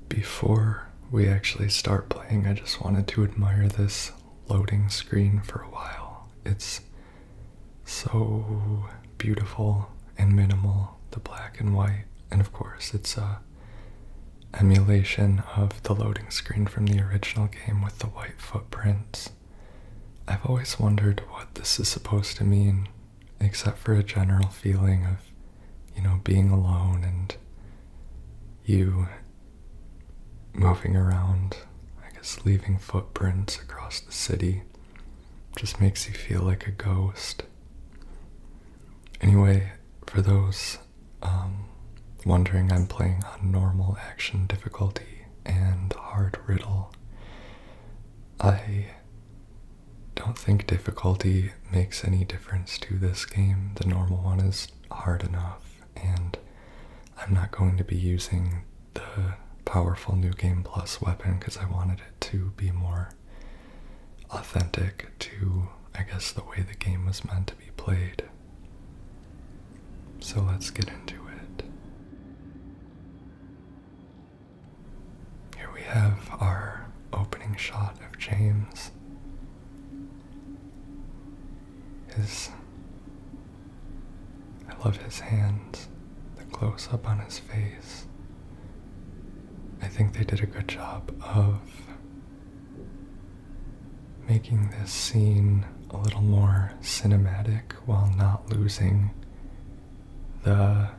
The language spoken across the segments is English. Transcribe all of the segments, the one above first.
Before we actually start playing, I just wanted to admire this loading screen for a while. It's so beautiful and minimal, the black and white, and of course it's a emulation of the loading screen from the original game with the white footprints. I've always wondered what this is supposed to mean, except for a general feeling of, being alone and you moving around, I guess leaving footprints across the city. Just makes you feel like a ghost. Anyway, for those wondering, I'm playing on normal action difficulty and hard riddle. I don't think difficulty makes any difference to this game. The normal one is hard enough, and I'm not going to be using the powerful New Game Plus weapon because I wanted it to be more authentic to, I guess, the way the game was meant to be played. So let's get into it. Here we have our opening shot of James. I love his hands, the close-up on his face. I think they did a good job of making this scene a little more cinematic while not losing the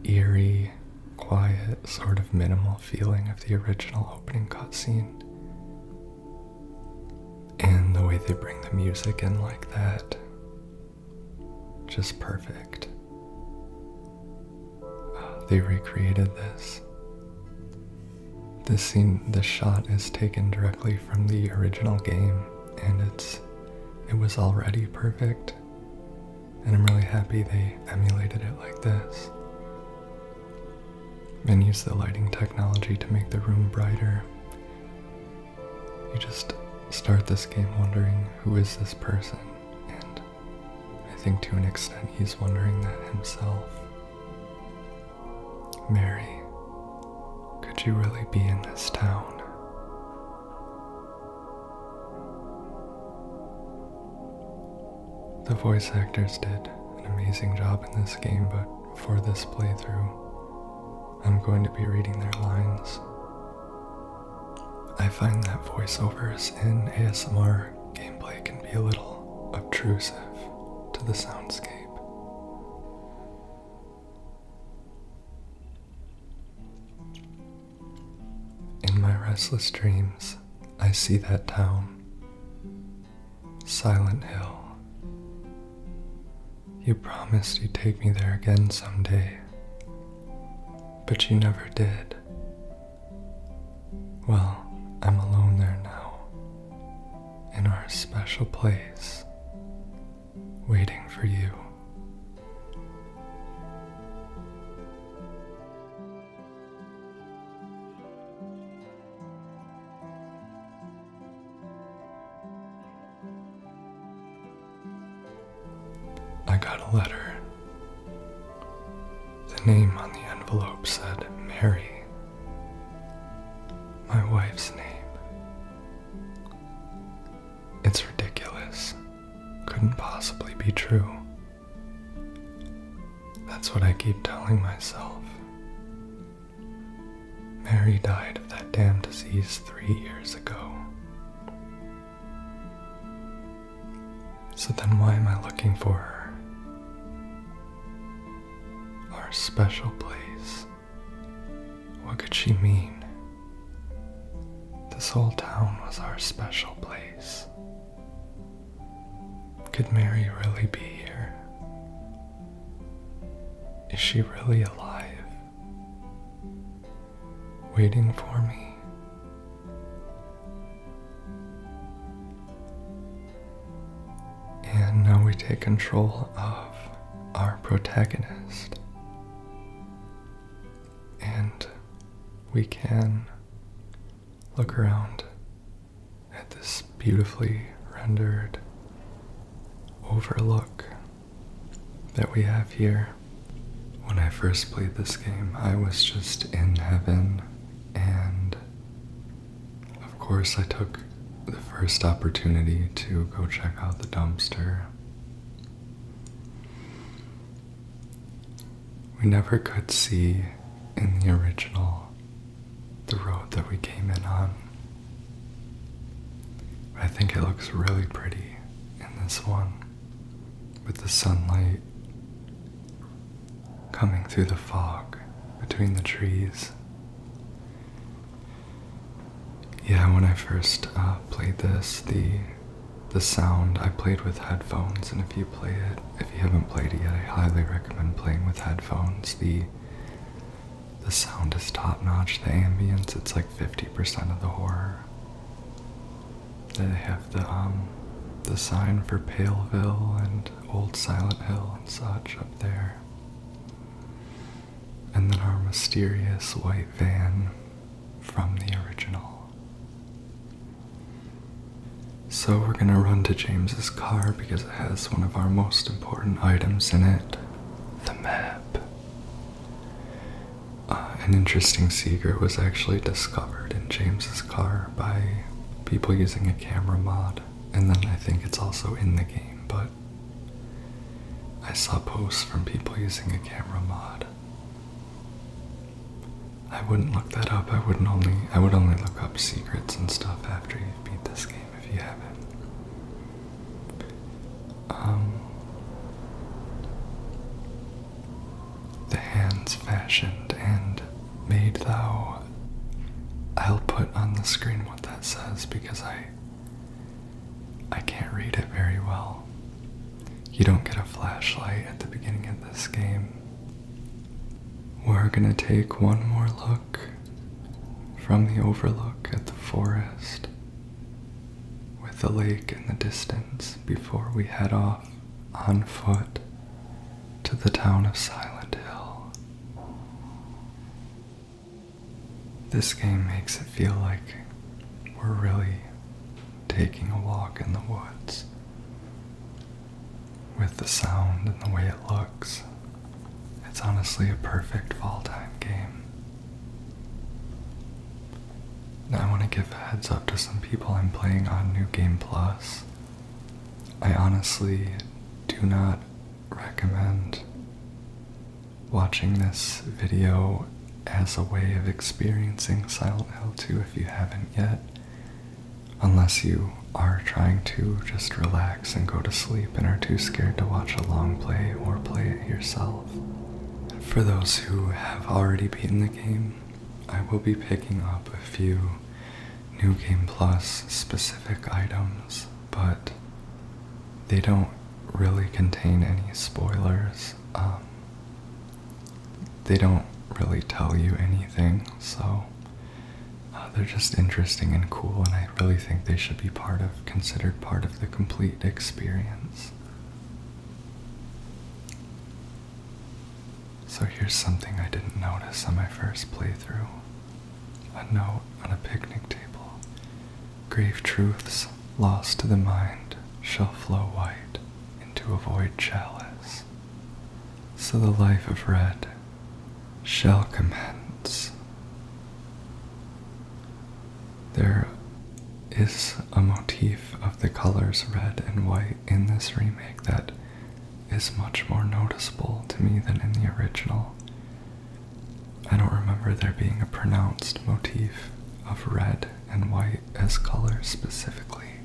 eerie, quiet, sort of minimal feeling of the original opening cutscene. And the way they bring the music in like that, just perfect. They recreated this. This scene, this shot is taken directly from the original game, and it was already perfect. And I'm really happy they emulated it like this. And used the lighting technology to make the room brighter. You just start this game wondering, who is this person? And I think to an extent he's wondering that himself. Mary, could you really be in this town? The voice actors did an amazing job in this game, but for this playthrough, I'm going to be reading their lines. I find that voiceovers in ASMR gameplay can be a little obtrusive to the soundscape. In my restless dreams, I see that town, Silent Hill. You promised you'd take me there again someday, but you never did. Well, I'm alone there now, in our special place, waiting for you. I got a letter. The name on the envelope said Mary, my wife's name. It's ridiculous. Couldn't possibly be true. That's what I keep telling myself. Mary died of that damn disease 3 years ago. So then why am I looking for her? Our special place. What could she mean? This whole town was our special place. Could Mary really be here? Is she really alive? Waiting for me? And now we take control of our protagonist. And we can look around at this beautifully rendered overlook that we have here. When I first played this game, I was just in heaven, course, I took the first opportunity to go check out the dumpster. We never could see in the original the road that we came in on. I think it looks really pretty in this one, with the sunlight coming through the fog between the trees. Yeah, when I first played this, the sound, I played with headphones, and if you haven't played it yet, I highly recommend playing with headphones. The sound is top-notch. The ambience, it's like 50% of the horror. They have the sign for Paleville and Old Silent Hill and such up there. And then our mysterious white van from the original. So we're gonna run to James's car because it has one of our most important items in it, the map. An interesting secret was actually discovered in James's car by people using a camera mod, and then I think it's also in the game, but I saw posts from people using a camera mod. I wouldn't look that up. I would only look up secrets and stuff after you beat this game if you haven't. The hands fashioned and made thou. I'll put on the screen what that says because I can't read it very well. You don't get a flashlight at the beginning of this game. We're gonna take one more look from the overlook at the forest with the lake in the distance before we head off on foot to the town of Silent Hill. This game makes it feel like we're really taking a walk in the woods with the sound and the way it looks. It's honestly a perfect fall time game. Now I want to give a heads up to some people I'm playing on New Game Plus. I honestly do not recommend watching this video as a way of experiencing Silent Hill 2 if you haven't yet, unless you are trying to just relax and go to sleep and are too scared to watch a long play or play it yourself. For those who have already beaten the game, I will be picking up a few New Game Plus specific items, but they don't really contain any spoilers. They don't really tell you anything, so they're just interesting and cool, and I really think they should be considered part of the complete experience. So here's something I didn't notice on my first playthrough. A note on a picnic table. Grave truths lost to the mind shall flow white into a void chalice. So the life of red shall commence. There is a motif of the colors red and white in this remake that is much more noticeable to me than in the original. I don't remember there being a pronounced motif of red and white as colors specifically,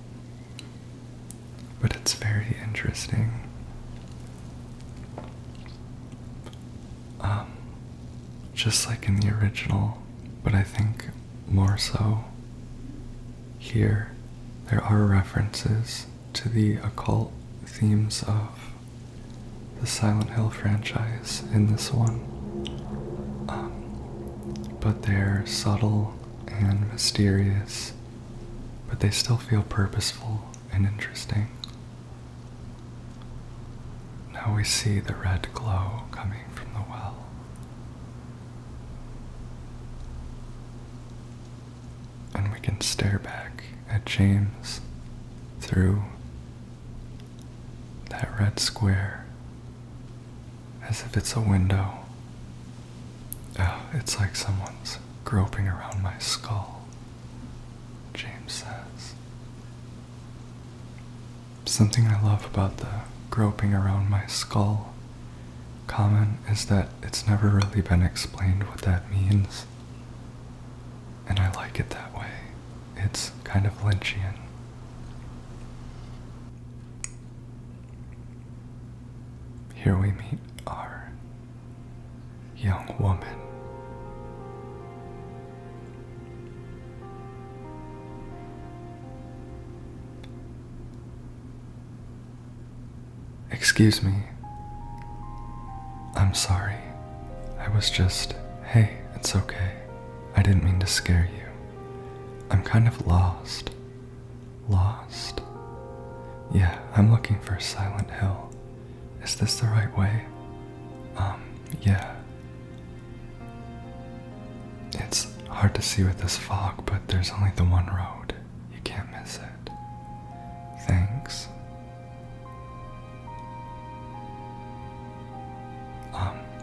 but it's very interesting. Just like in the original, but I think more so here, there are references to the occult themes of the Silent Hill franchise in this one, but they're subtle and mysterious, but they still feel purposeful and interesting. Now we see the red glow coming from the well. And we can stare back at James through that red square as if it's a window. Oh, it's like someone's groping around my skull. James Something I love about the groping around my skull comment is that it's never really been explained what that means. And I like it that way. It's kind of Lynchian. Here we meet our young woman. Excuse me. I'm sorry. I was just, hey, it's okay. I didn't mean to scare you. I'm kind of lost. Lost? Yeah, I'm looking for Silent Hill. Is this the right way? Yeah. It's hard to see with this fog, but there's only the one road. You can't miss it. Thanks.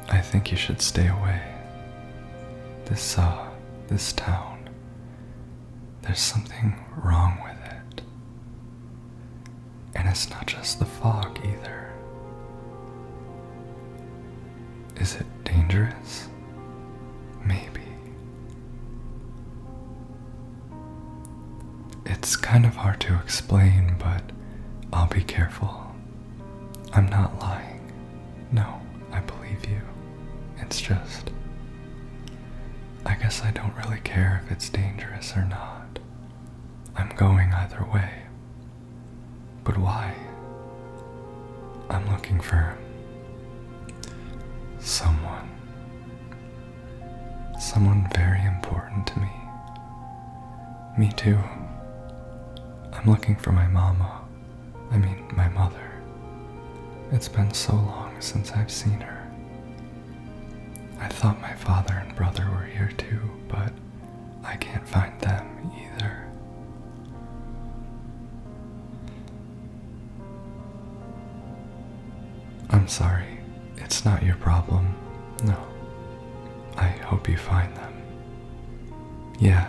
I think you should stay away. This town, there's something wrong with it. And it's not just the fog either. Is it dangerous? Maybe. It's kind of hard to explain, but I'll be careful. I'm not lying. No, I believe you. It's just, I guess I don't really care if it's dangerous or not. I'm going either way. But why? I'm looking for someone. Someone very important to me. Me too. I'm looking for my mama. My mother. It's been so long since I've seen her. I thought my father and brother were here too, but I can't find them either. I'm sorry, it's not your problem. No. I hope you find them. Yeah,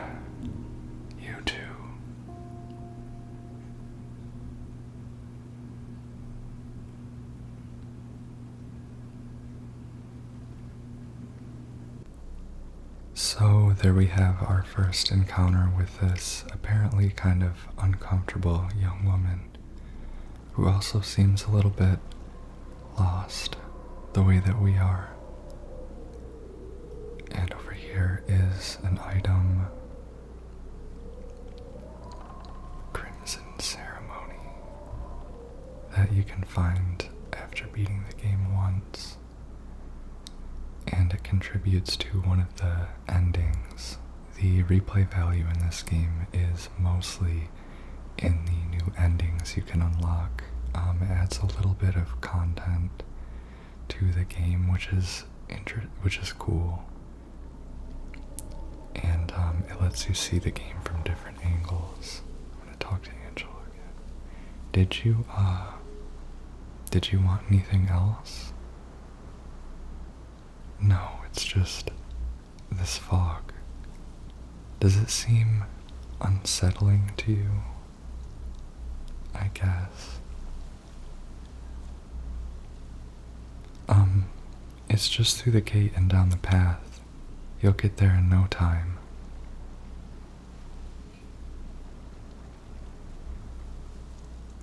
you too. So there we have our first encounter with this apparently kind of uncomfortable young woman who also seems a little bit lost the way that we are. And over here is an item, Crimson Ceremony, that you can find after beating the game once. And it contributes to one of the endings. The replay value in this game is mostly in the new endings you can unlock. It adds a little bit of content to the game, which is cool. And it lets you see the game from different angles. I'm gonna talk to Angela again. Did you want anything else? No, it's just this fog. Does it seem unsettling to you? I guess. It's just through the gate and down the path. You'll get there in no time.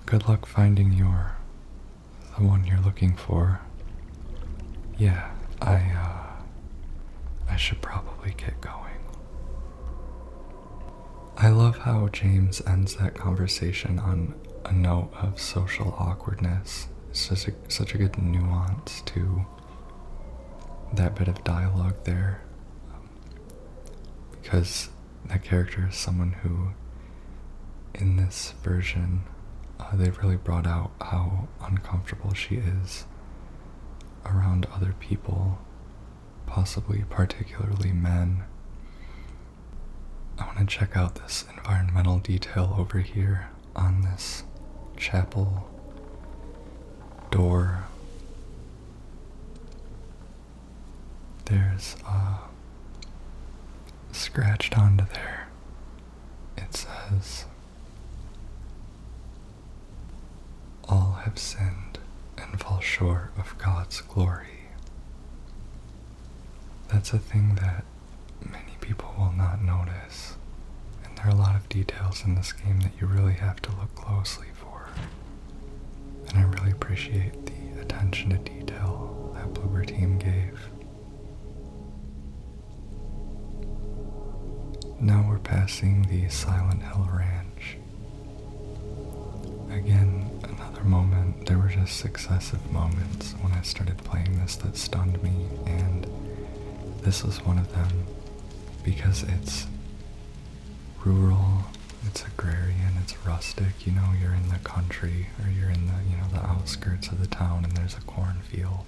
Good luck finding the one you're looking for. Yeah, I should probably get going. I love how James ends that conversation on a note of social awkwardness. It's just such a good nuance to that bit of dialogue there. Because that character is someone who, in this version, they've really brought out how uncomfortable she is around other people, possibly particularly men. I want to check out this environmental detail over here on this chapel door. There's scratched onto there, it says, have sinned and fall short of God's glory. That's a thing that many people will not notice, and there are a lot of details in this game that you really have to look closely for. And I really appreciate the attention to detail that Bloober Team gave. Now we're passing the Silent Hill Ranch. Again, another moment. There were just successive moments when I started playing this that stunned me, and this was one of them because it's rural, it's agrarian, it's rustic. You know, you're in the country, or you're in the, the outskirts of the town, and there's a cornfield.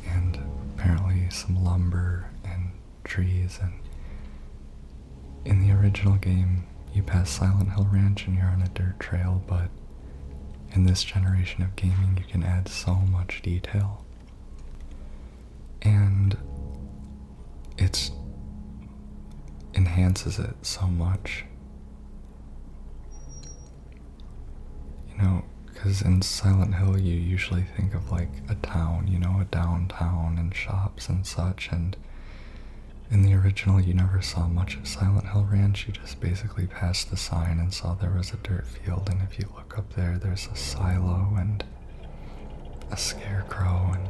And apparently some lumber and trees, and in the original game, you pass Silent Hill Ranch and you're on a dirt trail, but in this generation of gaming, you can add so much detail. And it enhances it so much. Because in Silent Hill, you usually think of like a town, a downtown and shops and such, and in the original, you never saw much of Silent Hill Ranch. You just basically passed the sign and saw there was a dirt field, and if you look up there, there's a silo and a scarecrow and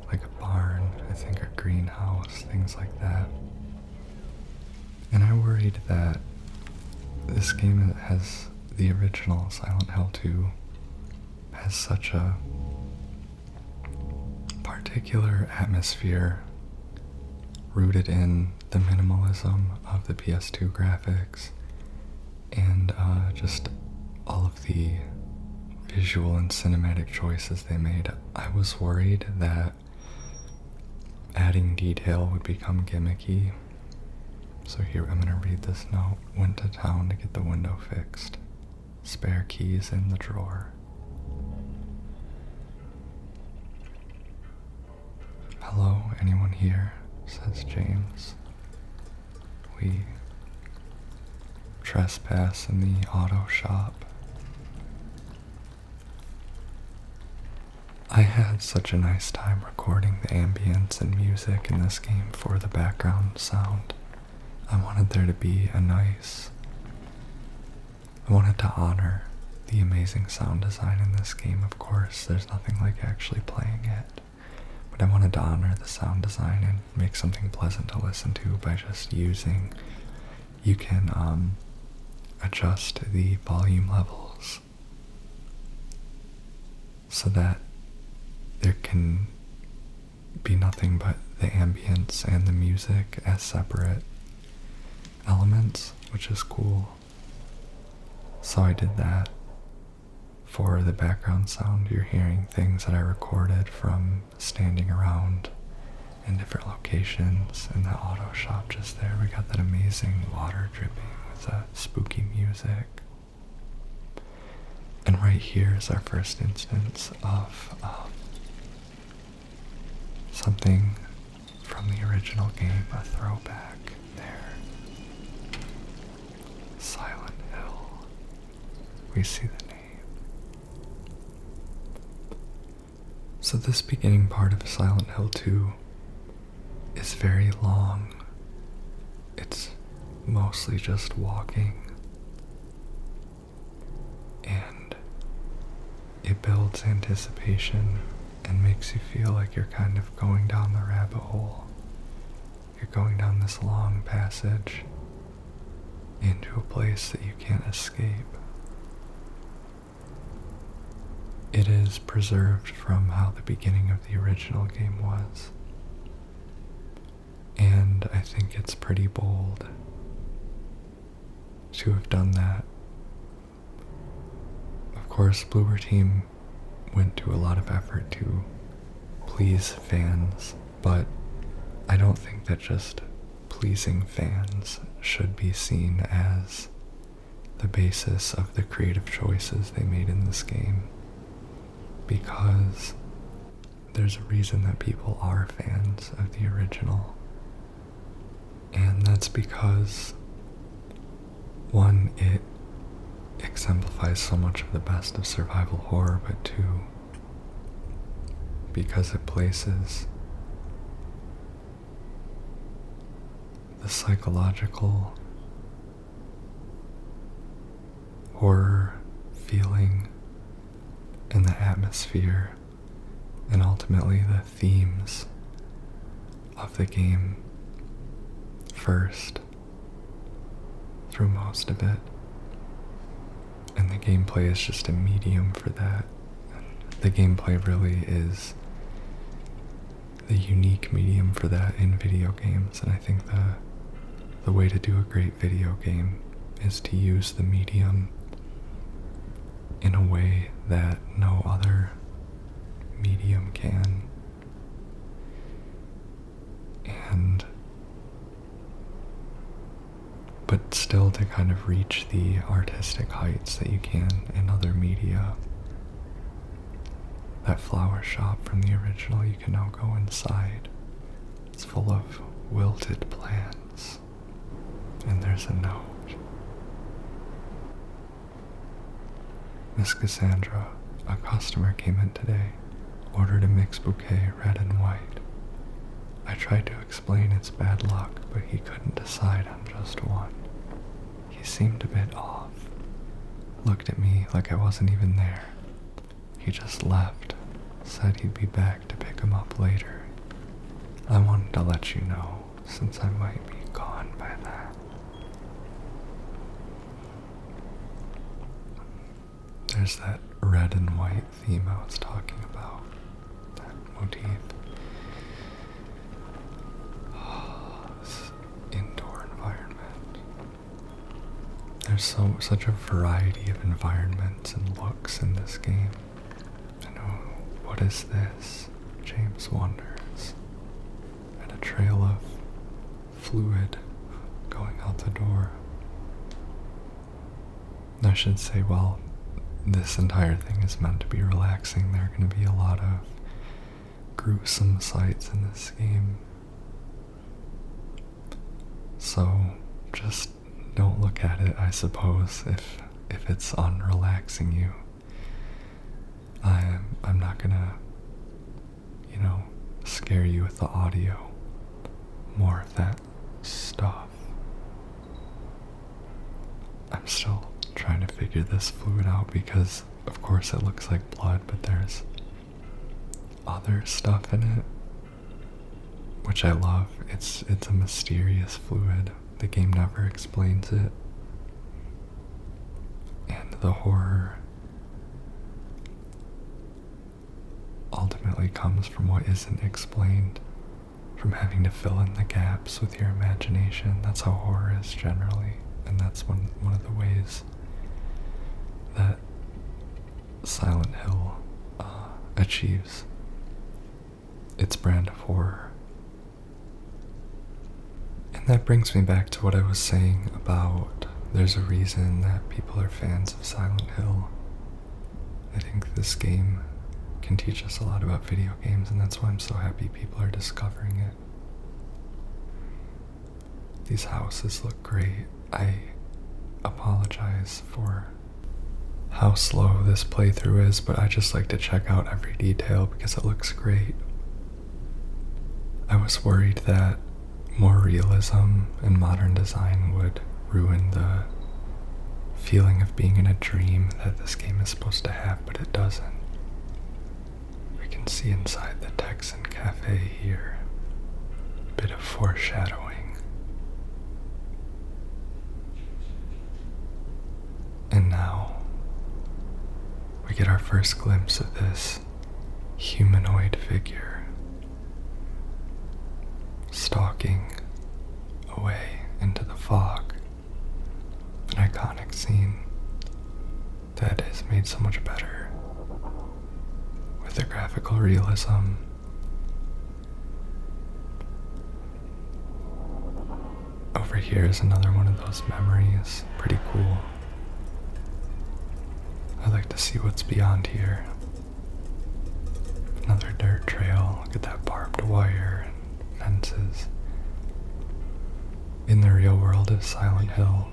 like a barn, I think a greenhouse, things like that. And I worried that this game has the original Silent Hill 2 has such a particular atmosphere rooted in the minimalism of the PS2 graphics and just all of the visual and cinematic choices they made. I was worried that adding detail would become gimmicky. So here, I'm gonna read this note. Went to town to get the window fixed. Spare keys in the drawer. Hello, anyone here? Says James. We trespass in the auto shop. I had such a nice time recording the ambience and music in this game for the background sound. I wanted there to be I wanted to honor the amazing sound design in this game. Of course, there's nothing like actually playing it. But I wanted to honor the sound design and make something pleasant to listen to by just using, you can adjust the volume levels so that there can be nothing but the ambience and the music as separate elements, which is cool. So I did that. For the background sound, you're hearing things that I recorded from standing around in different locations in the auto shop just there. We got that amazing water dripping with the spooky music. And right here is our first instance of something from the original game, a throwback there. Silent Hill. We see the name. So this beginning part of Silent Hill 2 is very long. It's mostly just walking. And it builds anticipation and makes you feel like you're kind of going down the rabbit hole. You're going down this long passage into a place that you can't escape. It is preserved from how the beginning of the original game was. And I think it's pretty bold to have done that. Of course, Bloober Team went to a lot of effort to please fans, but I don't think that just pleasing fans should be seen as the basis of the creative choices they made in this game. Because there's a reason that people are fans of the original. And that's because, one, it exemplifies so much of the best of survival horror, but two, because it places the psychological horror feeling and the atmosphere and ultimately the themes of the game first through most of it. And the gameplay is just a medium for that. The gameplay really is the unique medium for that in video games, and I think the way to do a great video game is to use the medium in a way that no other medium can. But still to kind of reach the artistic heights that you can in other media. That flower shop from the original, you can now go inside. It's full of wilted plants. And there's a note. Miss Cassandra, a customer came in today, ordered a mixed bouquet, red and white. I tried to explain it's bad luck, but he couldn't decide on just one. He seemed a bit off. Looked at me like I wasn't even there. He just left, said he'd be back to pick him up later. I wanted to let you know, since I might be gone by then. There's that red and white theme I was talking about, that motif. This indoor environment. There's such a variety of environments and looks in this game. And what is this? James wonders. And a trail of fluid going out the door. I should say, well, this entire thing is meant to be relaxing. There are going to be a lot of gruesome sights in this game. So just don't look at it, I suppose, if it's unrelaxing you. I'm not gonna, scare you with the audio. More of that stuff. I'm still trying to figure this fluid out because, of course, it looks like blood, but there's other stuff in it, which I love. It's a mysterious fluid. The game never explains it. And the horror ultimately comes from what isn't explained, from having to fill in the gaps with your imagination. That's how horror is generally, and that's one of the ways that Silent Hill achieves its brand of horror. And that brings me back to what I was saying about there's a reason that people are fans of Silent Hill. I think this game can teach us a lot about video games, and that's why I'm so happy people are discovering it. These houses look great. I apologize for how slow this playthrough is, but I just like to check out every detail because it looks great. I was worried that more realism and modern design would ruin the feeling of being in a dream that this game is supposed to have, but it doesn't. We can see inside the Texan Cafe here. A bit of foreshadowing. And now, we get our first glimpse of this humanoid figure stalking away into the fog. An iconic scene that is made so much better with the graphical realism. Over here is another one of those memories. Pretty cool. I'd like to see what's beyond here. Another dirt trail. Look at that barbed wire and fences. In the real world of Silent Hill,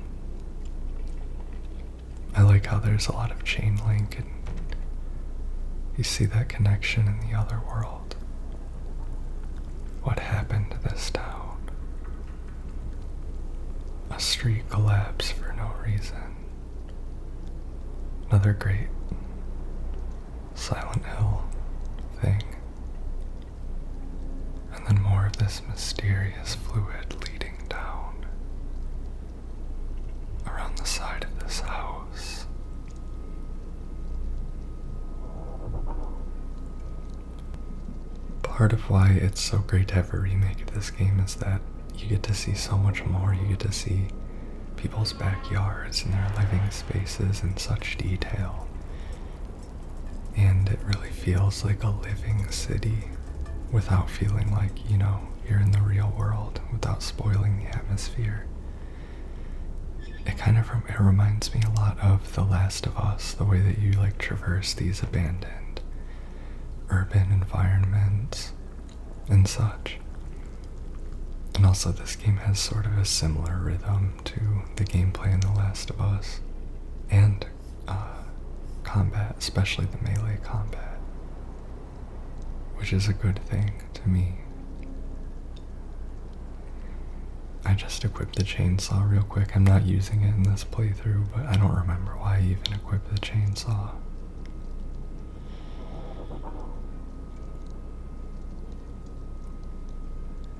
I like how there's a lot of chain link and you see that connection in the other world. What happened to this town? A street collapsed for no reason. Another great Silent Hill thing. And then more of this mysterious fluid leading down around the side of this house. Part of why it's so great to have a remake of this game is that you get to see so much more. You get to see people's backyards and their living spaces in such detail. And it really feels like a living city without feeling like, you're in the real world, without spoiling the atmosphere. It reminds me a lot of The Last of Us, the way that you traverse these abandoned urban environments and such. And also this game has sort of a similar rhythm to the gameplay in The Last of Us, and combat, especially the melee combat, which is a good thing to me. I just equipped the chainsaw real quick. I'm not using it in this playthrough, but I don't remember why I even equipped the chainsaw.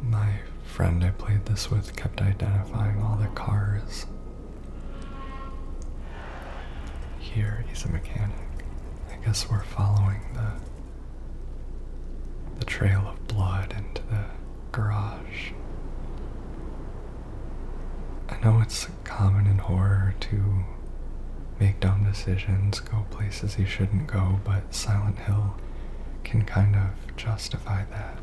My friend I played this with kept identifying all the cars. Here, he's a mechanic. I guess we're following the trail of blood into the garage. I know it's common in horror to make dumb decisions, go places you shouldn't go, but Silent Hill can kind of justify that.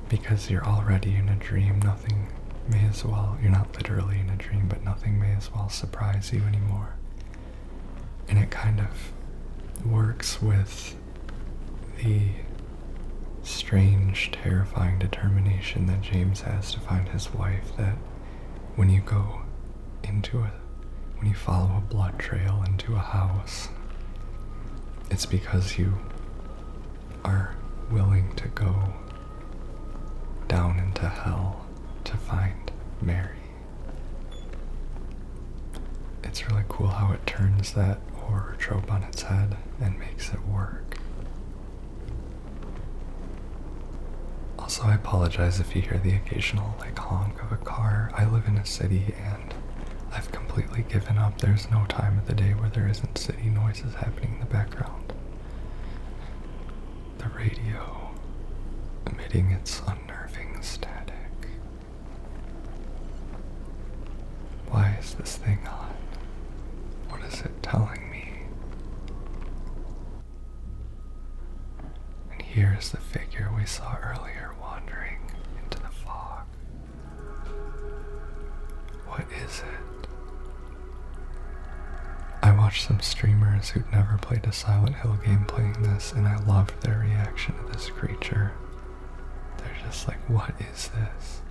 Because you're already in a dream, you're not literally in a dream, but nothing may as well surprise you anymore. And it kind of works with the strange, terrifying determination that James has to find his wife, that when you follow a blood trail into a house, it's because you are willing to go down into hell to find Mary. It's really cool how it turns that horror trope on its head and makes it work. Also, I apologize if you hear the occasional honk of a car. I live in a city and I've completely given up. There's no time of the day where there isn't city noises happening in the background. The radio emitting its unnerving static. Why is this thing on? What is it telling me? And here's the figure we saw earlier wandering into the fog. What is it? I watched some streamers who'd never played a Silent Hill game playing this, and I loved their reaction to this creature. They're just like, what is this?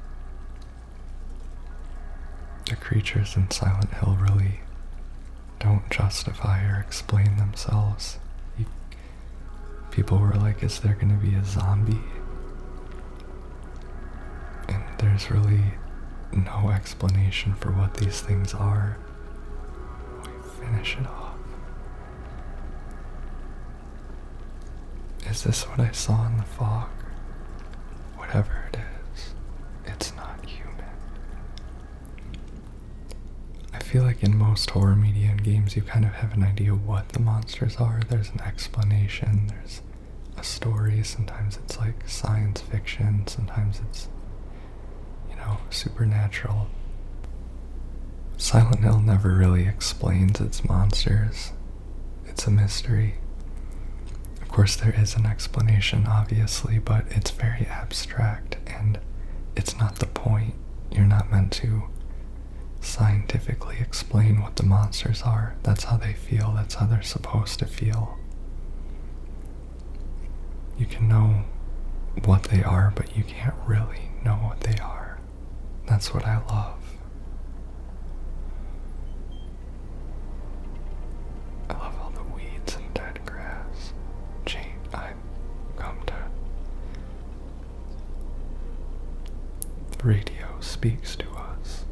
The creatures in Silent Hill really don't justify or explain themselves. People were like, is there gonna be a zombie? And there's really no explanation for what these things are. We finish it off. Is this what I saw in the fog? Whatever it is, it's not human. I feel like in most horror media and games you kind of have an idea what the monsters are. There's an explanation, there's a story. Sometimes it's science fiction, sometimes it's, supernatural. Silent Hill never really explains its monsters. It's a mystery. Of course there is an explanation, obviously, but it's very abstract and it's not the point. You're not meant to scientifically explain what the monsters are. That's how they feel, that's how they're supposed to feel. You can know what they are, but you can't really know what they are. That's what I love. radio speaks to us.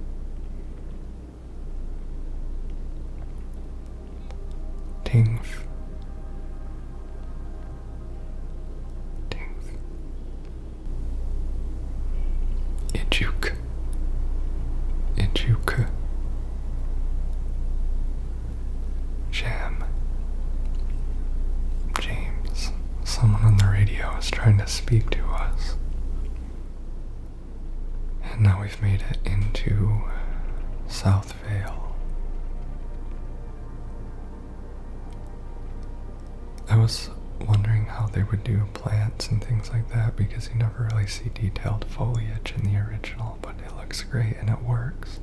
Tingf. Tingf. Ijuk. Ijuk. Jam. James. Someone on the radio is trying to speak to us. And now we've made it into South Vale. I was wondering how they would do plants and things like that because you never really see detailed foliage in the original, but it looks great and it works.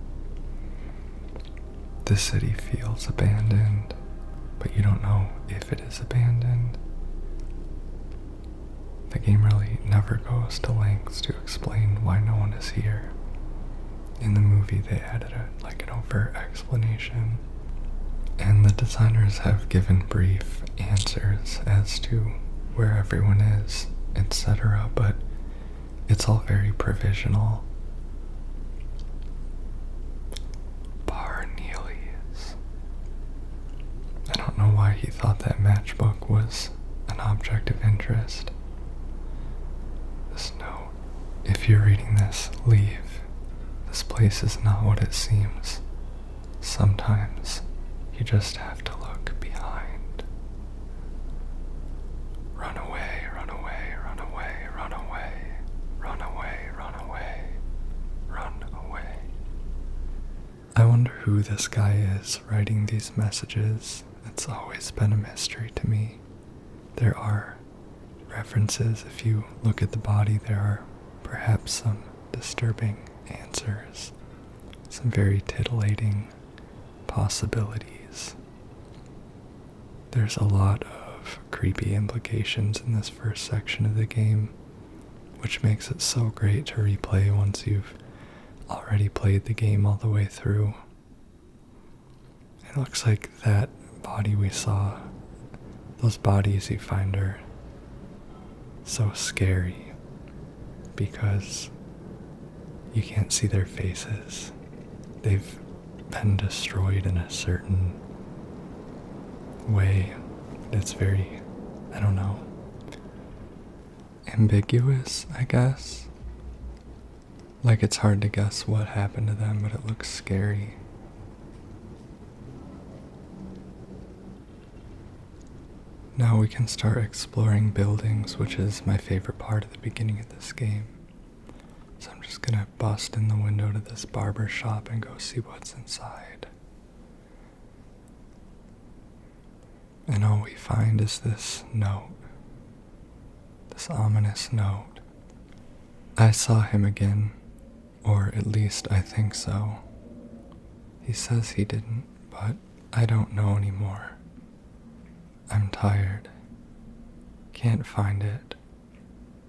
The city feels abandoned, but you don't know if it is abandoned. The game really never goes to lengths to explain why no one is here. In the movie they added an overt explanation, and the designers have given brief answers as to where everyone is, etc., but it's all very provisional. Barneles. I don't know why he thought that matchbook was an object of interest. This note. If you're reading this, leave. This place is not what it seems. Sometimes you just have to look behind. Run away, run away, run away, run away, run away, run away, run away. I wonder who this guy is writing these messages. It's always been a mystery to me. There are references. If you look at the body, there are perhaps some disturbing answers, some very titillating possibilities. There's a lot of creepy implications in this first section of the game, which makes it so great to replay once you've already played the game all the way through. It looks like that body we saw, those bodies you find are so scary because you can't see their faces. They've been destroyed in a certain way. It's very, I don't know, ambiguous, I guess. Like it's hard to guess what happened to them, but it looks scary. Now we can start exploring buildings, which is my favorite part of the beginning of this game. So I'm just gonna bust in the window to this barber shop and go see what's inside. And all we find is this note. This ominous note. I saw him again, or at least I think so. He says he didn't, but I don't know anymore. I'm tired. Can't find it.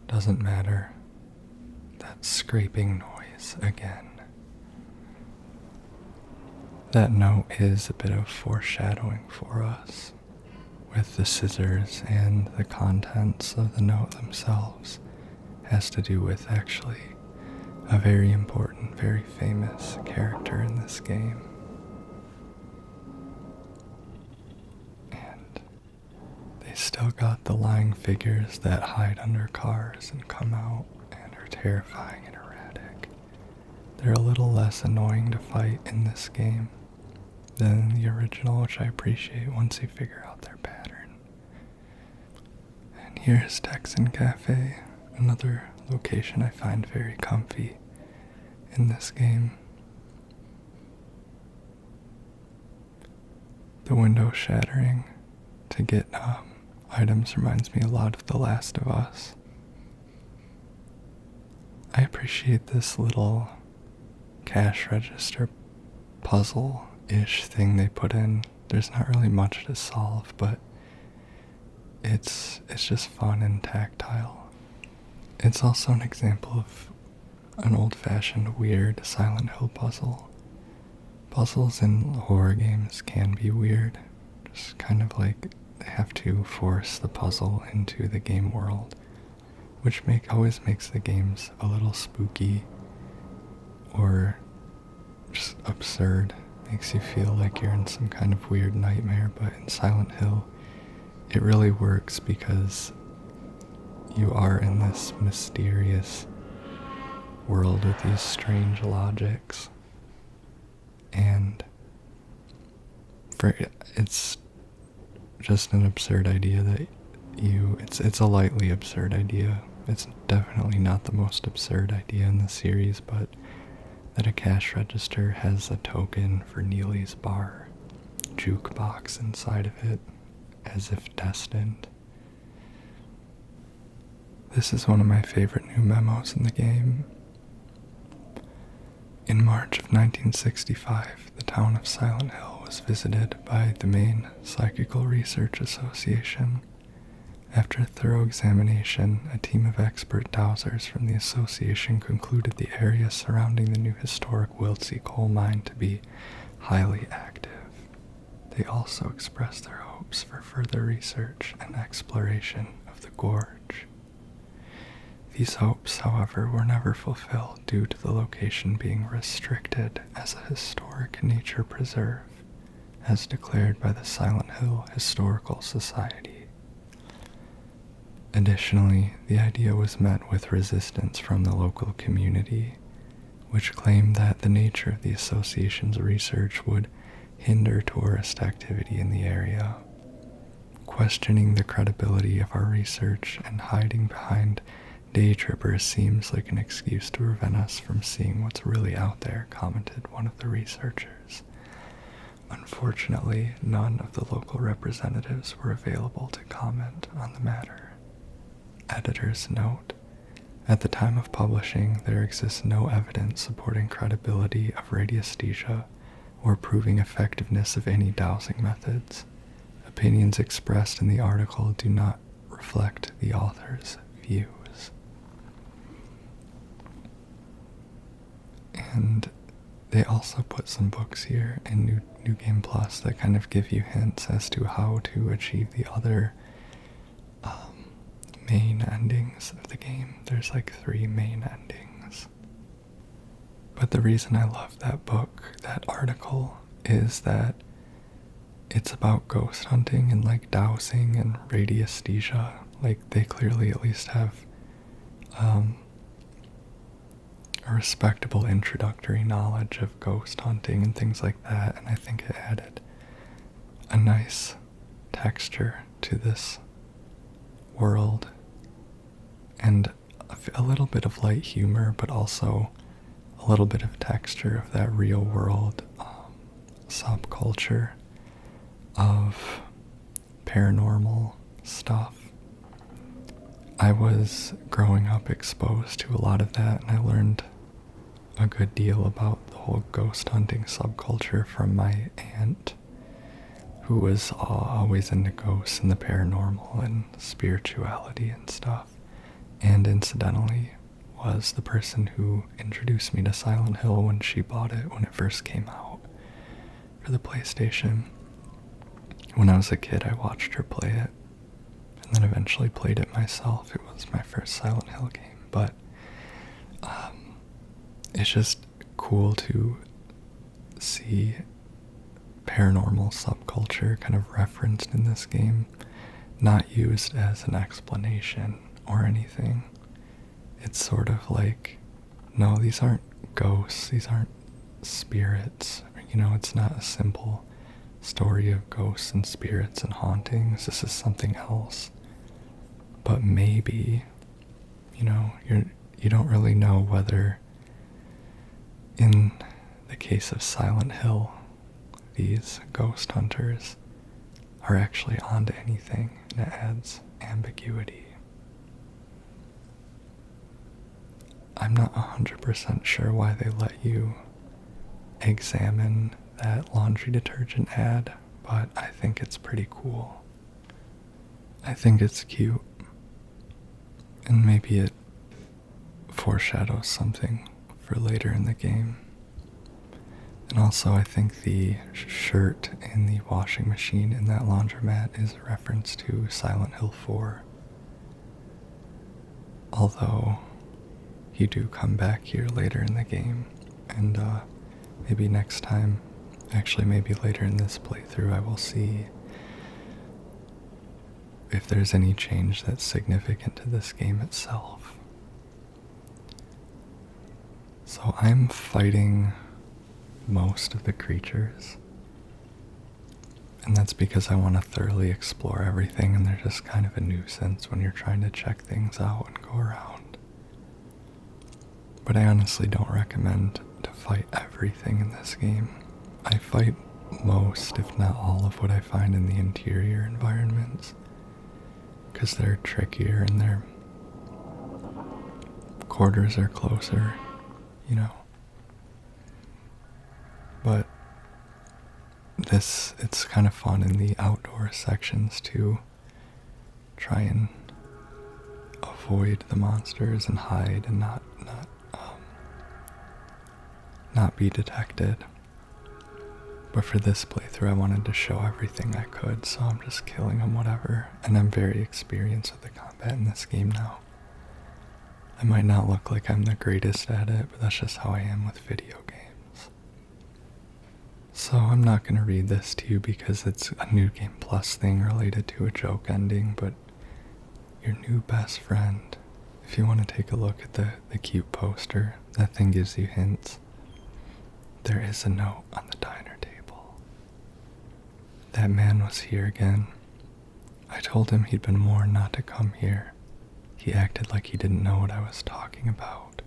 Doesn't matter. That scraping noise again. That note is a bit of foreshadowing for us, with the scissors and the contents of the note themselves. Has to do with actually a very important, very famous character in this game. And they still got the lying figures that hide under cars and come out and are terrifying and erratic. They're a little less annoying to fight in this game than the original, which I appreciate once you figure out their pattern. And here's Texan Cafe, another location I find very comfy in this game. The window shattering to get items reminds me a lot of The Last of Us. I appreciate this little cash register puzzle-ish thing they put in. There's not really much to solve, but it's just fun and tactile. It's also an example of an old-fashioned weird Silent Hill puzzle. Puzzles in horror games can be weird, just kind of like they have to force the puzzle into the game world, which always makes the games a little spooky absurd. Makes you feel like you're in some kind of weird nightmare, but in Silent Hill, it really works because you are in this mysterious world with these strange logics. And it's just an absurd idea that it's a lightly absurd idea. It's definitely not the most absurd idea in the series, but that a cash register has a token for Neely's bar jukebox inside of it, as if destined. This is one of my favorite new memos in the game. In March of 1965, the town of Silent Hill was visited by the Maine Psychical Research Association. After a thorough examination, a team of expert dowsers from the association concluded the area surrounding the new historic Wiltsey coal mine to be highly active. They also expressed their hopes for further research and exploration of the gorge. These hopes, however, were never fulfilled due to the location being restricted as a historic nature preserve, as declared by the Silent Hill Historical Society. Additionally, the idea was met with resistance from the local community, which claimed that the nature of the association's research would hinder tourist activity in the area. Questioning the credibility of our research and hiding behind day trippers seems like an excuse to prevent us from seeing what's really out there, commented one of the researchers. Unfortunately, none of the local representatives were available to comment on the matter. Editor's note: at the time of publishing, there exists no evidence supporting credibility of radiesthesia or proving effectiveness of any dowsing methods. Opinions expressed in the article do not reflect the author's views. And they also put some books here in New Game Plus that kind of give you hints as to how to achieve the other main endings of the game. There's like 3 main endings. But the reason I love that book, that article, is that it's about ghost hunting and like dowsing and radiesthesia. Like they clearly at least have a respectable introductory knowledge of ghost hunting and things like that, and I think it added a nice texture to this world and a little bit of light humor, but also a little bit of texture of that real world subculture of paranormal stuff. I was growing up exposed to a lot of that, and I learned a good deal about the whole ghost hunting subculture from my aunt, who was always into ghosts and the paranormal and spirituality and stuff, and incidentally was the person who introduced me to Silent Hill when she bought it when it first came out for the PlayStation. When I was a kid, I watched her play it, and then eventually played it myself. It was my first Silent Hill game, but it's just cool to see paranormal subculture kind of referenced in this game, not used as an explanation or anything. It's sort of like, no, these aren't ghosts, these aren't spirits. You know, it's not a simple story of ghosts and spirits and hauntings. This is something else. But maybe, you know, you don't really know whether, in the case of Silent Hill, these ghost hunters are actually onto anything, and it adds ambiguity. I'm not 100% sure why they let you examine that laundry detergent ad, but I think it's pretty cool. I think it's cute, and maybe it foreshadows something for later in the game. And also, I think the shirt in the washing machine in that laundromat is a reference to Silent Hill 4. Although, you do come back here later in the game, and maybe next time, actually maybe later in this playthrough, I will see if there's any change that's significant to this game itself. So I'm fighting most of the creatures, and that's because I want to thoroughly explore everything, and they're just kind of a nuisance when you're trying to check things out and go around. But I honestly don't recommend to fight everything in this game. I fight most, if not all, of what I find in the interior environments, because they're trickier and their quarters are closer, you know. But it's kind of fun in the outdoor sections to try and avoid the monsters and hide and not be detected. But for this playthrough, I wanted to show everything I could, so I'm just killing them whatever, and I'm very experienced with the combat in this game now. I might not look like I'm the greatest at it, but that's just how I am with video games. So I'm not going to read this to you because it's a New Game Plus thing related to a joke ending, but your new best friend, if you want to take a look at the cute poster, that thing gives you hints. There is a note on the diner table. That man was here again. I told him he'd been warned not to come here. He acted like he didn't know what I was talking about.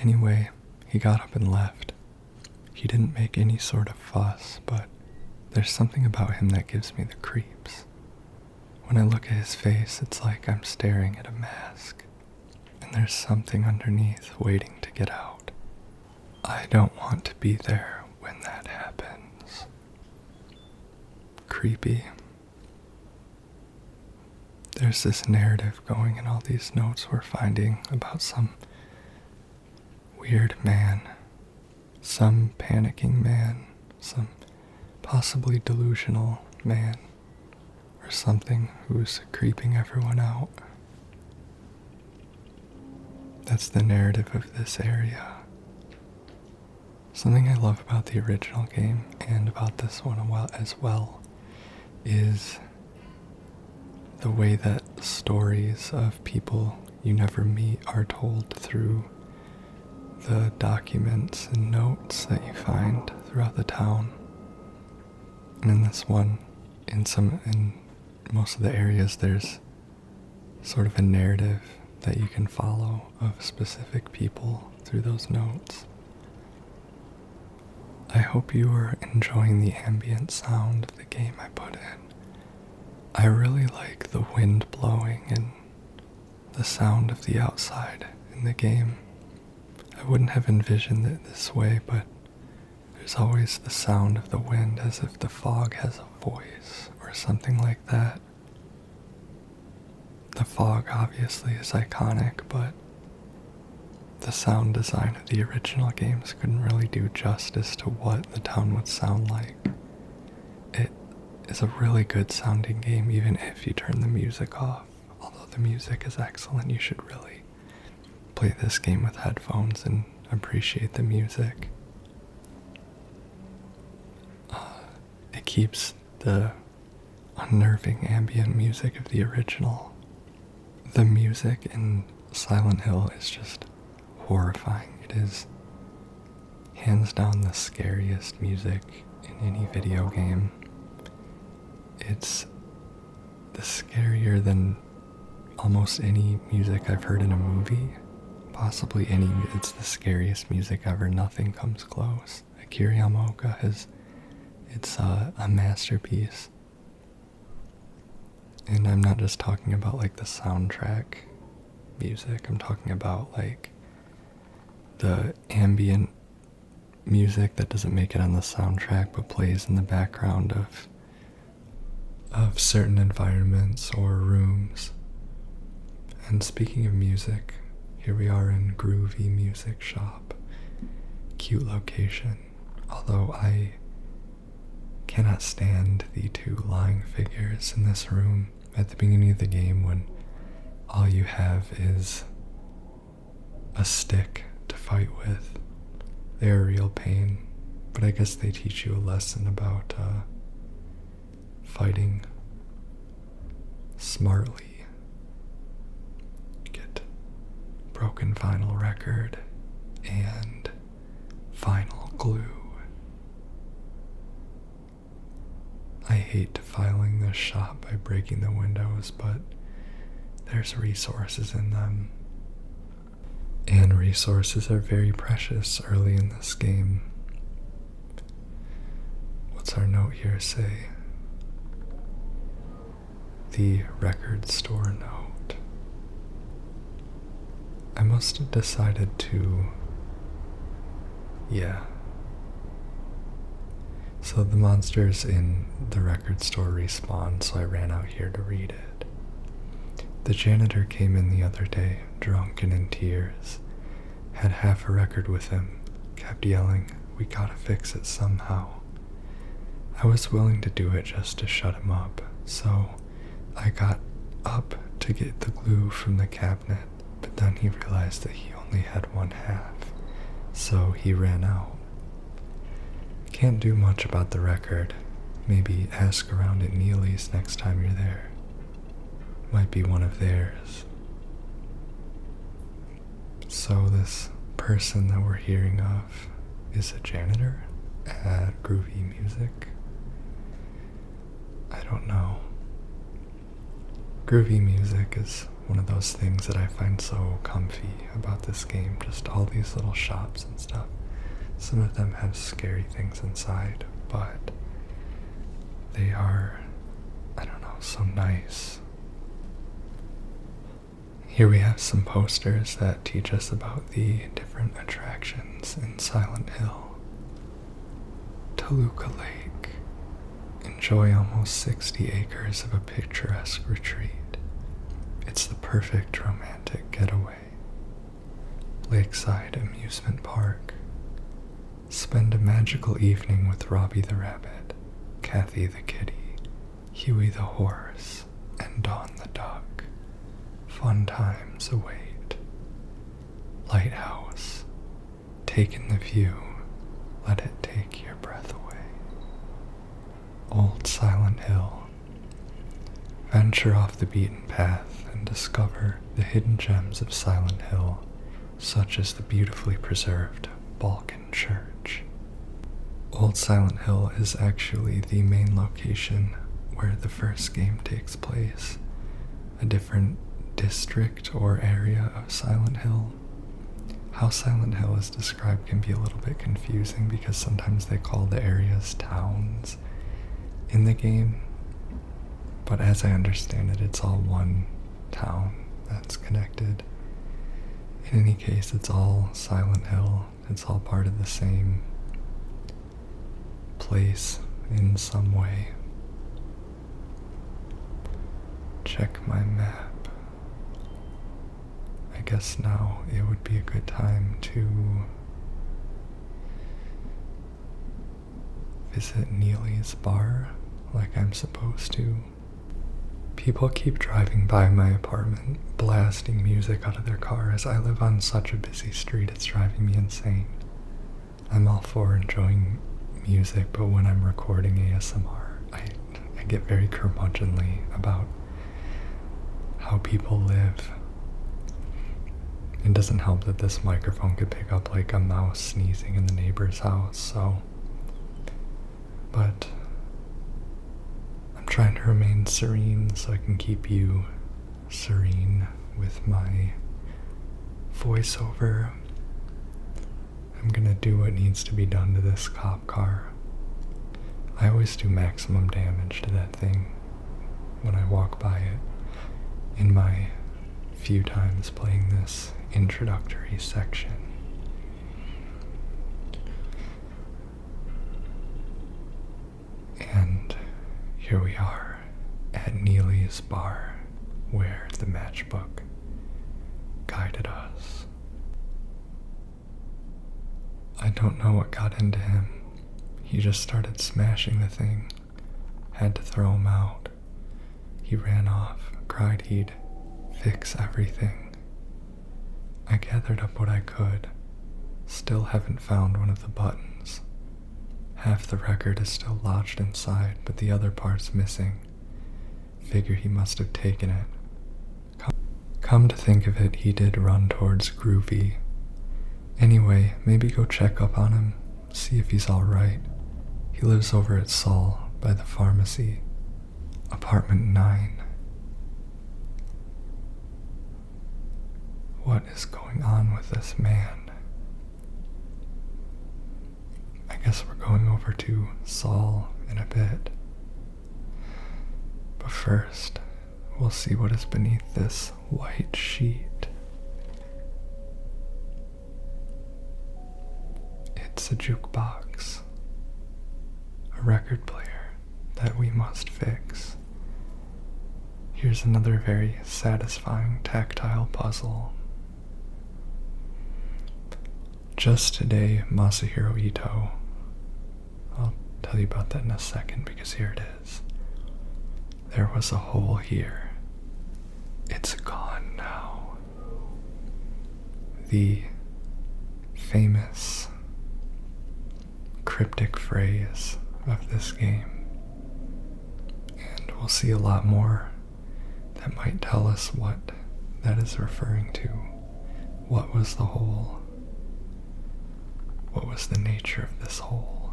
Anyway, he got up and left. He didn't make any sort of fuss, but there's something about him that gives me the creeps. When I look at his face, it's like I'm staring at a mask, and there's something underneath waiting to get out. I don't want to be there when that happens. Creepy. There's this narrative going in all these notes we're finding about some weird man, some panicking man, some possibly delusional man, or something who's creeping everyone out. That's the narrative of this area. Something I love about the original game and about this one as well is the way that stories of people you never meet are told through the documents and notes that you find throughout the town. And in this one, in most of the areas, there's sort of a narrative that you can follow of specific people through those notes. I hope you are enjoying the ambient sound of the game I put in. I really like the wind blowing and the sound of the outside in the game. I wouldn't have envisioned it this way, but there's always the sound of the wind as if the fog has a voice or something like that. The fog obviously is iconic, but the sound design of the original games couldn't really do justice to what the town would sound like. It is a really good sounding game even if you turn the music off. Although the music is excellent, you should really play this game with headphones and appreciate the music. It keeps the unnerving ambient music of the original. The music in Silent Hill is just horrifying. It is hands down the scariest music in any video game. It's scarier than almost any music I've heard in a movie. Possibly any. It's the scariest music ever. Nothing comes close. Akira Yamaoka it's a masterpiece. And I'm not just talking about like the soundtrack music. I'm talking about like the ambient music that doesn't make it on the soundtrack but plays in the background of certain environments or rooms. And speaking of music, here we are in Groovy Music Shop. Cute location. Although I cannot stand the two lying figures in this room at the beginning of the game when all you have is a stick to fight with. They're a real pain, but I guess they teach you a lesson about fighting smartly. Get broken vinyl record and vinyl glue. I hate defiling this shop by breaking the windows, but there's resources in them. And resources are very precious early in this game. What's our note here say? The record store note. I must have decided to... yeah. So the monsters in the record store respawn, so I ran out here to read it. The janitor came in the other day, drunk and in tears. Had half a record with him. Kept yelling, "We gotta fix it somehow." I was willing to do it just to shut him up, so I got up to get the glue from the cabinet, but then he realized that he only had one half, so he ran out. Can't do much about the record. Maybe ask around at Neely's next time you're there. Might be one of theirs. So this person that we're hearing of is a janitor at Groovy Music? I don't know. Groovy Music is one of those things that I find so comfy about this game. Just all these little shops and stuff. Some of them have scary things inside, but they are, I don't know, so nice. Here we have some posters that teach us about the different attractions in Silent Hill. Toluca Lake. Enjoy almost 60 acres of a picturesque retreat. It's the perfect romantic getaway. Lakeside Amusement Park. Spend a magical evening with Robbie the Rabbit, Kathy the Kitty, Huey the Horse, and Dawn the Duck. Fun times await. Lighthouse. Take in the view. Let it take your breath away. Old Silent Hill. Venture off the beaten path and discover the hidden gems of Silent Hill, such as the beautifully preserved Balkan Church. Old Silent Hill is actually the main location where the first game takes place. A different district or area of Silent Hill. How Silent Hill is described can be a little bit confusing because sometimes they call the areas towns in the game, but as I understand it, it's all one town that's connected. In any case, it's all Silent Hill. It's all part of the same place in some way. Check my map. I guess now it would be a good time to visit Neely's bar like I'm supposed to. People keep driving by my apartment, blasting music out of their car as I live on such a busy street, it's driving me insane. I'm all for enjoying music, but when I'm recording ASMR, I get very curmudgeonly about how people live. It doesn't help that this microphone could pick up like a mouse sneezing in the neighbor's house, but I'm trying to remain serene so I can keep you serene with my voiceover. I'm gonna do what needs to be done to this cop car. I always do maximum damage to that thing when I walk by it in my few times playing this introductory section. And here we are at Neely's bar, where the matchbook guided us. I don't know what got into him. He just started smashing the thing. Had to throw him out. He ran off, cried he'd fix everything. I gathered up what I could, Still haven't found one of the buttons. Half the record is still lodged inside, but the other part's missing. Figure he must have taken it. Come to think of it, he did run towards Groovy. Anyway, maybe go check up on him, see if he's alright. He lives over at Saul, by the pharmacy. Apartment 9. What is going on with this man? I guess we're going over to Saul in a bit. But first, we'll see what is beneath this white sheet. It's a jukebox. A record player that we must fix. Here's another very satisfying tactile puzzle. Just today, Masahiro Ito. I'll tell you about that in a second because here it is. There was a hole here. It's gone now. The famous cryptic phrase of this game. And we'll see a lot more that might tell us what that is referring to. What was the hole? What was the nature of this hole?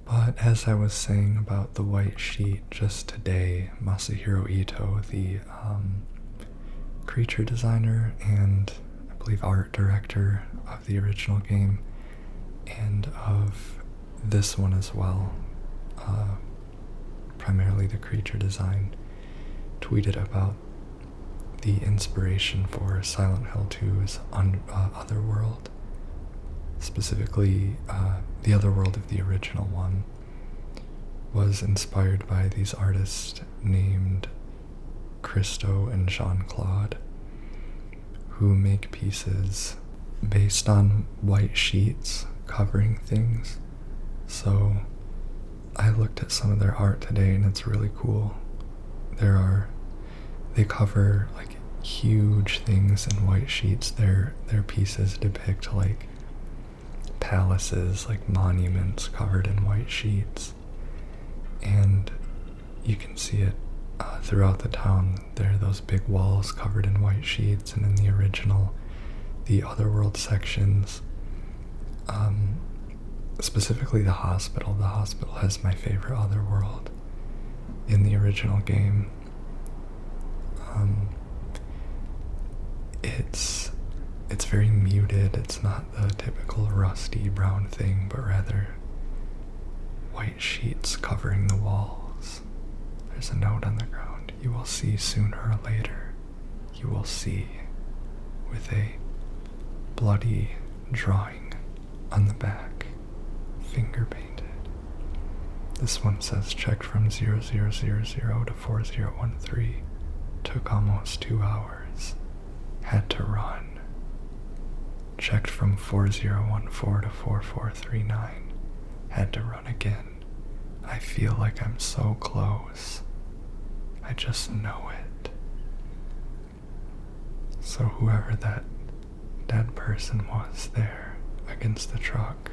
But as I was saying about the white sheet, just today, Masahiro Ito, the creature designer and I believe art director of the original game and of this one as well, primarily the creature design, tweeted about the inspiration for Silent Hill 2's Otherworld. Specifically, the Otherworld of the original one was inspired by these artists named Christo and Jean-Claude, who make pieces based on white sheets covering things. So I looked at some of their art today and it's really cool. They cover like huge things in white sheets. Their pieces depict like palaces, like monuments covered in white sheets. And you can see it throughout the town. There are those big walls covered in white sheets, and in the original, the Otherworld sections, specifically the hospital. The hospital has my favorite Otherworld in the original game. It's very muted. It's not the typical rusty brown thing, but rather white sheets covering the walls. There's a note on the ground. You will see sooner or later. You will see, with a bloody drawing on the back, finger painted. This one says checked from 0000 to 4013. Took almost 2 hours. Had to run. Checked from 4014 to 4439. Had to run again. I feel like I'm so close. I just know it. So whoever that dead person was there against the truck,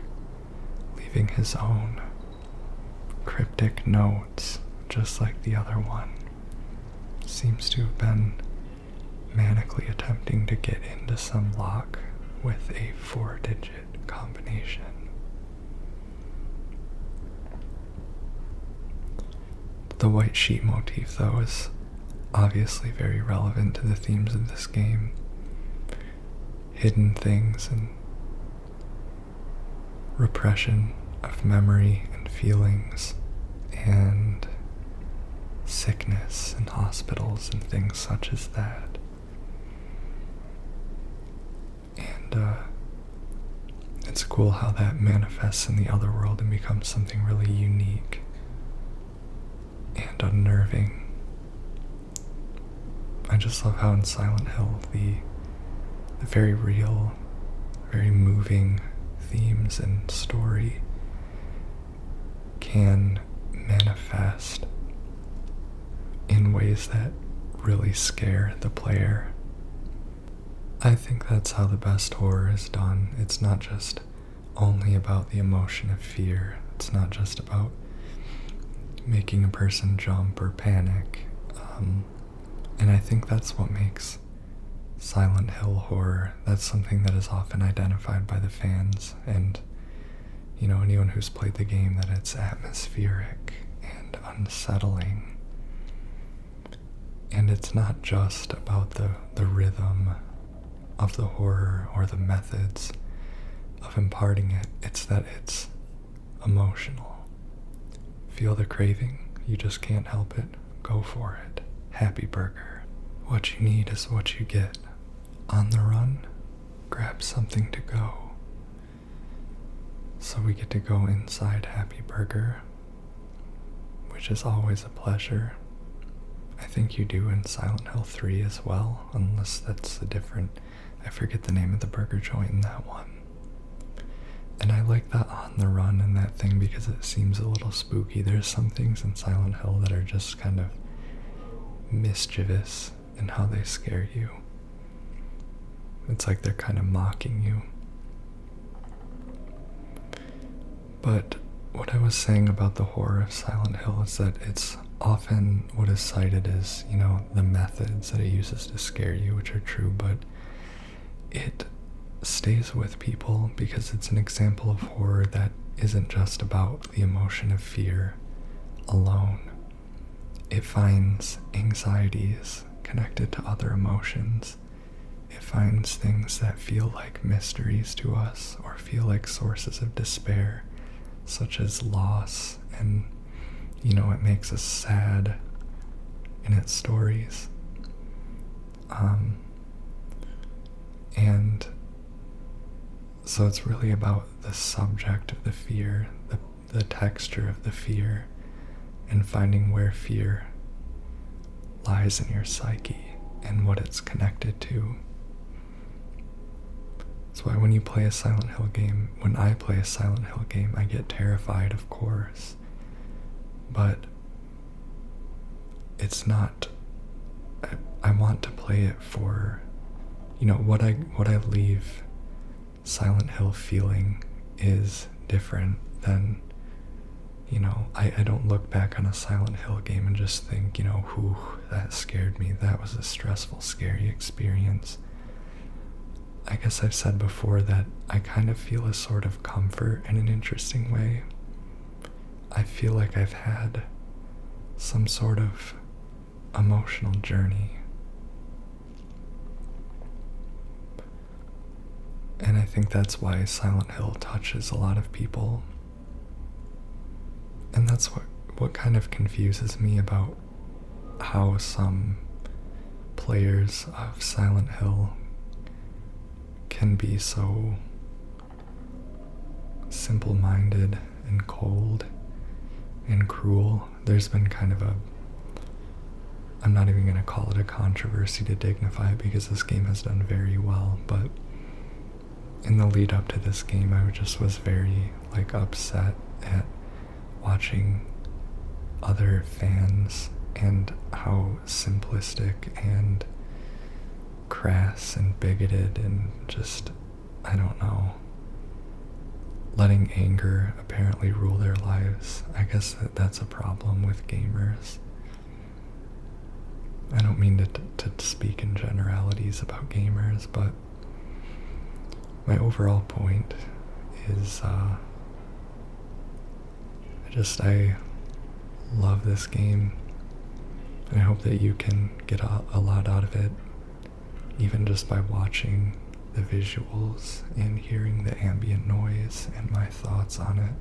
leaving his own cryptic notes just like the other one, seems to have been manically attempting to get into some lock with a 4-digit combination. The white sheet motif, though, is obviously very relevant to the themes of this game. Hidden things and repression of memory and feelings and sickness and hospitals and things such as that. And it's cool how that manifests in the other world and becomes something really unique and unnerving. I just love how in Silent Hill the very real, very moving themes and story can manifest in ways that really scare the player. I think that's how the best horror is done. It's not just only about the emotion of fear. It's not just about making a person jump or panic. And I think that's what makes Silent Hill horror. That's something that is often identified by the fans and, anyone who's played the game, that it's atmospheric and unsettling. And it's not just about the rhythm of the horror or the methods of imparting it. It's that it's emotional. Feel the craving. You just can't help it. Go for it. Happy Burger. What you need is what you get. On the run, grab something to go. So we get to go inside Happy Burger, which is always a pleasure. I think you do in Silent Hill 3 as well, unless that's a different... I forget the name of the burger joint in that one. And I like that on the run and that thing because it seems a little spooky. There's some things in Silent Hill that are just kind of mischievous in how they scare you. It's like they're kind of mocking you. But what I was saying about the horror of Silent Hill is that it's often what is cited as, the methods that it uses to scare you, which are true, but it stays with people because it's an example of horror that isn't just about the emotion of fear alone. It finds anxieties connected to other emotions. It finds things that feel like mysteries to us or feel like sources of despair, such as loss, and it makes us sad in its stories. And so it's really about the subject of the fear, the texture of the fear, and finding where fear lies in your psyche and what it's connected to. That's why when I play a Silent Hill game, I get terrified, of course. But it's not... I want to play it for... what I leave Silent Hill feeling is different than... I don't look back on a Silent Hill game and just think, whew, that scared me. That was a stressful, scary experience. I guess I've said before that I kind of feel a sort of comfort in an interesting way. I feel like I've had some sort of emotional journey. And I think that's why Silent Hill touches a lot of people. And that's what kind of confuses me about how some players of Silent Hill can be so simple-minded and cold and cruel. There's been kind of I'm not even going to call it a controversy to dignify it because this game has done very well, but in the lead up to this game I just was very upset at watching other fans and how simplistic and crass and bigoted and just, I don't know, letting anger apparently rule their lives. I guess that's a problem with gamers. I don't mean to speak in generalities about gamers, but my overall point is I love this game, and I hope that you can get a lot out of it, even just by watching the visuals and hearing the ambient noise and my thoughts on it.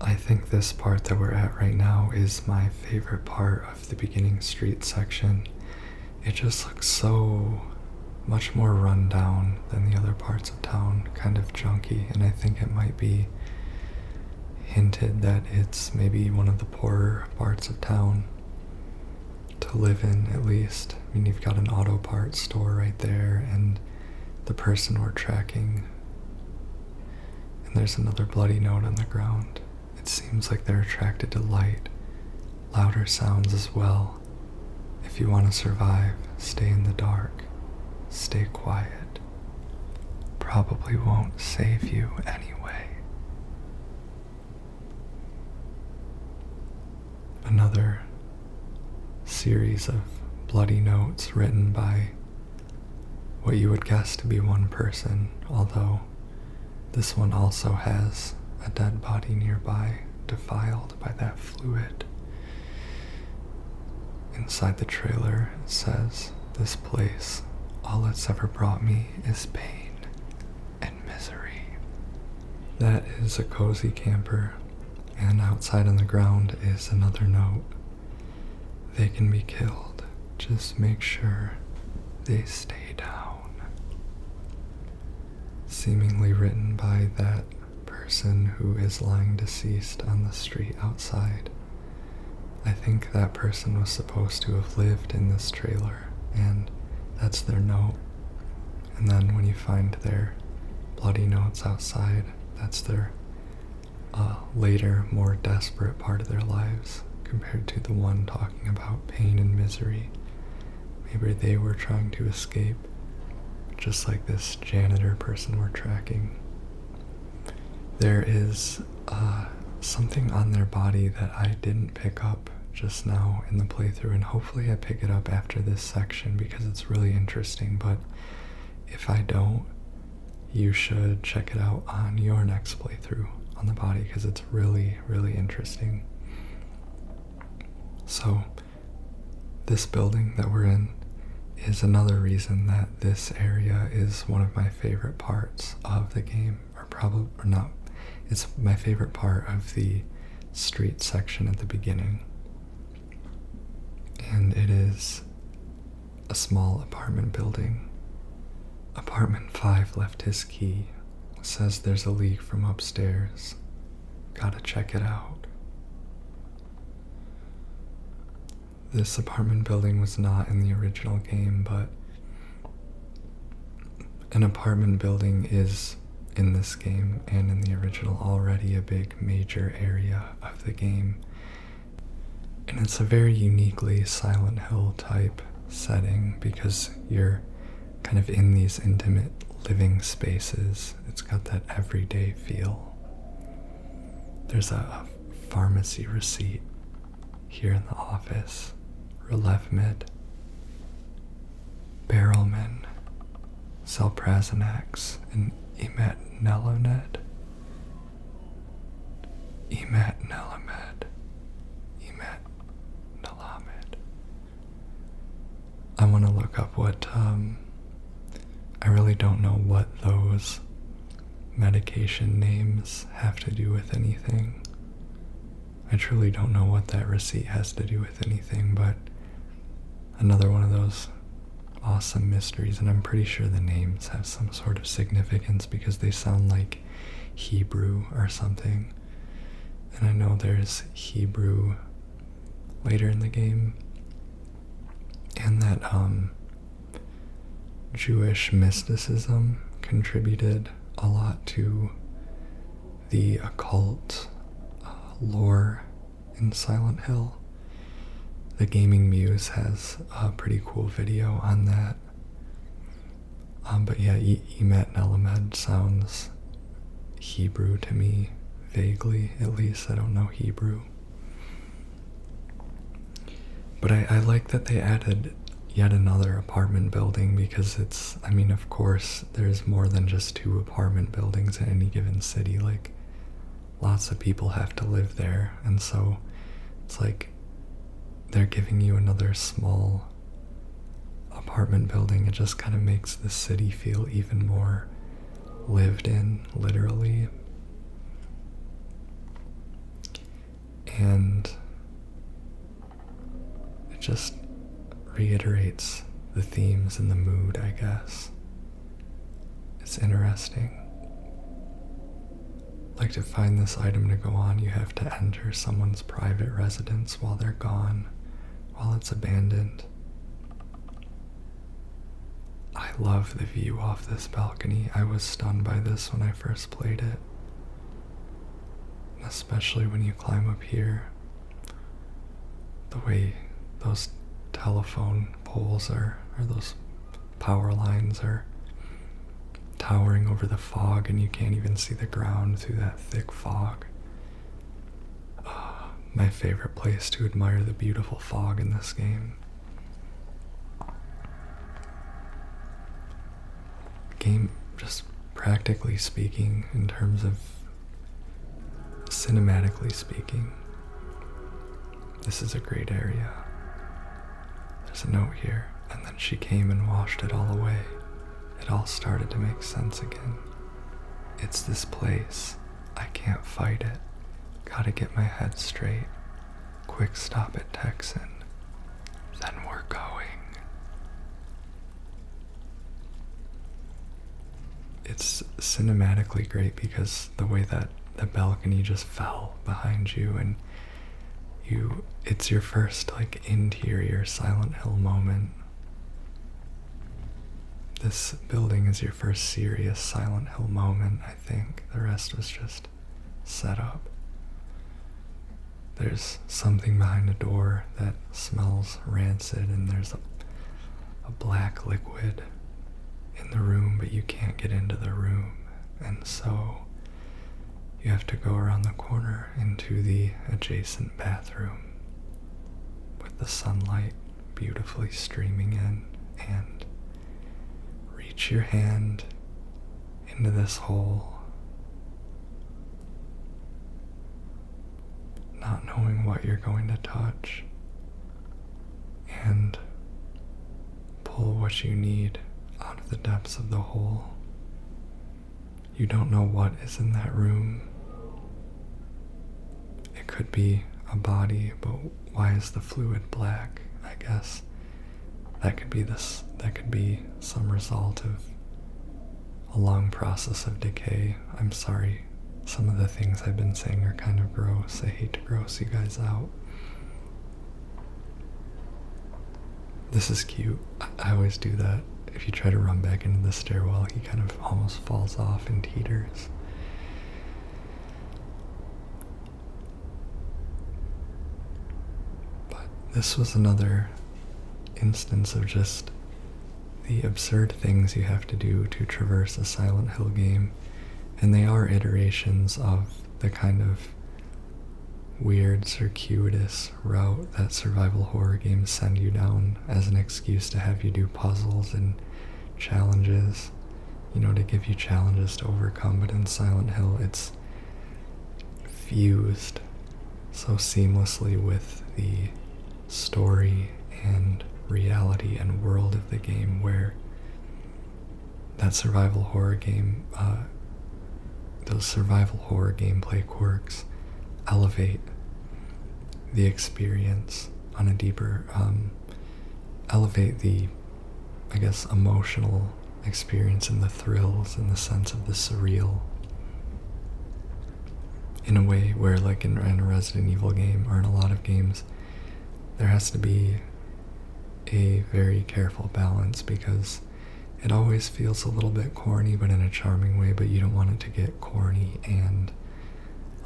I think this part that we're at right now is my favorite part of the beginning street section. It just looks so much more run down than the other parts of town, kind of junky, and I think it might be hinted that it's maybe one of the poorer parts of town to live in, at least. I mean, you've got an auto parts store right there, and the person we're tracking, and there's another bloody note on the ground. It seems like they're attracted to light, louder sounds as well. If you want to survive, stay in the dark. stay quiet. Probably won't save you anyway. Another series of bloody notes written by what you would guess to be one person, although this one also has a dead body nearby, defiled by that fluid. Inside the trailer, it says, "This place, all it's ever brought me is pain and misery." That is a cozy camper, and outside on the ground is another note. "They can be killed, just make sure they stay down." Seemingly written by that person who is lying deceased on the street outside. I think that person was supposed to have lived in this trailer, and that's their note. And then when you find their bloody notes outside, that's their later, more desperate part of their lives compared to the one talking about pain and misery. Maybe they were trying to escape, just like this janitor person we're tracking. There is something on their body that I didn't pick up just now in the playthrough, and hopefully I pick it up after this section because it's really interesting, but if I don't, you should check it out on your next playthrough on the body because it's really, really interesting. So, this building that we're in is another reason that this area is one of my favorite parts of the game, or not. It's my favorite part of the street section at the beginning. And it is a small apartment building. Apartment 5 left his key. Says there's a leak from upstairs. Gotta check it out. This apartment building was not in the original game, but an apartment building is in this game and in the original already a big major area of the game. And it's a very uniquely Silent Hill type setting because you're kind of in these intimate living spaces. It's got that everyday feel. There's a pharmacy receipt here in the office. Relevmid, Barrelman, Selprazonex, and Emetnelamid. I want to look up what, I really don't know what those medication names have to do with anything. I truly don't know what that receipt has to do with anything, but another one of those awesome mysteries, and I'm pretty sure the names have some sort of significance because they sound like Hebrew or something. And I know there's Hebrew later in the game, and that Jewish mysticism contributed a lot to the occult lore in Silent Hill. The Gaming Muse has a pretty cool video on that. But yeah, Emetnelamid sounds Hebrew to me, vaguely at least. I don't know Hebrew. But I like that they added yet another apartment building because it's, I mean, of course, there's more than just 2 apartment buildings in any given city. Like, lots of people have to live there, and so it's like they're giving you another small apartment building. It just kind of makes the city feel even more lived in, literally. And it just reiterates the themes and the mood, I guess. It's interesting. Like, to find this item to go on, you have to enter someone's private residence while they're gone, while it's abandoned. I love the view off this balcony. I was stunned by this when I first played it. Especially when you climb up here. The way those telephone poles are, or those power lines are towering over the fog and you can't even see the ground through that thick fog. My favorite place to admire the beautiful fog in this game. Game, just practically speaking, in terms of cinematically speaking, this is a great area. There's a note here, and then she came and washed it all away. It all started to make sense again. It's this place. I can't fight it. Gotta get my head straight. Quick stop at Texan. Then we're going. It's cinematically great because the way that the balcony just fell behind you and it's your first like interior Silent Hill moment. This building is your first serious Silent Hill moment, I think. The rest was just set up. There's something behind a door that smells rancid, and there's a black liquid in the room, but you can't get into the room. And so you have to go around the corner into the adjacent bathroom with the sunlight beautifully streaming in, and reach your hand into this hole, not knowing what you're going to touch, and pull what you need out of the depths of the hole. You don't know what is in that room. It could be a body, but why is the fluid black? I guess that could be some result of a long process of decay. I'm sorry, some of the things I've been saying are kind of gross. I hate to gross you guys out. This is cute. I always do that. If you try to run back into the stairwell, he kind of almost falls off and teeters. But this was another instance of just the absurd things you have to do to traverse a Silent Hill game, and they are iterations of the kind of weird, circuitous route that survival horror games send you down as an excuse to have you do puzzles and challenges, to give you challenges to overcome. But in Silent Hill, it's fused so seamlessly with the story and reality and world of the game, where that survival horror game, those survival horror gameplay quirks elevate the experience on a deeper, elevate the, emotional experience and the thrills and the sense of the surreal in a way where, like in a Resident Evil game or in a lot of games, there has to be a very careful balance, because it always feels a little bit corny, but in a charming way, but you don't want it to get corny and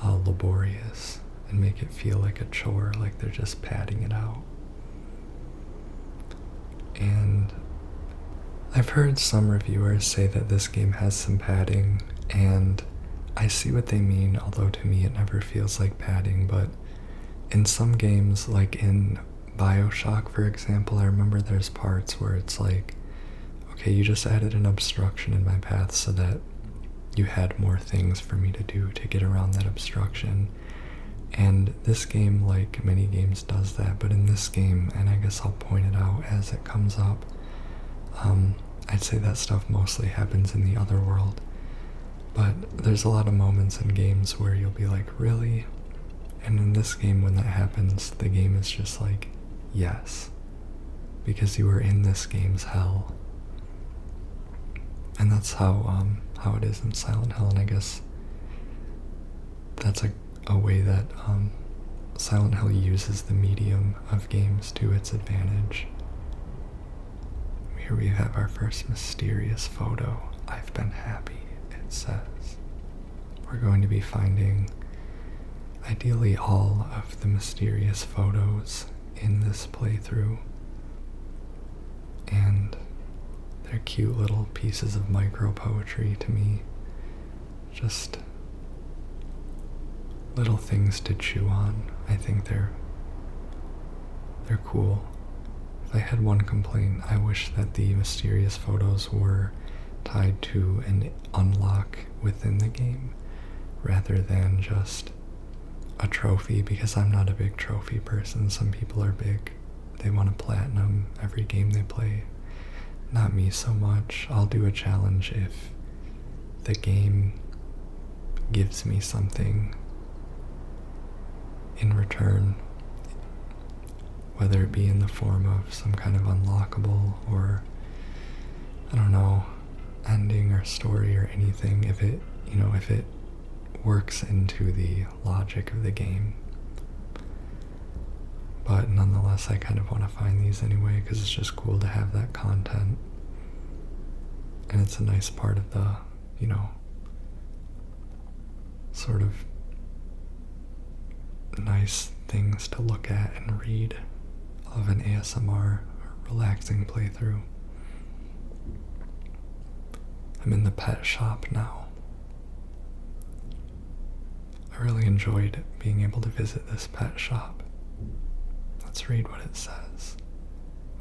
laborious and make it feel like a chore, like they're just padding it out. And I've heard some reviewers say that this game has some padding, and I see what they mean, although to me it never feels like padding. But in some games, like in BioShock, for example, I remember there's parts where it's like, okay, you just added an obstruction in my path so that you had more things for me to do to get around that obstruction. And this game, like many games, does that, but in this game, and I guess I'll point it out as it comes up, I'd say that stuff mostly happens in the other world. But there's a lot of moments in games where you'll be like, really? And in this game, when that happens, the game is just like, yes, because you were in this game's hell. And that's how it is in Silent Hill, and I guess that's a way that Silent Hill uses the medium of games to its advantage. Here we have our first mysterious photo. I've been happy, it says. We're going to be finding ideally all of the mysterious photos in this playthrough. And They're cute little pieces of micro poetry to me. Just little things to chew on. I think they're cool. If I had one complaint, I wish that the mysterious photos were tied to an unlock within the game rather than just a trophy, because I'm not a big trophy person. Some people are big. They want to platinum every game they play. Not me so much. I'll do a challenge if the game gives me something in return, whether it be in the form of some kind of unlockable or, I don't know, ending or story or anything. If it works into the logic of the game. But nonetheless, I kind of want to find these anyway because it's just cool to have that content. And it's a nice part of the, sort of nice things to look at and read of an ASMR relaxing playthrough. I'm in the pet shop now. I really enjoyed being able to visit this pet shop. Let's read what it says.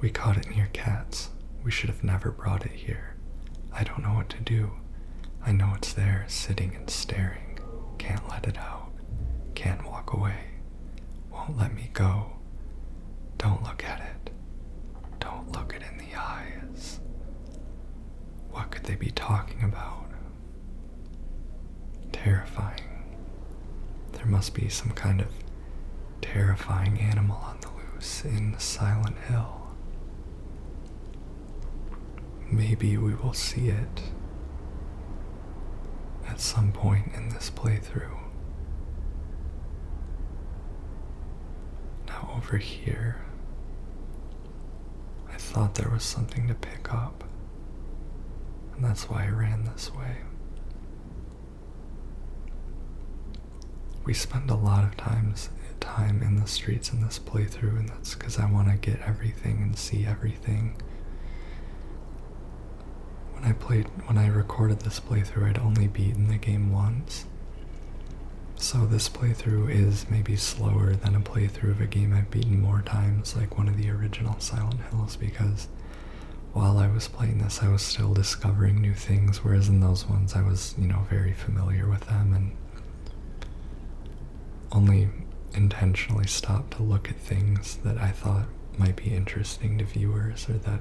We caught it near cats. We should have never brought it here. I don't know what to do. I know it's there, sitting and staring. Can't let it out. Can't walk away. Won't let me go. Don't look at it. Don't look it in the eyes. What could they be talking about? Terrifying. There must be some kind of terrifying animal on the loose in Silent Hill. Maybe we will see it at some point in this playthrough. Now over here, I thought there was something to pick up, and that's why I ran this way. We spend a lot of time in the streets in this playthrough, and that's because I want to get everything and see everything. When I recorded this playthrough, I'd only beaten the game once. So this playthrough is maybe slower than a playthrough of a game I've beaten more times, like one of the original Silent Hills, because while I was playing this, I was still discovering new things, whereas in those ones I was, very familiar with them and only intentionally stopped to look at things that I thought might be interesting to viewers or that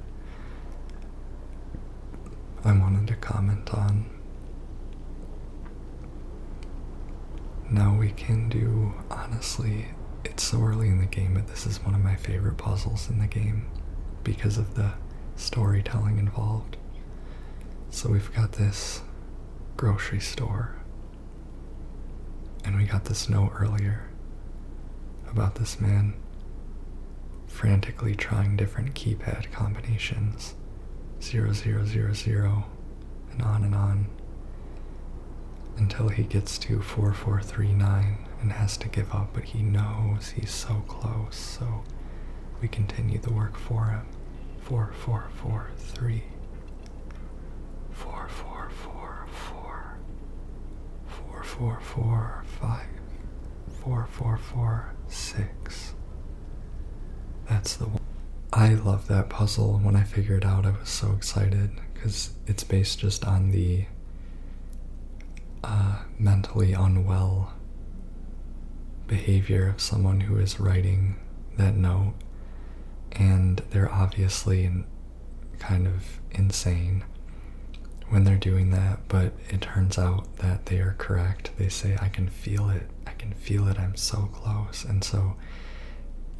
I wanted to comment on. Now we can do, honestly, it's so early in the game, but this is one of my favorite puzzles in the game because of the storytelling involved. So we've got this grocery store, and we got this note earlier about this man frantically trying different keypad combinations, 0000, and on, until he gets to 4439 and has to give up, but he knows he's so close, so we continue the work for him. 4443, 4444, 4445, 4446. That's the one. I love that puzzle. When I figured it out, I was so excited because it's based just on the mentally unwell behavior of someone who is writing that note, and they're obviously kind of insane when they're doing that, but it turns out that they are correct. They say, I can feel it, I'm so close. And so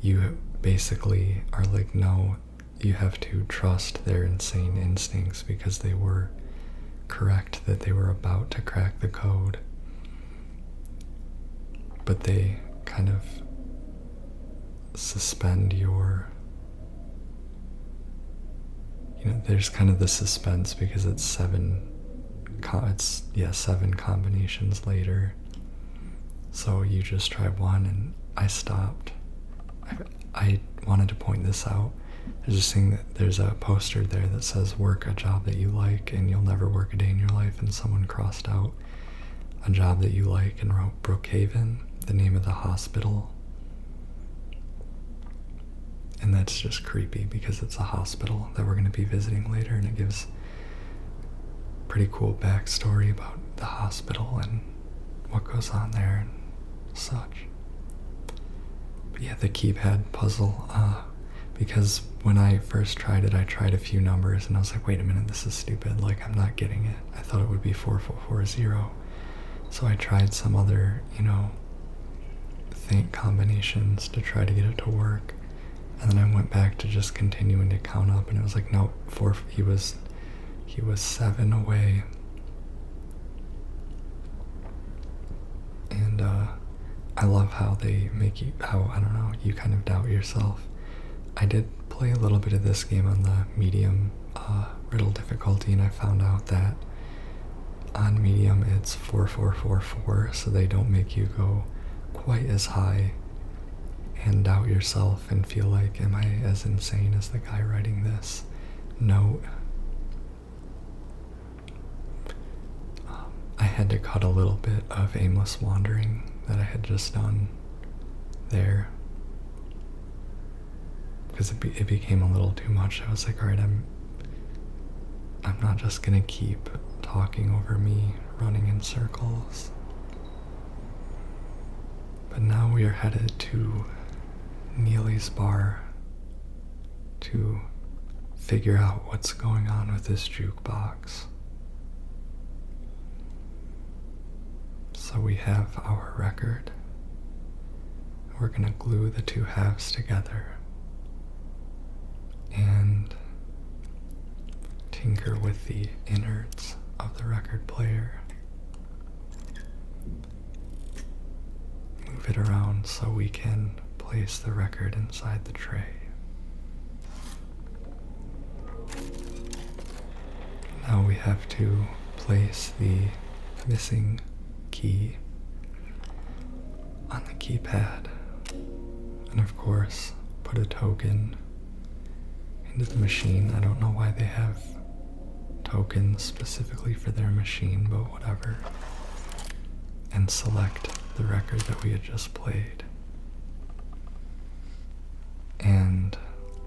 you basically are like, no, you have to trust their insane instincts because they were correct that they were about to crack the code. But they kind of suspend your, there's kind of the suspense because it's seven combinations later. So you just try one, and I stopped. I wanted to point this out. There's this thing that there's a poster there that says work a job that you like and you'll never work a day in your life, and someone crossed out a job that you like and wrote Brookhaven, the name of the hospital. And that's just creepy because it's a hospital that we're going to be visiting later, and it gives pretty cool backstory about the hospital and what goes on there and such. But yeah, the keypad puzzle, because when I first tried it, I tried a few numbers and I was like, wait a minute, this is stupid, like I'm not getting it. I thought it would be 4440. So I tried some other, think combinations to try to get it to work. And then I went back to just continuing to count up, and it was like, no, he was 7 away. And I love how they make you, you kind of doubt yourself. I did play a little bit of this game on the medium riddle difficulty, and I found out that on medium it's 4444, so they don't make you go quite as high and doubt yourself and feel like, am I as insane as the guy writing this note? I had to cut a little bit of aimless wandering that I had just done there, because it became a little too much. I was like, alright, I'm not just gonna keep talking over me, running in circles. But now we are headed to Neely's bar to figure out what's going on with this jukebox. So we have our record. We're gonna glue the two halves together and tinker with the innards of the record player. Move it around so we can place the record inside the tray. Now we have to place the missing key on the keypad, and of course put a token into the machine. I don't know why they have tokens specifically for their machine, but whatever. And select the record that we had just played. And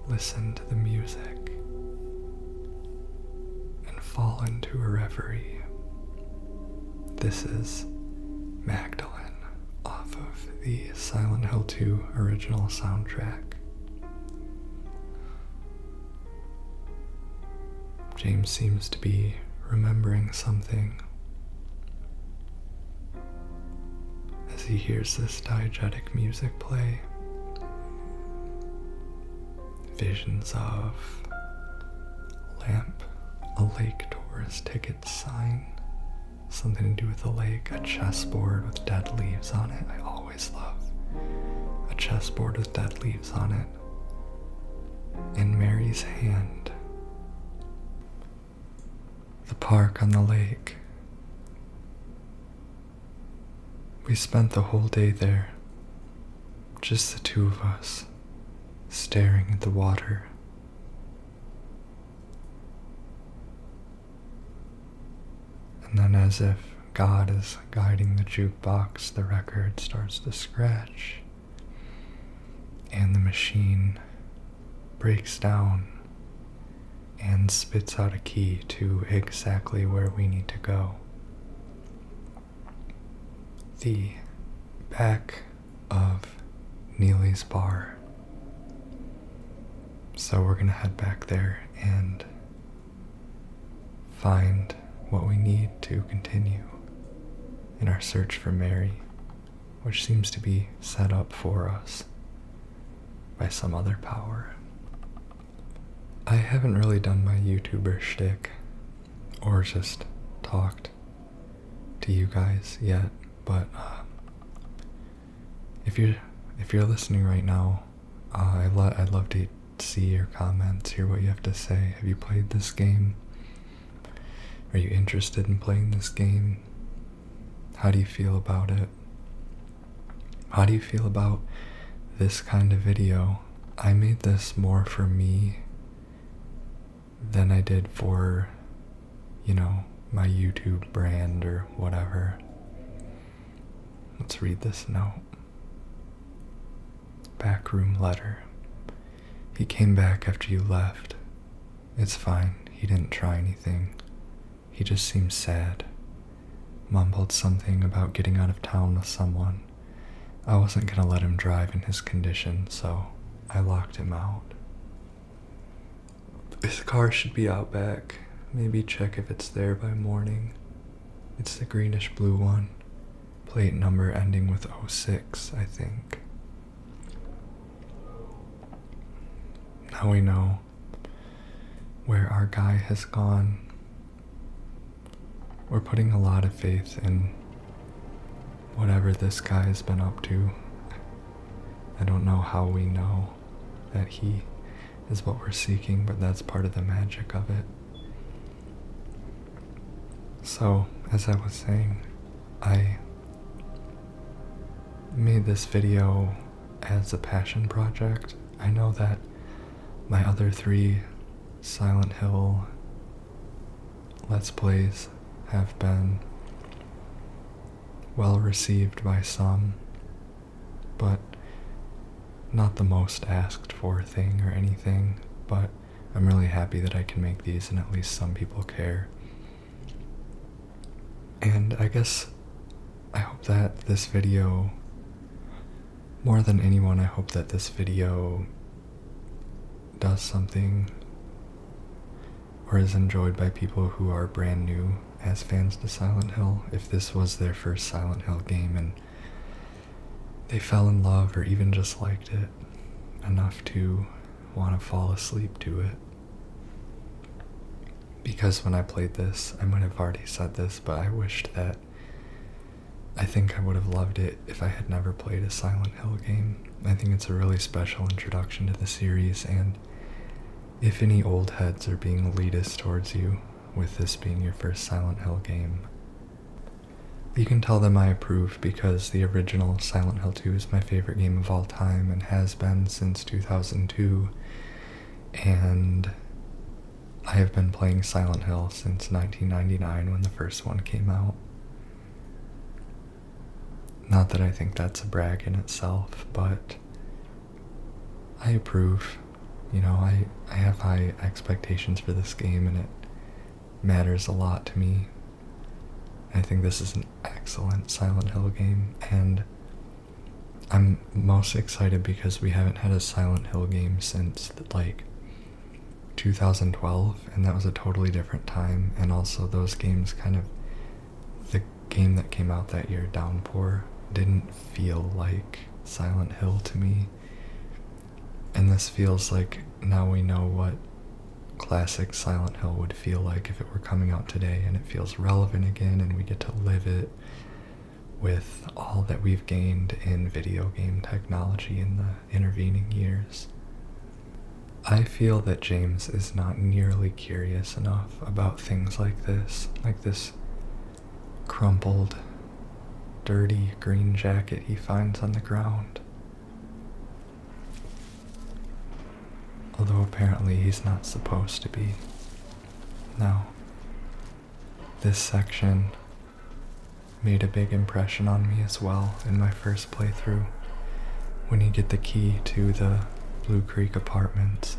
listen to the music and fall into a reverie. This is Magdalene off of the Silent Hill 2 original soundtrack. James seems to be remembering something as he hears this diegetic music play. Visions of lamp, a lake tourist ticket sign, something to do with a lake, a chessboard with dead leaves on it. I always love a chessboard with dead leaves on it. And Mary's hand. The park on the lake. We spent the whole day there, just the two of us, staring at the water. And then, as if God is guiding the jukebox, the record starts to scratch, and the machine breaks down and spits out a key to exactly where we need to go. The back of Neely's bar. So we're gonna head back there and find what we need to continue in our search for Mary, which seems to be set up for us by some other power. I haven't really done my YouTuber shtick or just talked to you guys yet, but if you're listening right now, I'd love to see your comments, hear what you have to say. Have you played this game? Are you interested in playing this game? How do you feel about it? How do you feel about this kind of video? I made this more for me than I did for, my YouTube brand or whatever. Let's read this note. Backroom letter. He came back after you left. It's fine, he didn't try anything. He just seemed sad. Mumbled something about getting out of town with someone. I wasn't gonna let him drive in his condition, so I locked him out. His car should be out back. Maybe check if it's there by morning. It's the greenish blue one. Plate number ending with 06, I think. Now we know where our guy has gone. We're putting a lot of faith in whatever this guy has been up to. I don't know how we know that he is what we're seeking, but that's part of the magic of it. So, as I was saying, I made this video as a passion project. I know that my other 3 Silent Hill Let's Plays have been well received by some, but not the most asked for thing or anything, but I'm really happy that I can make these and at least some people care. And I guess I hope that this video, more than anyone, I hope that this video does something or is enjoyed by people who are brand new as fans to Silent Hill. If this was their first Silent Hill game and they fell in love or even just liked it enough to want to fall asleep to it. Because when I played this, I might have already said this, but I wished that I think I would have loved it if I had never played a Silent Hill game. I think it's a really special introduction to the series, and if any old heads are being elitist towards you, with this being your first Silent Hill game, you can tell them I approve, because the original Silent Hill 2 is my favorite game of all time and has been since 2002, and I have been playing Silent Hill since 1999 when the first one came out. Not that I think that's a brag in itself, but I approve. I have high expectations for this game, and it matters a lot to me. I think this is an excellent Silent Hill game, and I'm most excited because we haven't had a Silent Hill game since, 2012, and that was a totally different time, and also those games the game that came out that year, Downpour, didn't feel like Silent Hill to me. And this feels like now we know what classic Silent Hill would feel like if it were coming out today, and it feels relevant again, and we get to live it with all that we've gained in video game technology in the intervening years. I feel that James is not nearly curious enough about things like this crumpled, dirty green jacket he finds on the ground. Although apparently he's not supposed to be. Now, this section made a big impression on me as well in my first playthrough. When you get the key to the Blue Creek apartments,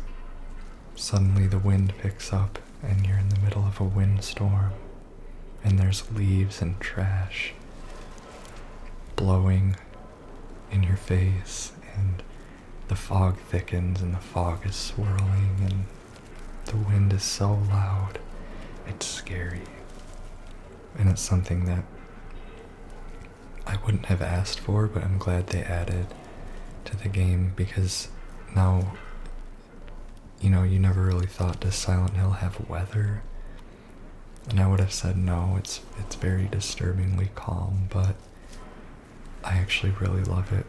suddenly the wind picks up and you're in the middle of a windstorm, and there's leaves and trash blowing in your face, and the fog thickens and the fog is swirling and the wind is so loud, it's scary. And it's something that I wouldn't have asked for, but I'm glad they added to the game, because now, you never really thought, does Silent Hill have weather? And I would have said no, it's very disturbingly calm, but I actually really love it,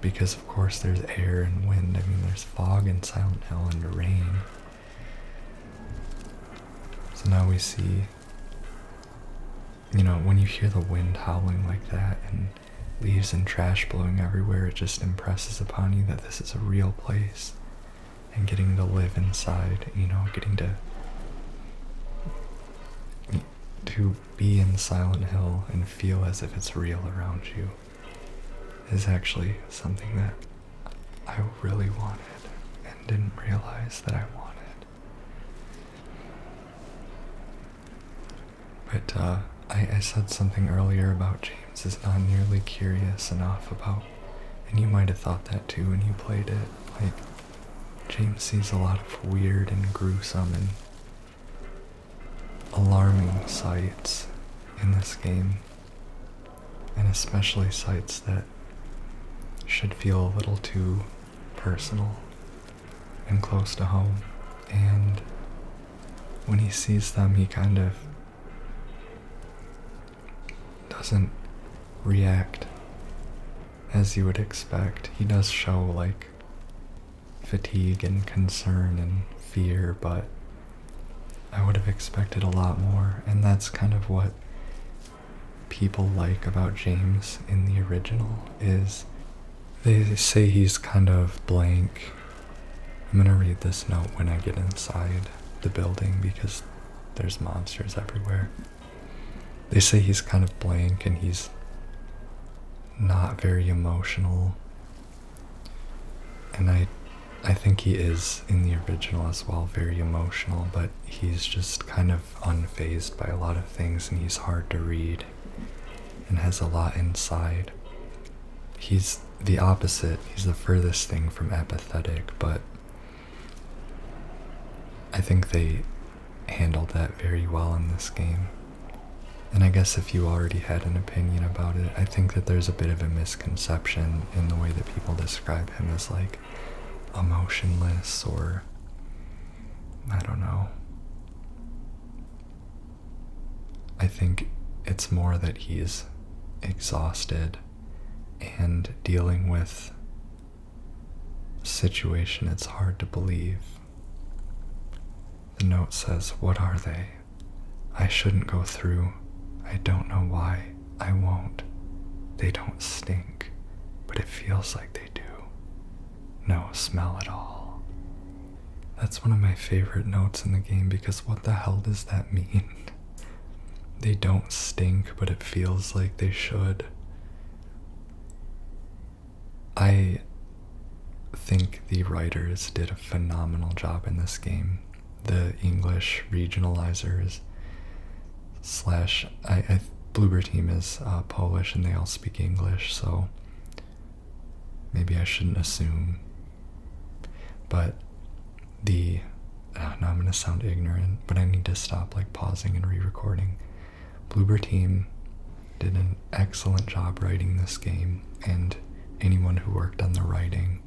because of course there's air and wind. I mean, there's fog in Silent Hill and rain. So now we see, when you hear the wind howling like that and leaves and trash blowing everywhere, it just impresses upon you that this is a real place. and getting to live inside, getting to be in Silent Hill and feel as if it's real around you is actually something that I really wanted and didn't realize that I wanted. But I said something earlier about James is not nearly curious enough about, and you might have thought that too when you played it, like, James sees a lot of weird and gruesome and alarming sights in this game, and especially sights that should feel a little too personal and close to home. And when he sees them, he kind of doesn't react as you would expect. He does show like fatigue and concern and fear, but I would have expected a lot more, and that's kind of what people like about James in the original. Is they say he's kind of blank. I'm gonna read this note when I get inside the building because there's monsters everywhere. They say he's kind of blank and he's not very emotional, and I think he is in the original as well, very emotional, but he's just kind of unfazed by a lot of things, and he's hard to read and has a lot inside. He's the opposite. He's the furthest thing from apathetic, but I think they handled that very well in this game. And I guess if you already had an opinion about it, I think that there's a bit of a misconception in the way that people describe him as like emotionless, or I don't know. I think it's more that he's exhausted and dealing with a situation it's hard to believe. The note says, "What are they? I shouldn't go through. I don't know why. I won't. They don't stink, but it feels like they do. No smell at all." That's one of my favorite notes in the game, because what the hell does that mean? They don't stink, but it feels like they should. I think the writers did a phenomenal job in this game. The English regionalizers / Bloober team is Polish and they all speak English, so maybe I shouldn't assume. But now I'm gonna sound ignorant, but I need to stop like pausing and re-recording. Bloober team did an excellent job writing this game, and anyone who worked on the writing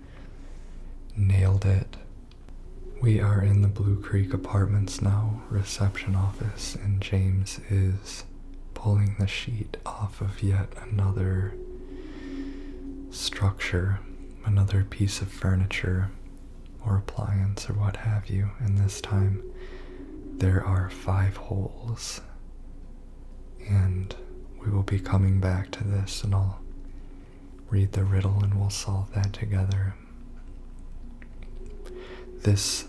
nailed it. We are in the Blue Creek apartments now, reception office, and James is pulling the sheet off of yet another structure, another piece of furniture or appliance or what have you, and this time there are 5 holes, and we will be coming back to this, and I'll read the riddle and we'll solve that together. This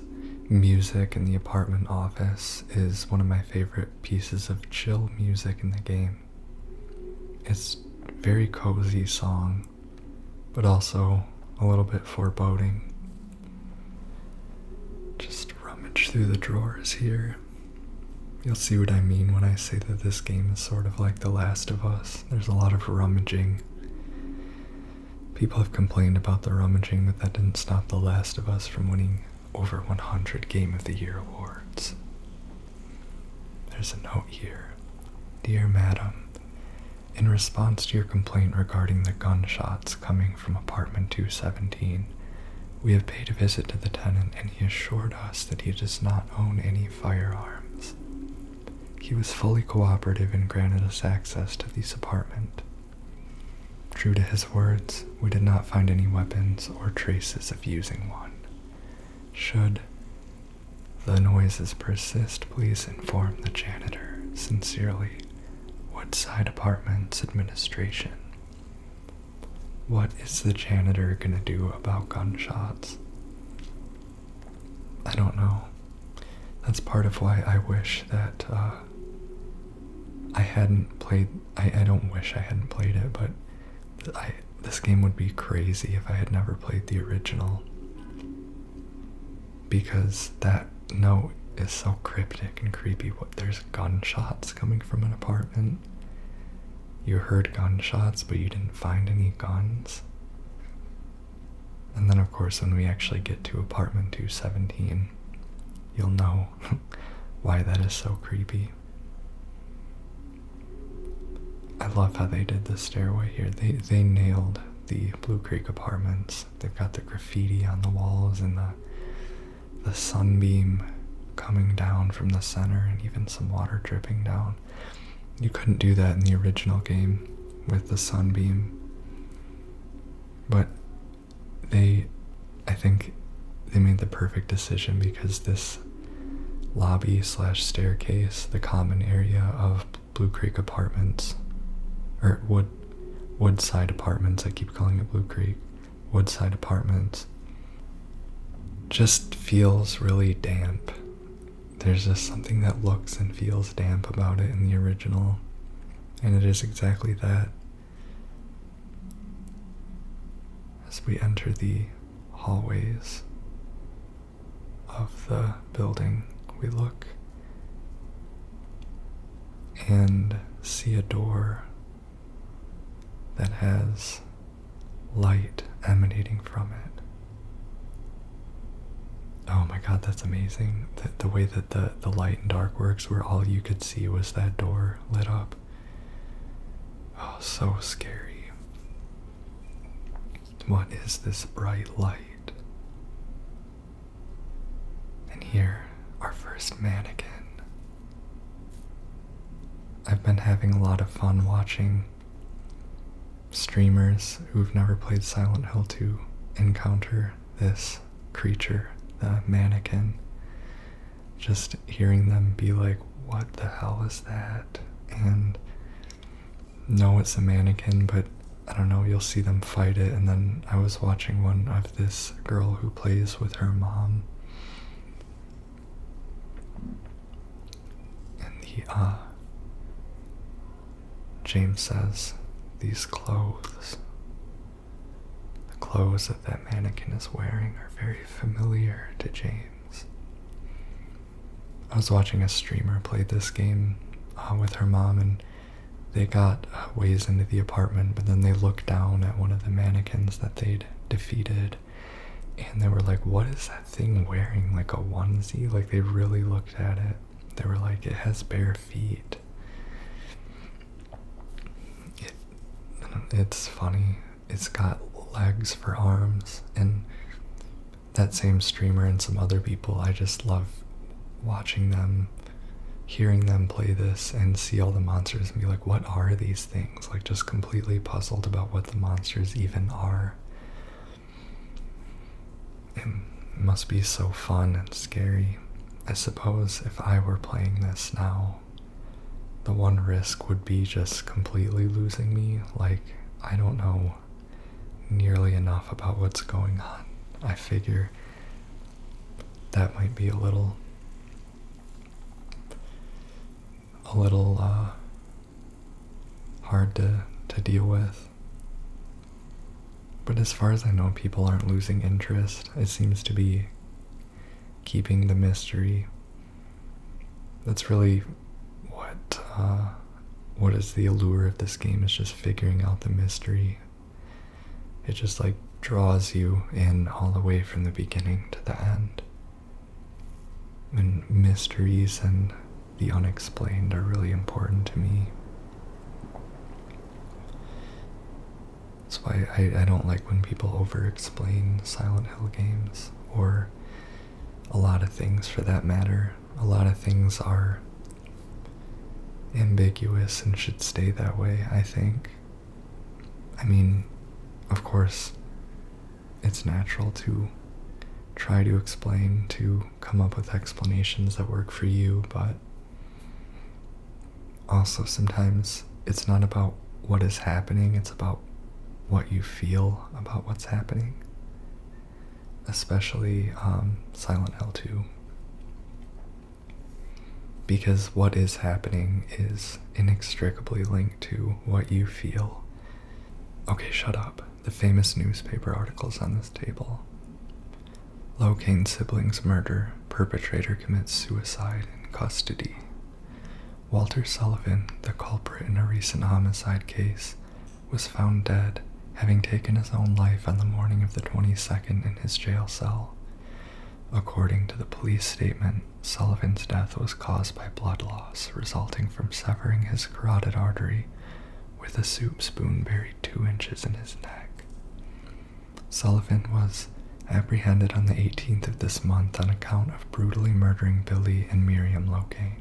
music in the apartment office is one of my favorite pieces of chill music in the game. It's a very cozy song, but also a little bit foreboding. Just rummage through the drawers here. You'll see what I mean when I say that this game is sort of like The Last of Us. There's a lot of rummaging. People have complained about the rummaging, but that didn't stop The Last of Us from winning over 100 Game of the Year awards. There's a note here. "Dear Madam, in response to your complaint regarding the gunshots coming from apartment 217, we have paid a visit to the tenant and he assured us that he does not own any firearms. He was fully cooperative and granted us access to this apartment. True to his words, we did not find any weapons or traces of using one. Should the noises persist, please inform the janitor. Sincerely, Woodside Apartments Administration." What is the janitor gonna do about gunshots? I don't know. That's part of why I wish that I hadn't played. I don't wish I hadn't played it, but this game would be crazy if I had never played the original. Because that note is so cryptic and creepy. There's gunshots coming from an apartment. You heard gunshots, but you didn't find any guns. And then, of course, when we actually get to apartment 217, you'll know why that is so creepy. I love how they did the stairway here. They nailed the Blue Creek apartments. They've got the graffiti on the walls and the sunbeam coming down from the center and even some water dripping down. You couldn't do that in the original game with the sunbeam. But I think they made the perfect decision, because this lobby / staircase, the common area of Blue Creek apartments, or Woodside apartments, I keep calling it Blue Creek, Woodside apartments, just feels really damp. There's just something that looks and feels damp about it in the original, and it is exactly that. As we enter the hallways of the building, we look and see a door that has light emanating from it. Oh my god, that's amazing. The way that the light and dark works, where all you could see was that door lit up. Oh, so scary. What is this bright light? And here, our first mannequin. I've been having a lot of fun watching streamers who've never played Silent Hill 2 encounter this creature, the mannequin. Just hearing them be like, what the hell is that? And no, it's a mannequin, but I don't know, you'll see them fight it. And then I was watching one of this girl who plays with her mom, and James says these clothes, the clothes that mannequin is wearing, are very familiar to James. I was watching a streamer play this game with her mom, and they got ways into the apartment, but then they looked down at one of the mannequins that they'd defeated, and they were like, what is that thing wearing? Like a onesie? Like, they really looked at it. They were like, it has bare feet. It's funny. It's got legs for arms. And that same streamer and some other people, I just love watching them, hearing them play this and see all the monsters and be like, what are these things? Like, just completely puzzled about what the monsters even are. It must be so fun and scary. I suppose if I were playing this now, the one risk would be just completely losing me. Like, I don't know nearly enough about what's going on. I figure that might be a little hard to deal with. But as far as I know, people aren't losing interest. It seems to be keeping the mystery. That's really what is the allure of this game, is just figuring out the mystery. It just like draws you in all the way from the beginning to the end. And mysteries and the unexplained are really important to me. That's why I don't like when people over-explain Silent Hill games, or a lot of things for that matter. A lot of things are ambiguous and should stay that way, I think. I mean, of course, it's natural to try to explain, to come up with explanations that work for you, but also sometimes it's not about what is happening, it's about what you feel about what's happening. especially Silent Hill 2. Because what is happening is inextricably linked to what you feel. Okay, shut up. The famous newspaper articles on this table. Locane siblings murder, perpetrator commits suicide in custody. Walter Sullivan, the culprit in a recent homicide case, was found dead, having taken his own life on the morning of the 22nd in his jail cell. According to the police statement, Sullivan's death was caused by blood loss resulting from severing his carotid artery with a soup spoon buried 2 inches in his neck. Sullivan was apprehended on the 18th of this month on account of brutally murdering Billy and Miriam Locane.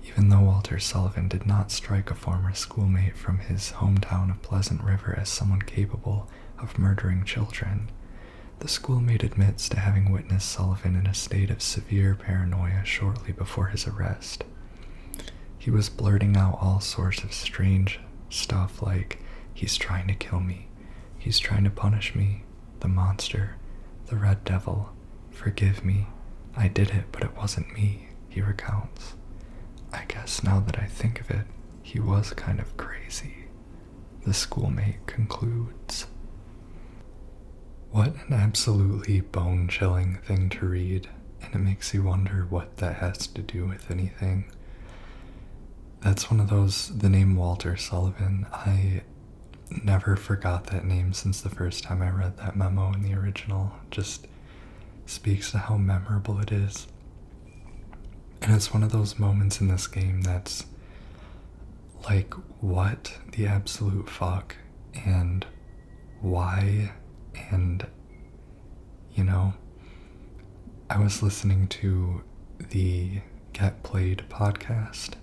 Even though Walter Sullivan did not strike a former schoolmate from his hometown of Pleasant River as someone capable of murdering children, the schoolmate admits to having witnessed Sullivan in a state of severe paranoia shortly before his arrest. He was blurting out all sorts of strange stuff like, "He's trying to kill me, he's trying to punish me, the monster, the red devil, forgive me, I did it but it wasn't me," he recounts. I guess now that I think of it, he was kind of crazy, the schoolmate concludes. What an absolutely bone-chilling thing to read, and it makes you wonder what that has to do with anything. That's one of those, the name Walter Sullivan, I never forgot that name since the first time I read that memo in the original. Just speaks to how memorable it is. And it's one of those moments in this game that's like, what the absolute fuck, and why, and, you know, I was listening to the Get Played podcast,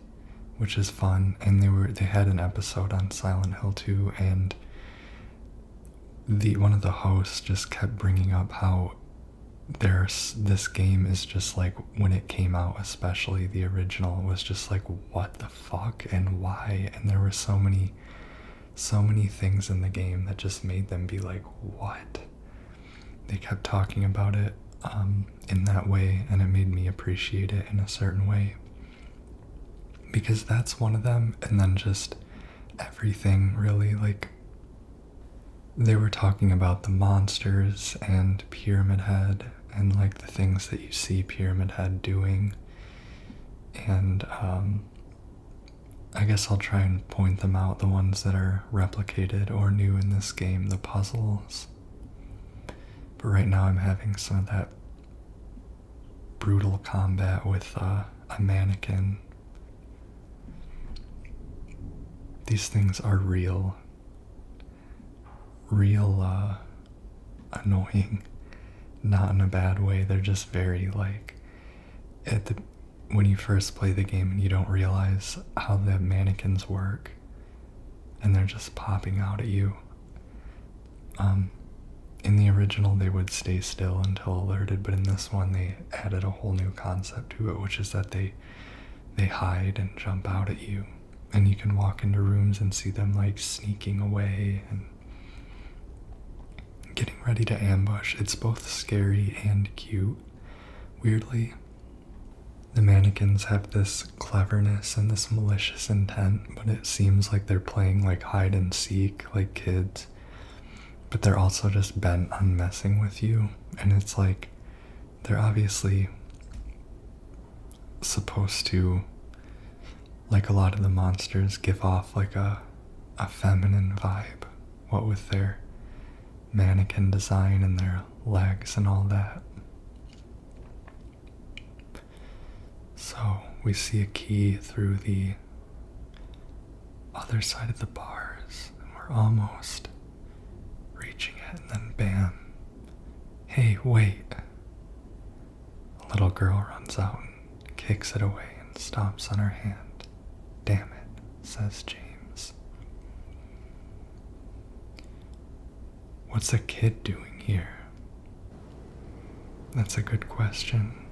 which is fun, and they had an episode on Silent Hill 2, and one of the hosts just kept bringing up how this game is just like, when it came out, especially the original, was just like, what the fuck and why, and there were so many things in the game that just made them be like, what? They kept talking about it in that way, and it made me appreciate it in a certain way, because that's one of them. And then just everything, really, like, they were talking about the monsters and Pyramid Head and like the things that you see Pyramid Head doing, and I guess I'll try and point them out, the ones that are replicated or new in this game, the puzzles. But right now I'm having some of that brutal combat with a mannequin. These things are real annoying, not in a bad way. They're just very, like, when you first play the game and you don't realize how the mannequins work, and they're just popping out at you. In the original, they would stay still until alerted, but in this one, they added a whole new concept to it, which is that they hide and jump out at you, and you can walk into rooms and see them like sneaking away and getting ready to ambush. It's both scary and cute, weirdly. The mannequins have this cleverness and this malicious intent, but it seems like they're playing like hide and seek, like kids. But they're also just bent on messing with you, and it's like, they're obviously supposed to, like a lot of the monsters, give off like a feminine vibe, what with their mannequin design and their legs and all that. So we see a key through the other side of the bars, and we're almost reaching it, and then bam, hey, wait. A little girl runs out and kicks it away and stomps on her hand. Damn it, says James. What's a kid doing here? That's a good question.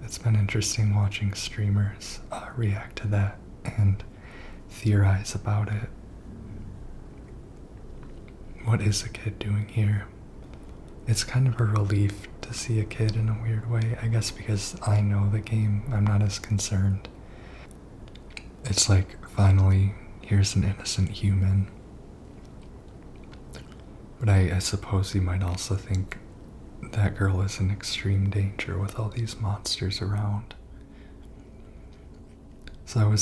It's been interesting watching streamers react to that and theorize about it. what is a kid doing here? It's kind of a relief to see a kid in a weird way, I guess because I know the game, I'm not as concerned. It's like, finally, here's an innocent human. But I suppose you might also think that girl is in extreme danger with all these monsters around. So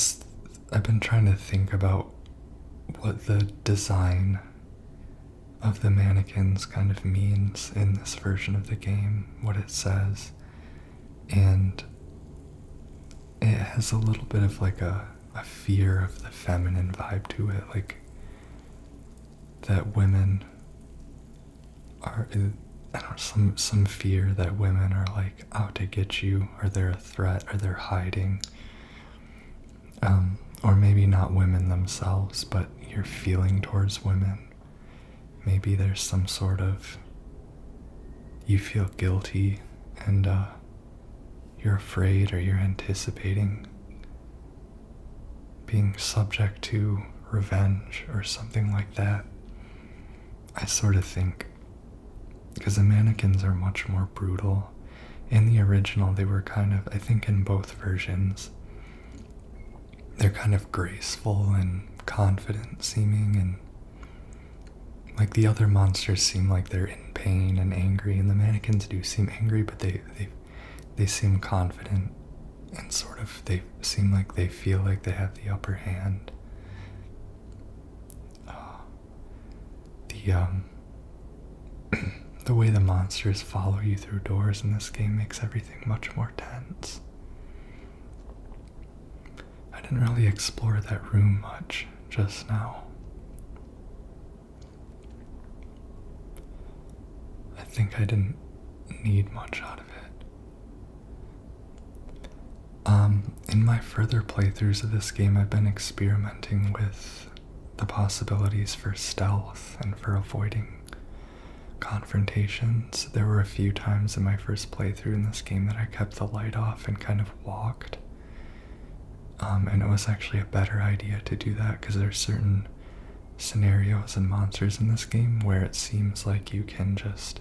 I've been trying to think about what the design of the mannequins kind of means in this version of the game, what it says. And it has a little bit of like a fear of the feminine vibe to it, like that women are, I don't know, some fear that women are like out to get you, or they're a threat, or they're hiding. Or maybe not women themselves, but your feeling towards women. Maybe there's some sort of, you feel guilty and you're afraid, or you're anticipating being subject to revenge or something like that. I sort of think, because the mannequins are much more brutal. In the original, they were kind of, I think in both versions, they're kind of graceful and confident seeming, and like the other monsters seem like they're in pain and angry, and the mannequins do seem angry, but they seem confident, and sort of they seem like they feel like they have the upper hand. The way the monsters follow you through doors in this game makes everything much more tense. I didn't really explore that room much just now. I think I didn't need much out of it. In my further playthroughs of this game, I've been experimenting with the possibilities for stealth and for avoiding confrontations. There were a few times in my first playthrough in this game that I kept the light off and kind of walked. And it was actually a better idea to do that because there's certain scenarios and monsters in this game where it seems like you can just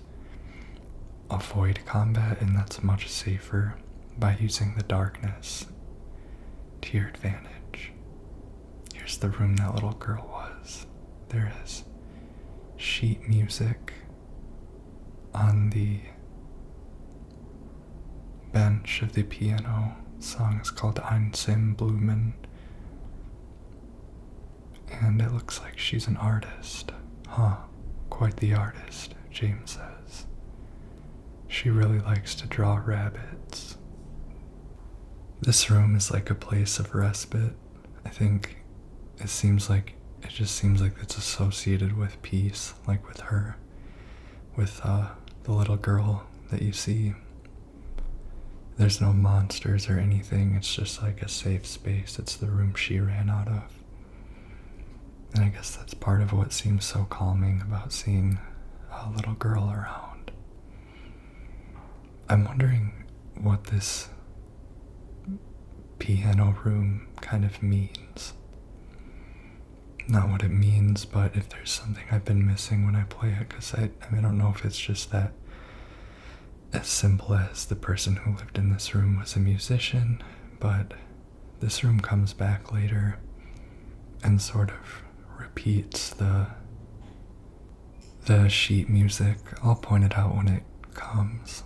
avoid combat, and that's much safer by using the darkness to your advantage. Here's the room that little girl was. There is sheet music on the bench of the piano. The song is called Ein Sim Blumen, and it looks like she's an artist. Huh, quite the artist, James says. She really likes to draw rabbits. This room is like a place of respite. I think it just seems like it's associated with peace, like with her, with the little girl that you see. There's no monsters or anything, it's just like a safe space. It's the room she ran out of. And I guess that's part of what seems so calming about seeing a little girl around. I'm wondering what this piano room kind of means. Not what it means, but if there's something I've been missing when I play it, because I don't know if it's just that as simple as the person who lived in this room was a musician, but this room comes back later and sort of repeats the sheet music. I'll point it out when it comes.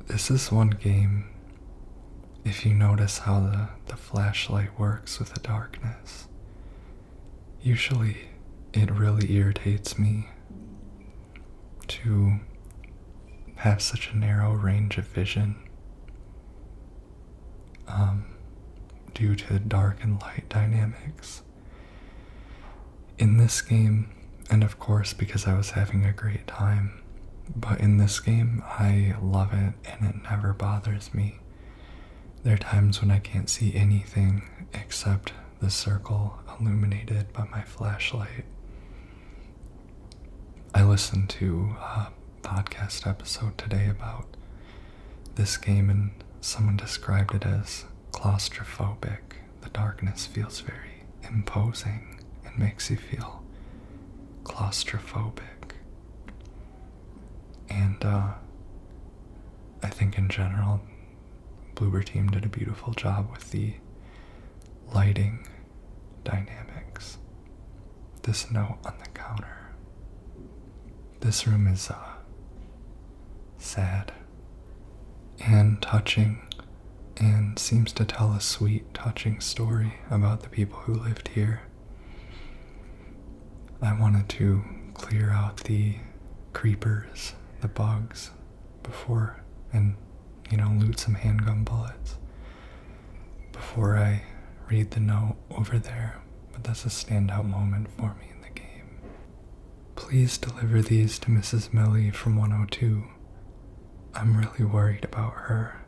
This is one game, if you notice how the flashlight works with the darkness, usually it really irritates me to have such a narrow range of vision due to dark and light dynamics. In this game, and of course because I was having a great time, but in this game I love it and it never bothers me. There are times when I can't see anything except the circle illuminated by my flashlight. I listened to a podcast episode today about this game, and someone described it as claustrophobic. The darkness feels very imposing and makes you feel claustrophobic. And I think in general, Bloober Team did a beautiful job with the lighting dynamics. This note on the counter. This room is sad and touching, and seems to tell a sweet, touching story about the people who lived here. I wanted to clear out the creepers, the bugs, before, and, loot some handgun bullets before I read the note over there, but that's a standout moment for me in the game. Please deliver these to Mrs. Millie from 102. I'm really worried about her.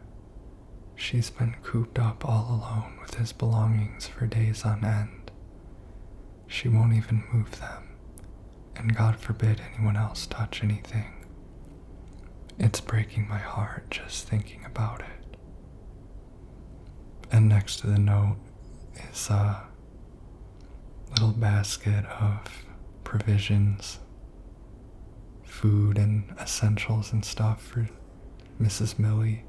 She's been cooped up all alone with his belongings for days on end. She won't even move them, and God forbid anyone else touch anything. It's breaking my heart just thinking about it. And next to the note is a little basket of provisions, food and essentials and stuff for Mrs. Millie.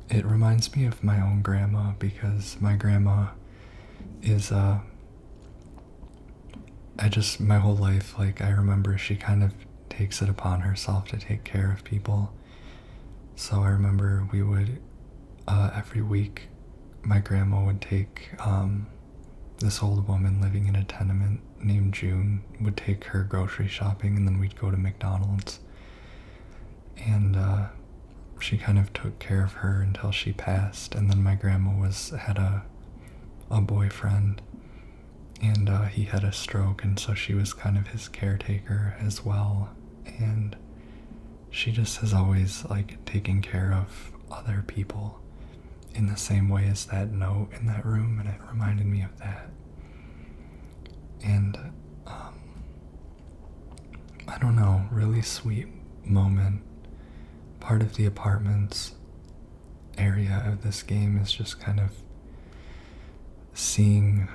It reminds me of my own grandma, because my grandma is my whole life, I remember she kind of takes it upon herself to take care of people. So I remember we would, every week, my grandma would take, this old woman living in a tenement named June would take her grocery shopping, and then we'd go to McDonald's. And, she kind of took care of her until she passed, and then my grandma had a boyfriend, and he had a stroke, and so she was kind of his caretaker as well. And she just has always taken care of other people in the same way as that note in that room, and it reminded me of that. And I don't know, really sweet moment. Part of the apartments area of this game is just kind of seeing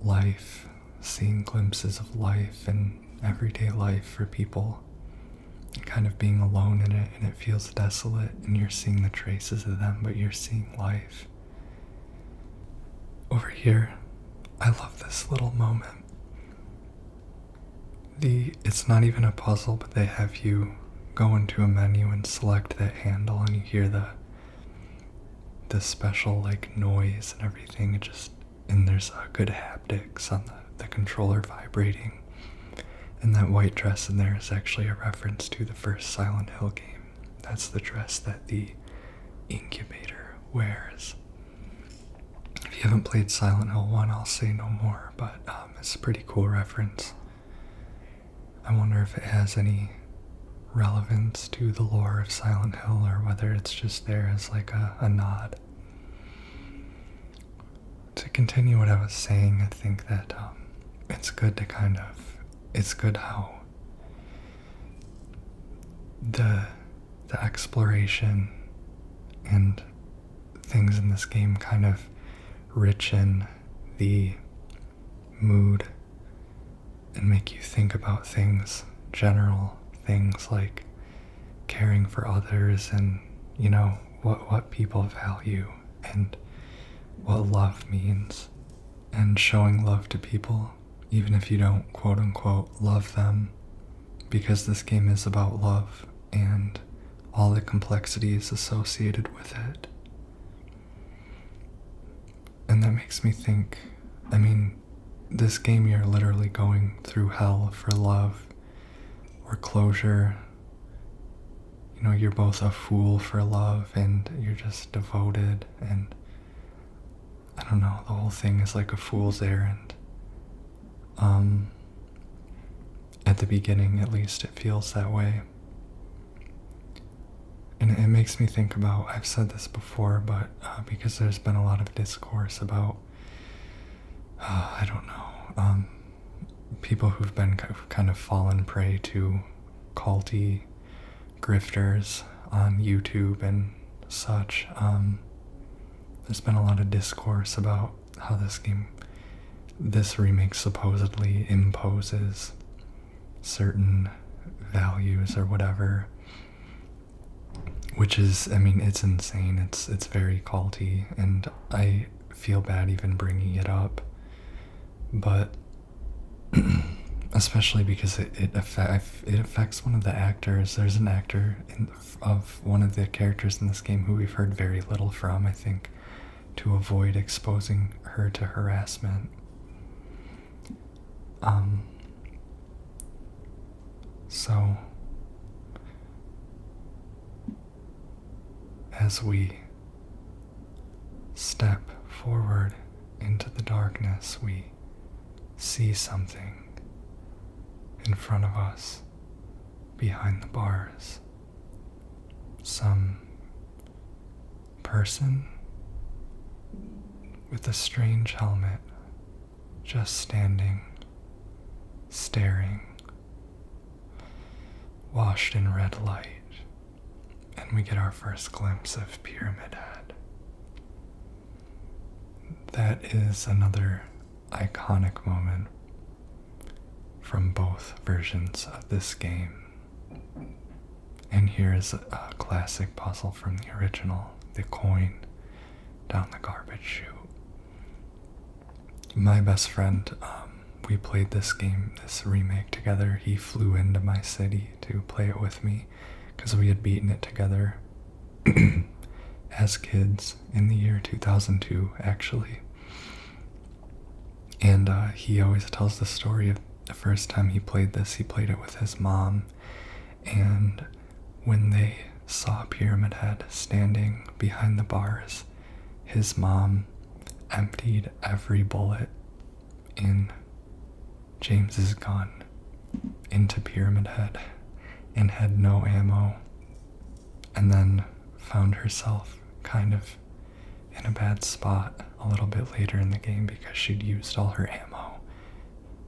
life, seeing glimpses of life and everyday life for people, and kind of being alone in it, and it feels desolate, and you're seeing the traces of them, but you're seeing life. Over here, I love this little moment. It's not even a puzzle, but they have you go into a menu and select that handle, and you hear the special noise and everything. And there's a good haptics on the controller vibrating. And that white dress in there is actually a reference to the first Silent Hill game. That's the dress that the incubator wears. If you haven't played Silent Hill 1, I'll say no more, but it's a pretty cool reference. I wonder if it has any relevance to the lore of Silent Hill, or whether it's just there as a nod. To continue what I was saying, I think that it's good it's good how the exploration and things in this game kind of richen the mood and make you think about general things like caring for others, and what people value, and what love means, and showing love to people even if you don't quote unquote love them, because this game is about love and all the complexities associated with it. And that makes me think, this game, you're literally going through hell for love or closure. You're both a fool for love, and you're just devoted, and I don't know, the whole thing is like a fool's errand. At the beginning, at least, it feels that way. And it makes me think about, I've said this before, but because there's been a lot of discourse about, people who've been kind of fallen prey to culty grifters on YouTube and such. there's been a lot of discourse about how this remake supposedly imposes certain values or whatever, which is, I mean, it's insane. It's very culty, and I feel bad even bringing it up, but especially because it affects one of the actors. There's an actor of one of the characters in this game who we've heard very little from, I think, to avoid exposing her to harassment. So, as we step forward into the darkness, we see something in front of us behind the bars. Some person with a strange helmet just standing, staring, washed in red light, and we get our first glimpse of Pyramid Head. That is another iconic moment from both versions of this game. And here is a classic puzzle from the original, the coin down the garbage chute. My best friend, we played this game, this remake together. He flew into my city to play it with me because we had beaten it together as kids in the year 2002, actually. And he always tells the story of the first time he played this. He played it with his mom, and when they saw Pyramid Head standing behind the bars, his mom emptied every bullet in James's gun into Pyramid Head and had no ammo, and then found herself kind of in a bad spot a little bit later in the game because she'd used all her ammo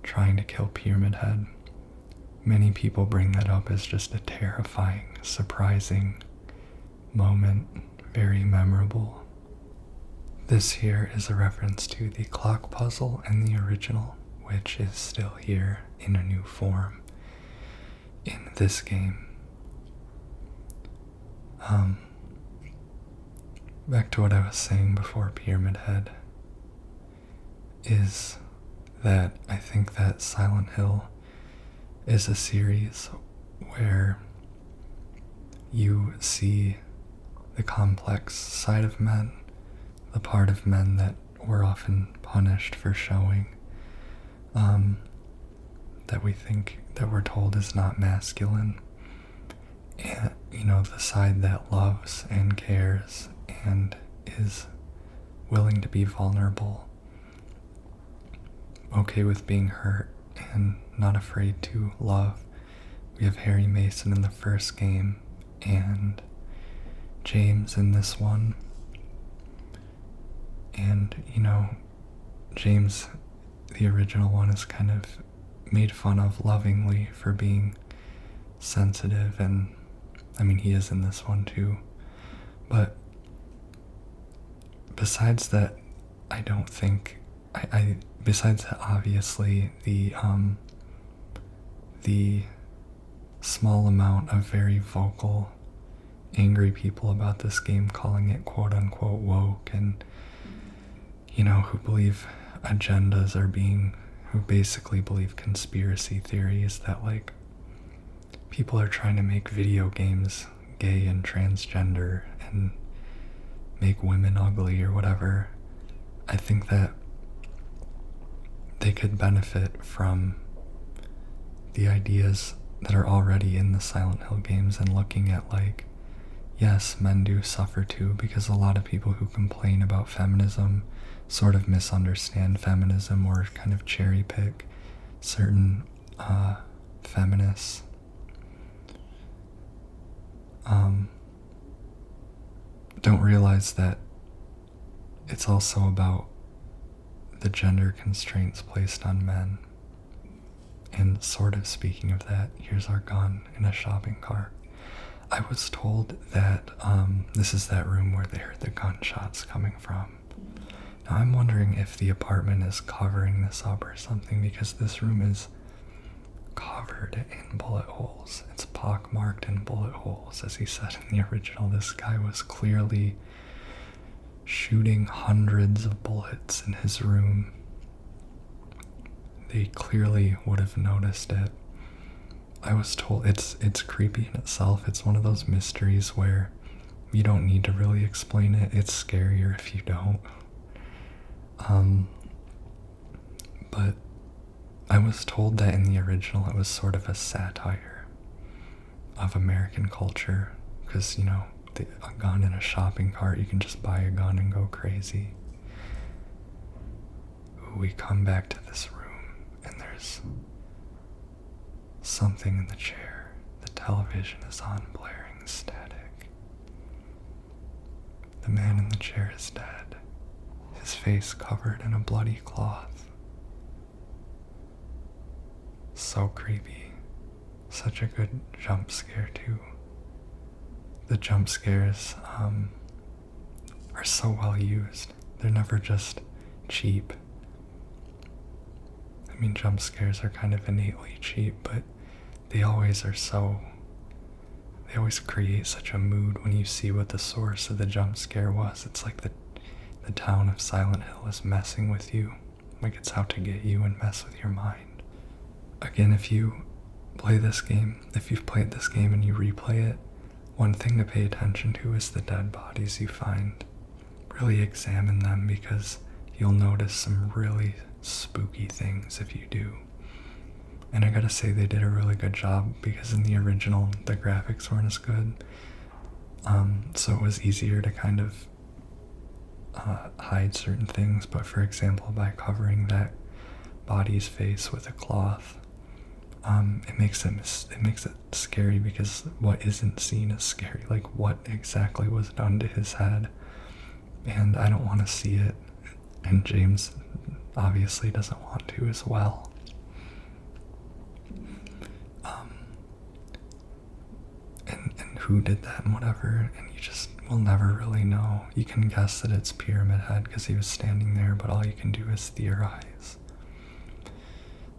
trying to kill Pyramid Head. Many people bring that up as just a terrifying, surprising moment, very memorable. This here is a reference to the clock puzzle in the original, which is still here in a new form in this game. Back to what I was saying before Pyramid Head, is that I think that Silent Hill is a series where you see the complex side of men, the part of men that we're often punished for showing, that we think, that we're told is not masculine, and, you know, the side that loves and cares and is willing to be vulnerable, okay with being hurt, and not afraid to love. We have Harry Mason in the first game, and James in this one. And, you know, James, the original one, is kind of made fun of lovingly for being sensitive, and I mean, he is in this one too. But besides that, I don't think, besides that, obviously, the small amount of very vocal, angry people about this game, calling it quote-unquote woke, and, you know, who believe agendas are being, who basically believe conspiracy theories that, like, people are trying to make video games gay and transgender and make women ugly or whatever. I think that they could benefit from the ideas that are already in the Silent Hill games and looking at, like, yes, men do suffer too, because a lot of people who complain about feminism sort of misunderstand feminism or kind of cherry pick certain feminists. Don't realize that it's also about the gender constraints placed on men. And sort of speaking of that, here's our gun in a shopping cart. I was told that this is that room where they heard the gunshots coming from. Now I'm wondering if the apartment is covering this up or something, because this room is covered in bullet holes. It's pockmarked in bullet holes. As he said in the original, this guy was clearly shooting hundreds of bullets in his room. They clearly would have noticed it. I was told it's creepy in itself. It's one of those mysteries where you don't need to really explain it. It's scarier if you don't. But I was told that in the original it was sort of a satire of American culture, because, you know, a gun in a shopping cart, you can just buy a gun and go crazy. We come back to this room, and there's something in the chair. The television is on, blaring static. The man in the chair is dead, his face covered in a bloody cloth. So creepy. Such a good jump scare, too. The jump scares are so well used. They're never just cheap. I mean, jump scares are kind of innately cheap, but they always create such a mood when you see what the source of the jump scare was. It's like the town of Silent Hill is messing with you. Like it's out to get you and mess with your mind. Again, if you play this game, if you've played this game and you replay it, one thing to pay attention to is the dead bodies you find. Really examine them, because you'll notice some really spooky things if you do. And I gotta say, they did a really good job, because in the original the graphics weren't as good, so it was easier to kind of hide certain things. But for example, by covering that body's face with a cloth, it makes it scary, because what isn't seen is scary. Like, what exactly was done to his head, and I don't want to see it, and James obviously doesn't want to as well. And who did that and whatever, and you just will never really know. You can guess that it's Pyramid Head because he was standing there, but all you can do is theorize.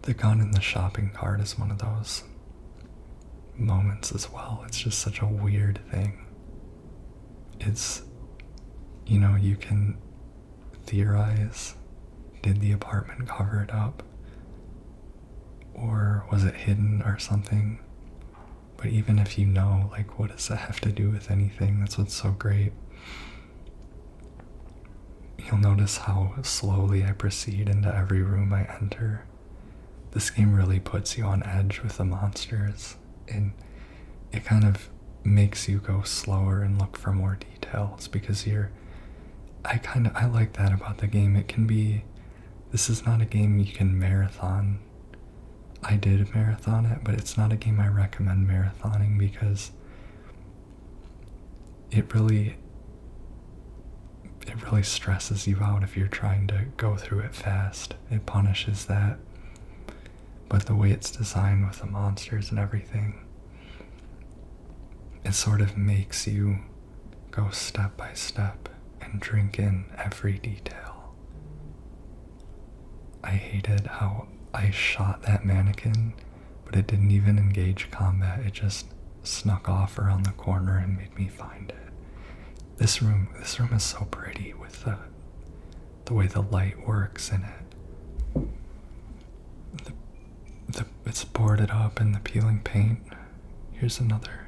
The gun in the shopping cart is one of those moments as well. It's just such a weird thing. It's, you know, you can theorize, did the apartment cover it up? Or was it hidden or something? But even if you know, like, what does that have to do with anything? That's what's so great. You'll notice how slowly I proceed into every room I enter. This game really puts you on edge with the monsters, and it kind of makes you go slower and look for more details, because I like that about the game. This is not a game you can marathon. I did marathon it, but it's not a game I recommend marathoning, because it really stresses you out if you're trying to go through it fast. It punishes that. But the way it's designed with the monsters and everything, it sort of makes you go step by step and drink in every detail. I hated how I shot that mannequin, but it didn't even engage combat. It just snuck off around the corner and made me find it. This room is so pretty with the way the light works in it. It's boarded up in the peeling paint. Here's another.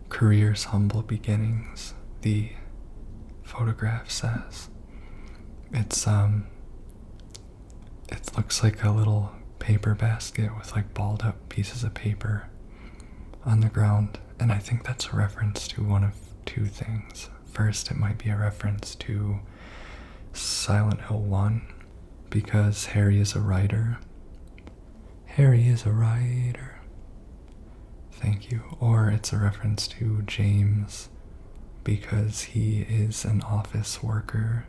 Career's humble beginnings, the photograph says. It looks like a little paper basket with like balled up pieces of paper on the ground, and I think that's a reference to one of two things. First, it might be a reference to Silent Hill 1, because Harry is a writer. Harry is a writer. Thank you. Or it's a reference to James, because he is an office worker.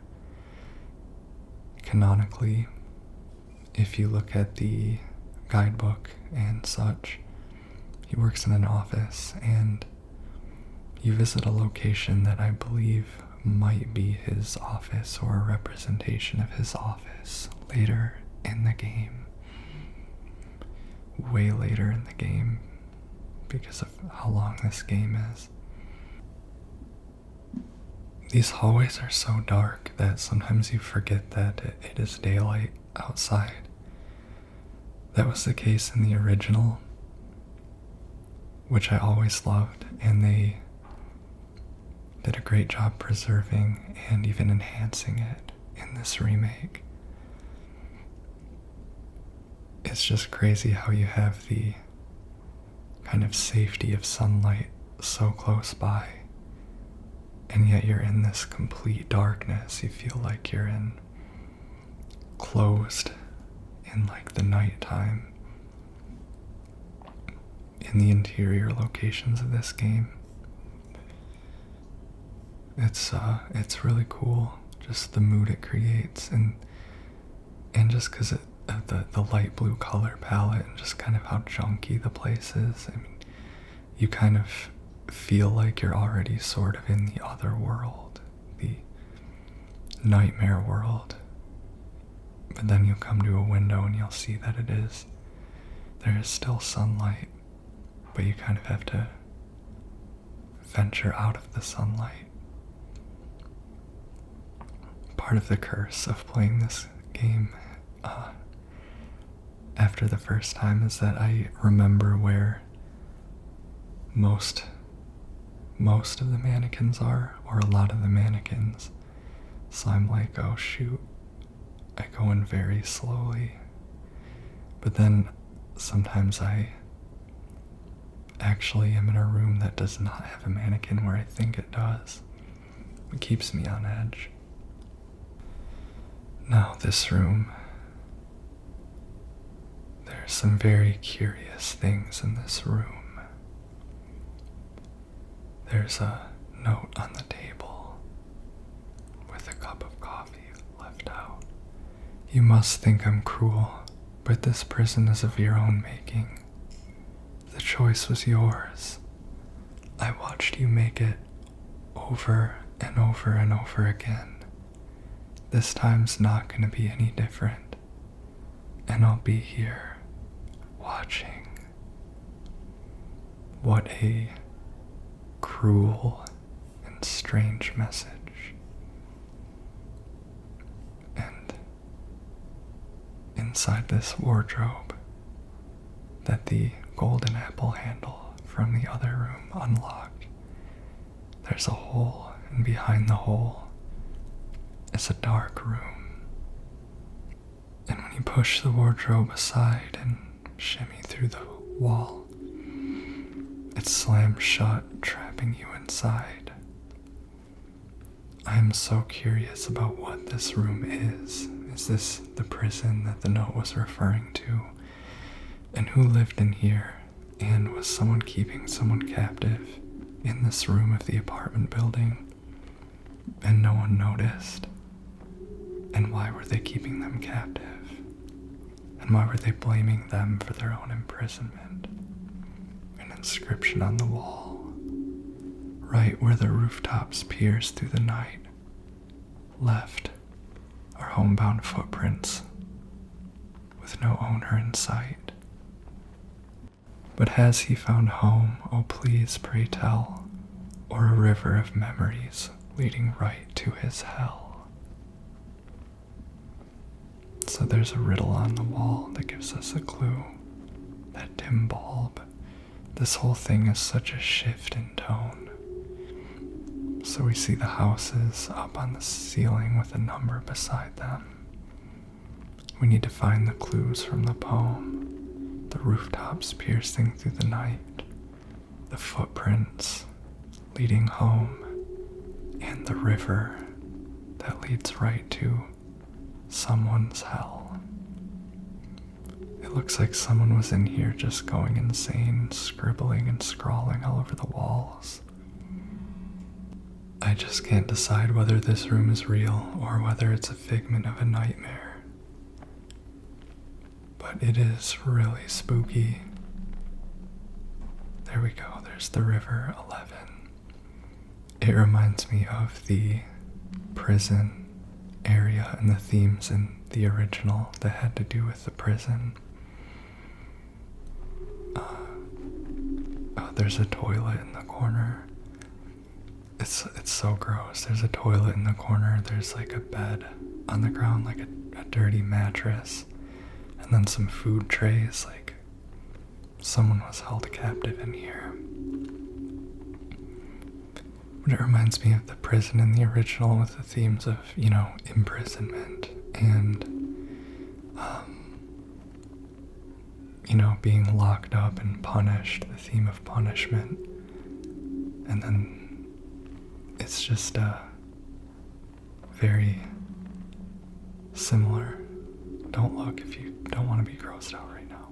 Canonically, if you look at the guidebook and such, he works in an office, and you visit a location that I believe might be his office or a representation of his office later in the game. Way later in the game because of how long this game is. These hallways are so dark that sometimes you forget that it is daylight outside. That was the case in the original, which I always loved, and they did a great job preserving and even enhancing it in this remake. It's just crazy how you have the kind of safety of sunlight so close by, and yet you're in this complete darkness. You feel like you're closed in like the nighttime in the interior locations of this game. It's really cool, just the mood it creates, and just because the light blue color palette and just kind of how junky the place is. I mean, you kind of feel like you're already sort of in the other world, the nightmare world. But then you'll come to a window and you'll see that there is still sunlight, but you kind of have to venture out of the sunlight. Part of the curse of playing this game after the first time is that I remember where most of the mannequins are, or a lot of the mannequins. So I'm like, oh shoot, I go in very slowly. But then sometimes I actually am in a room that does not have a mannequin where I think it does. It keeps me on edge. Now this room, there's some very curious things in this room. There's a note on the table with a cup of coffee left out. You must think I'm cruel, but this prison is of your own making. The choice was yours. I watched you make it over and over and over again. This time's not gonna be any different, and I'll be here, watching. What a cruel and strange message. And inside this wardrobe that the golden apple handle from the other room unlocked, there's a hole, and behind the hole is a dark room. And when you push the wardrobe aside and shimmy through the wall, it slams shut, trapping you inside. I am so curious about what this room is. Is this the prison that the note was referring to? And who lived in here? And was someone keeping someone captive in this room of the apartment building, and no one noticed? And why were they keeping them captive? And why were they blaming them for their own imprisonment? An inscription on the wall, right where the rooftops pierce through the night. Left are homebound footprints, with no owner in sight. But has he found home, oh please pray tell, or a river of memories leading right to his hell? So there's a riddle on the wall that gives us a clue. That dim bulb. This whole thing is such a shift in tone. So we see the houses up on the ceiling with a number beside them. We need to find the clues from the poem. The rooftops piercing through the night. The footprints leading home. And the river that leads right to someone's hell. It looks like someone was in here just going insane, scribbling and scrawling all over the walls. I just can't decide whether this room is real or whether it's a figment of a nightmare. But it is really spooky. There we go, there's the river 11. It reminds me of the prison area and the themes in the original that had to do with the prison. Oh, there's a toilet in the corner. It's so gross. There's a toilet in the corner. There's like a bed on the ground, like a dirty mattress, and then some food trays. Like someone was held captive in here. But it reminds me of the prison in the original with the themes of, imprisonment and, being locked up and punished, the theme of punishment. And then it's just very similar. Don't look if you don't want to be grossed out right now.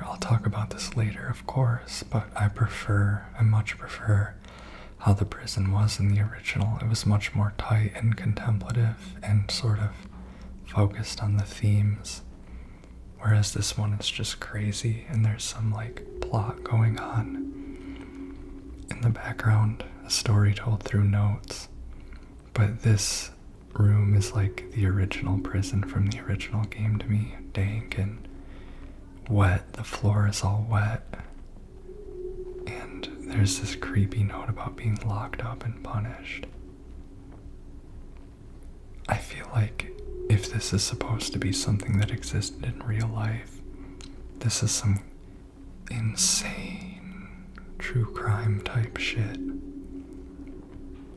I'll talk about this later, of course, but I much prefer how the prison was in the original. It was much more tight and contemplative and sort of focused on the themes, whereas this one is just crazy and there's some plot going on in the background, a story told through notes. But this room is like the original prison from the original game to me, dank and wet. The floor is all wet, and there's this creepy note about being locked up and punished. I feel like if this is supposed to be something that existed in real life, this is some insane true crime type shit.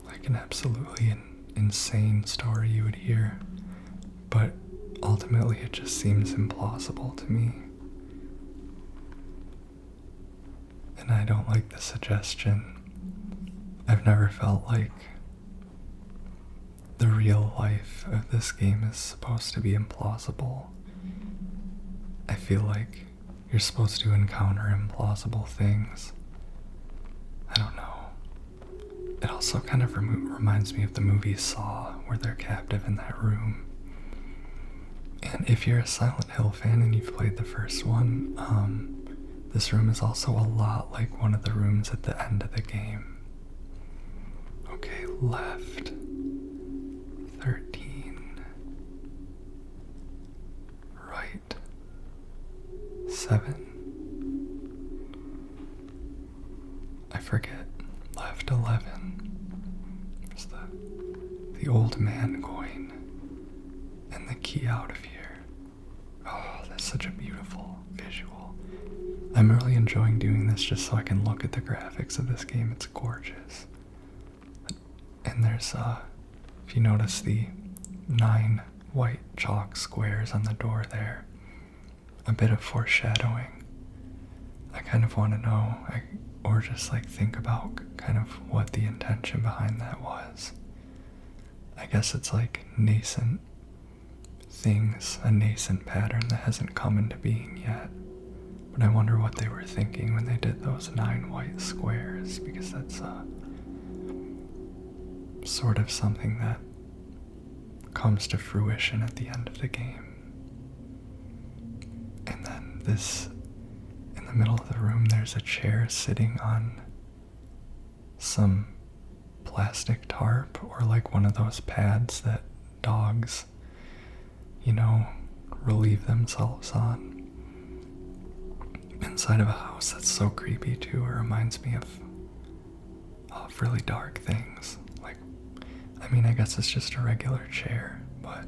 Like an absolutely insane story you would hear, but ultimately it just seems implausible to me. And I don't like the suggestion. I've never felt like the real life of this game is supposed to be implausible. I feel like you're supposed to encounter implausible things. I don't know. It also kind of reminds me of the movie Saw, where they're captive in that room. And if you're a Silent Hill fan and you've played the first one, this room is also a lot like one of the rooms at the end of the game. Okay, left 13, right 7, I forget, left 11. There's the old man coin and the key out of here. Oh, that's such a beautiful visual. I'm really enjoying doing this just so I can look at the graphics of this game. It's gorgeous. And there's, if you notice the 9 white chalk squares on the door there, a bit of foreshadowing. I kind of want to know, or just think about kind of what the intention behind that was. I guess it's like nascent things, a nascent pattern that hasn't come into being yet. But I wonder what they were thinking when they did those 9 white squares, because that's sort of something that comes to fruition at the end of the game. And then in the middle of the room, there's a chair sitting on some plastic tarp, or one of those pads that dogs, relieve themselves on. Inside of a house. That's so creepy too. It reminds me of really dark things. I guess it's just a regular chair, but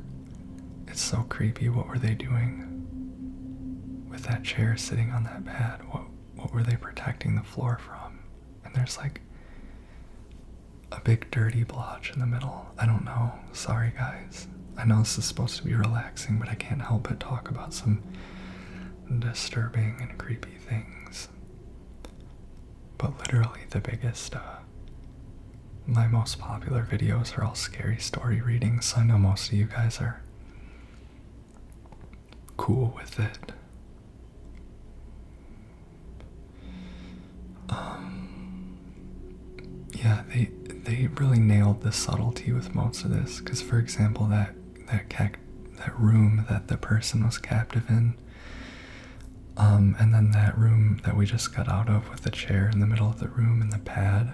it's so creepy. What were they doing with that chair sitting on that pad? What were they protecting the floor from? And there's a big dirty blotch in the middle. I don't know. Sorry guys. I know this is supposed to be relaxing, but I can't help but talk about some disturbing and creepy things. But literally the biggest, my most popular videos are all scary story readings, so I know most of you guys are cool with it. Yeah, they really nailed the subtlety with most of this, because for example, that room that the person was captive in, And then that room that we just got out of with the chair in the middle of the room and the pad,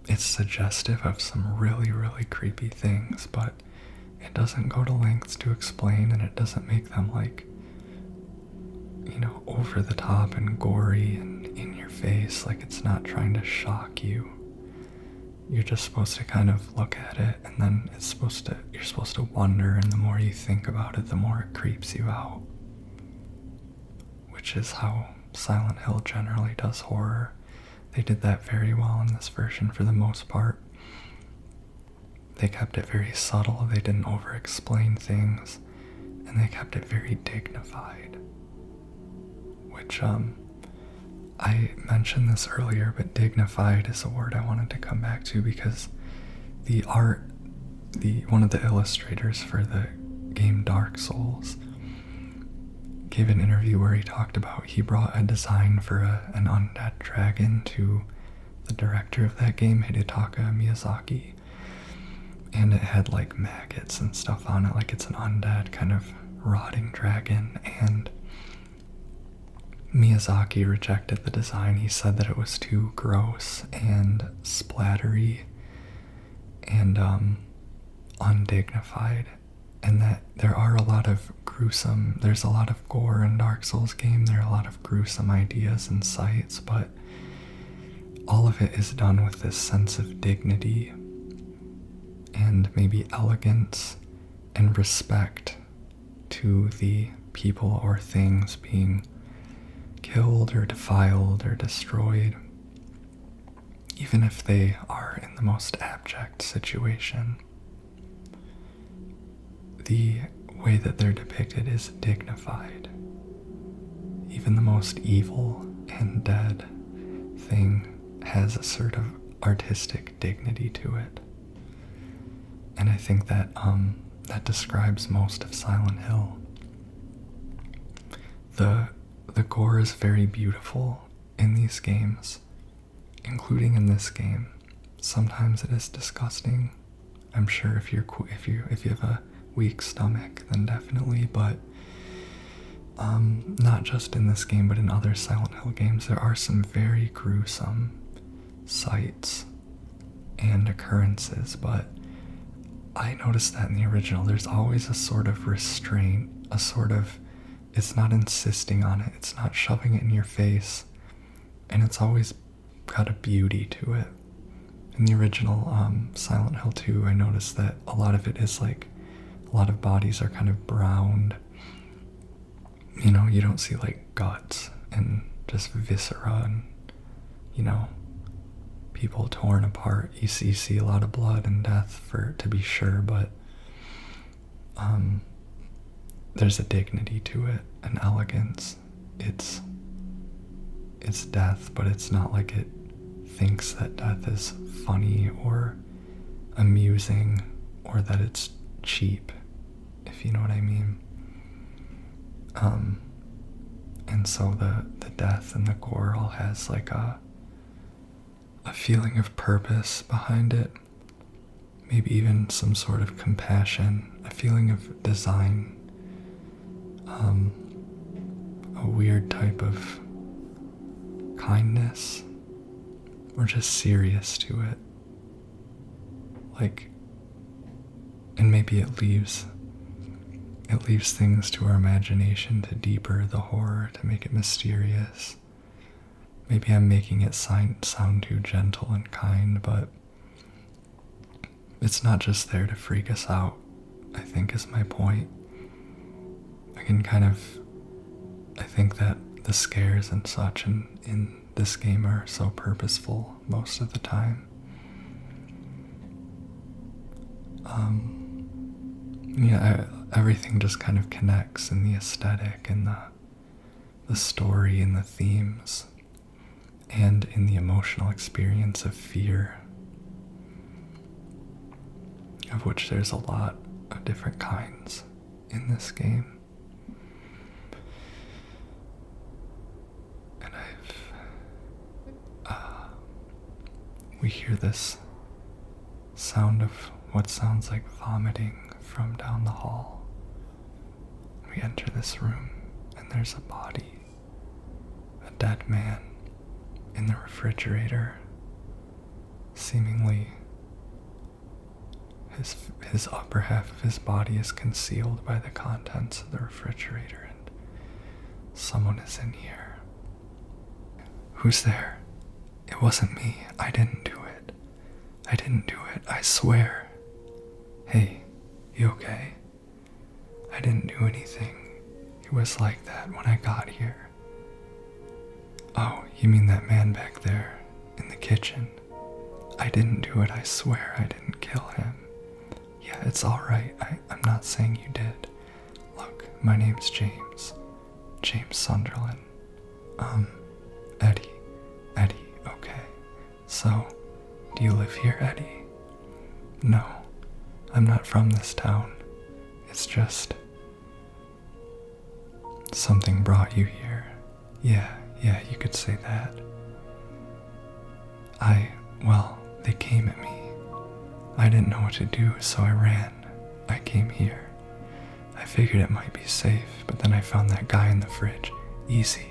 it's suggestive of some really, really creepy things, but it doesn't go to lengths to explain, and it doesn't make them like, over the top and gory and in your face. Like, it's not trying to shock you. You're just supposed to kind of look at it, and then you're supposed to wonder, and the more you think about it, the more it creeps you out. Which is how Silent Hill generally does horror. They did that very well in this version for the most part. They kept it very subtle, they didn't over-explain things, and they kept it very dignified. Which, I mentioned this earlier, but dignified is a word I wanted to come back to because the art, one of the illustrators for the game Dark Souls gave an interview where he talked about he brought a design for an undead dragon to the director of that game, Hidetaka Miyazaki, and it had like maggots and stuff on it, like it's an undead kind of rotting dragon, and Miyazaki rejected the design. He said that it was too gross and splattery and undignified, and that there's a lot of gore in Dark Souls game, there are a lot of gruesome ideas and sights, but all of it is done with this sense of dignity and maybe elegance and respect to the people or things being killed or defiled or destroyed, even if they are in the most abject situation. The way that they're depicted is dignified. Even the most evil and dead thing has a sort of artistic dignity to it. And I think that that describes most of Silent Hill. The gore is very beautiful in these games, including in this game. Sometimes it is disgusting. I'm sure if you have a weak stomach, then definitely, but not just in this game, but in other Silent Hill games, there are some very gruesome sights and occurrences, but I noticed that in the original, there's always a sort of restraint, it's not insisting on it, it's not shoving it in your face, and it's always got a beauty to it. In the original Silent Hill 2, I noticed that a lot of it is like, a lot of bodies are kind of browned. You don't see like guts and just viscera and, people torn apart. You see a lot of blood and death to be sure, but there's a dignity to it, an elegance. It's death, but it's not like it thinks that death is funny or amusing or that it's cheap, if you know what I mean. And so the death and the gore all has like a feeling of purpose behind it, maybe even some sort of compassion, a feeling of design, a weird type of kindness, or just serious to it. And maybe it leaves things to our imagination to deeper the horror, to make it mysterious. Maybe I'm making it sound too gentle and kind, but it's not just there to freak us out, I think is my point. I think that the scares and such in this game are so purposeful most of the time. Everything just kind of connects in the aesthetic and the story and the themes and in the emotional experience of fear, of which there's a lot of different kinds in this game. And we hear this sound of what sounds like vomiting from down the hall. We enter this room, and there's a body, a dead man, in the refrigerator. Seemingly, his upper half of his body is concealed by the contents of the refrigerator, and someone is in here. Who's there? It wasn't me. I didn't do it. I didn't do it. I swear. Hey, you okay? I didn't do anything. It was like that when I got here. Oh, you mean that man back there in the kitchen? I didn't do it. I swear I didn't kill him. Yeah, it's alright. I'm not saying you did. Look, my name's James. James Sunderland. Eddie. Eddie, okay. So, do you live here, Eddie? No, I'm not from this town. It's just... something brought you here. Yeah, you could say that. Well, they came at me. I didn't know what to do, so I ran. I came here. I figured it might be safe, but then I found that guy in the fridge. Easy,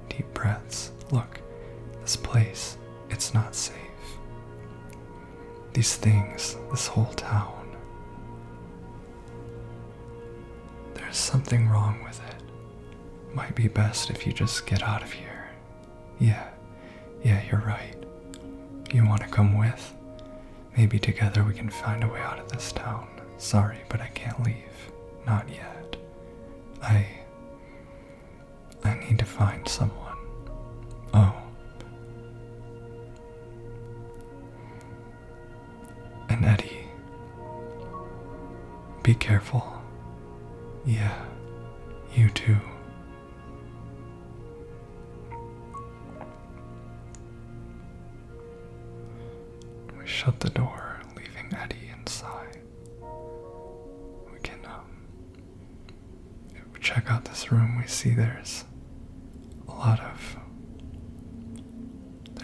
deep breaths. Look, this place, it's not safe. These things, this whole town. There's something wrong with it. Might be best if you just get out of here. Yeah, you're right. You want to come with? Maybe together we can find a way out of this town. Sorry, but I can't leave. Not yet. I need to find someone. Oh. And Eddie, be careful. Yeah, you too. We shut the door, leaving Eddie inside. We can, if we check out this room, we see there's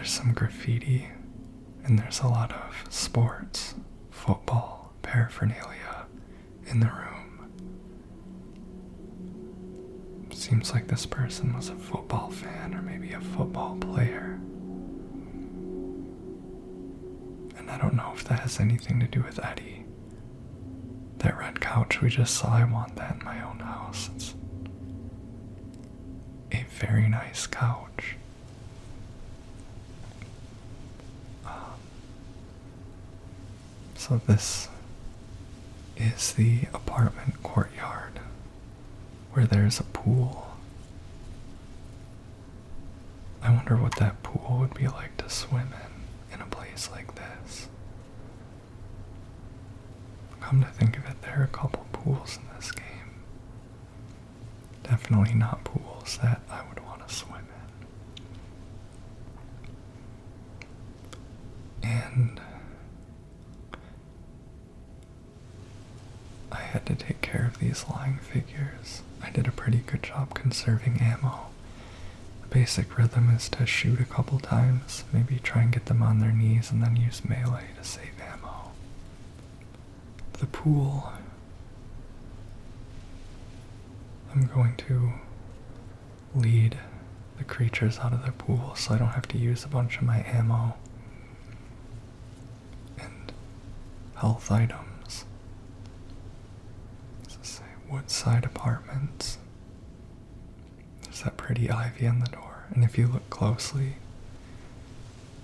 some graffiti, and there's a lot of sports, football, paraphernalia in the room. Seems like this person was a football fan, or maybe a football player. And I don't know if that has anything to do with Eddie. That red couch we just saw, I want that in my own house. It's a very nice couch. So this is the apartment courtyard where there's a pool. I wonder what that pool would be like to swim in a place like this. Come to think of it, there are a couple pools in this game. Definitely not pools that I would want to swim in. And I had to take care of these lying figures. I did a pretty good job conserving ammo. The basic rhythm is to shoot a couple times, maybe try and get them on their knees, and then use melee to save ammo. The pool. I'm going to lead the creatures out of the pool so I don't have to use a bunch of my ammo and health items. Does it say Woodside Apartments? There's that pretty ivy on the door, and if you look closely,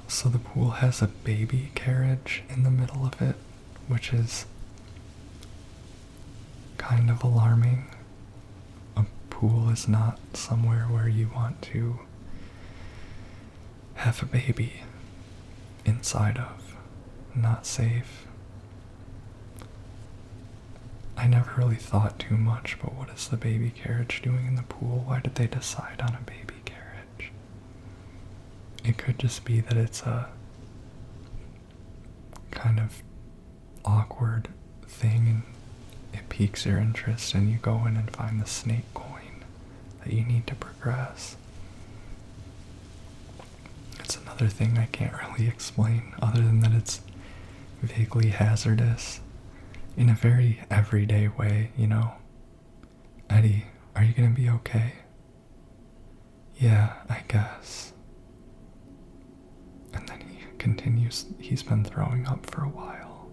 so the pool has a baby carriage in the middle of it, which is kind of alarming. A pool is not somewhere where you want to have a baby inside of. Not safe. I never really thought too much, but what is the baby carriage doing in the pool? Why did they decide on a baby carriage? It could just be that it's a kind of awkward thing and it piques your interest and you go in and find the snake coin that you need to progress. It's another thing I can't really explain other than that it's vaguely hazardous in a very everyday way, you know. Eddie, are you gonna be okay? Yeah, I guess. And then he continues, he's been throwing up for a while.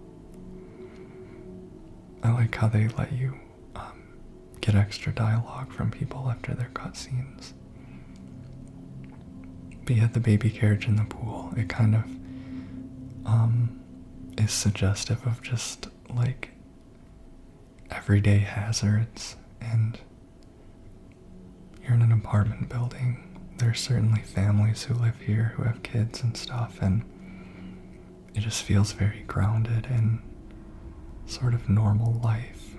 I like how they let you get extra dialogue from people after their cutscenes. But yeah, the baby carriage in the pool, it kind of is suggestive of just like everyday hazards. And you're in an apartment building. There's certainly families who live here who have kids and stuff, and it just feels very grounded in sort of normal life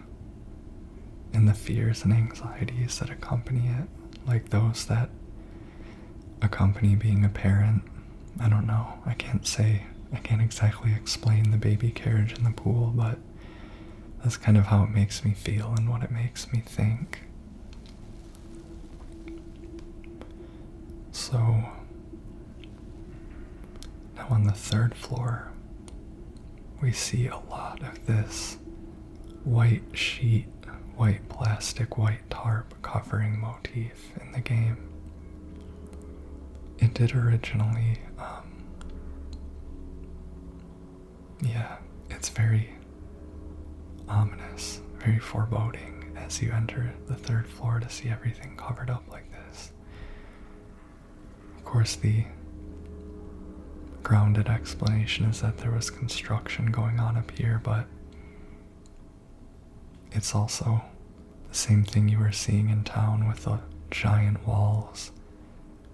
and the fears and anxieties that accompany it, like those that accompany being a parent. I don't know, I can't exactly explain the baby carriage in the pool, but that's kind of how it makes me feel and what it makes me think. So, now on the 3rd floor, we see a lot of this white sheet, white plastic, white tarp covering motif in the game. It did originally, it's very ominous, very foreboding as you enter the 3rd floor to see everything covered up like this. Of course, the grounded explanation is that there was construction going on up here, but it's also the same thing you were seeing in town with the giant walls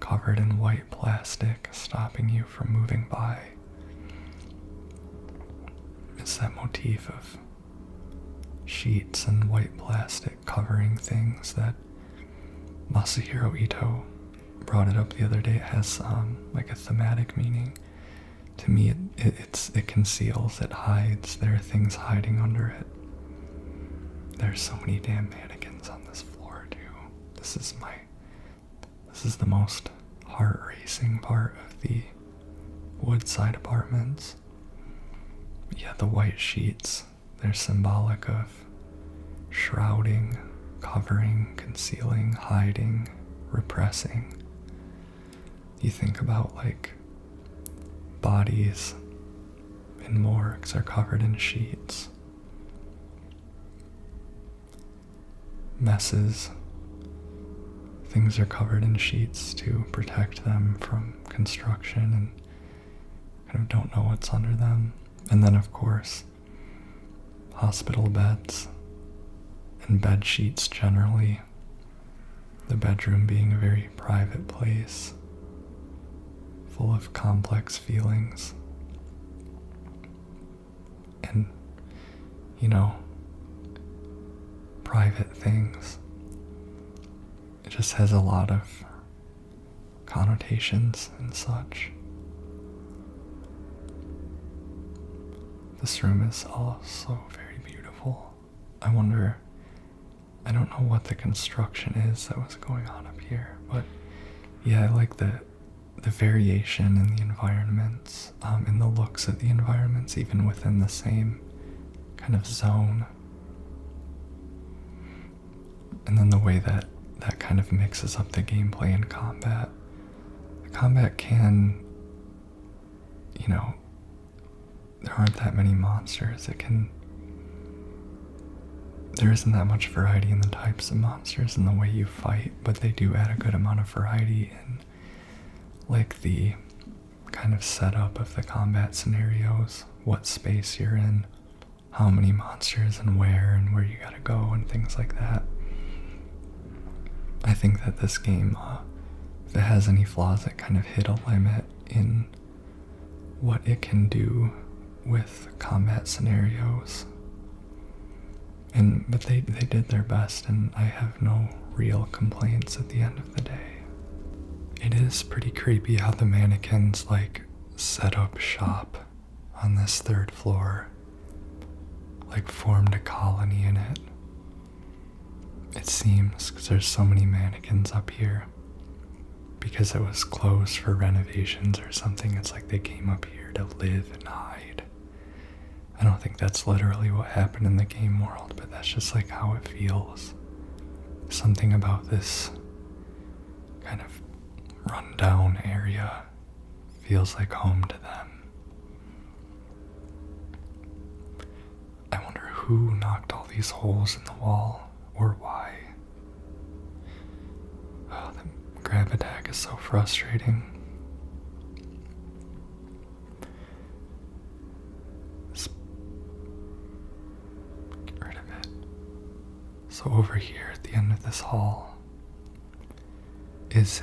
covered in white plastic stopping you from moving by. It's that motif of sheets and white plastic covering things that Masahiro Ito brought it up the other day. It has like a thematic meaning. To me, it conceals, it hides. There are things hiding under it. There's so many damn mannequins on this floor too. This is the most heart-racing part of the Woodside apartments. Yeah, the white sheets, they're symbolic of shrouding, covering, concealing, hiding, repressing. You think about like bodies in morgues are covered in sheets. Messes, things are covered in sheets to protect them from construction and kind of don't know what's under them. And then, of course, hospital beds and bed sheets generally, the bedroom being a very private place, full of complex feelings. And, private things. It just has a lot of connotations and such. This room is also very beautiful. I don't know what the construction is that was going on up here, but yeah, I like the variation in the environments, in the looks of the environments, even within the same kind of zone. And then the way that kind of mixes up the gameplay and combat. The combat can, there aren't that many monsters. There isn't that much variety in the types of monsters and the way you fight, but they do add a good amount of variety in like the kind of setup of the combat scenarios, what space you're in, how many monsters and where you gotta go and things like that. I think that this game, if it has any flaws, it kind of hit a limit in what it can do with combat scenarios. But they did their best, and I have no real complaints at the end of the day. It is pretty creepy how the mannequins set up shop on this 3rd floor, formed a colony in it. It seems, because there's so many mannequins up here, because it was closed for renovations or something. It's like they came up here to live and hide. I don't think that's literally what happened in the game world, but that's just how it feels. Something about this kind of rundown area feels like home to them. I wonder who knocked all these holes in the wall, or why. Oh, the grab attack is so frustrating. Get rid of it. So over here at the end of this hall is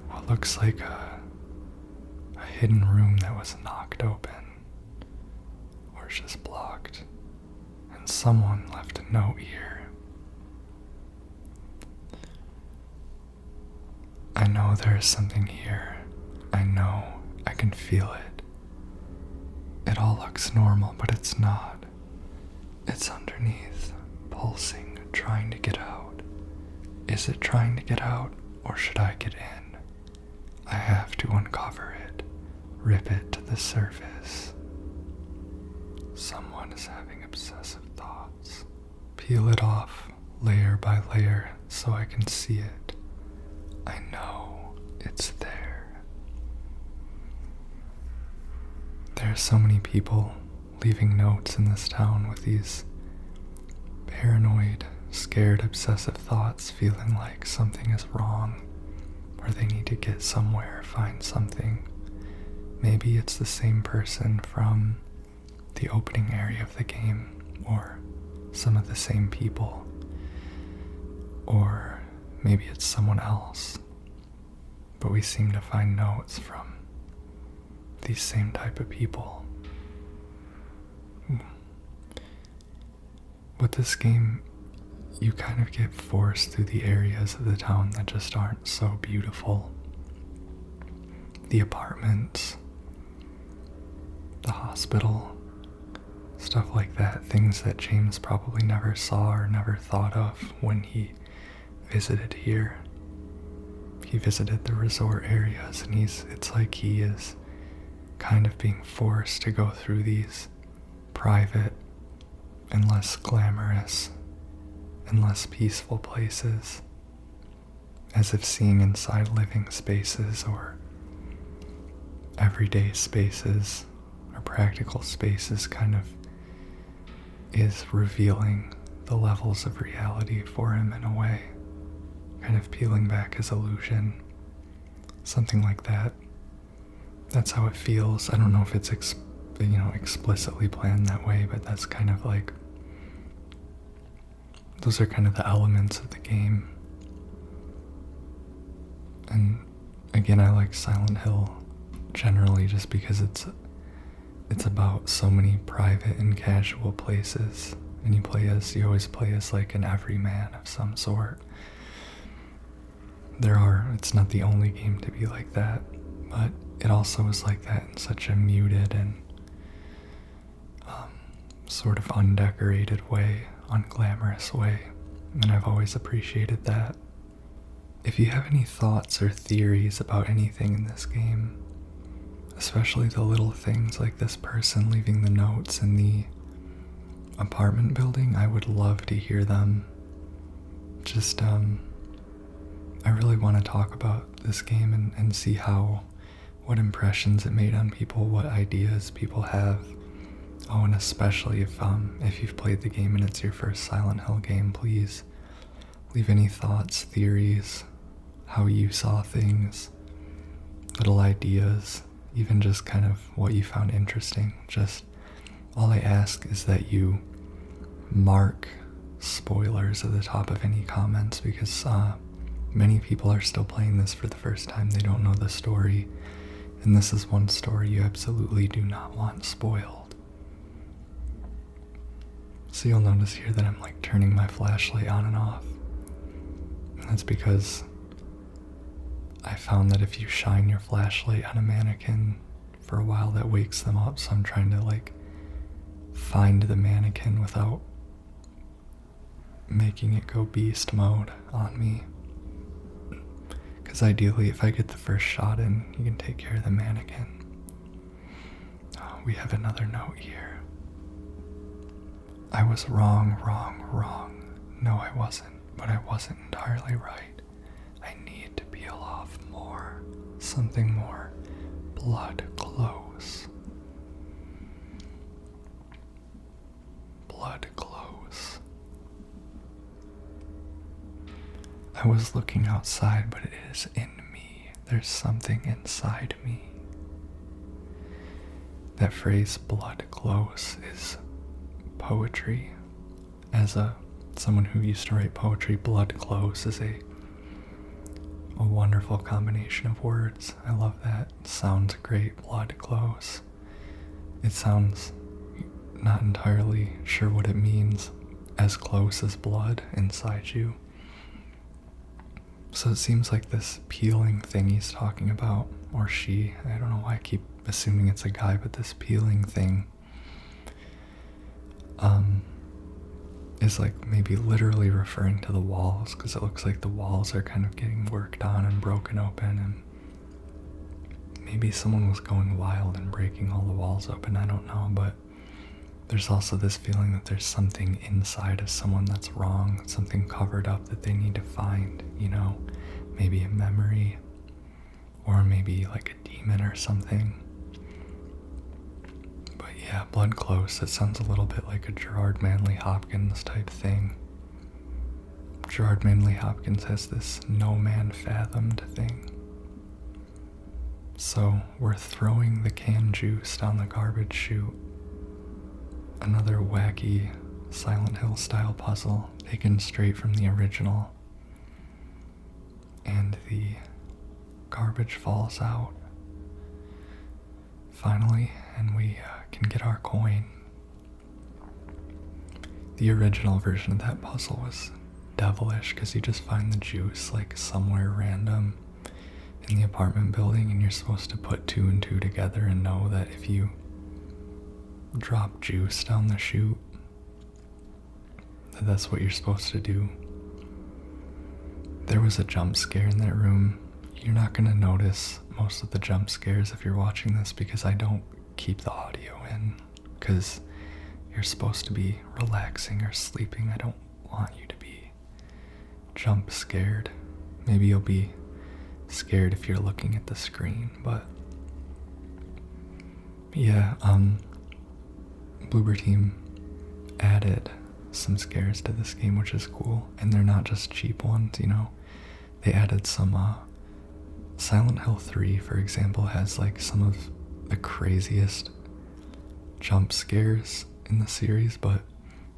what looks like a hidden room that was knocked open, or it's just blocked, and someone left a note here. I know there is something here. I know, I can feel it. It all looks normal, but it's not. It's underneath, pulsing, trying to get out. Is it trying to get out, or should I get in? I have to uncover it, rip it to the surface. Someone is having obsessive thoughts. Peel it off, layer by layer, so I can see it. I know it's there. There are so many people leaving notes in this town with these paranoid, scared, obsessive thoughts, feeling like something is wrong, or they need to get somewhere, find something. Maybe it's the same person from the opening area of the game, or some of the same people, or maybe it's someone else, but we seem to find notes from these same type of people. With this game, you kind of get forced through the areas of the town that just aren't so beautiful. The apartments, the hospital, stuff like that, things that James probably never saw or never thought of when he visited here. He visited the resort areas, and it's like he is kind of being forced to go through these private and less glamorous and less peaceful places, as if seeing inside living spaces or everyday spaces or practical spaces kind of is revealing the levels of reality for him in a way, kind of peeling back his illusion, something like that. That's how it feels. I don't know if it's explicitly planned that way, but that's kind of like, those are kind of the elements of the game. And again, I like Silent Hill generally just because it's about so many private and casual places, and you always play as like an everyman of some sort. It's not the only game to be like that, but it also is like that in such a muted and sort of undecorated way, unglamorous way, and I've always appreciated that. If you have any thoughts or theories about anything in this game, especially the little things like this person leaving the notes in the apartment building, I would love to hear them. Just, I really want to talk about this game and see what impressions it made on people, what ideas people have. Oh, and especially if you've played the game and it's your first Silent Hill game, please leave any thoughts, theories, how you saw things, little ideas, even just kind of what you found interesting. Just all I ask is that you mark spoilers at the top of any comments, because many people are still playing this for the first time. They don't know the story, and this is one story you absolutely do not want spoiled. So you'll notice here that I'm like turning my flashlight on and off, and that's because I found that if you shine your flashlight on a mannequin for a while, that wakes them up. So I'm trying to like find the mannequin without making it go beast mode on me. Because ideally, if I get the first shot in, you can take care of the mannequin. Oh, we have another note here. I was wrong. No, I wasn't, but I wasn't entirely right. I of more, something more blood close. Blood close. I was looking outside, but it is in me. There's something inside me. That phrase, blood close, is poetry. As someone who used to write poetry, blood close is a wonderful combination of words. I love that. It sounds great, blood close. It sounds not entirely sure what it means, as close as blood inside you. So it seems like this peeling thing he's talking about, or she, I don't know why I keep assuming it's a guy, but this peeling thing is like maybe literally referring to the walls, because it looks like the walls are kind of getting worked on and broken open, and maybe someone was going wild and breaking all the walls open, I don't know, but there's also this feeling that there's something inside of someone that's wrong, something covered up that they need to find, you know, maybe a memory, or maybe like a demon or something. But yeah, blood close, it sounds a little bit like a Gerard Manley Hopkins type thing. Gerard Manley Hopkins has this no man fathomed thing. So we're throwing the canned juice down the garbage chute. Another wacky Silent Hill style puzzle taken straight from the original. And the garbage falls out. Finally, and we can get our coin. The original version of that puzzle was devilish because you just find the juice like somewhere random in the apartment building, and you're supposed to put two and two together and know that if you drop juice down the chute, that's what you're supposed to do. There was a jump scare in that room. You're not going to notice most of the jump scares if you're watching this because I don't keep the audio in, because you're supposed to be relaxing or sleeping. I don't want you to be jump scared. Maybe you'll be scared if you're looking at the screen, but yeah, Bloober Team added some scares to this game, which is cool, and they're not just cheap ones, you know. They added some, Silent Hill 3, for example, has like some of the craziest jump scares in the series, but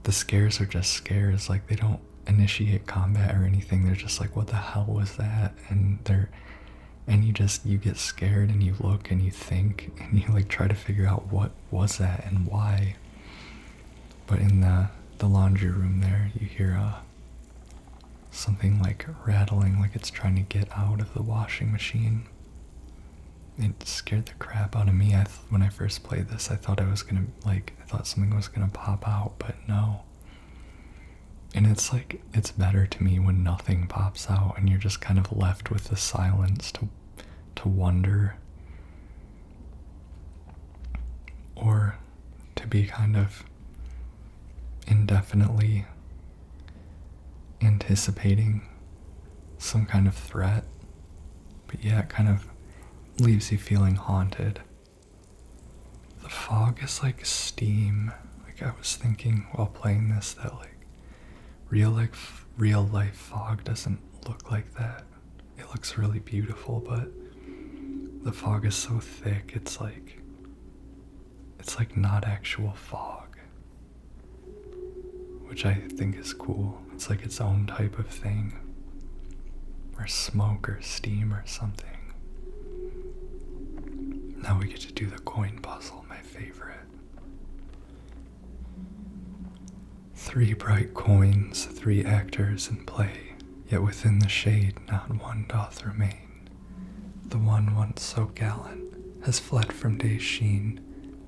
the scares are just scares, like they don't initiate combat or anything, they're just like, what the hell was that? And you get scared and you look and you think and you like try to figure out what was that and why. But in the laundry room there, you hear something like rattling, like it's trying to get out of the washing machine. It scared the crap out of me. When I first played this, I thought I thought something was gonna pop out, but no. And it's like, it's better to me when nothing pops out and you're just kind of left with the silence to wonder, or to be kind of indefinitely anticipating some kind of threat. But yeah, it kind of leaves you feeling haunted. The fog is like steam. Like I was thinking while playing this that like real life fog doesn't look like that. It looks really beautiful, but the fog is so thick, it's like not actual fog, which I think is cool. It's like its own type of thing, or smoke or steam or something. Now we get to do the coin puzzle, my favorite. 3 bright coins, 3 actors in play, yet within the shade not one doth remain. The one once so gallant has fled from day's sheen,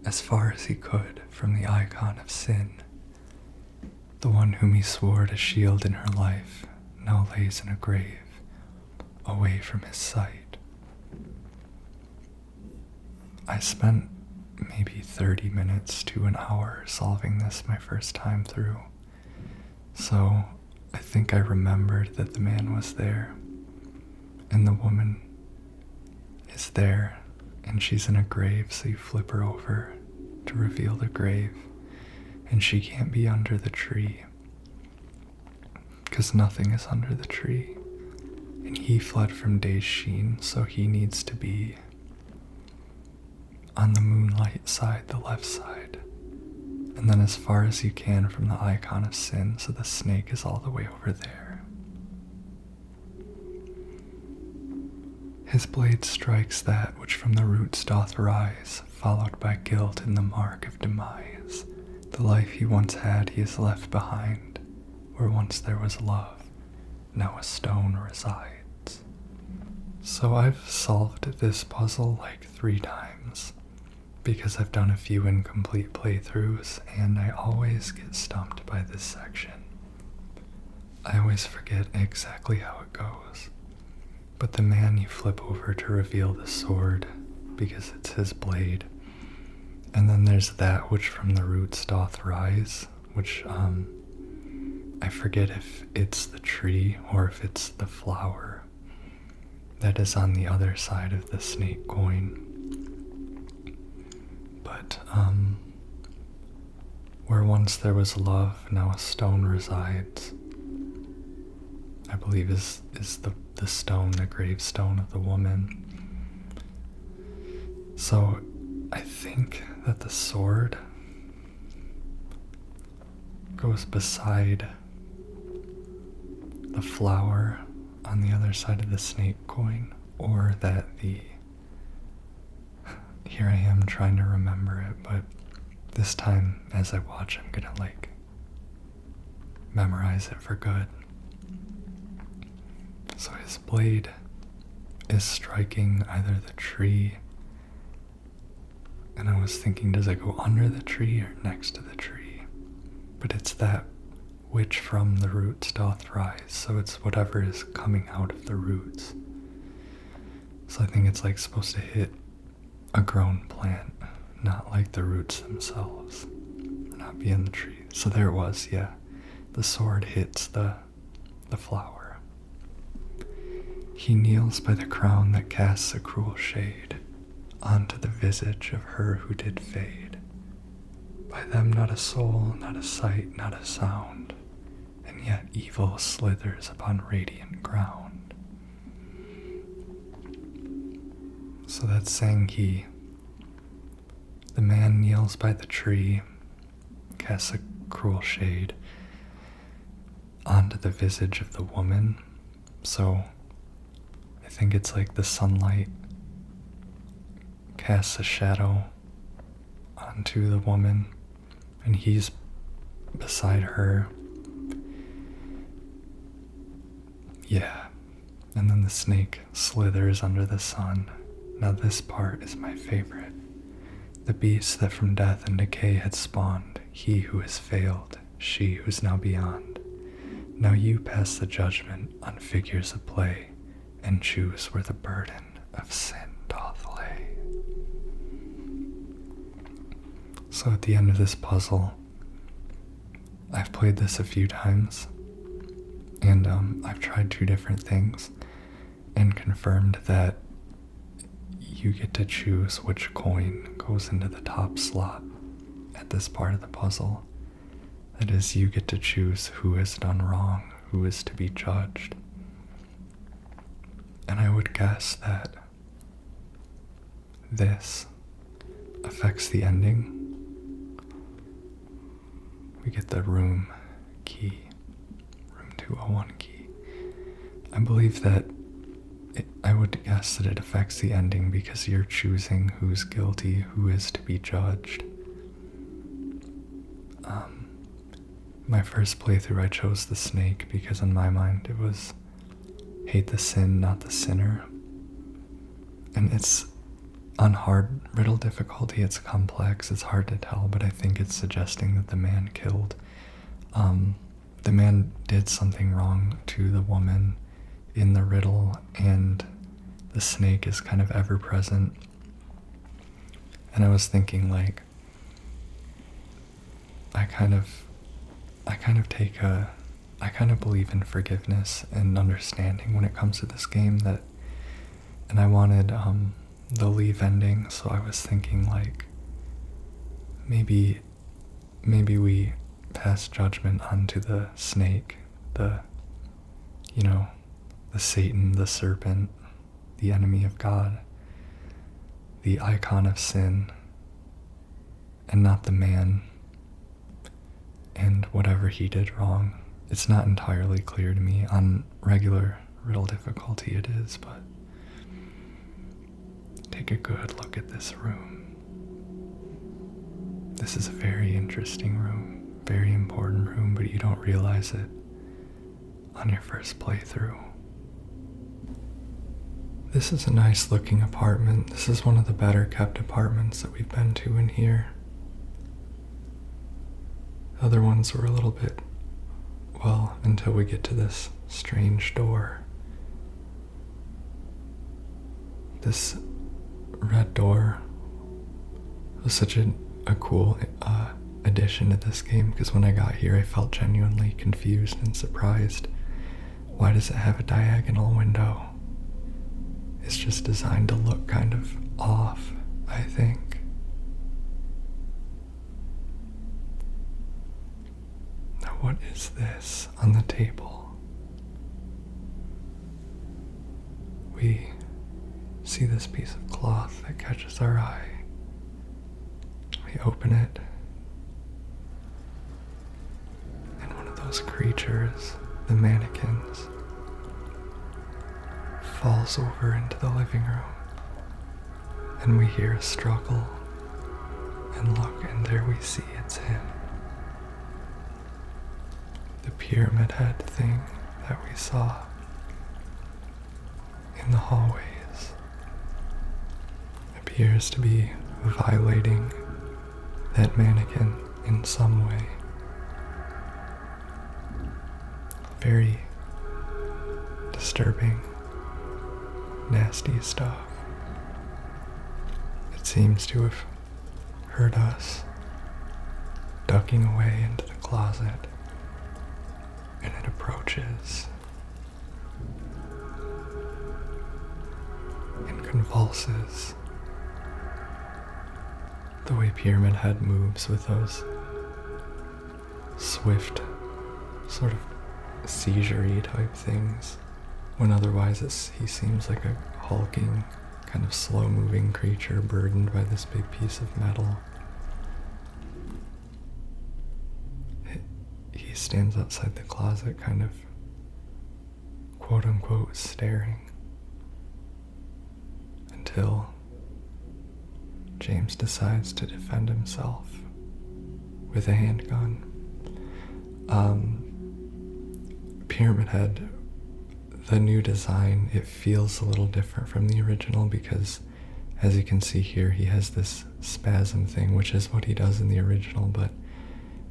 as far as he could from the icon of sin. The one whom he swore to shield in her life now lays in a grave, away from his sight. I spent maybe 30 minutes to an hour solving this my first time through, so I think I remembered that the man was there, and the woman is there, and she's in a grave, so you flip her over to reveal the grave, and she can't be under the tree because nothing is under the tree, and he fled from day's sheen, so he needs to be on the moonlight side, the left side, and then as far as you can from the icon of sin, so the snake is all the way over there. His blade strikes that which from the roots doth rise, followed by guilt and the mark of demise. The life he once had he has left behind, where once there was love, now a stone resides. So I've solved this puzzle like 3 times, because I've done a few incomplete playthroughs, and I always get stumped by this section. I always forget exactly how it goes. But the man you flip over to reveal the sword, because it's his blade. And then there's that which from the roots doth rise, which I forget if it's the tree or if it's the flower that is on the other side of the snake coin. But where once there was love, now a stone resides, I believe is the stone, the gravestone of the woman. So I think that the sword goes beside the flower on the other side of the snake coin, or that here I am trying to remember it, but this time as I watch I'm gonna memorize it for good. So his blade is striking either the tree, and I was thinking, does it go under the tree or next to the tree? But it's that which from the roots doth rise, so it's whatever is coming out of the roots. So I think it's supposed to hit a grown plant, not the roots themselves, not be in the tree. So there it was, yeah. The sword hits the flower. He kneels by the crown that casts a cruel shade onto the visage of her who did fade. By them not a soul, not a sight, not a sound, and yet evil slithers upon radiant ground. So that's saying the man kneels by the tree, casts a cruel shade onto the visage of the woman. So I think it's the sunlight casts a shadow onto the woman, and he's beside her. Yeah, and then the snake slithers under the sun. Now this part is my favorite. The beast that from death and decay had spawned, he who has failed, she who's now beyond. Now you pass the judgment on figures of play, and choose where the burden of sin doth lay. So at the end of this puzzle, I've played this a few times, and I've tried 2 different things, and confirmed that you get to choose which coin goes into the top slot at this part of the puzzle. That is, you get to choose who has done wrong, who is to be judged. And I would guess that this affects the ending. We get the room key, room 201 key. I believe that I would guess that it affects the ending because you're choosing who's guilty, who is to be judged. My first playthrough I chose the snake because in my mind it was hate the sin, not the sinner. And it's on hard riddle difficulty, it's complex, it's hard to tell, but I think it's suggesting that the man killed. The man did something wrong to the woman in the riddle, and the snake is kind of ever present. And I was thinking I kind of believe in forgiveness and understanding when it comes to this game, and I wanted the leave ending, so I was thinking like maybe we pass judgment onto the snake, the Satan, the serpent, the enemy of God, the icon of sin, and not the man and whatever he did wrong. It's not entirely clear to me. On regular riddle difficulty it is, but take a good look at this room. This is a very interesting room, very important room, but you don't realize it on your first playthrough. This is a nice looking apartment. This is one of the better kept apartments that we've been to in here. The other ones were a little bit, well, until we get to this strange door. This red door was such a cool addition to this game, because when I got here I felt genuinely confused and surprised. Why does it have a diagonal window? It's just designed to look kind of off, I think. Now what is this on the table? We see this piece of cloth that catches our eye. We open it, and one of those creatures, the mannequins, falls over into the living room, and we hear a struggle, and look, and there we see it's him. The pyramid head thing that we saw in the hallways appears to be violating that mannequin in some way. Very disturbing, nasty stuff. It seems to have heard us ducking away into the closet, and it approaches and convulses. The way Pyramid Head moves with those swift, sort of seizure-y type things, when otherwise he seems like a hulking, kind of slow-moving creature burdened by this big piece of metal. He stands outside the closet, kind of quote-unquote staring, until James decides to defend himself with a handgun. Pyramid Head, the new design, it feels a little different from the original because, as you can see here, he has this spasm thing, which is what he does in the original, but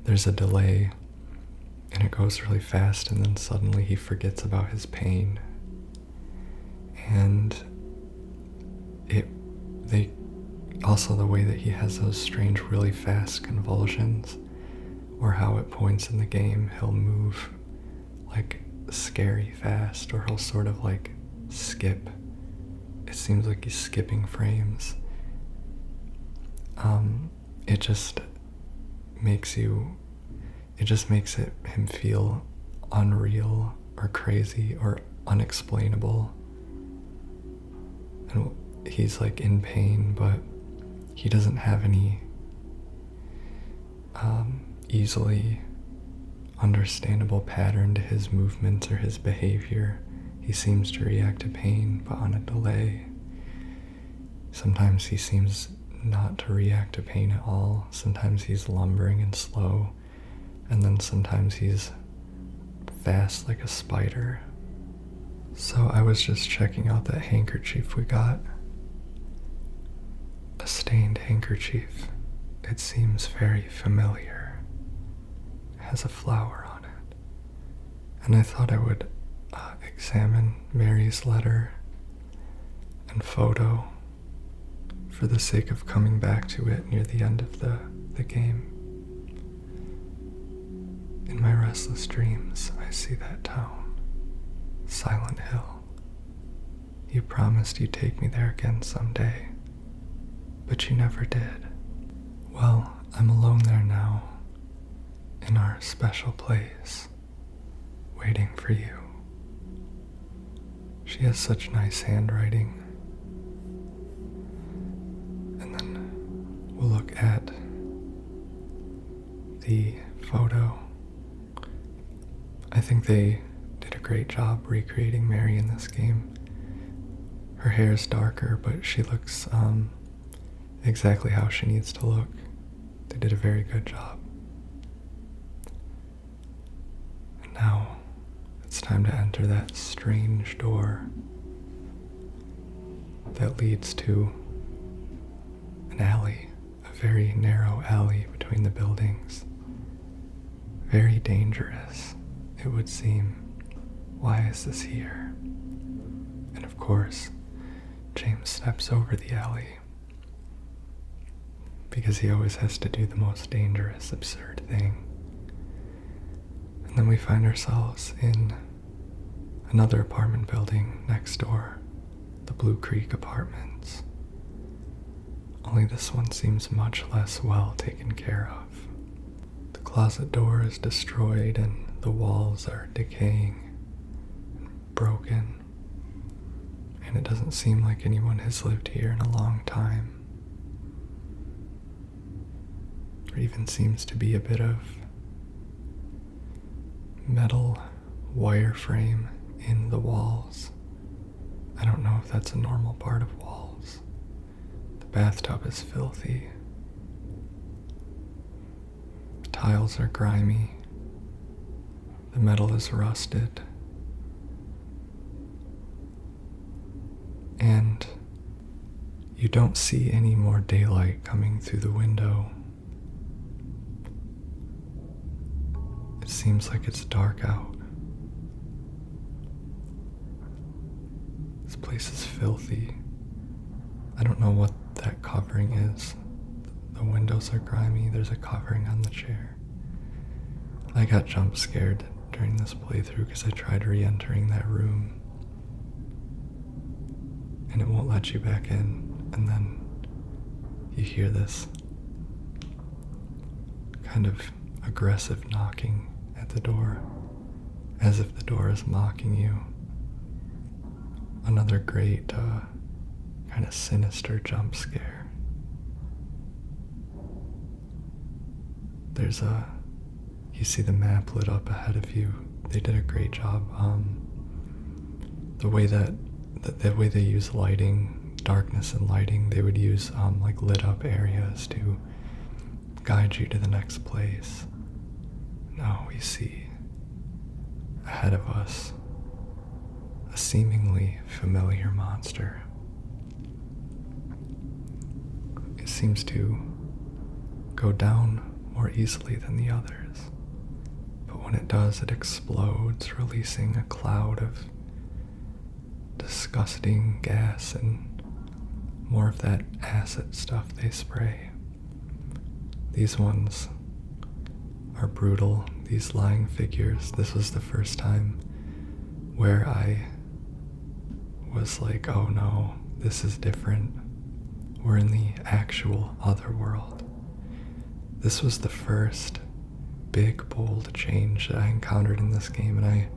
there's a delay and it goes really fast, and then suddenly he forgets about his pain. And also the way that he has those strange, really fast convulsions, or how at points in the game he'll move like scary fast, or he'll sort of like skip. It seems like he's skipping frames. It just makes him feel unreal or crazy or unexplainable. And he's like in pain, but he doesn't have any easily understandable pattern to his movements or his behavior. He seems to react to pain, but on a delay. Sometimes he seems not to react to pain at all. Sometimes he's lumbering and slow, and then sometimes he's fast like a spider. So I was just checking out that handkerchief we got. A stained handkerchief. It seems very familiar. It has a flower on it. And I thought I would examine Mary's letter and photo for the sake of coming back to it near the end of the game. In my restless dreams, I see that town, Silent Hill. You promised you'd take me there again someday. but you never did. Well, I'm alone there now, in our special place, waiting for you. She has such nice handwriting. And then we'll look at the photo. I think they did a great job recreating Mary in this game. Her hair is darker, but she looks exactly how she needs to look. They did a very good job. And now it's time to enter that strange door that leads to an alley, a very narrow alley between the buildings. Very dangerous, it would seem. Why is this here? And of course, James steps over the alley because he always has to do the most dangerous, absurd thing. And then we find ourselves in another apartment building next door, the Blue Creek Apartments. Only this one seems much less well taken care of. The closet door is destroyed and the walls are decaying and broken. And it doesn't seem like anyone has lived here in a long time. There even seems to be a bit of metal wireframe in the walls. I don't know if that's a normal part of walls. The bathtub is filthy. The tiles are grimy. The metal is rusted. And you don't see any more daylight coming through the window. It seems like it's dark out. This place is filthy. I don't know what that covering is. The windows are grimy. There's a covering on the chair. I got jump scared during this playthrough because I tried re-entering that room. And it won't let you back in, and then you hear this kind of aggressive knocking at the door, as if the door is mocking you. Another great kind of sinister jump scare. You see the map lit up ahead of you. They did a great job. The way they use lighting, darkness and lighting, they would use like lit up areas to guide you to the next place. Now we see ahead of us a seemingly familiar monster. It seems to go down more easily than the others, but when it does, it explodes, releasing a cloud of disgusting gas and more of that acid stuff they spray. These ones are brutal, these lying figures. This was the first time where I was like, oh no, this is different. We're in the actual other world. This was the first big, bold change that I encountered in this game, and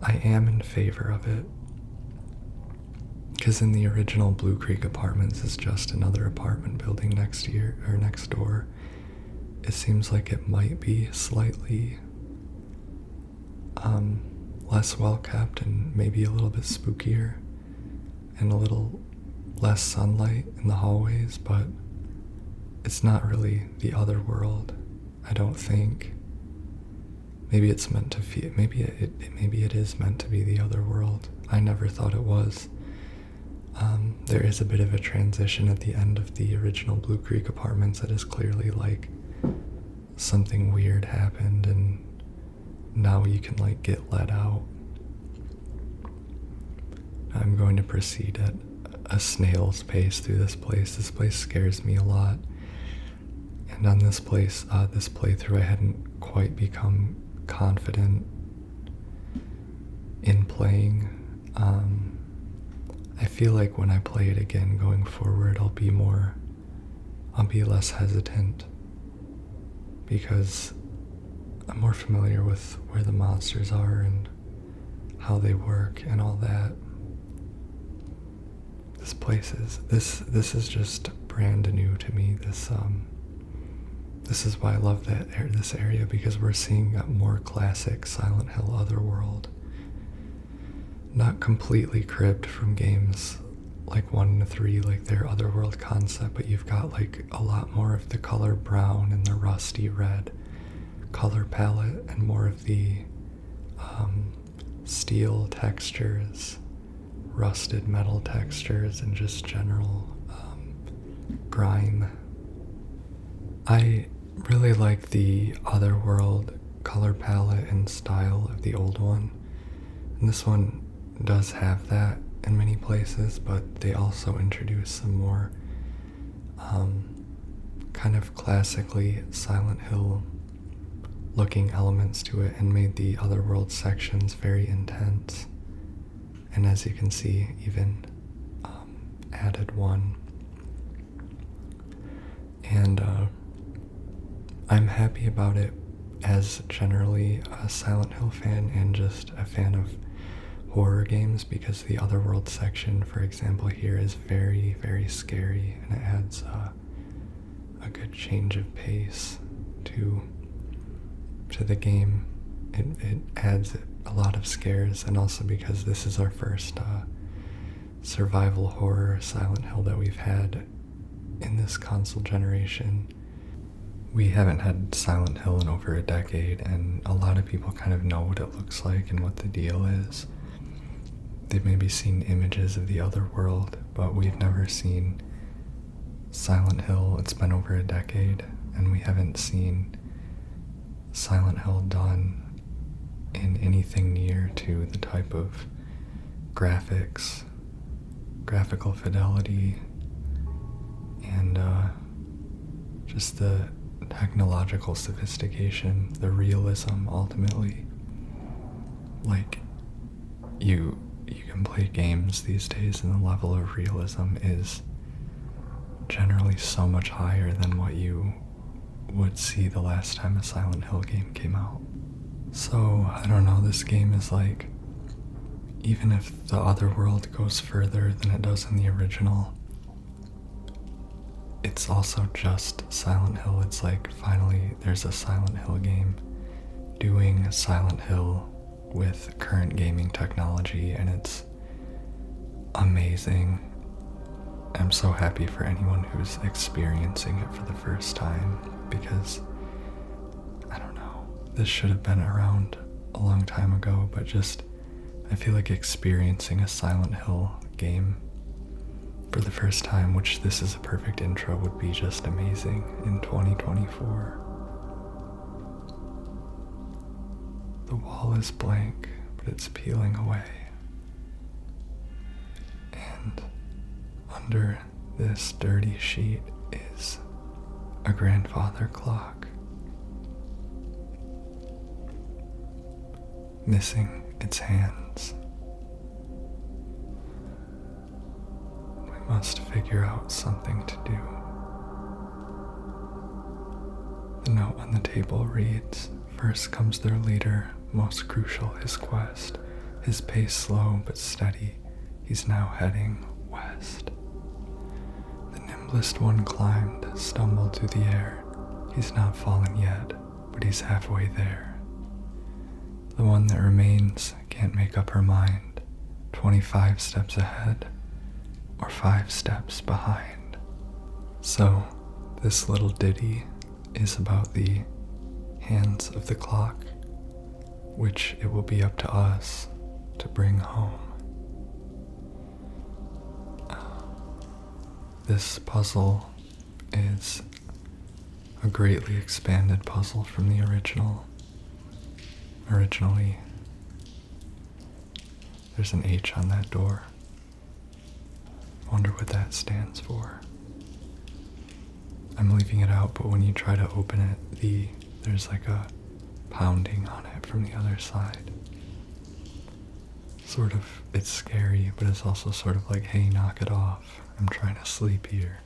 I am in favor of it. Because in the original Blue Creek Apartments is just another apartment building next door. It seems like it might be slightly less well kept and maybe a little bit spookier and a little less sunlight in the hallways, but it's not really the other world, I don't think. Maybe it's meant to feel, maybe it is meant to be the other world. I never thought it was. There is a bit of a transition at the end of the original Blue Creek Apartments that is clearly like something weird happened and now you can like get let out. I'm going to proceed at a snail's pace through this place. This place scares me a lot. And on this playthrough, I hadn't quite become confident in playing. I feel like when I play it again going forward, I'll be more I'll be less hesitant because I'm more familiar with where the monsters are and how they work and all that. This is just brand new to me. This is why I love this area, because we're seeing a more classic Silent Hill Otherworld. Not completely cribbed from games like 1 and 3, like their Otherworld concept, but you've got like a lot more of the color brown and the rusty red color palette and more of the steel textures, rusted metal textures, and just general grime. I really like the Otherworld color palette and style of the old one, and this one does have that in many places, but they also introduce some more kind of classically Silent Hill looking elements to it and made the Otherworld sections very intense. And as you can see, even added one. And I'm happy about it as generally a Silent Hill fan and just a fan of horror games, because the Otherworld section, for example, here is very, very scary, and it adds a good change of pace to the game. It adds a lot of scares, and also because this is our first survival horror Silent Hill that we've had in this console generation. We haven't had Silent Hill in over a decade, and a lot of people kind of know what it looks like and what the deal is. They've maybe seen images of the Otherworld, but we've never seen Silent Hill. It's been over a decade, and we haven't seen Silent Hill done in anything near to the type of graphics, graphical fidelity, and just the technological sophistication, the realism ultimately. Like, you can play games these days and the level of realism is generally so much higher than what you would see the last time a Silent Hill game came out. So, I don't know, this game is like, even if the Otherworld goes further than it does in the original, it's also just Silent Hill. It's like, finally, there's a Silent Hill game doing Silent Hill with current gaming technology, and it's amazing. I'm so happy for anyone who's experiencing it for the first time, because, I don't know, this should have been around a long time ago, but just, I feel like experiencing a Silent Hill game for the first time, which this is a perfect intro, would be just amazing in 2024. The wall is blank, but it's peeling away. And under this dirty sheet is a grandfather clock, missing its hands. We must figure out something to do. The note on the table reads, "First comes their leader, most crucial his quest. His pace slow but steady, he's now heading west. The nimblest one climbed, stumbled through the air. He's not fallen yet, but he's halfway there. The one that remains can't make up her mind, 25 steps ahead, or 5 steps behind." So, this little ditty is about the hands of the clock, which it will be up to us to bring home. This puzzle is a greatly expanded puzzle from the original. Originally, there's an H on that door. I wonder what that stands for. I'm leaving it out, but when you try to open it, there's like a pounding on it from the other side. Sort of, it's scary, but it's also sort of like, hey, knock it off. I'm trying to sleep here.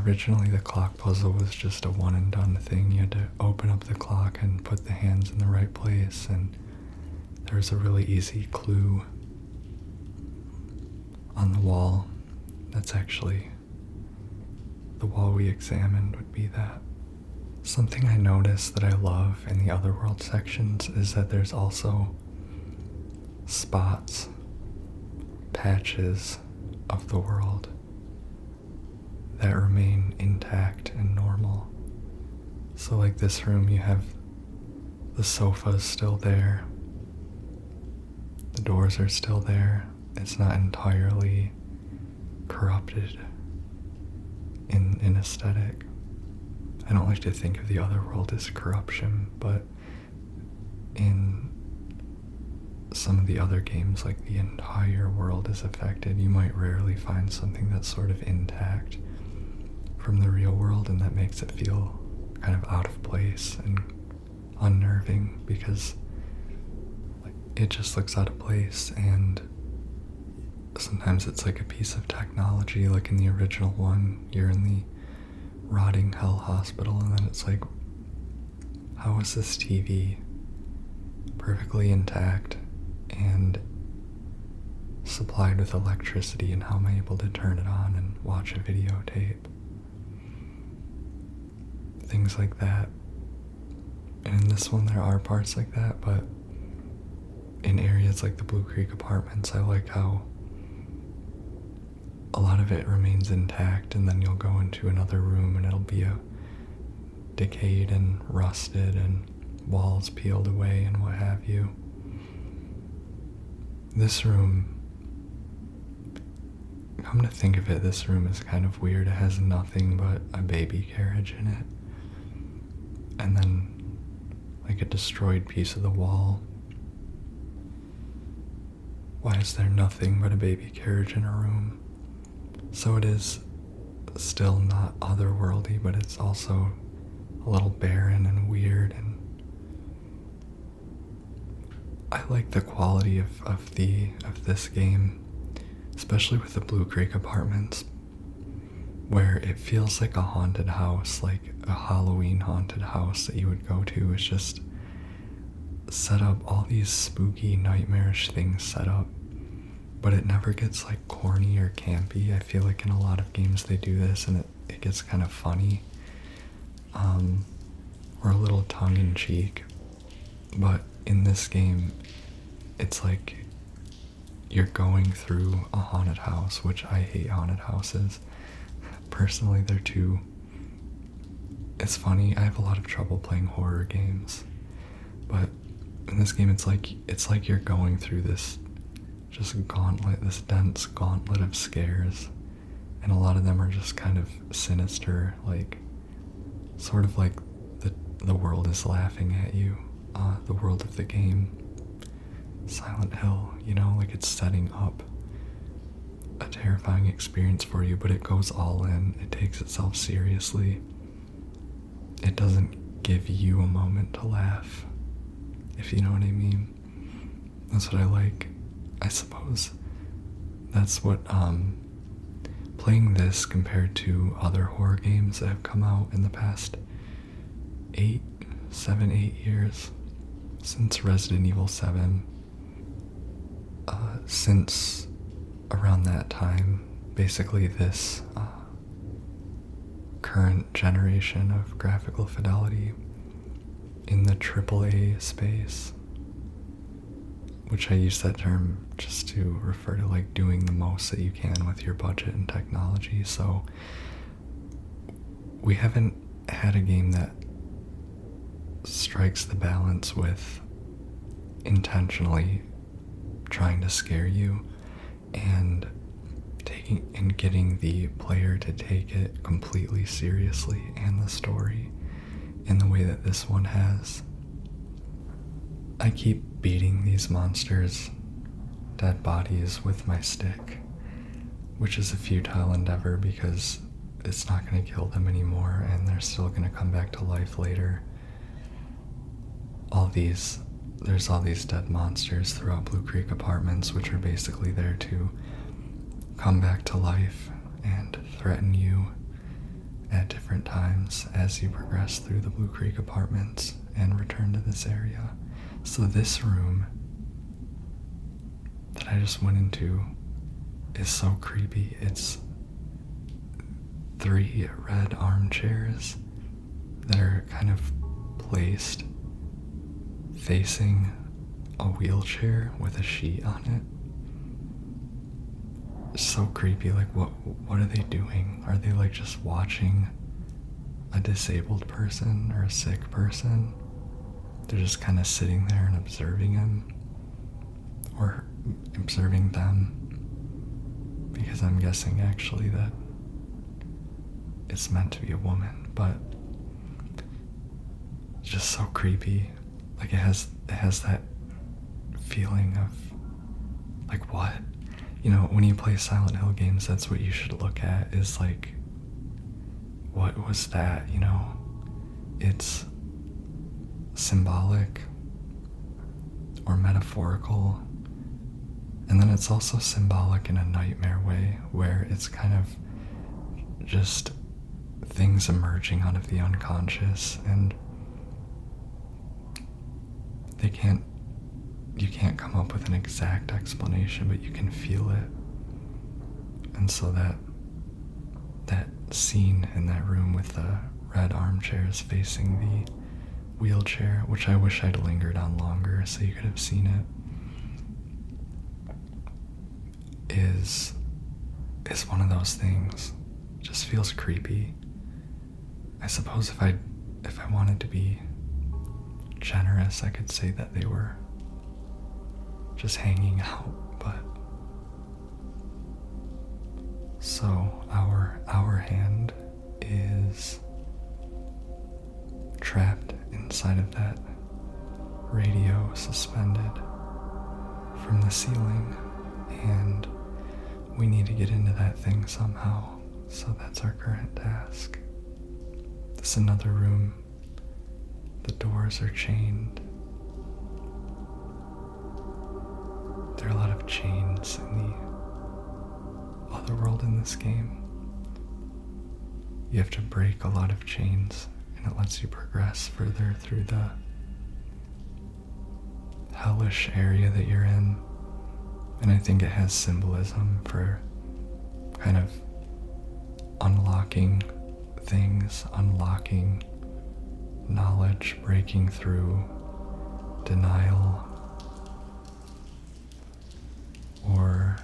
originally the clock puzzle was just a one and done thing. You had to open up the clock and put the hands in the right place, and there was a really easy clue on the wall. That's actually the wall we examined would be that. Something I noticed that I love in the Otherworld sections is that there's also spots, patches of the world that remain intact and normal. So like this room, you have the sofas still there, the doors are still there. It's not entirely corrupted in aesthetic. I don't like to think of the Otherworld as corruption, but in some of the other games, like the entire world is affected. You might rarely find something that's sort of intact from the real world, and that makes it feel kind of out of place and unnerving because it just looks out of place. And sometimes it's like a piece of technology, like in the original one, you're in the rotting hell hospital, and then it's like, how is this TV perfectly intact and supplied with electricity, and how am I able to turn it on and watch a videotape? Things like that. And in this one there are parts like that, but in areas like the Blue Creek apartments, I like how a lot of it remains intact, and then you'll go into another room and it'll be a decayed and rusted and walls peeled away and what have you. This room, come to think of it, this room is kind of weird. It has nothing but a baby carriage in it, and then like a destroyed piece of the wall. Why is there nothing but a baby carriage in a room? So it is still not otherworldly, but it's also a little barren and weird, and I like the quality of this game, especially with the Blue Creek apartments, where it feels like a haunted house, like a Halloween haunted house that you would go to. It's just set up, all these spooky, nightmarish things set up, but it never gets like corny or campy. I feel like in a lot of games they do this and it gets kind of funny, or a little tongue-in-cheek, but in this game it's like you're going through a haunted house, which I hate haunted houses. Personally, they're too... It's funny, I have a lot of trouble playing horror games, but in this game it's like you're going through this just gauntlet, this dense gauntlet of scares, and a lot of them are just kind of sinister, like sort of like the world is laughing at you, the world of the game, Silent Hill, you know, like it's setting up a terrifying experience for you, but it goes all in. It takes itself seriously. It doesn't give you a moment to laugh, if you know what I mean. That's what I like. I suppose that's what playing this compared to other horror games that have come out in the past 8 years, since Resident Evil 7, since around that time, basically this current generation of graphical fidelity in the AAA space, which I use that term just to refer to like doing the most that you can with your budget and technology. So we haven't had a game that strikes the balance with intentionally trying to scare you and getting the player to take it completely seriously, and the story in the way that this one has. I keep beating these monsters' dead bodies with my stick, which is a futile endeavor because it's not going to kill them anymore and they're still going to come back to life later. There's all these dead monsters throughout Blue Creek Apartments, which are basically there to come back to life and threaten you at different times as you progress through the Blue Creek apartments and return to this area. So this room that I just went into is so creepy. It's 3 red armchairs that are kind of placed facing a wheelchair with a sheet on it. It's so creepy. Like, what are they doing? Are they like just watching a disabled person or a sick person? They're just kind of sitting there and observing him or observing them, because I'm guessing actually that it's meant to be a woman, but it's just so creepy. Like, it has that feeling of like, what? You know, when you play Silent Hill games, that's what you should look at, is like, what was that, you know? It's symbolic or metaphorical, and then it's also symbolic in a nightmare way, where it's kind of just things emerging out of the unconscious, and you can't come up with an exact explanation, but you can feel it. And so that scene in that room with the red armchairs facing the wheelchair, which I wish I'd lingered on longer so you could have seen it, is one of those things. It just feels creepy. I suppose if I wanted to be generous, I could say that they were just hanging out, but so our hand is trapped inside of that radio suspended from the ceiling, and we need to get into that thing somehow. So that's our current task. This is another room. The doors are chained. There are a lot of chains in the other world in this game. You have to break a lot of chains, and it lets you progress further through the hellish area that you're in. And I think it has symbolism for kind of unlocking things, unlocking knowledge, breaking through denial, or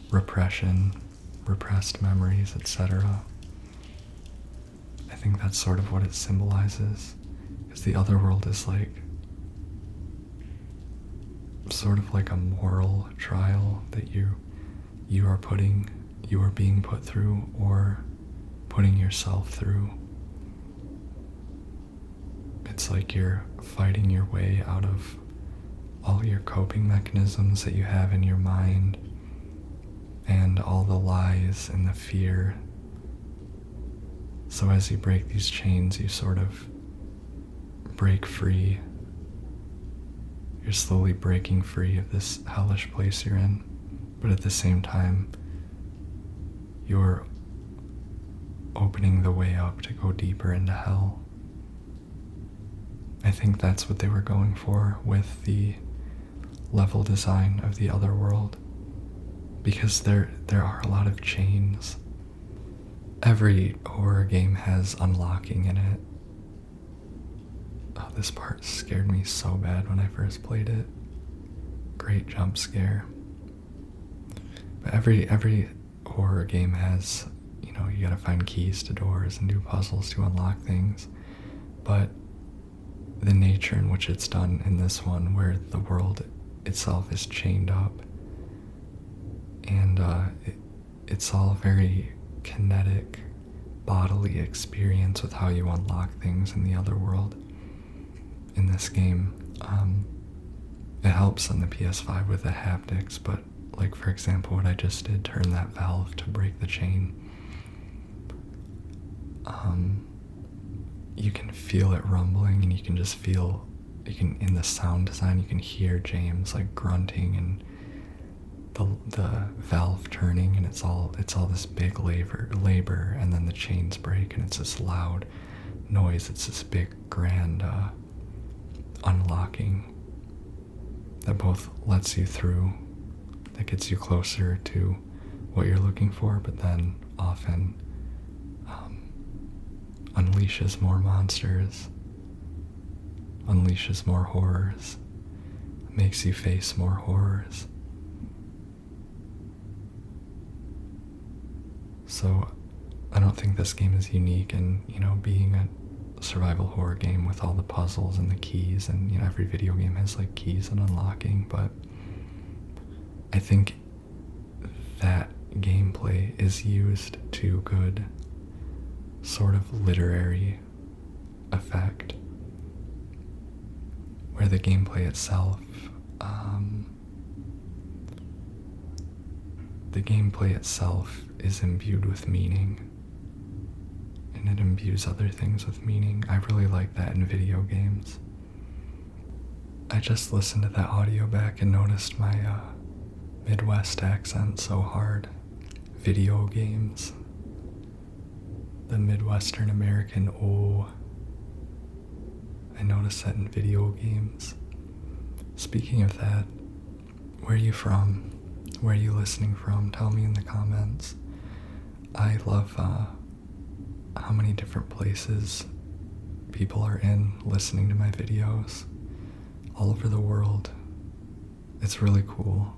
repression, repressed memories, etc. I think that's sort of what it symbolizes, because the other world is like sort of like a moral trial that you are being put through, or putting yourself through. It's like you're fighting your way out of all your coping mechanisms that you have in your mind, and all the lies and the fear. So as you break these chains, you sort of break free. You're slowly breaking free of this hellish place you're in, but at the same time, you're opening the way up to go deeper into hell. I think that's what they were going for with the level design of the other world, because there are a lot of chains. Every horror game has unlocking in it. Oh, this part scared me so bad when I first played it. Great jump scare. But every horror game has, you know, you gotta find keys to doors and do puzzles to unlock things. But the nature in which it's done in this one, where the world itself is chained up, and it's all very kinetic, bodily experience with how you unlock things in the other world. In this game, it helps on the PS5 with the haptics, but like, for example, what I just did, turn that valve to break the chain, you can feel it rumbling, and you can just feel, in the sound design, you can hear James like grunting, and the valve turning, and it's all this big labor, and then the chains break, and it's this loud noise. It's this big grand unlocking that both lets you through, that gets you closer to what you're looking for, but then often unleashes more monsters, unleashes more horrors, makes you face more horrors. So I don't think this game is unique in, being a survival horror game with all the puzzles and the keys, and every video game has like keys and unlocking, but I think that gameplay is used to good sort of literary effect, where the gameplay itself is imbued with meaning, and it imbues other things with meaning. I really like that in video games. I just listened to that audio back and noticed my Midwest accent so hard. Video games. The Midwestern American I noticed that in video games. Speaking of that, where are you from? Where are you listening from? Tell me in the comments. I love how many different places people are in listening to my videos all over the world. It's really cool.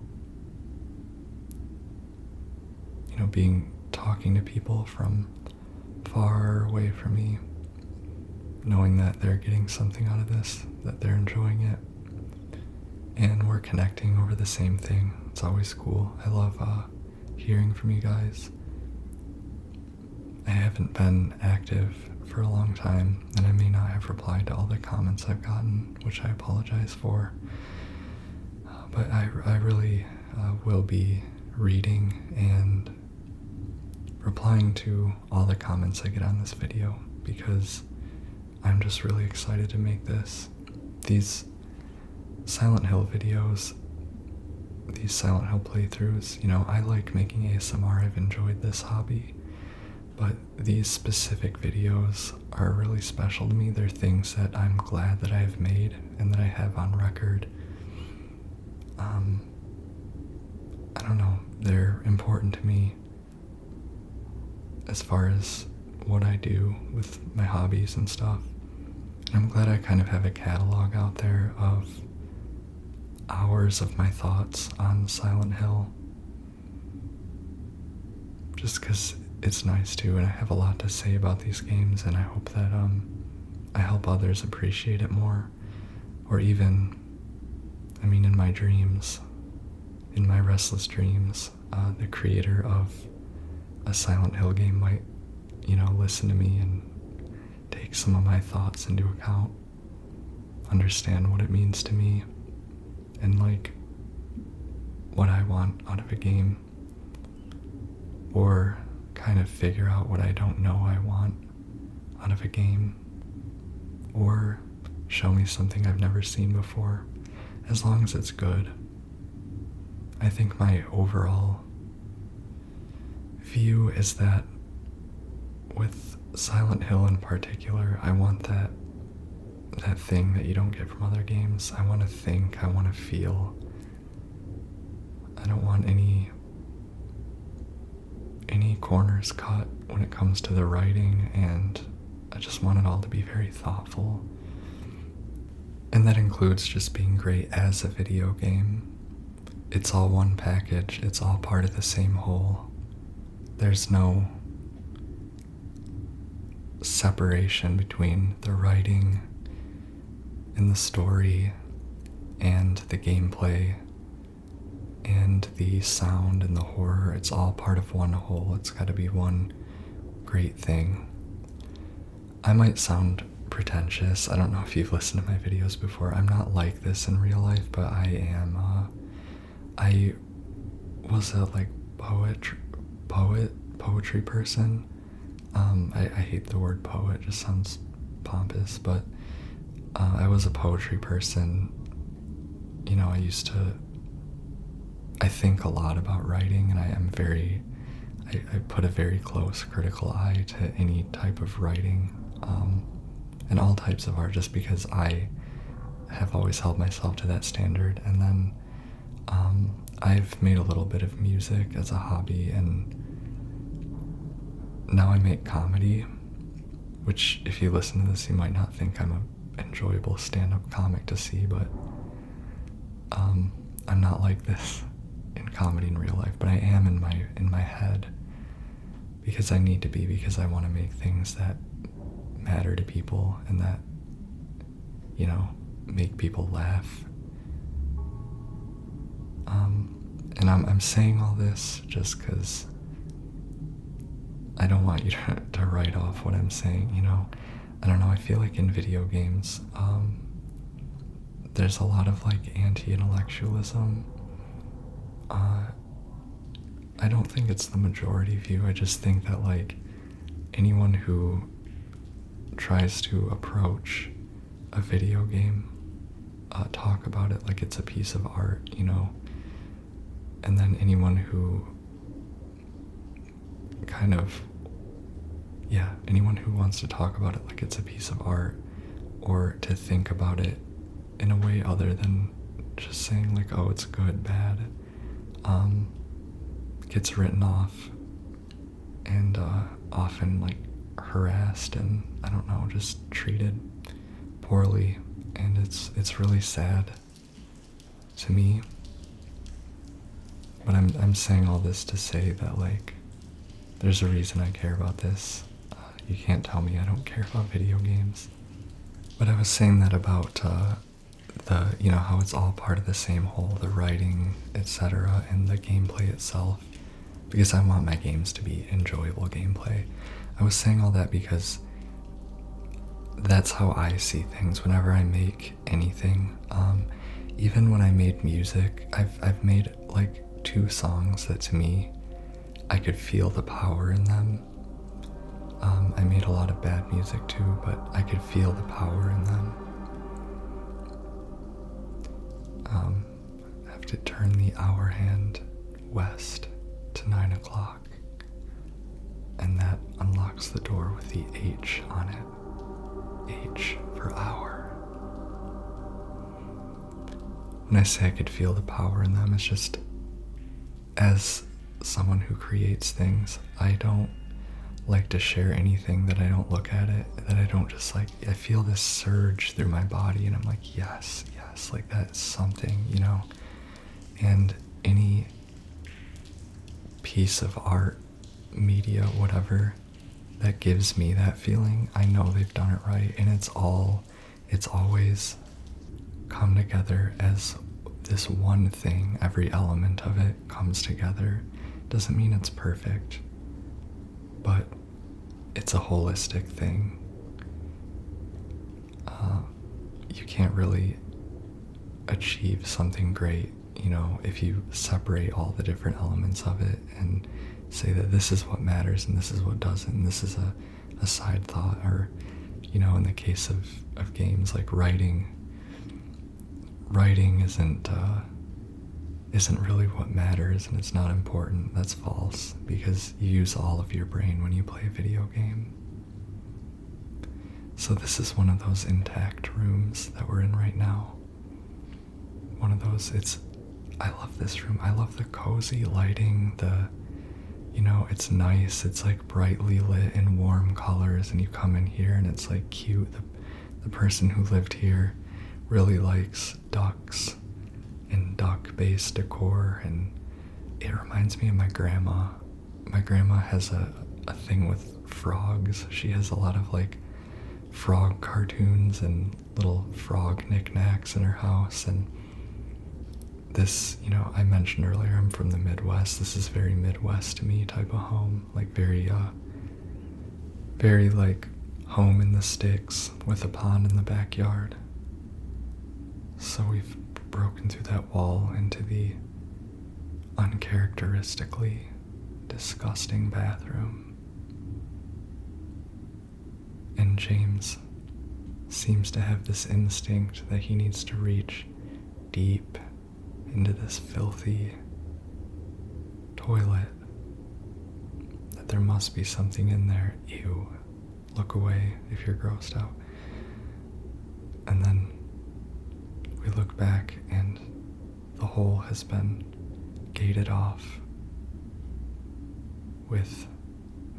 Talking to people from far away from me, knowing that they're getting something out of this, that they're enjoying it, and we're connecting over the same thing. It's always cool. I love hearing from you guys. I haven't been active for a long time, and I may not have replied to all the comments I've gotten, which I apologize for. But I really will be reading and replying to all the comments I get on this video, because I'm just really excited to make this. These Silent Hill videos, these Silent Hill playthroughs, I like making ASMR. I've enjoyed this hobby, but these specific videos are really special to me. They're things that I'm glad that I've made and that I have on record. I don't know, they're important to me as far as what I do with my hobbies and stuff. And I'm glad I kind of have a catalog out there of hours of my thoughts on Silent Hill, just because it's nice too, and I have a lot to say about these games, and I hope that I help others appreciate it more, or even, in my dreams, in my restless dreams, the creator of a Silent Hill game might, listen to me and take some of my thoughts into account, understand what it means to me, and what I want out of a game, or kind of figure out what I don't know I want out of a game, or show me something I've never seen before, as long as it's good. I think my overall view is that with Silent Hill in particular, I want that thing that you don't get from other games. I want to think, I want to feel. I don't want any corners cut when it comes to the writing, and I just want it all to be very thoughtful. And that includes just being great as a video game. It's all one package, it's all part of the same whole. There's no separation between the writing and the story and the gameplay and the sound and the horror. It's all part of one whole. It's got to be one great thing. I might sound pretentious. I don't know if you've listened to my videos before. I'm not like this in real life, but I am. I was a poetry person. I hate the word poet. It just sounds pompous, but I was a poetry person. I think a lot about writing, and I put a very close critical eye to any type of writing, and all types of art, just because I have always held myself to that standard. And then I've made a little bit of music as a hobby, and now I make comedy, which if you listen to this, you might not think I'm an enjoyable stand-up comic to see, but I'm not like this in comedy in real life, but I am in my head, because I need to be, because I want to make things that matter to people and that, you know, make people laugh. And I'm saying all this just because I don't want you to write off what I'm saying, you know. I don't know, I feel like in video games, there's a lot of like anti-intellectualism. I don't think it's the majority view. I just think that like anyone who tries to approach a video game, talk about it like it's a piece of art, you know, and then anyone who anyone who wants to talk about it like it's a piece of art, or to think about it in a way other than just saying like, oh, it's good, bad, gets written off and often like harassed and, I don't know, just treated poorly. And it's really sad to me. But I'm saying all this to say that like there's a reason I care about this. You can't tell me I don't care about video games. But I was saying that about the, you know, how it's all part of the same whole, the writing, etc., and the gameplay itself, because I want my games to be enjoyable gameplay. I was saying all that because that's how I see things whenever I make anything. Even when I made music, I've made like 2 songs that to me, I could feel the power in them. I made a lot of bad music too, but I could feel the power in them. I have to turn the hour hand west to 9 o'clock, and that unlocks the door with the H on it. H for hour. When I say I could feel the power in them, it's just, as someone who creates things, I don't like to share anything that I don't look at it, that I don't just like, I feel this surge through my body and I'm like, yes, like that's something, you know. And any piece of art, media, whatever, that gives me that feeling, I know they've done it right. And it's always come together as this one thing. Every element of it comes together. Doesn't mean it's perfect, but it's a holistic thing. You can't really achieve something great, you know, if you separate all the different elements of it and say that this is what matters and this is what doesn't, and this is a side thought. Or, you know, in the case of games, like writing isn't really what matters, and it's not important. That's false, because you use all of your brain when you play a video game. So this is one of those intact rooms that we're in right now. One of those, I love this room. I love the cozy lighting, you know, it's nice. It's like brightly lit in warm colors, and you come in here and it's like cute. The person who lived here really likes ducks and duck-based decor, and it reminds me of my grandma. My grandma has a thing with frogs. She has a lot of like frog cartoons and little frog knickknacks in her house. And this, you know, I mentioned earlier, I'm from the Midwest. This is very Midwest to me type of home, like very like home in the sticks with a pond in the backyard. So we've broken through that wall into the uncharacteristically disgusting bathroom. And James seems to have this instinct that he needs to reach deep into this filthy toilet. That there must be something in there. Ew. Look away if you're grossed out. And then we look back and the hole has been gated off with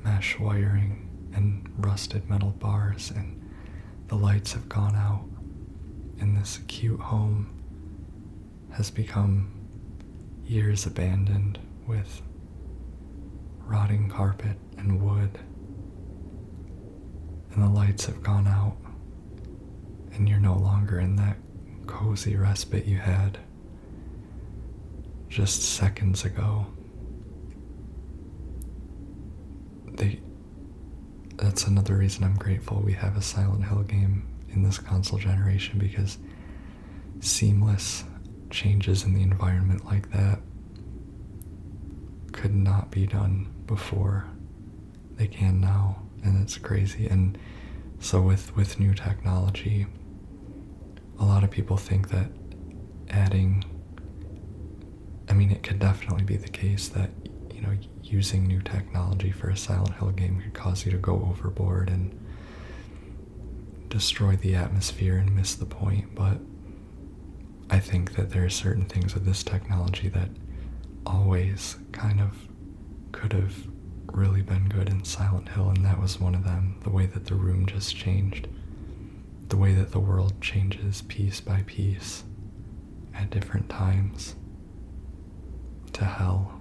mesh wiring and rusted metal bars, and the lights have gone out, and this cute home has become years abandoned with rotting carpet and wood, and the lights have gone out, and you're no longer in that cozy respite you had just seconds ago. That's another reason I'm grateful we have a Silent Hill game in this console generation, because seamless changes in the environment like that could not be done before. They can now, and it's crazy. And so with new technology, a lot of people think that it could definitely be the case that, using new technology for a Silent Hill game could cause you to go overboard and destroy the atmosphere and miss the point, but I think that there are certain things with this technology that always kind of could have really been good in Silent Hill, and that was one of them. The way that the room just changed, the way that the world changes piece by piece at different times to hell.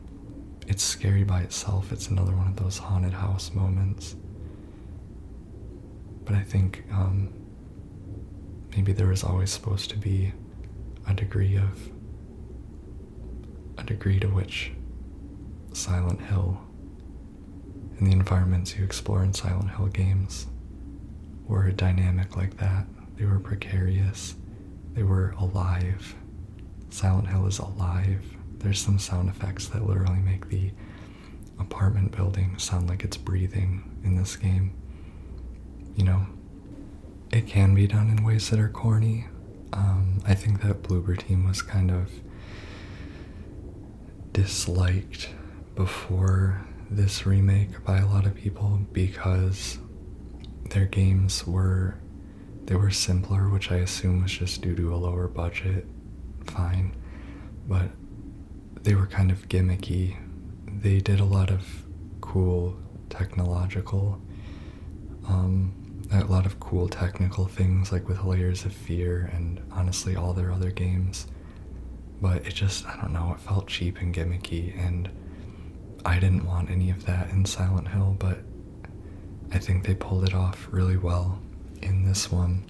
It's scary by itself. It's another one of those haunted house moments. But I think maybe there was always supposed to be a degree to which Silent Hill and the environments you explore in Silent Hill games were dynamic like that. They were precarious. They were alive. Silent Hill is alive. There's some sound effects that literally make the apartment building sound like it's breathing in this game. It can be done in ways that are corny. I think that Bloober Team was kind of disliked before this remake by a lot of people because their games were simpler, which I assume was just due to a lower budget. Fine. But they were kind of gimmicky. They did a lot of cool technical things, like with Layers of Fear and honestly all their other games. But it just, I don't know, it felt cheap and gimmicky, and I didn't want any of that in Silent Hill, but I think they pulled it off really well in this one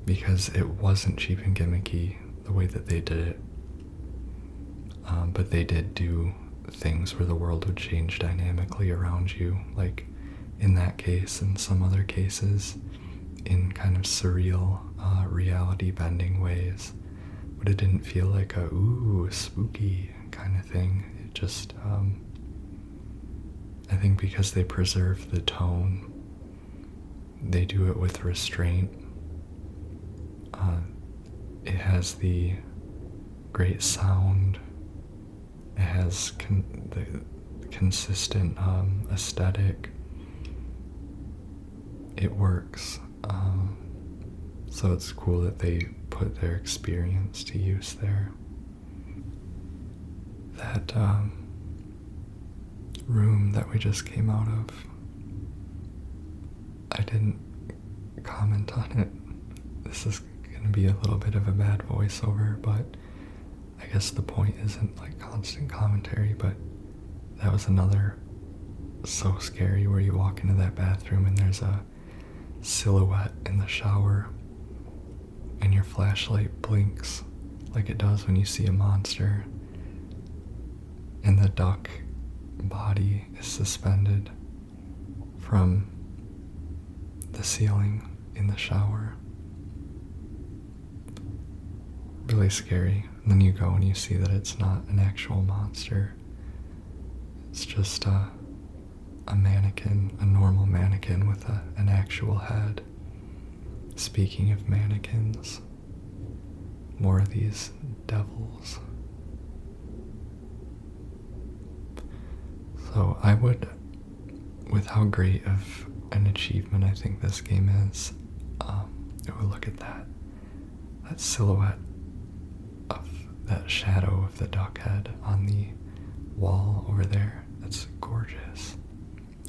because it wasn't cheap and gimmicky the way that they did it. But they did do things where the world would change dynamically around you, like in that case and some other cases, in kind of surreal, reality-bending ways. But it didn't feel like a, ooh, spooky kind of thing. It just, I think because they preserve the tone, they do it with restraint. It has the great sound. It has the consistent aesthetic. It works. So it's cool that they put their experience to use there. That room that we just came out of, I didn't comment on it. This is going to be a little bit of a bad voiceover, but I guess the point isn't like constant commentary, but that was another so scary where you walk into that bathroom and there's a silhouette in the shower and your flashlight blinks like it does when you see a monster, and the duck body is suspended from the ceiling in the shower. Really scary. And then you go and you see that it's not an actual monster. It's just a mannequin, a normal mannequin with an actual head. Speaking of mannequins, more of these devils. So with how great of an achievement I think this game is, look at that silhouette of that shadow of the duck head on the wall over there. That's gorgeous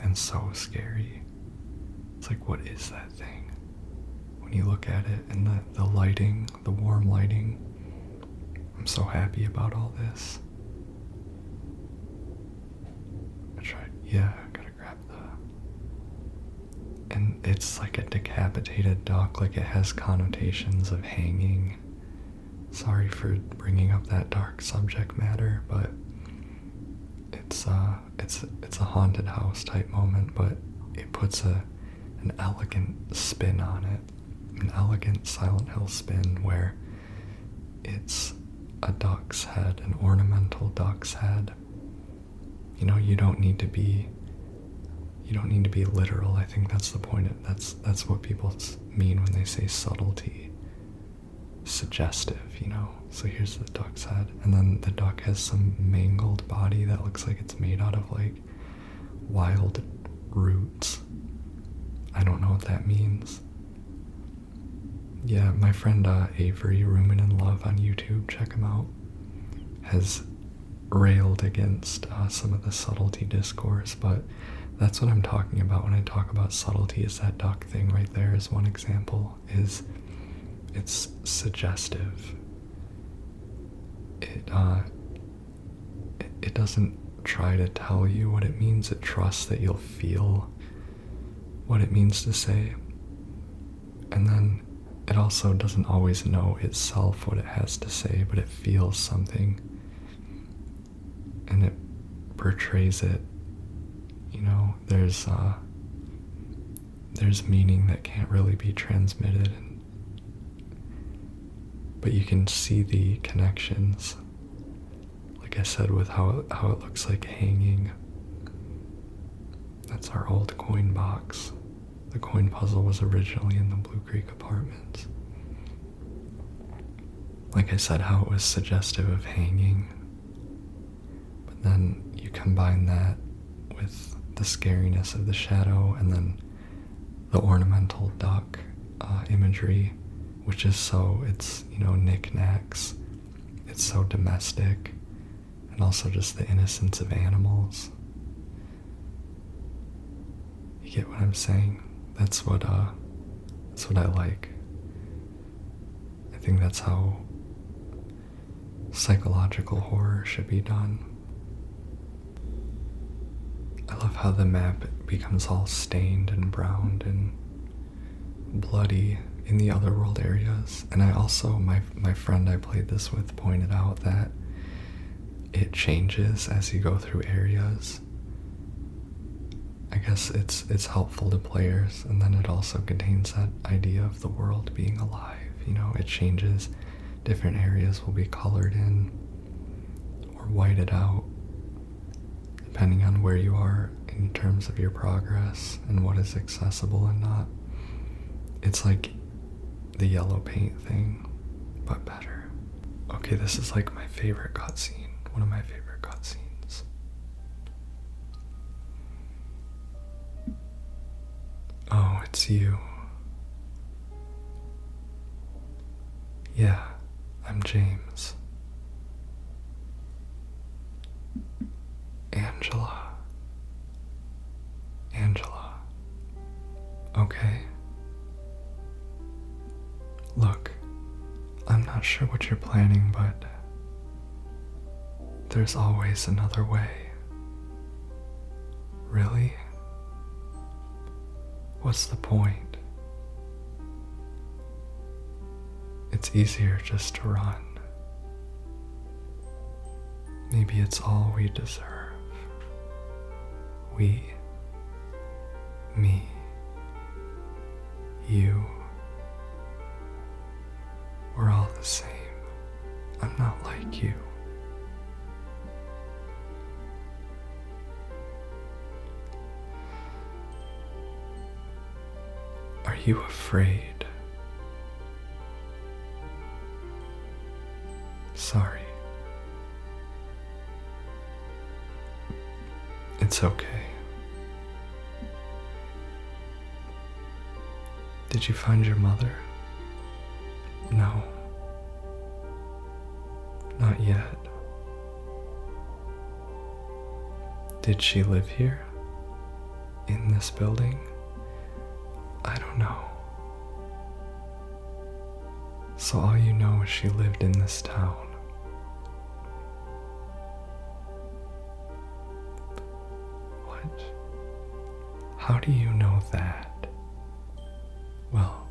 and so scary. It's like, what is that thing? When you look at it and the lighting, the warm lighting, I'm so happy about all this. Gotta grab and it's like a decapitated duck, like it has connotations of hanging. Sorry for bringing up that dark subject matter, but it's a haunted house type moment, but it puts an elegant spin on it, an elegant Silent Hill spin where it's a duck's head, an ornamental duck's head. You know, you don't need to be literal. I think that's the point. That's what people mean when they say subtlety. Suggestive, you know. So here's the duck's head, and then the duck has some mangled body that looks like it's made out of like wild roots. I don't know what that means. Yeah, my friend Avery, Rumin in Love on YouTube, check him out, has railed against some of the subtlety discourse, but that's what I'm talking about when I talk about subtlety. Is that duck thing right there is one example. It's suggestive. It doesn't try to tell you what it means. It trusts that you'll feel what it means to say. And then it also doesn't always know itself what it has to say, but it feels something. And it portrays it. You know, there's meaning that can't really be transmitted, but you can see the connections. Like I said, with how it looks like hanging. That's our old coin box. The coin puzzle was originally in the Blue Creek apartments. Like I said, how it was suggestive of hanging. But then you combine that with the scariness of the shadow, and then the ornamental duck imagery, which is it's, you know, knickknacks. It's so domestic, and also just the innocence of animals. You get what I'm saying? That's what I like. I think that's how psychological horror should be done. I love how the map becomes all stained and browned and bloody in the otherworld areas. And I also, my friend I played this with pointed out that it changes as you go through areas. I guess it's helpful to players, and then it also contains that idea of the world being alive. You know, it changes. Different areas will be colored in or whited out, depending on where you are in terms of your progress and what is accessible and not. It's like the yellow paint thing, but better. Okay, this is like my favorite cutscene, one of my favorite cutscenes. Oh, it's you. Yeah, I'm James. Angela. Okay. Look, I'm not sure what you're planning, but there's always another way. Really? What's the point? It's easier just to run. Maybe it's all we deserve. We, me, you, we're all the same. I'm not like you. Are you afraid? Sorry. It's okay. Did you find your mother? No. Not yet. Did she live here? In this building? I don't know. So all you know is she lived in this town. What? How do you know that? Well,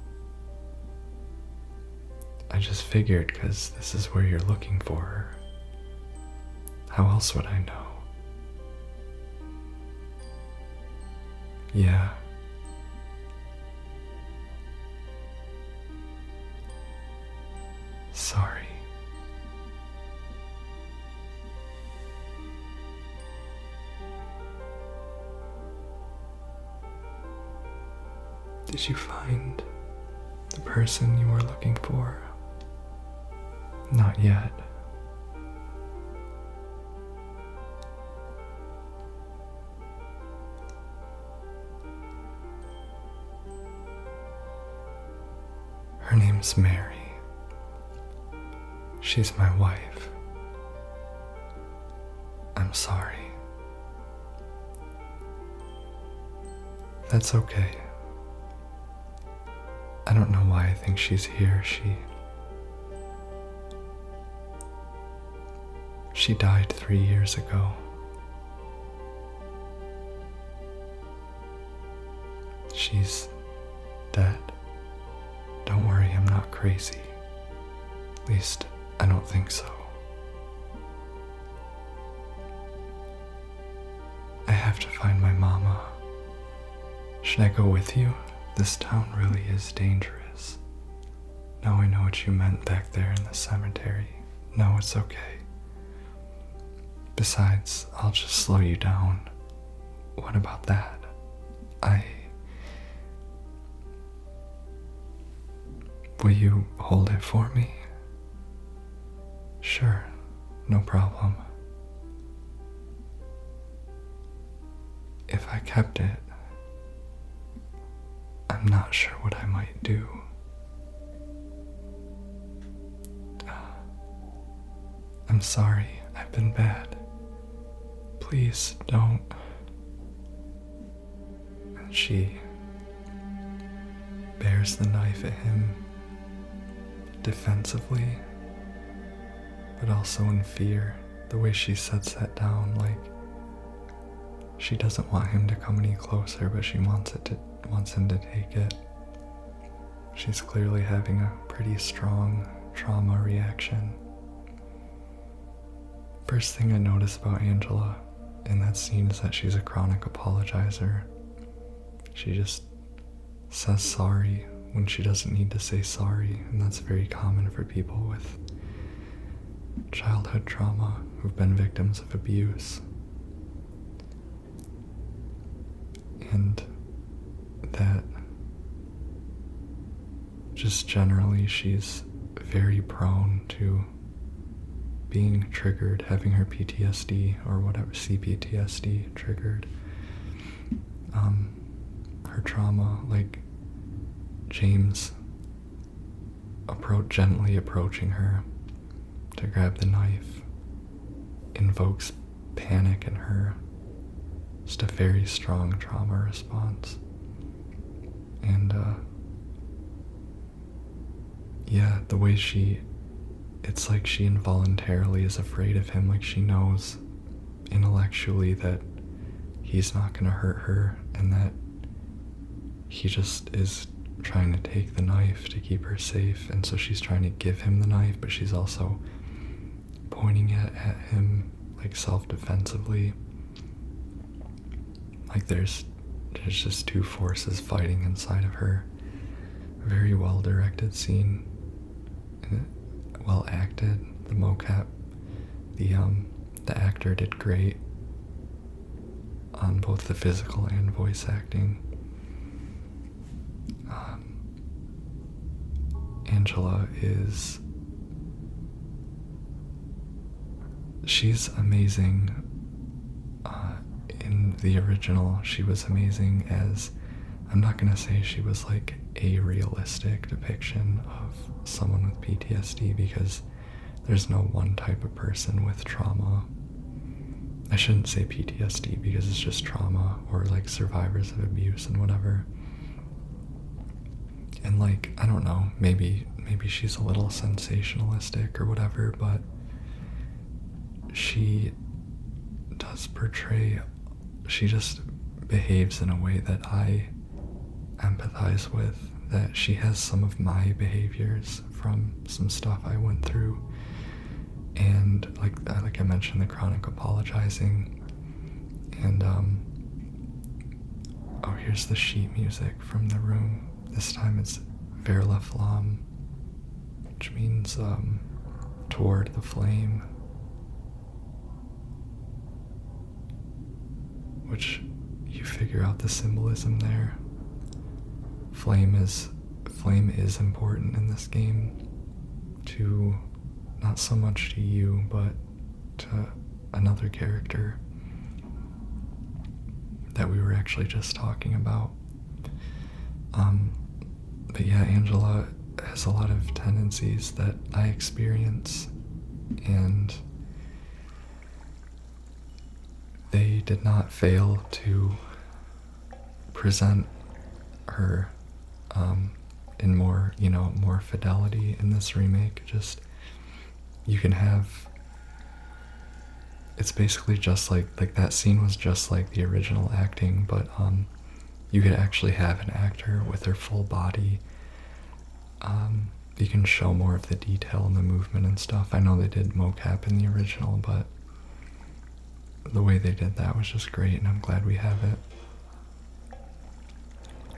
I just figured because this is where you're looking for her. How else would I know? Yeah. Sorry. Did you find the person you were looking for? Not yet. Her name's Mary. She's my wife. I'm sorry. That's okay. I don't know why I think she's here. She died 3 years ago. She's dead. Don't worry, I'm not crazy. At least, I don't think so. I have to find my mama. Should I go with you? This town really is dangerous. Now I know what you meant back there in the cemetery. No, it's okay. Besides, I'll just slow you down. What about that? Will you hold it for me? Sure, no problem. If I kept it, I'm not sure what I might do. I'm sorry, I've been bad. Please don't. And she bears the knife at him defensively, but also in fear. The way she sets that down, like she doesn't want him to come any closer, but she wants him to take it. She's clearly having a pretty strong trauma reaction. First thing I notice about Angela in that scene is that she's a chronic apologizer. She just says sorry when she doesn't need to say sorry, and that's very common for people with childhood trauma who've been victims of abuse. And that just generally she's very prone to being triggered, having her PTSD or whatever, CPTSD triggered. Her trauma, like James gently approaching her to grab the knife, invokes panic in her. Just a very strong trauma response. And yeah, the way it's like she involuntarily is afraid of him, like she knows intellectually that he's not gonna hurt her and that he just is trying to take the knife to keep her safe, and so she's trying to give him the knife, but she's also pointing it at him like self-defensively. Like there's just two forces fighting inside of her. A very well-directed scene, well acted. The mocap, the actor did great on both the physical and voice acting. Angela she's amazing in the original, she was amazing as, I'm not gonna say she was like a realistic depiction of someone with PTSD, because there's no one type of person with trauma. I shouldn't say PTSD because it's just trauma, or like survivors of abuse and whatever. And like, I don't know, maybe she's a little sensationalistic or whatever, but she does portray, she just behaves in a way that I empathize with, that she has some of my behaviors from some stuff I went through. And like I mentioned, the chronic apologizing, and oh, here's the sheet music from The Room. This time it's vers la flamme, which means toward the flame, which you figure out the symbolism there. Flame is important in this game, to not so much to you, but to another character that we were actually just talking about. But yeah, Angela has a lot of tendencies that I experience, and they did not fail to present her in more, more fidelity in this remake. Just, you can have, it's basically just like that scene was just like the original acting, but you could actually have an actor with their full body. You can show more of the detail and the movement and stuff. I know they did mocap in the original, but the way they did that was just great, and I'm glad we have it.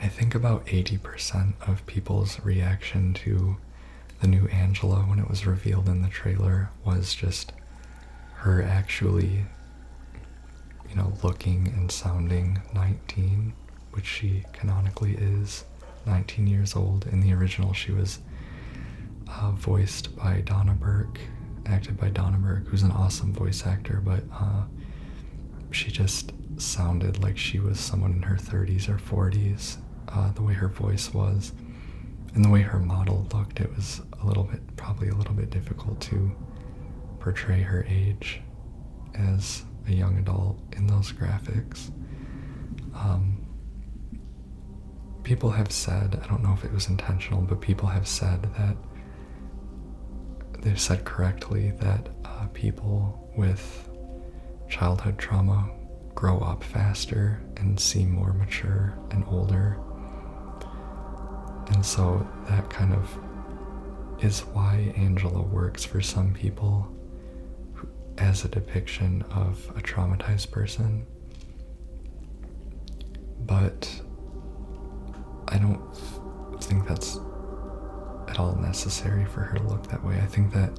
I think about 80% of people's reaction to the new Angela when it was revealed in the trailer was just her actually, looking and sounding 19, which she canonically is 19 years old. In the original, she was voiced by Donna Burke, acted by Donna Burke, who's an awesome voice actor, but she just sounded like she was someone in her 30s or 40s, the way her voice was. And the way her model looked, it was probably a little bit difficult to portray her age as a young adult in those graphics. People have said, I don't know if it was intentional, but people have said that, they've said correctly that people with childhood trauma grow up faster and seem more mature and older. And so that kind of is why Angela works for some people as a depiction of a traumatized person. But I don't think that's at all necessary for her to look that way. I think that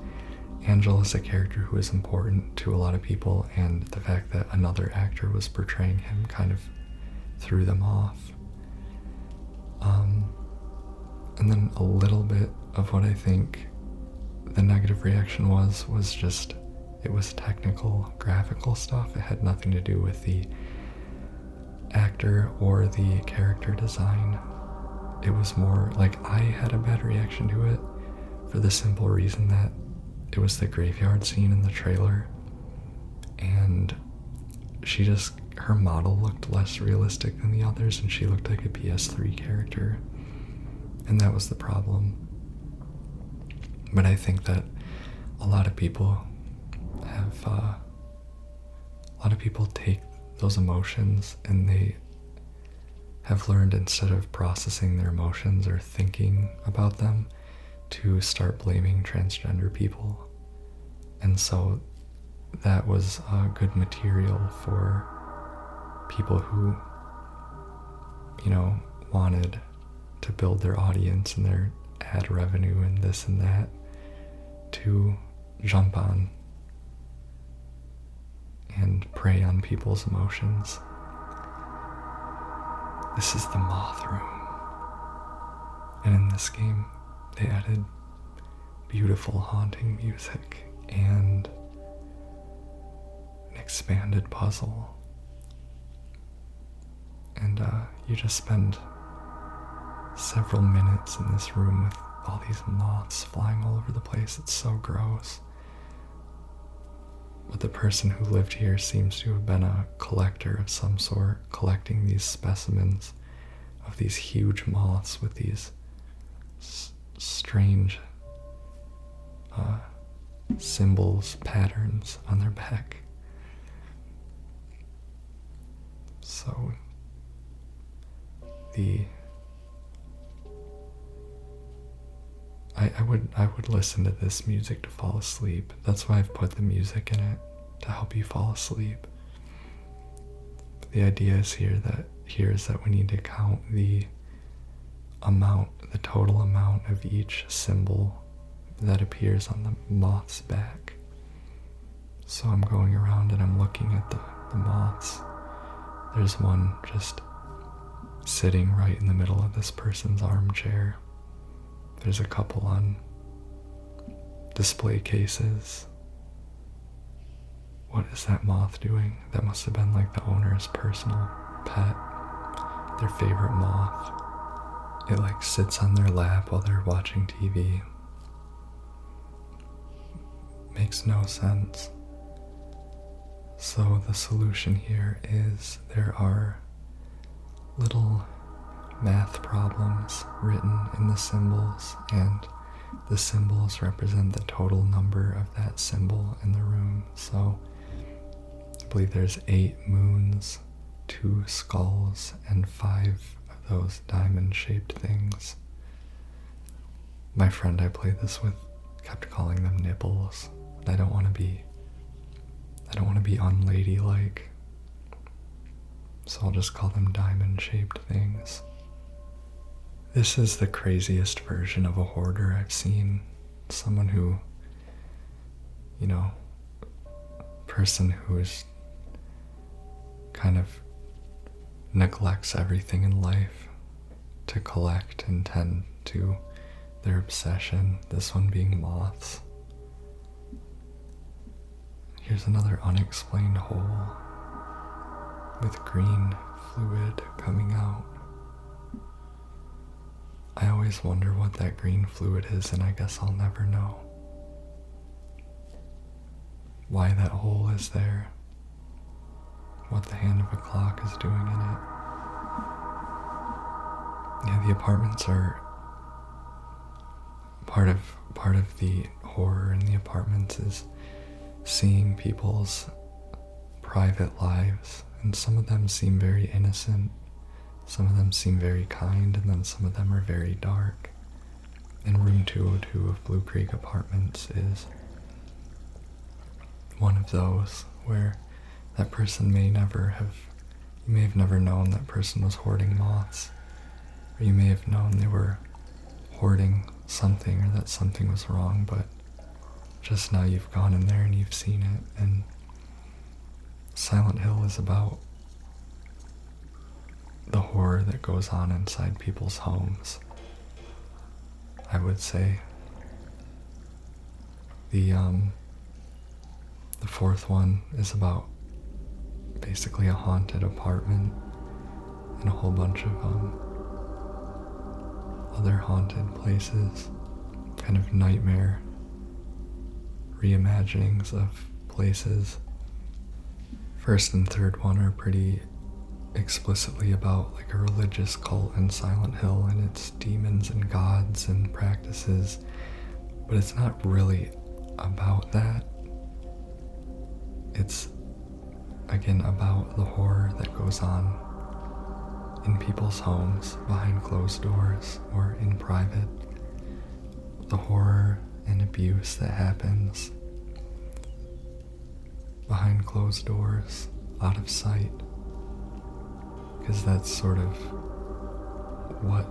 Angela is a character who is important to a lot of people, and the fact that another actor was portraying him kind of threw them off. And then a little bit of what I think the negative reaction was just, it was technical, graphical stuff. It had nothing to do with the actor or the character design. It was more like, I had a bad reaction to it for the simple reason that it was the graveyard scene in the trailer, and her model looked less realistic than the others, and she looked like a PS3 character, and that was the problem. But I think that a lot of people take those emotions, and they have learned, instead of processing their emotions or thinking about them, to start blaming transgender people. And so that was good material for people who, wanted to build their audience and their ad revenue and this and that, to jump on and prey on people's emotions. This is the Moth Room. And in this game, they added beautiful haunting music and an expanded puzzle. and you just spend several minutes in this room with all these moths flying all over the place. It's so gross. But the person who lived here seems to have been a collector of some sort, collecting these specimens of these huge moths with these strange symbols, patterns on their back. So I would listen to this music to fall asleep. That's why I've put the music in it, to help you fall asleep. But the idea is here is that we need to count the total amount of each symbol that appears on the moth's back. So I'm going around and I'm looking at the moths. There's one just sitting right in the middle of this person's armchair. There's a couple on display cases. What is that moth doing? That must have been like the owner's personal pet, their favorite moth. It like sits on their lap while they're watching TV. Makes no sense. So the solution here is there are little math problems written in the symbols, and the symbols represent the total number of that symbol in the room. So I believe there's 8 moons, 2 skulls, and 5 of those diamond-shaped things. My friend I played this with kept calling them nipples, and I don't want to be unladylike, so I'll just call them diamond-shaped things. This is the craziest version of a hoarder I've seen. Someone who, person who's kind of neglects everything in life to collect and tend to their obsession, this one being moths. Here's another unexplained hole with green fluid coming out. I always wonder what that green fluid is, and I guess I'll never know why that hole is there, what the hand of a clock is doing in it. Yeah, the apartments are part of the horror in the apartments is seeing people's private lives, and some of them seem very innocent, some of them seem very kind, and then some of them are very dark. And room 202 of Blue Creek Apartments is one of those where that person you may have never known that person was hoarding moths, or you may have known they were hoarding something, or that something was wrong, but just now you've gone in there and you've seen it. And Silent Hill is about the horror that goes on inside people's homes, I would say. The fourth one is about basically a haunted apartment and a whole bunch of other haunted places, kind of nightmare reimaginings of places. First and third one are pretty explicitly about like a religious cult in Silent Hill and its demons and gods and practices, but it's not really about that. It's again about the horror that goes on in people's homes behind closed doors or in private, the horror and abuse that happens behind closed doors, out of sight, because that's sort of what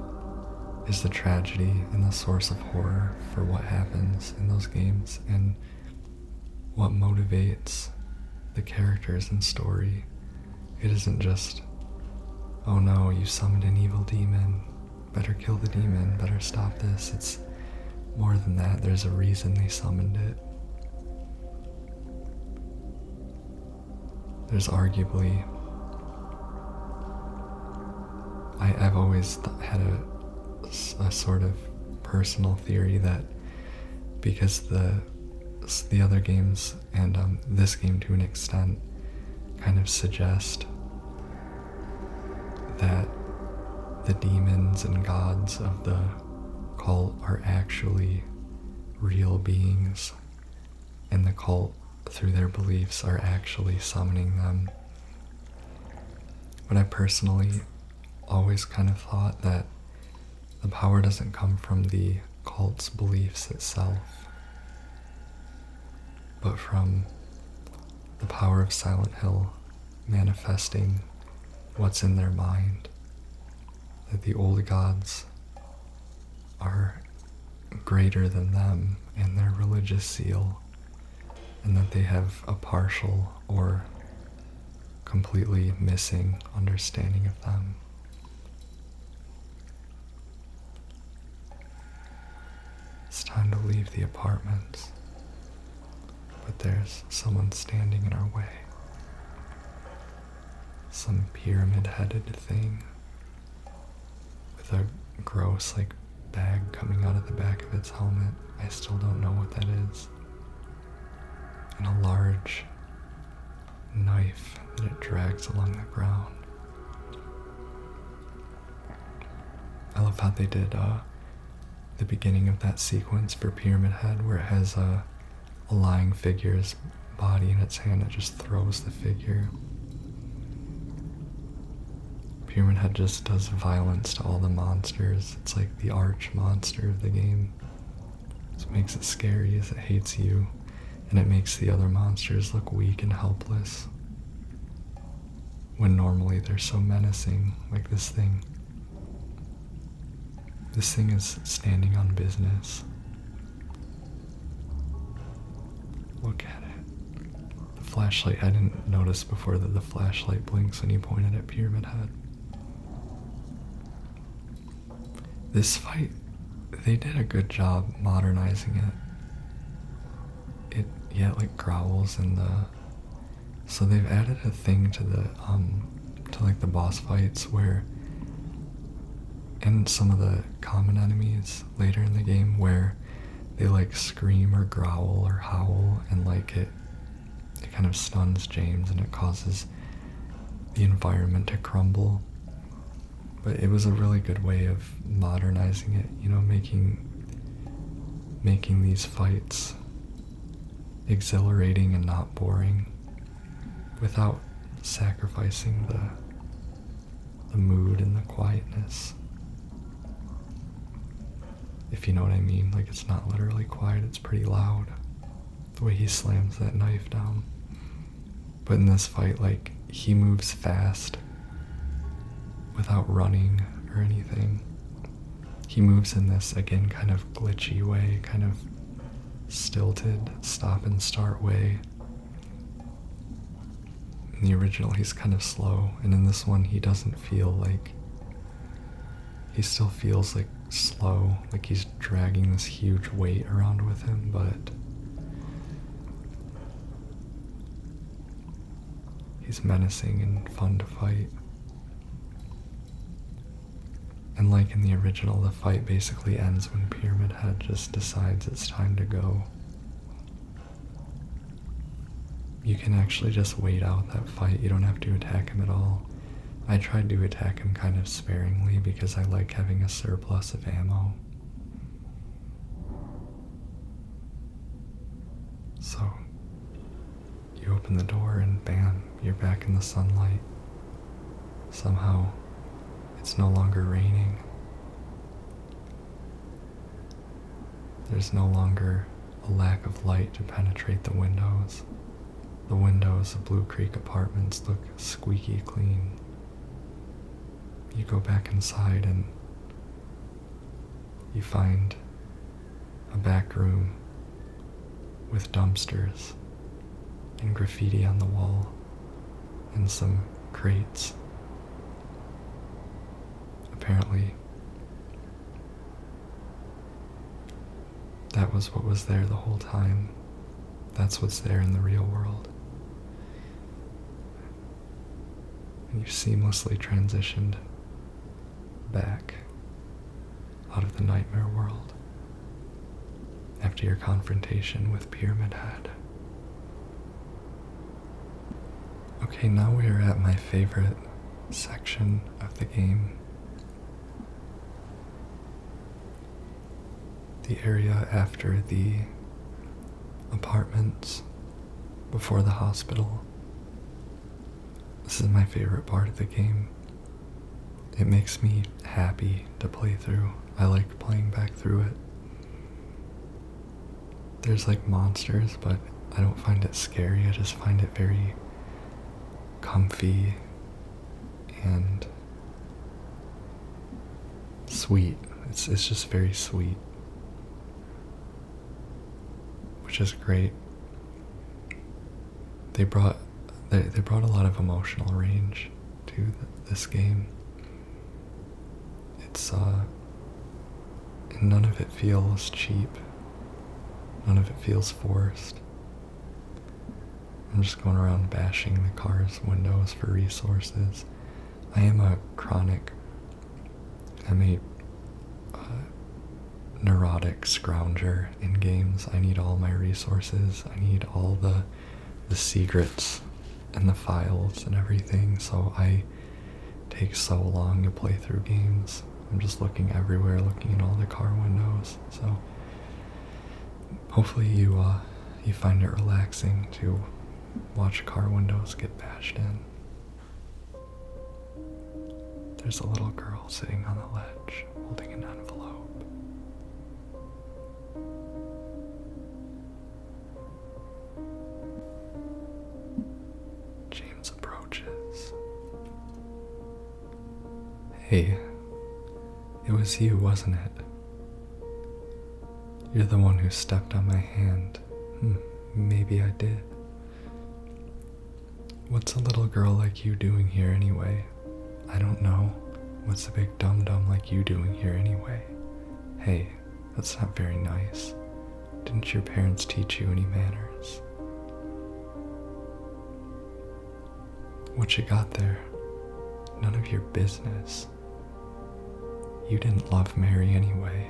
is the tragedy and the source of horror for what happens in those games and what motivates the characters and story. It isn't just, oh no, you summoned an evil demon, better kill the demon, better stop this. It's more than that. There's a reason they summoned it. There's arguably I've always had a sort of personal theory that because the other games and this game to an extent kind of suggest that the demons and gods of the cult are actually real beings, and the cult, through their beliefs, are actually summoning them. But I personally always kind of thought that the power doesn't come from the cult's beliefs itself, but from the power of Silent Hill manifesting what's in their mind, that the old gods are greater than them in their religious zeal, and that they have a partial or completely missing understanding of them. It's time to leave the apartments, but there's someone standing in our way. Some pyramid-headed thing with a gross, bag coming out of the back of its helmet. I still don't know what that is. And a large knife that it drags along the ground. I love how they did the beginning of that sequence for Pyramid Head, where it has a lying figure's body in its hand. It just throws the figure. Pyramid Head just does violence to all the monsters. It's like the arch monster of the game. What makes it scary is it hates you, and it makes the other monsters look weak and helpless, when normally they're so menacing, like this thing. This thing is standing on business. Look at it. The flashlight, I didn't notice before that the flashlight blinks when you point it at Pyramid Head. This fight, they did a good job modernizing it. It growls and so they've added a thing to the boss fights where, and some of the common enemies later in the game, where they scream or growl or howl, and it kind of stuns James and it causes the environment to crumble. But it was a really good way of modernizing it, making these fights exhilarating and not boring, without sacrificing the mood and the quietness. If you know what I mean, it's not literally quiet, it's pretty loud, the way he slams that knife down. But in this fight, he moves fast without running or anything. He moves in this, again, kind of glitchy way, kind of stilted, stop and start way. In the original, he's kind of slow, and in this one, he doesn't feel he still feels slow, he's dragging this huge weight around with him, but he's menacing and fun to fight. And in the original, the fight basically ends when Pyramid Head just decides it's time to go. You can actually just wait out that fight. You don't have to attack him at all. I tried to attack him kind of sparingly because I like having a surplus of ammo. So, you open the door and bam, you're back in the sunlight. Somehow, it's no longer raining. There's no longer a lack of light to penetrate the windows. The windows of Blue Creek Apartments look squeaky clean. You go back inside and you find a back room with dumpsters and graffiti on the wall and some crates. Apparently, that was what was there the whole time. That's what's there in the real world. And you seamlessly transitioned back out of the nightmare world after your confrontation with Pyramid Head. Okay, now we are at my favorite section of the game. The area after the apartments before the hospital. This is my favorite part of the game. It makes me happy to play through. I like playing back through it. There's like monsters, but I don't find it scary. I just find it very comfy and sweet. It's just very sweet, which is great. They brought a lot of emotional range to this game. It's and none of it feels cheap. None of it feels forced. I'm just going around bashing the car's windows for resources. I am a neurotic scrounger in games. I need all my resources. I need all the secrets and the files and everything, so I take so long to play through games. I'm just looking everywhere, looking in all the car windows. So hopefully you find it relaxing to watch car windows get bashed in. There's a little girl sitting on the ledge holding an envelope. James approaches. Hey, it was you, wasn't it? You're the one who stepped on my hand. Maybe I did. What's a little girl like you doing here anyway? I don't know. What's a big dum-dum like you doing here anyway? Hey, that's not very nice. Didn't your parents teach you any manners? What you got there? None of your business. You didn't love Mary anyway.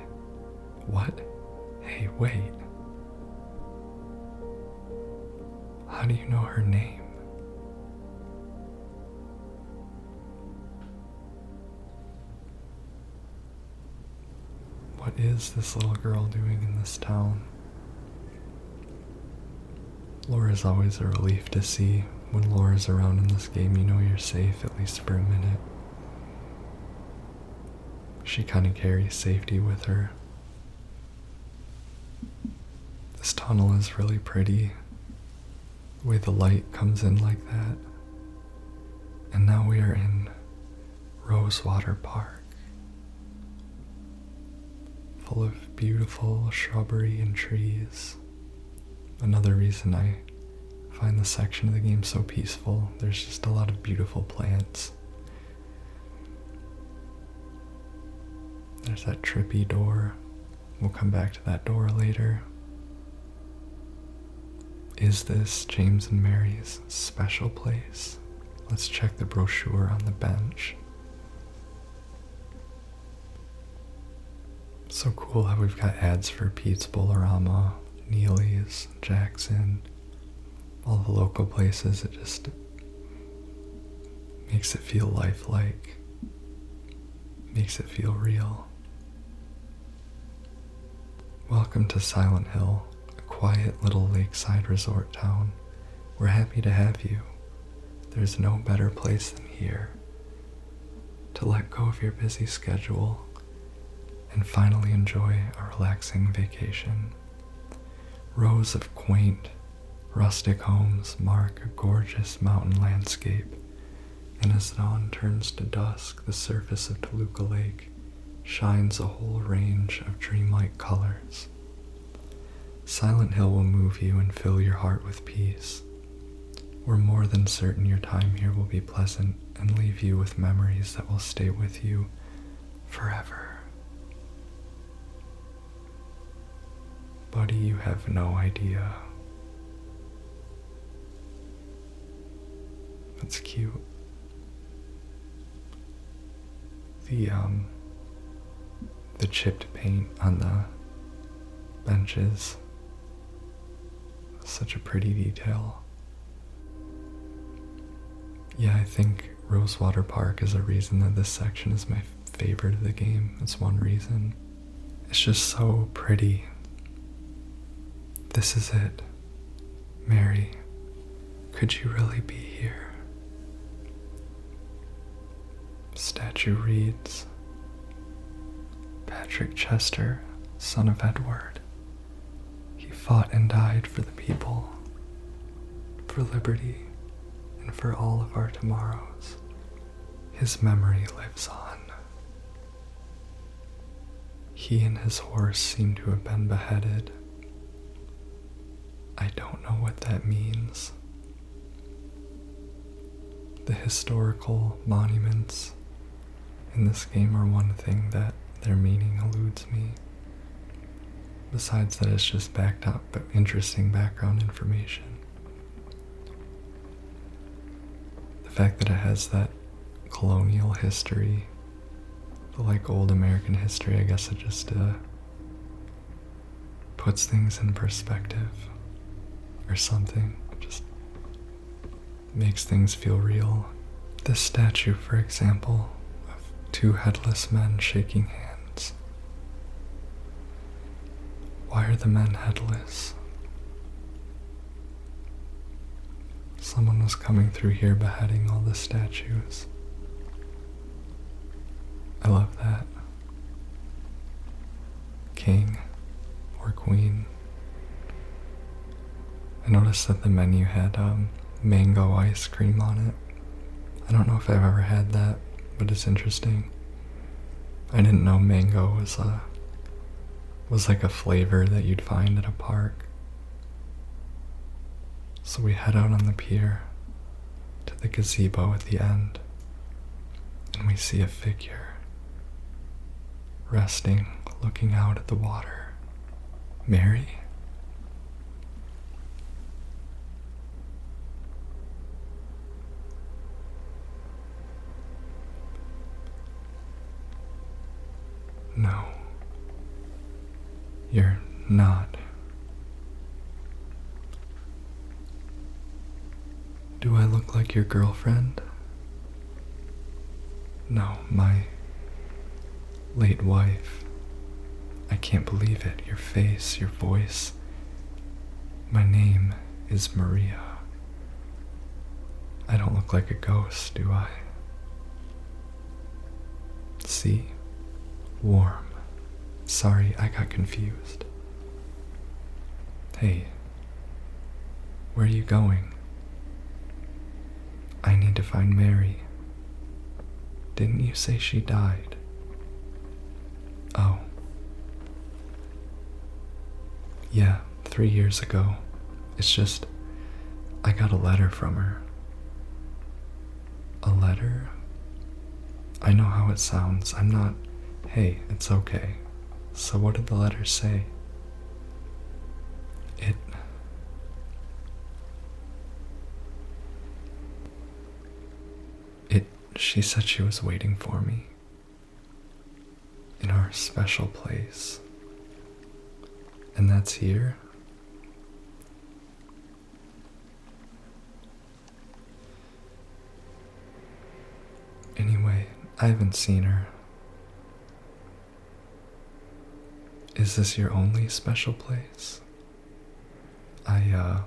What? Hey, wait. How do you know her name? What is this little girl doing in this town? Laura's always a relief to see. When Laura's around in this game, you know you're safe, at least for a minute. She kind of carries safety with her. This tunnel is really pretty. The way the light comes in like that. And now we are in Rosewater Park, full of beautiful shrubbery and trees. Another reason I find this section of the game so peaceful. There's just a lot of beautiful plants. There's that trippy door. We'll come back to that door later. Is this James and Mary's special place? Let's check the brochure on the bench. So cool how we've got ads for Pete's Bolorama, Neely's, Jackson, all the local places. It just makes it feel lifelike, makes it feel real. Welcome to Silent Hill, a quiet little lakeside resort town. We're happy to have you. There's no better place than here to let go of your busy schedule and finally enjoy a relaxing vacation. Rows of quaint, rustic homes mark a gorgeous mountain landscape, and as dawn turns to dusk, the surface of Toluca Lake shines a whole range of dreamlike colors. Silent Hill will move you and fill your heart with peace. We're more than certain your time here will be pleasant and leave you with memories that will stay with you forever. Buddy, you have no idea. That's cute. the chipped paint on the benches. Such a pretty detail. Yeah, I think Rosewater Park is a reason that this section is my favorite of the game. It's one reason. It's just so pretty. This is it. Mary, could you really be here? Statue reads, Patrick Chester, son of Edward. He fought and died for the people, for liberty, and for all of our tomorrows. His memory lives on. He and his horse seem to have been beheaded. I don't know what that means. The historical monuments in this game are one thing that their meaning eludes me. Besides that, it's just backed up, but interesting background information. The fact that it has that colonial history, the like old American history, I guess it just puts things in perspective or something. Just makes things feel real. This statue, for example, of two headless men shaking hands. Why are the men headless? Someone was coming through here beheading all the statues. I love that. King or queen. I noticed that the menu had mango ice cream on it. I don't know if I've ever had that, but it's interesting. I didn't know mango was like a flavor that you'd find at a park. So we head out on the pier to the gazebo at the end, and we see a figure resting, looking out at the water. Mary? No, you're not. Do I look like your girlfriend? No, my late wife. I can't believe it. Your face, your voice. My name is Maria. I don't look like a ghost, do I? See? Warm. Sorry, I got confused. Hey, where are you going? I need to find Mary. Didn't you say she died? Oh. Yeah, 3 years ago. It's just, I got a letter from her. A letter? I know how it sounds. I'm not... Hey, it's okay. So what did the letter say? She said she was waiting for me in our special place. And that's here? Anyway, I haven't seen her. Is this your only special place? I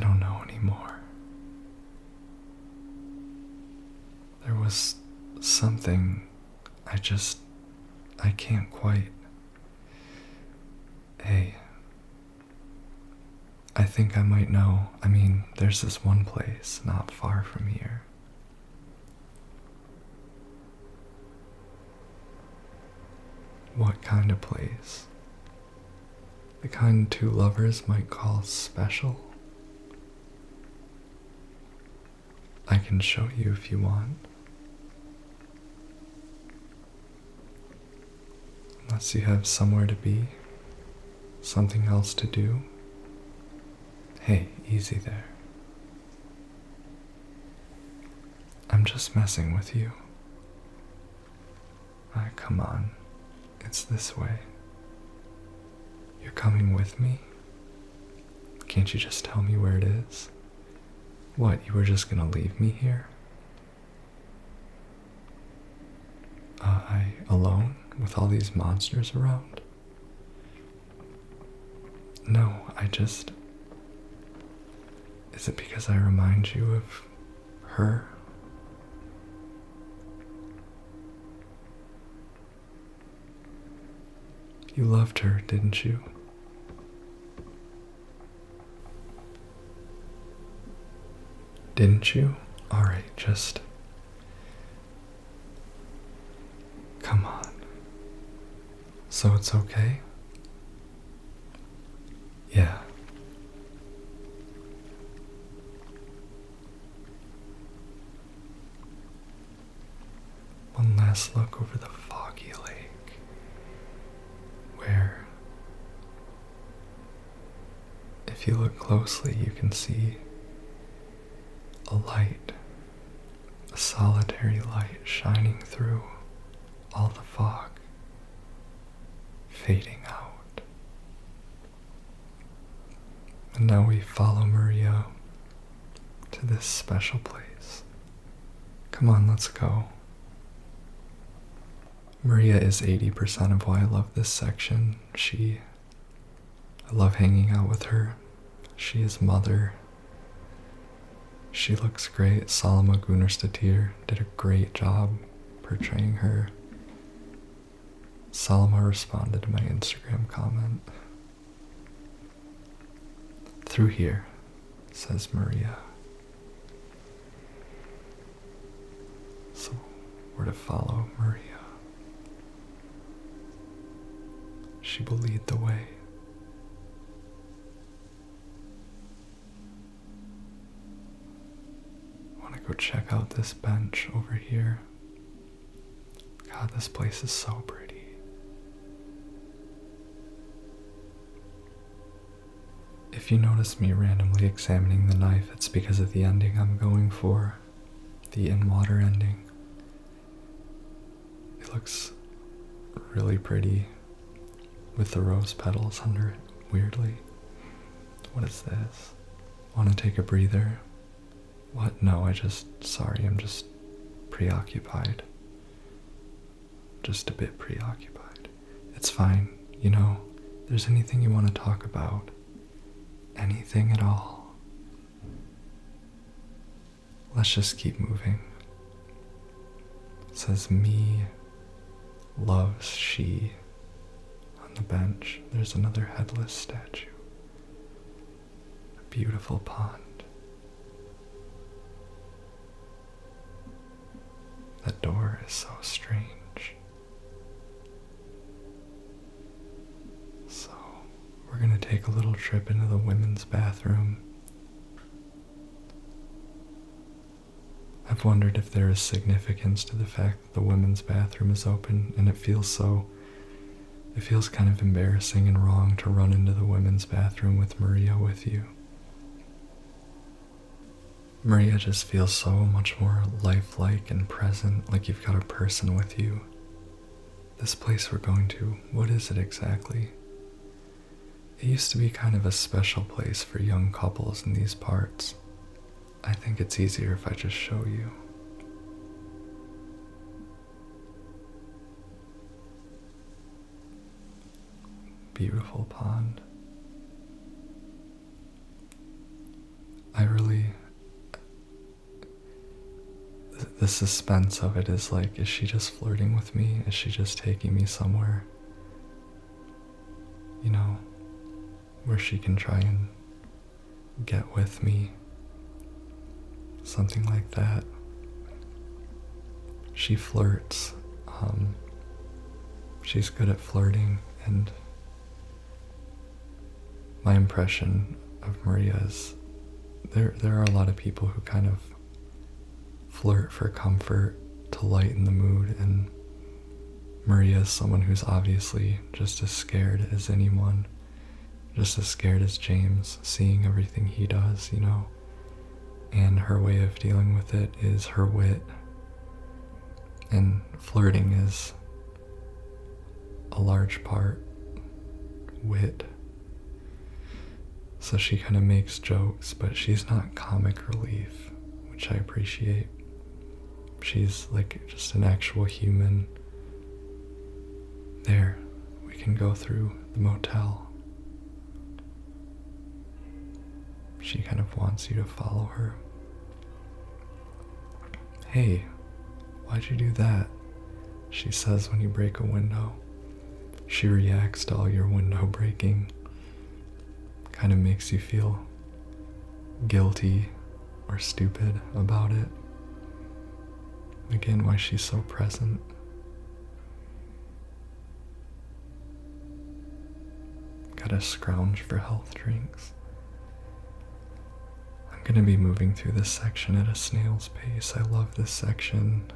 don't know anymore. There was something I can't quite. Hey, I think I might know. I mean, there's this one place not far from here. What kind of place? The kind two lovers might call special? I can show you if you want. Unless you have somewhere to be, something else to do. Hey, easy there. I'm I'm just messing with you. Come on. It's this way. You're coming with me? Can't you just tell me where it is? What, you were just gonna leave me here? Alone with all these monsters around? No, is it because I remind you of her? You loved her, didn't you? Didn't you? Alright, just... come on. So it's okay? Yeah. One last look over the foggy lake, where, if you look closely, you can see a light, a solitary light shining through all the fog, fading out. And now we follow Maria to this special place. Come on, let's go. Maria is 80% of why I love this section. I love hanging out with her. She is mother. She looks great. Salma Gunarstatir did a great job portraying her. Salma responded to my Instagram comment. Through here, says Maria. So we're to follow Maria. She will lead the way. I want to go check out this bench over here. God, this place is so pretty. If you notice me randomly examining the knife, it's because of the ending I'm going for. The in-water ending. It looks really pretty with the rose petals under it, weirdly. What is this? Want to take a breather? What? No, sorry, I'm just preoccupied. Just a bit preoccupied. It's fine, there's anything you want to talk about. Anything at all. Let's just keep moving. It says me loves she. On the bench, there's another headless statue. A beautiful pond. That door is so strange. So, we're gonna take a little trip into the women's bathroom. I've wondered if there is significance to the fact that the women's bathroom is open, and it feels kind of embarrassing and wrong to run into the women's bathroom with Maria with you. Maria just feels so much more lifelike and present, like you've got a person with you. This place we're going to, what is it exactly? It used to be kind of a special place for young couples in these parts. I think it's easier if I just show you. Beautiful pond. The suspense of it is like, is she just flirting with me? Is she just taking me somewhere? Where she can try and get with me. Something like that. She flirts. She's good at flirting, and my impression of Maria is there are a lot of people who kind of flirt for comfort to lighten the mood, and Maria is someone who's obviously just as scared as anyone, just as scared as James, seeing everything he does, and her way of dealing with it is her wit. And flirting is a large part wit. So she kind of makes jokes, but she's not comic relief, which I appreciate. She's like just an actual human. There, we can go through the motel. She kind of wants you to follow her. Hey, why'd you do that? She says when you break a window. She reacts to all your window breaking. Kind of makes you feel guilty or stupid about it. Again, why she's so present. Gotta scrounge for health drinks. I'm gonna be moving through this section at a snail's pace. I love this section.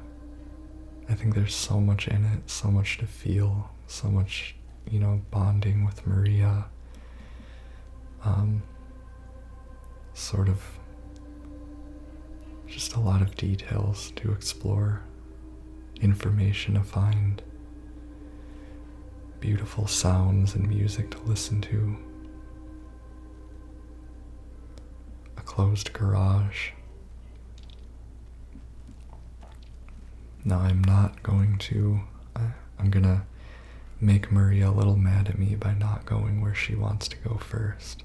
I think there's so much in it, so much to feel, so much, bonding with Maria. Sort of just a lot of details to explore, information to find, beautiful sounds and music to listen to, a closed garage. Now I'm gonna make Maria a little mad at me by not going where she wants to go first.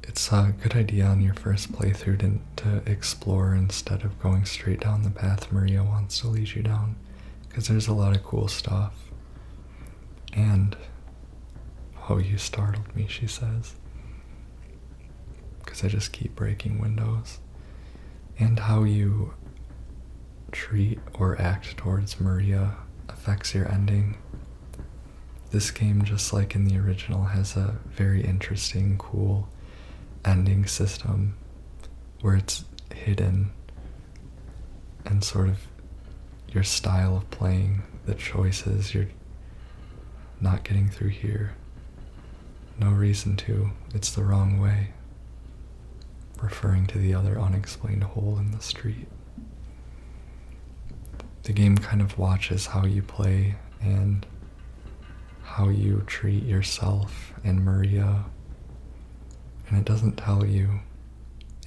It's a good idea on your first playthrough to explore instead of going straight down the path Maria wants to lead you down, because there's a lot of cool stuff. And, oh, you startled me, she says, because I just keep breaking windows. And how you treat or act towards Maria affects your ending. This game, just like in the original, has a very interesting, cool ending system where it's hidden and sort of your style of playing, the choices, you're not getting through here. No reason to. It's the wrong way. Referring to the other unexplained hole in the street. The game kind of watches how you play and how you treat yourself and Maria. And it doesn't tell you,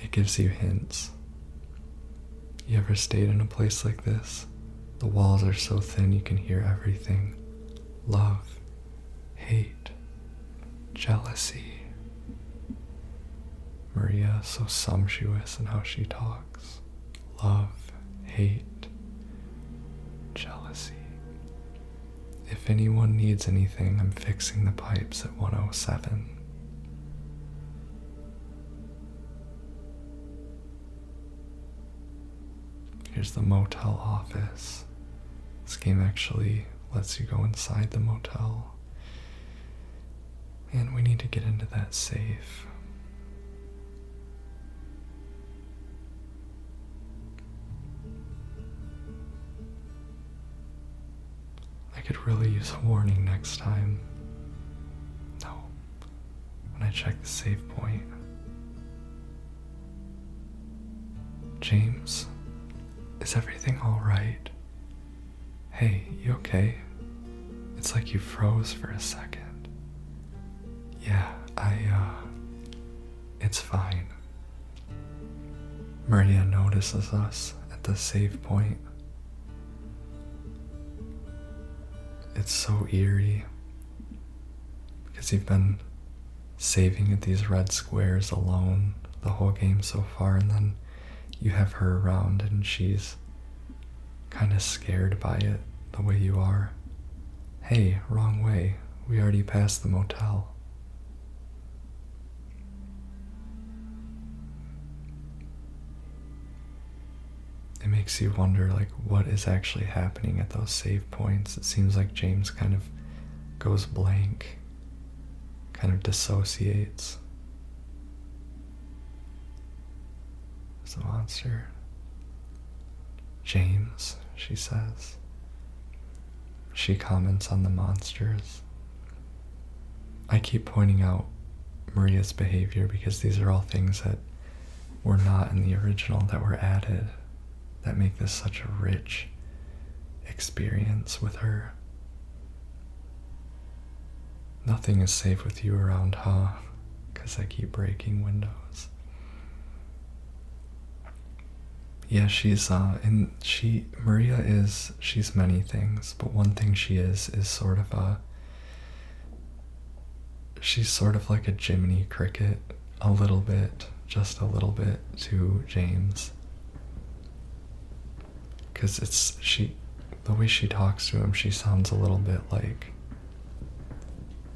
it gives you hints. You ever stayed in a place like this? The walls are so thin you can hear everything. Love, hate, jealousy. Maria is so sumptuous in how she talks. Love, hate, jealousy. If anyone needs anything, I'm fixing the pipes at 107. Here's the motel office. This game actually lets you go inside the motel. And we need to get into that safe. I could really use a warning next time. No. When I check the save point. James? Is everything alright? Hey, you okay? It's like you froze for a second. Yeah, it's fine. Maria notices us at the save point. It's so eerie because you've been saving at these red squares alone the whole game so far, and then you have her around and she's kind of scared by it the way you are. Hey, wrong way. We already passed the motel. It makes you wonder, what is actually happening at those save points. It seems like James kind of goes blank, kind of dissociates. There's a monster. James, she says. She comments on the monsters. I keep pointing out Maria's behavior, because these are all things that were not in the original, that were added, that make this such a rich experience with her. Nothing is safe with you around, huh? Because I keep breaking windows. Yeah, she's she's many things, but one thing she is sort of she's sort of like a Jiminy Cricket, a little bit, just a little bit, to James. Because the way she talks to him, she sounds a little bit like,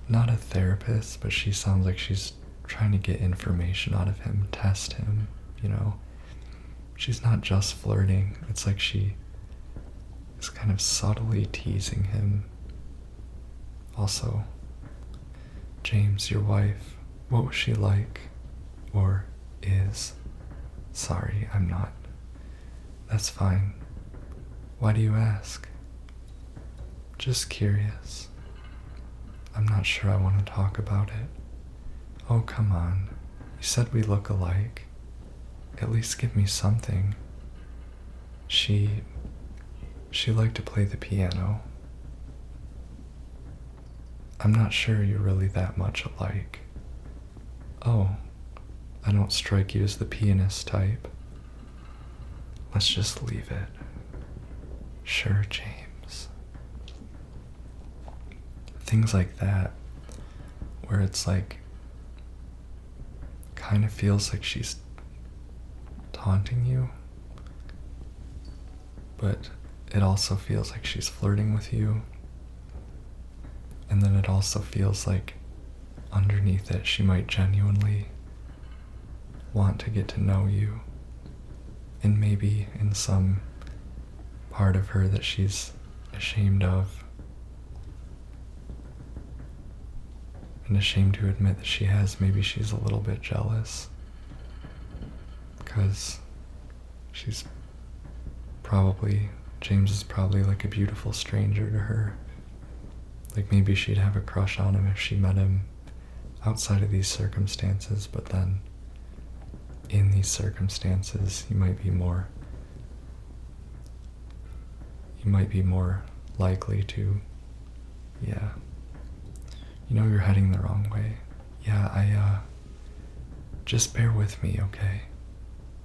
not a therapist, but she sounds like she's trying to get information out of him, test him, you know. She's not just flirting, it's like she is kind of subtly teasing him. Also, James, your wife, what was she like? Or is? Sorry, I'm not. That's fine. Why do you ask? Just curious. I'm not sure I want to talk about it. Oh, come on. You said we look alike. At least give me something. She liked to play the piano. I'm not sure you're really that much alike. Oh, I don't strike you as the pianist type. Let's just leave it. Sure, James. Things like that, where it's like, kind of feels like she's taunting you, but it also feels like she's flirting with you. And then it also feels like underneath it, she might genuinely want to get to know you. And maybe in some part of her that she's ashamed of, and ashamed to admit that she has, maybe she's a little bit jealous. Because James is probably like a beautiful stranger to her. Like maybe she'd have a crush on him if she met him outside of these circumstances, but then in these circumstances, you might be more likely to, yeah. You know you're heading the wrong way. Yeah, just bear with me, okay?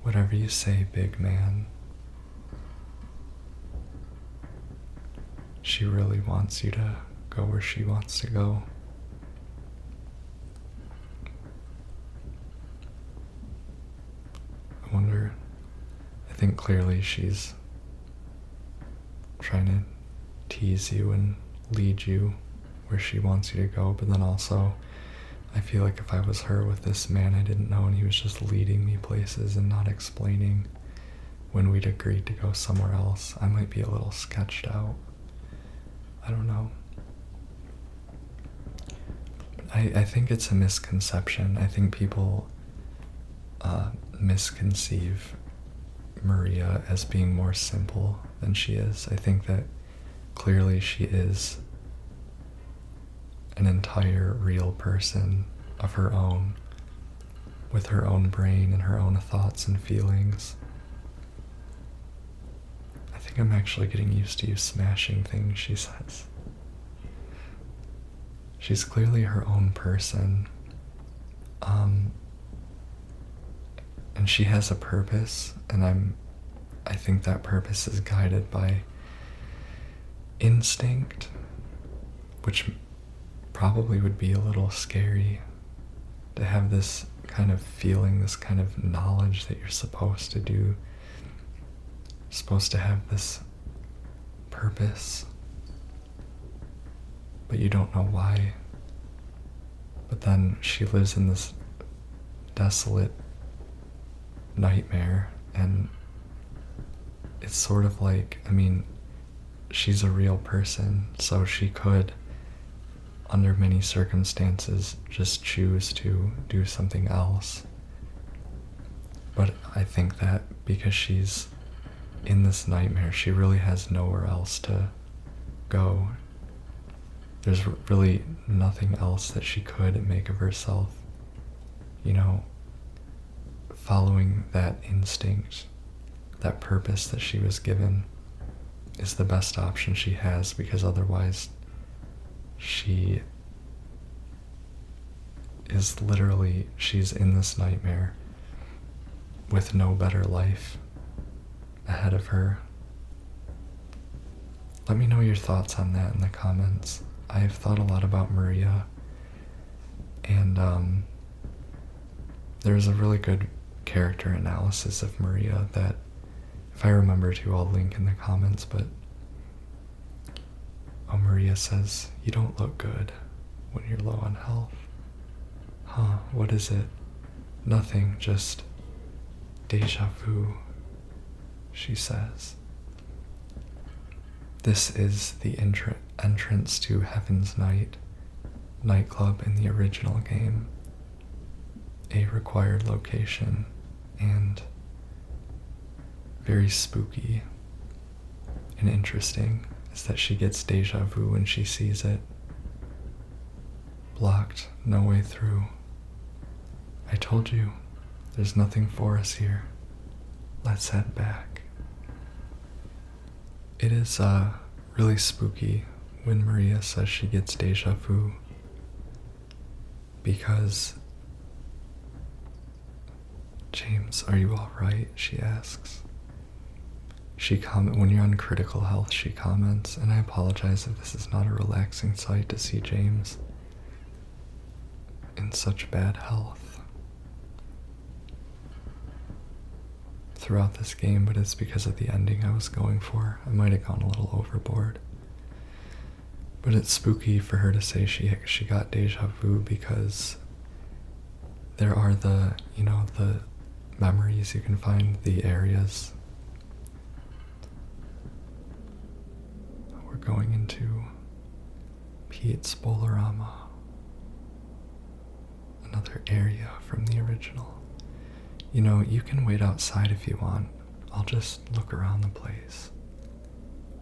Whatever you say, big man. She really wants you to go where she wants to go. I think clearly she's trying to tease you and lead you where she wants you to go, but then also I feel like if I was her with this man I didn't know and he was just leading me places and not explaining when we'd agreed to go somewhere else, I might be a little sketched out. I don't know. I think it's a misconception. I think people misconceive Maria as being more simple than she is. I think that clearly she is an entire real person of her own, with her own brain and her own thoughts and feelings. I think I'm actually getting used to you smashing things, she says. She's clearly her own person. And she has a purpose, and I think that purpose is guided by instinct, which probably would be a little scary to have this kind of feeling, this kind of knowledge that you're supposed to do, supposed to have this purpose, but you don't know why. But then she lives in this desolate nightmare, and it's sort of like, I mean, she's a real person, so she could, under many circumstances, just choose to do something else. But I think that because she's in this nightmare, she really has nowhere else to go. There's really nothing else that she could make of herself you know, following that instinct, that purpose that she was given is the best option she has, because otherwise she is literally, she's in this nightmare with no better life ahead of her. Let me know your thoughts on that in the comments. I've thought a lot about Maria, and there's a really good character analysis of Maria that, if I remember to, I'll link in the comments, but Maria says, "You don't look good when you're low on health." Huh, what is it? Nothing, just deja vu, she says. This is the entrance to Heaven's Night nightclub in the original game. A required location, and very spooky and interesting is that she gets deja vu when she sees it. Blocked, no way through. I told you, there's nothing for us here. Let's head back. It is really spooky when Maria says she gets deja vu, because "James, are you alright?" she asks. When you're on critical health, she comments, and I apologize if this is not a relaxing sight to see James in such bad health throughout this game, but it's because of the ending I was going for. I might have gone a little overboard. But it's spooky for her to say she got deja vu, because there are the memories you can find, the areas. We're going into Pete's Bolorama, another area from the original. You can wait outside if you want. I'll just look around the place.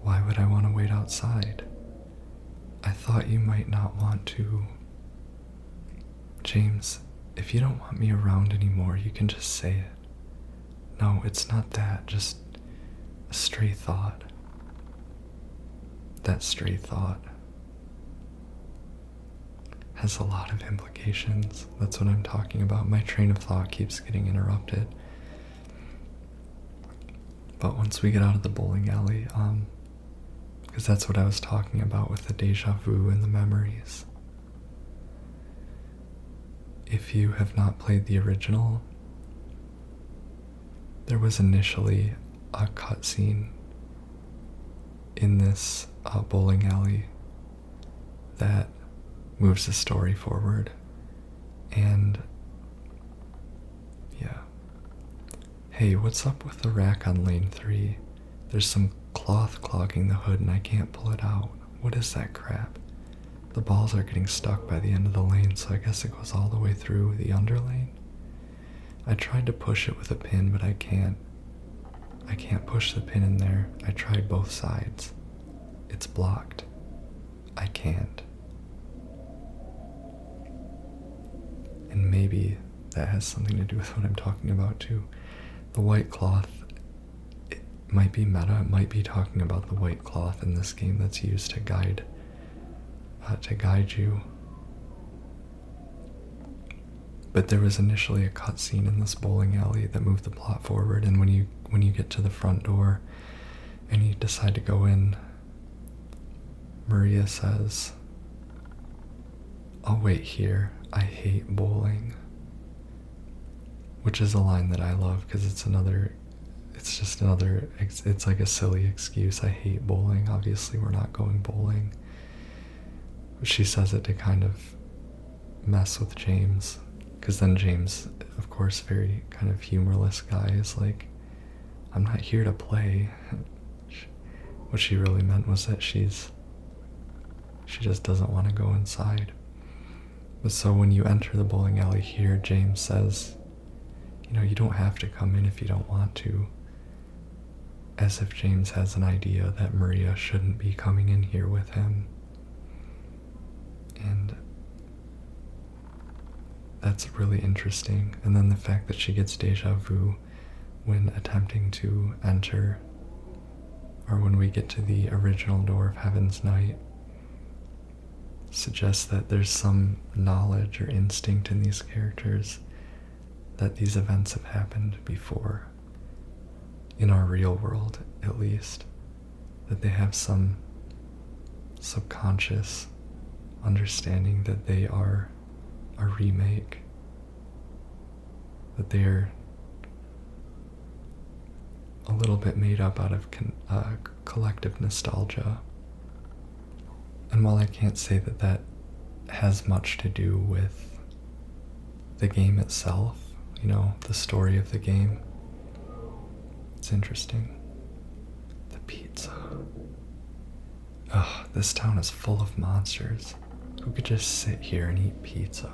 Why would I want to wait outside? I thought you might not want to. James, if you don't want me around anymore, you can just say it. No, it's not that, just a stray thought. That stray thought has a lot of implications. That's what I'm talking about. My train of thought keeps getting interrupted. But once we get out of the bowling alley, because that's what I was talking about with the deja vu and the memories. If you have not played the original, there was initially a cutscene in this bowling alley that moves the story forward. And yeah. Hey, what's up with the rack on lane 3? There's some cloth clogging the hood and I can't pull it out. What is that crap? The balls are getting stuck by the end of the lane, so I guess it goes all the way through the underlane. I tried to push it with a pin, but I can't. I can't push the pin in there. I tried both sides. It's blocked. I can't. And maybe that has something to do with what I'm talking about too. The white cloth, it might be meta, it might be talking about the white cloth in this game that's used to guide you. But there was initially a cutscene in this bowling alley that moved the plot forward, and when you get to the front door and you decide to go in, Maria says, "I'll wait here. I hate bowling." Which is a line that I love, because it's like a silly excuse. I hate bowling. Obviously we're not going bowling. She says it to kind of mess with James, because then James, of course, very kind of humorless guy, is like, "I'm not here to play." What she really meant was that she just doesn't want to go inside. But so when you enter the bowling alley here, James says, "You don't have to come in if you don't want to." As if James has an idea that Maria shouldn't be coming in here with him. And that's really interesting. And then the fact that she gets deja vu when attempting to enter, or when we get to the original door of Heaven's Night, suggests that there's some knowledge or instinct in these characters that these events have happened before, in our real world at least, that they have some subconscious understanding that they are a remake, that they're a little bit made up out of collective nostalgia. And while I can't say that that has much to do with the game itself, you know, the story of the game, it's interesting. The pizza. Ugh, this town is full of monsters. Who could just sit here and eat pizza?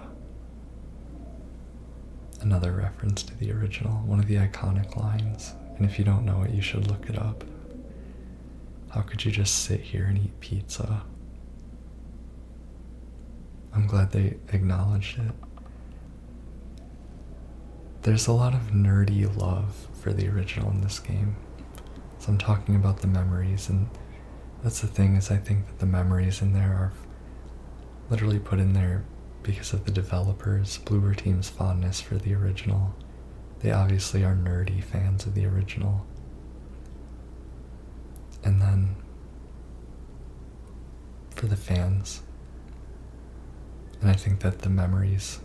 Another reference to the original, one of the iconic lines. And if you don't know it, you should look it up. How could you just sit here and eat pizza? I'm glad they acknowledged it. There's a lot of nerdy love for the original in this game. So I'm talking about the memories, and that's the thing, is I think that the memories in there are literally put in there because of the developers, Bloober Team's fondness for the original. They obviously are nerdy fans of the original. And then, for the fans, and I think that the memories...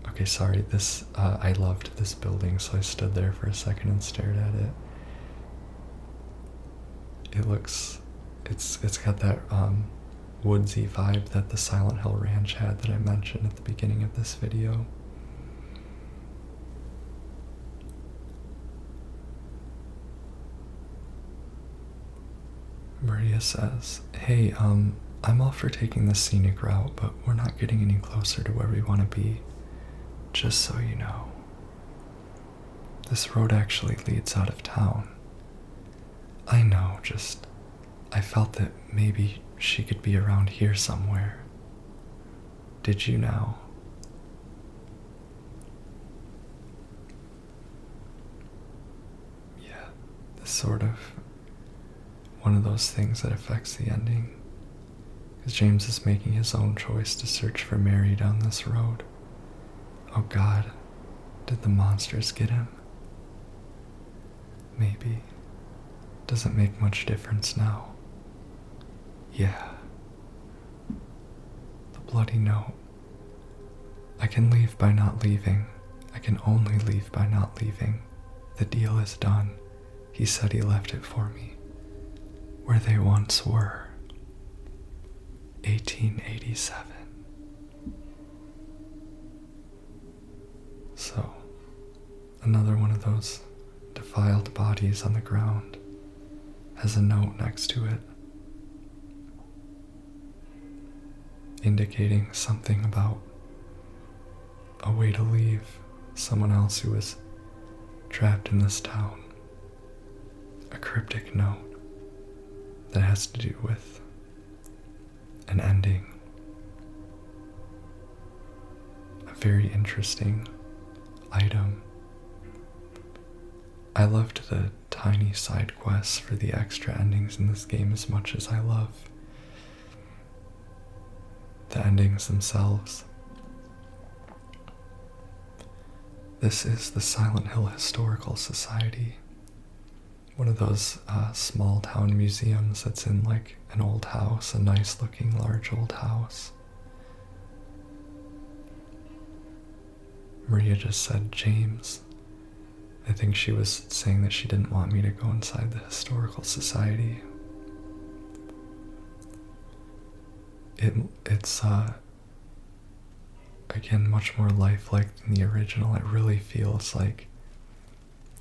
Okay, sorry, I loved this building, so I stood there for a second and stared at it. It's got that woodsy vibe that the Silent Hill Ranch had that I mentioned at the beginning of this video. Maria says, hey, I'm all for taking the scenic route, but we're not getting any closer to where we want to be. Just so you know. This road actually leads out of town. I know, I felt that maybe she could be around here somewhere. Did you now? Yeah, this sort of one of those things that affects the ending. Because James is making his own choice to search for Mary down this road. Oh God, did the monsters get him? Maybe. Doesn't make much difference now. Yeah. The bloody note. I can leave by not leaving. I can only leave by not leaving. The deal is done. He said he left it for me. Where they once were. 1887. So, another one of those defiled bodies on the ground has a note next to it, indicating something about a way to leave, someone else who was trapped in this town. A cryptic note that has to do with an ending. A very interesting item. I loved the tiny side quests for the extra endings in this game as much as I love the endings themselves. This is the Silent Hill Historical Society, one of those small town museums that's in like an old house, a nice looking large old house. Maria just said James. I think she was saying that she didn't want me to go inside the Historical Society. It's again, much more lifelike than the original. It really feels like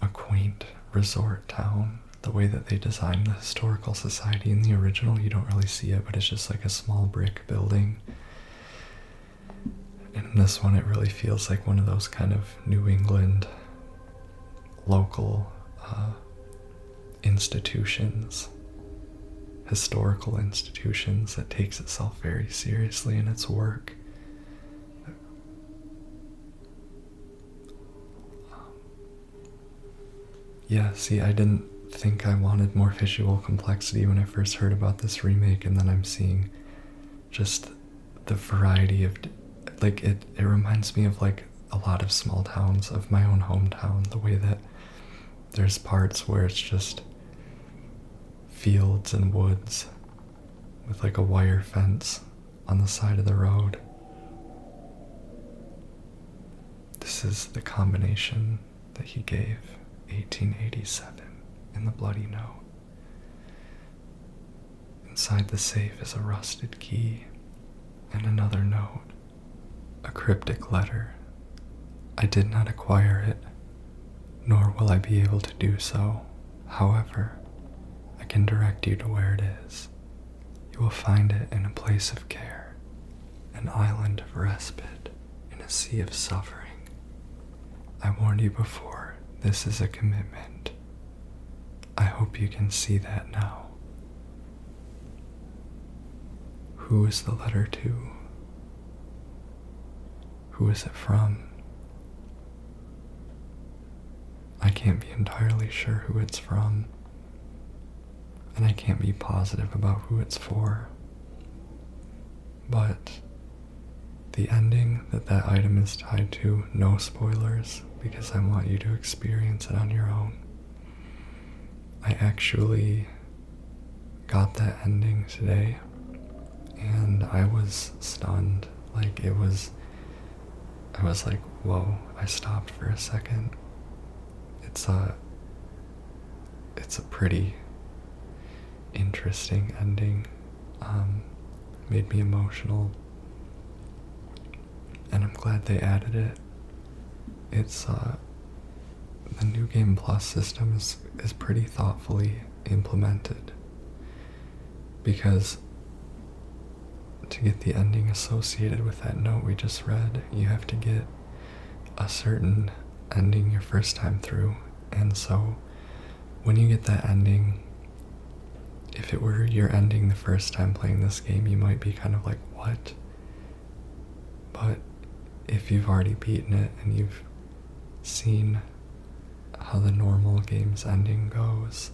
a quaint resort town. The way that they designed the Historical Society in the original, you don't really see it, but it's just like a small brick building. And in this one, it really feels like one of those kind of New England local institutions, historical institutions that takes itself very seriously in its work. Yeah, see, I didn't think I wanted more visual complexity when I first heard about this remake, and then I'm seeing just the variety of, like, it reminds me of, like, a lot of small towns of my own hometown, the way that there's parts where it's just fields and woods with, like, a wire fence on the side of the road. This is the combination that he gave, 1887, in the bloody note. Inside the safe is a rusted key and another note, a cryptic letter. I did not acquire it, nor will I be able to do so. However, I can direct you to where it is. You will find it in a place of care, an island of respite in a sea of suffering. I warned you before, this is a commitment. I hope you can see that now. Who is the letter to? Who is it from? I can't be entirely sure who it's from, and I can't be positive about who it's for. But the ending that that item is tied to, no spoilers, because I want you to experience it on your own. I actually got that ending today, and I was stunned. Like, I was like, whoa, I stopped for a second. It's a pretty interesting ending. Made me emotional, and I'm glad they added it. It's the new Game Plus system is pretty thoughtfully implemented, because to get the ending associated with that note we just read, you have to get a certain ending your first time through. And so when you get that ending, if it were your ending the first time playing this game, you might be kind of like, what? But if you've already beaten it and you've seen how the normal game's ending goes,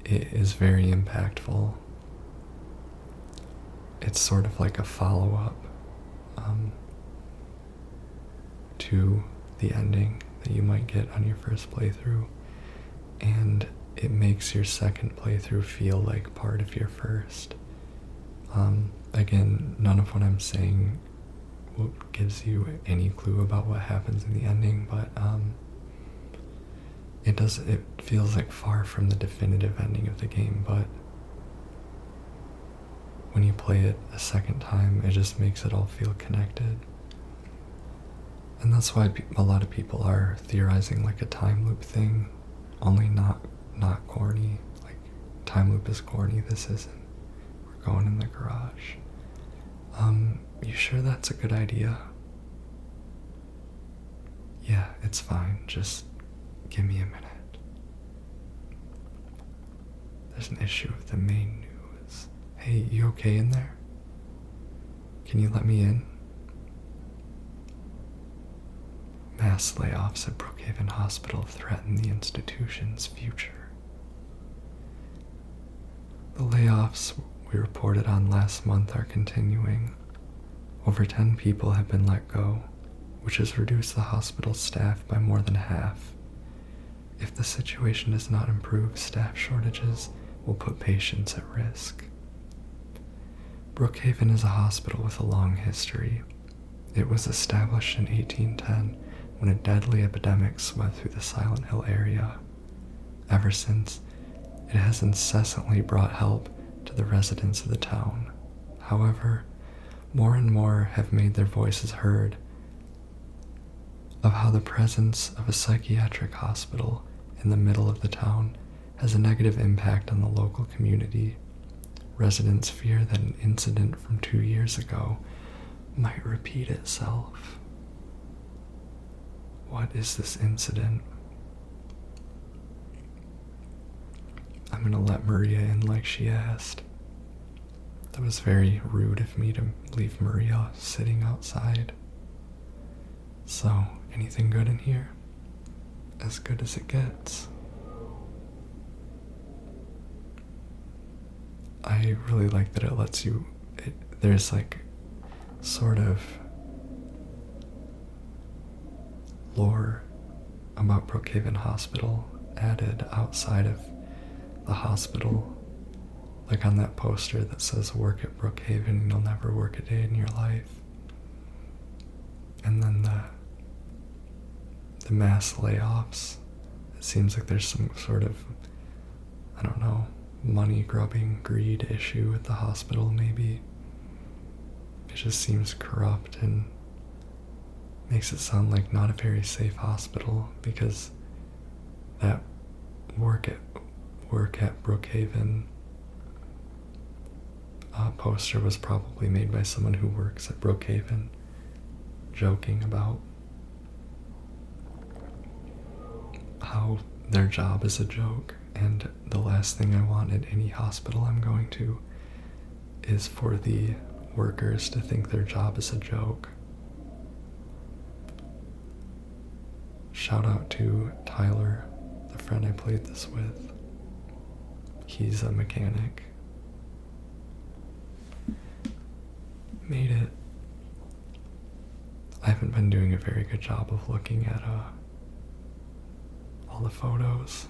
it is very impactful. It's sort of like a follow-up to the ending that you might get on your first playthrough, and it makes your second playthrough feel like part of your first. Again, none of what I'm saying gives you any clue about what happens in the ending, but it feels like far from the definitive ending of the game, but when you play it a second time, it just makes it all feel connected. And that's why a lot of people are theorizing like a time loop thing, only not corny. Like, time loop is corny, this isn't. We're going in the garage. You sure that's a good idea? Yeah, it's fine, just give me a minute. There's an issue with the main news. Hey, you okay in there? Can you let me in? Mass layoffs at Brookhaven Hospital threaten the institution's future. The layoffs we reported on last month are continuing. Over 10 people have been let go, which has reduced the hospital's staff by more than half. If the situation does not improve, staff shortages will put patients at risk. Brookhaven is a hospital with a long history. It was established in 1810 when a deadly epidemic swept through the Silent Hill area. Ever since, it has incessantly brought help to the residents of the town. However, more and more have made their voices heard of how the presence of a psychiatric hospital in the middle of the town has a negative impact on the local community. Residents fear that an incident from 2 years ago might repeat itself. What is this incident? I'm gonna let Maria in like she asked. That was very rude of me to leave Maria sitting outside. So, anything good in here? as good as it gets. I really like that it lets you, there's like sort of lore about Brookhaven Hospital added outside of the hospital, like on that poster that says work at Brookhaven and you'll never work a day in your life. And then the mass layoffs, it seems like there's some sort of, I don't know, money grubbing greed issue at the hospital maybe. It just seems corrupt and makes it sound like not a very safe hospital, because that work at Brookhaven poster was probably made by someone who works at Brookhaven, joking about how their job is a joke, and the last thing I want at any hospital I'm going to is for the workers to think their job is a joke. Shout out to Tyler, the friend I played this with. He's a mechanic. Made it. I haven't been doing a very good job of looking at all the photos.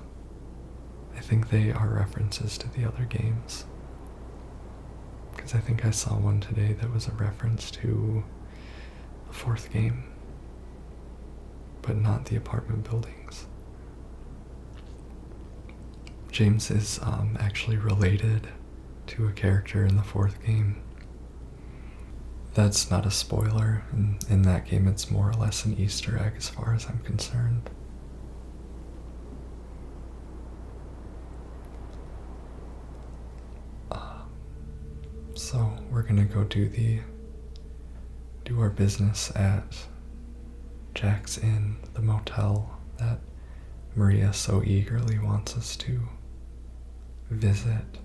I think they are references to the other games, because I think I saw one today that was a reference to the fourth game, but not the apartment buildings. James is actually related to a character in the fourth game. That's not a spoiler. In that game, it's more or less an Easter egg as far as I'm concerned. So we're gonna go do our business at Jack's Inn, the motel that Maria so eagerly wants us to visit.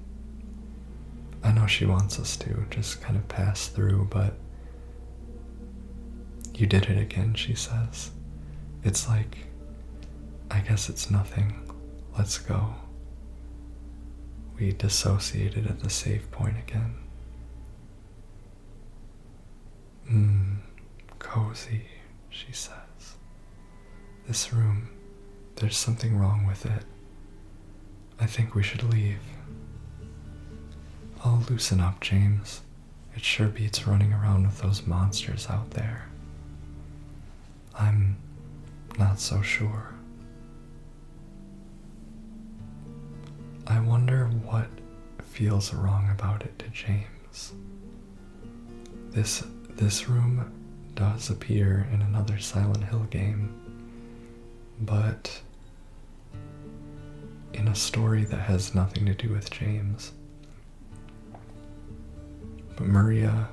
I know she wants us to just kind of pass through, but you did it again, she says. It's like, I guess it's nothing. Let's go. We dissociated at the save point again. Cozy, she says. This room, there's something wrong with it. I think we should leave. Oh, loosen up, James. It sure beats running around with those monsters out there. I'm not so sure. I wonder what feels wrong about it to James. This room does appear in another Silent Hill game, but in a story that has nothing to do with James. But Maria,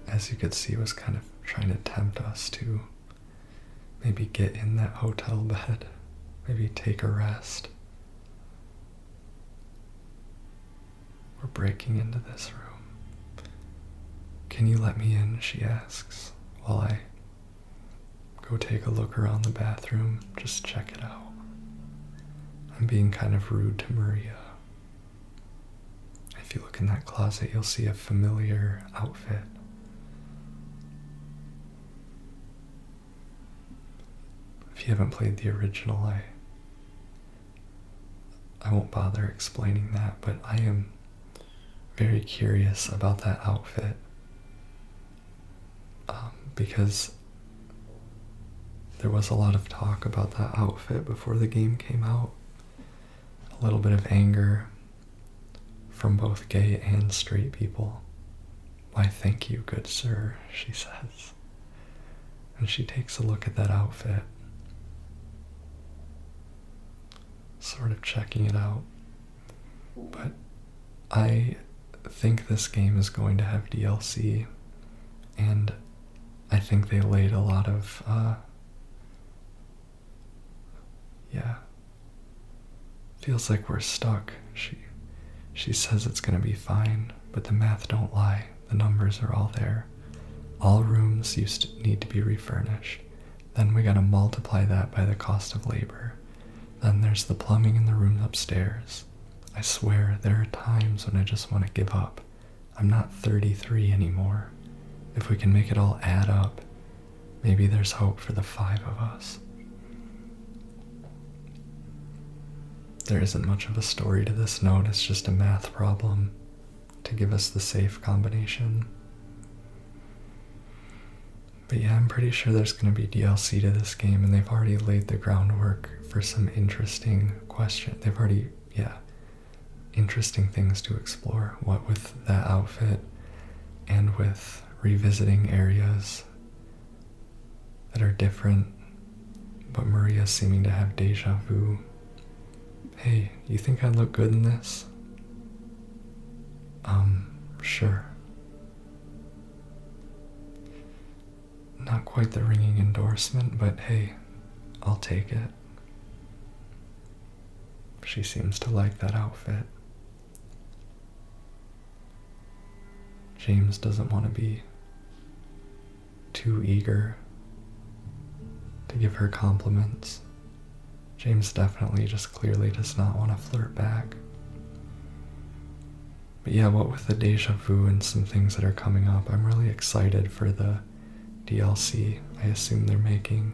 as you could see, was kind of trying to tempt us to maybe get in that hotel bed, maybe take a rest. We're breaking into this room. Can you let me in, she asks, while I go take a look around the bathroom, just check it out. I'm being kind of rude to Maria. If you look in that closet, you'll see a familiar outfit. If you haven't played the original, I won't bother explaining that, but I am very curious about that outfit. Because there was a lot of talk about that outfit before the game came out. A little bit of anger from both gay and straight people. Why, thank you, good sir, she says. And she takes a look at that outfit, sort of checking it out. But I think this game is going to have DLC, and I think they laid a lot of, feels like we're stuck. She says it's gonna be fine, but the math don't lie. The numbers are all there. All rooms need to be refurnished. Then we gotta multiply that by the cost of labor. Then there's the plumbing in the room upstairs. I swear, there are times when I just want to give up. I'm not 33 anymore. If we can make it all add up, maybe there's hope for the 5 of us. There isn't much of a story to this note, it's just a math problem to give us the safe combination. But yeah, I'm pretty sure there's going to be DLC to this game, and they've already laid the groundwork for some interesting questions. They've already, interesting things to explore. What with that outfit, and with revisiting areas that are different, but Maria's seeming to have deja vu. Hey, you think I look good in this? Sure. Not quite the ringing endorsement, but hey, I'll take it. She seems to like that outfit. James doesn't want to be too eager to give her compliments. James definitely just clearly does not want to flirt back. But yeah, what with the deja vu and some things that are coming up, I'm really excited for the DLC I assume they're making,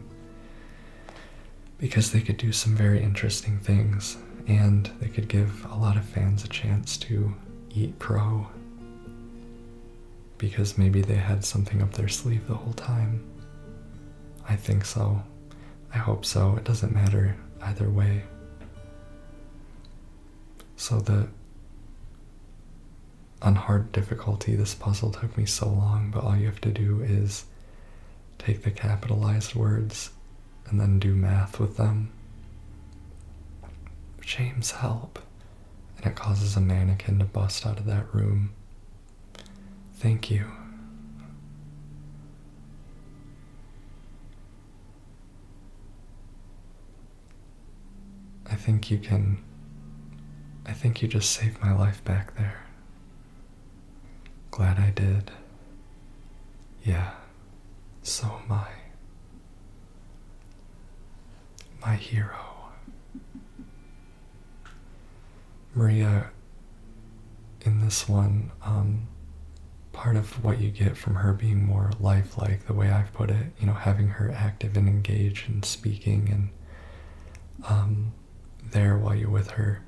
because they could do some very interesting things, and they could give a lot of fans a chance to eat crow, because maybe they had something up their sleeve the whole time. I think so. I hope so. It doesn't matter either way. So on hard difficulty, this puzzle took me so long, but all you have to do is take the capitalized words and then do math with them. James, help. And it causes a mannequin to bust out of that room. Thank you. I think you just saved my life back there. Glad I did. Yeah, so am I. My hero. Maria, in this one, part of what you get from her being more lifelike, the way I've put it, having her active and engaged and speaking and there while you're with her,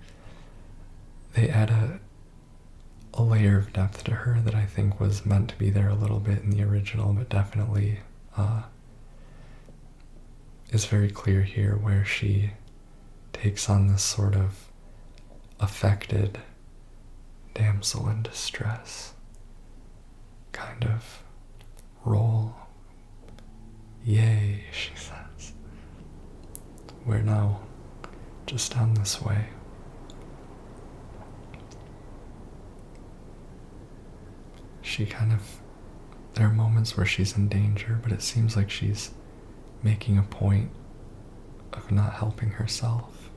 they add a layer of depth to her that I think was meant to be there a little bit in the original, but definitely is very clear here, where she takes on this sort of affected damsel in distress kind of role. Yay, she says. We're now just down this way. There are moments where she's in danger, but it seems like she's making a point of not helping herself.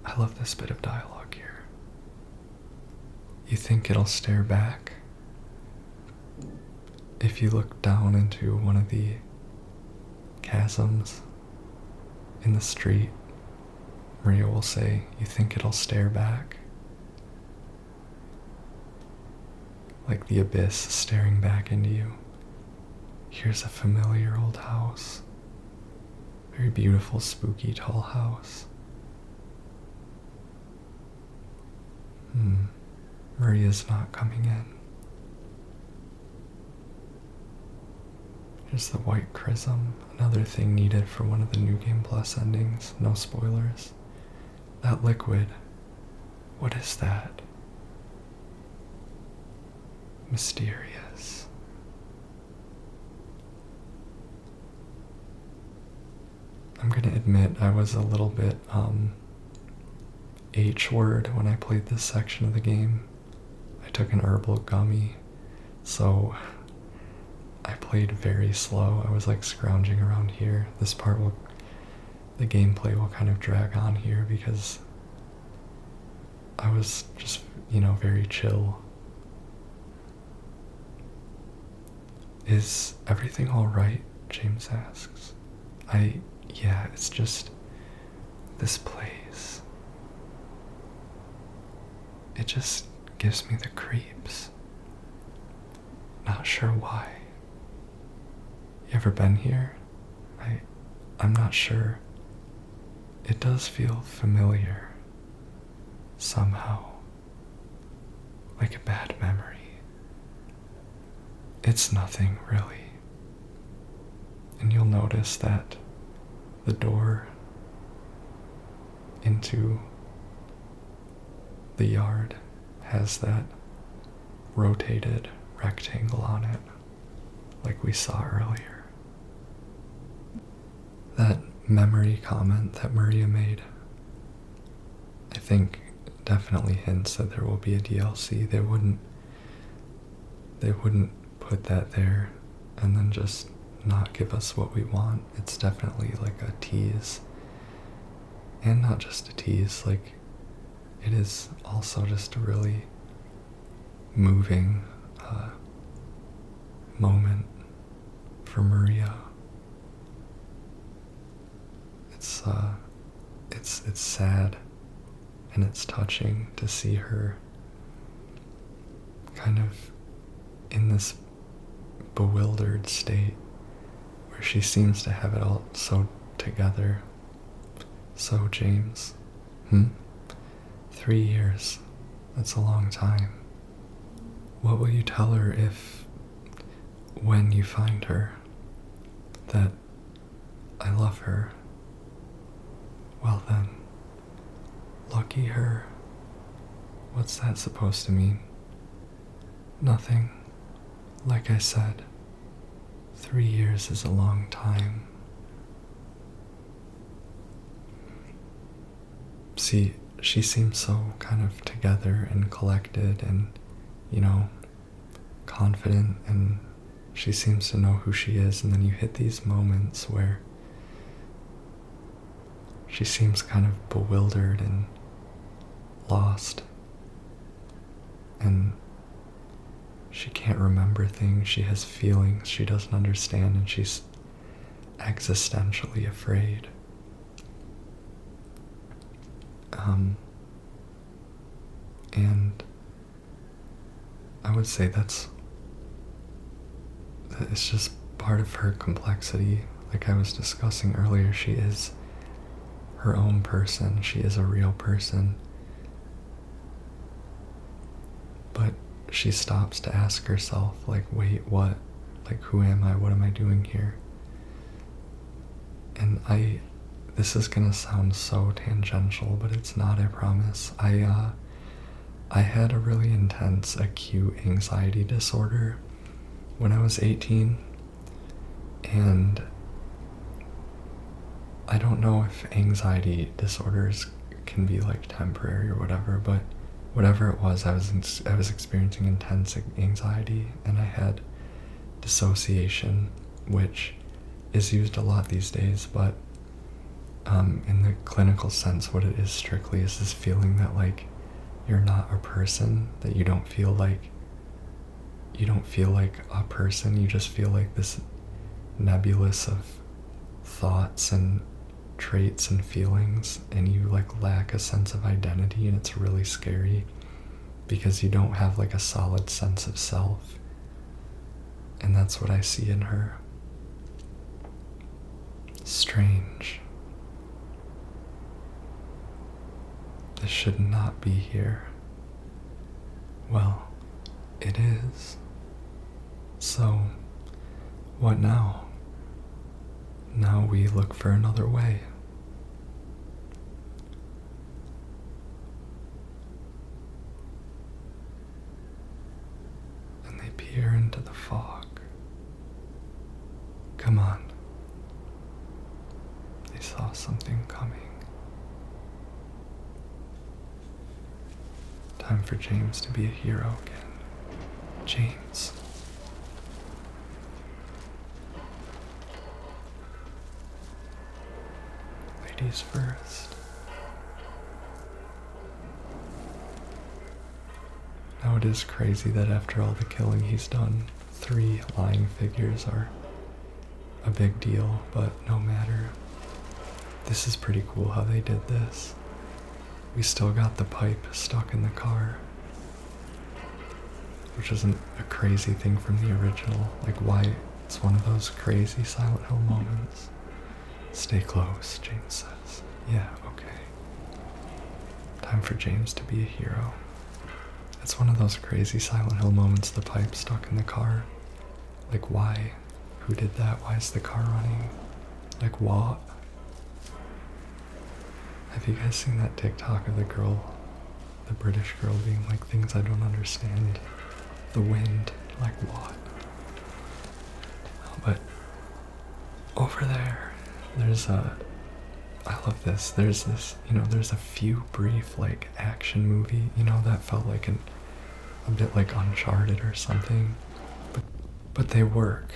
I love this bit of dialogue here. You think it'll stare back? If you look down into one of the chasms in the street, Maria will say, you think it'll stare back? Like the abyss staring back into you. Here's a familiar old house. Very beautiful, spooky, tall house. Maria's not coming in. Here's the white chrism, another thing needed for one of the New Game Plus endings. No spoilers. That liquid. What is that? Mysterious. I'm gonna admit I was a little bit H-word when I played this section of the game. I took an herbal gummy, so I played very slow. I was like scrounging around here. The gameplay will kind of drag on here because I was just, very chill. Is everything alright? James asks. Yeah, it's just This place, it just gives me the creeps. Not sure why. You ever been here? I'm not sure. It does feel familiar. Somehow. Like a bad memory. It's nothing, really. And you'll notice that the door into the yard has that rotated rectangle on it, like we saw earlier. That memory comment that Maria made, I think definitely hints that there will be a DLC. They wouldn't put that there and then just not give us what we want. It's definitely like a tease. And not just a tease, like it is also just a really moving moment for Maria. It's sad and it's touching to see her kind of in this bewildered state where she seems to have it all so together. So, James, 3 years, that's a long time. What will you tell her if, when you find her, that I love her? Well then, lucky her. What's that supposed to mean? Nothing. Like I said, 3 years is a long time. See, she seems so kind of together and collected and, confident, and she seems to know who she is, and then you hit these moments where she seems kind of bewildered and lost, and she can't remember things, she has feelings she doesn't understand, and she's existentially afraid. And I would say it's just part of her complexity. Like I was discussing earlier, she is her own person, she is a real person. But she stops to ask herself, like, wait, what? Like, who am I? What am I doing here? And this is gonna sound so tangential, but it's not, I promise. I had a really intense acute anxiety disorder when I was 18, and I don't know if anxiety disorders can be like temporary or whatever, but whatever it was, I was experiencing intense anxiety, and I had dissociation, which is used a lot these days, but in the clinical sense, what it is strictly is this feeling that like you're not a person, that you don't feel like a person, you just feel like this nebulous of thoughts and traits and feelings, and you like lack a sense of identity, and it's really scary because you don't have like a solid sense of self. And that's what I see in her. Strange. This should not be here. Well, it is. So, what now? Now we look for another way. And they peer into the fog. Come on. They saw something coming. Time for James to be a hero again. James. Ladies first. Now it is crazy that after all the killing he's done, 3 lying figures are a big deal, but no matter. This is pretty cool how they did this. We still got the pipe stuck in the car, which isn't a crazy thing from the original. Like, why? It's one of those crazy Silent Hill moments. Stay close, James says. Yeah, okay. Time for James to be a hero. It's one of those crazy Silent Hill moments, the pipe stuck in the car. Like, why? Who did that? Why is the car running? Like, what? Have you guys seen that TikTok of the girl, the British girl, being like, things I don't understand? The wind, like what? But over there's I love this. There's this, there's a few brief, like, action movie, that felt like a bit like Uncharted or something. But they work.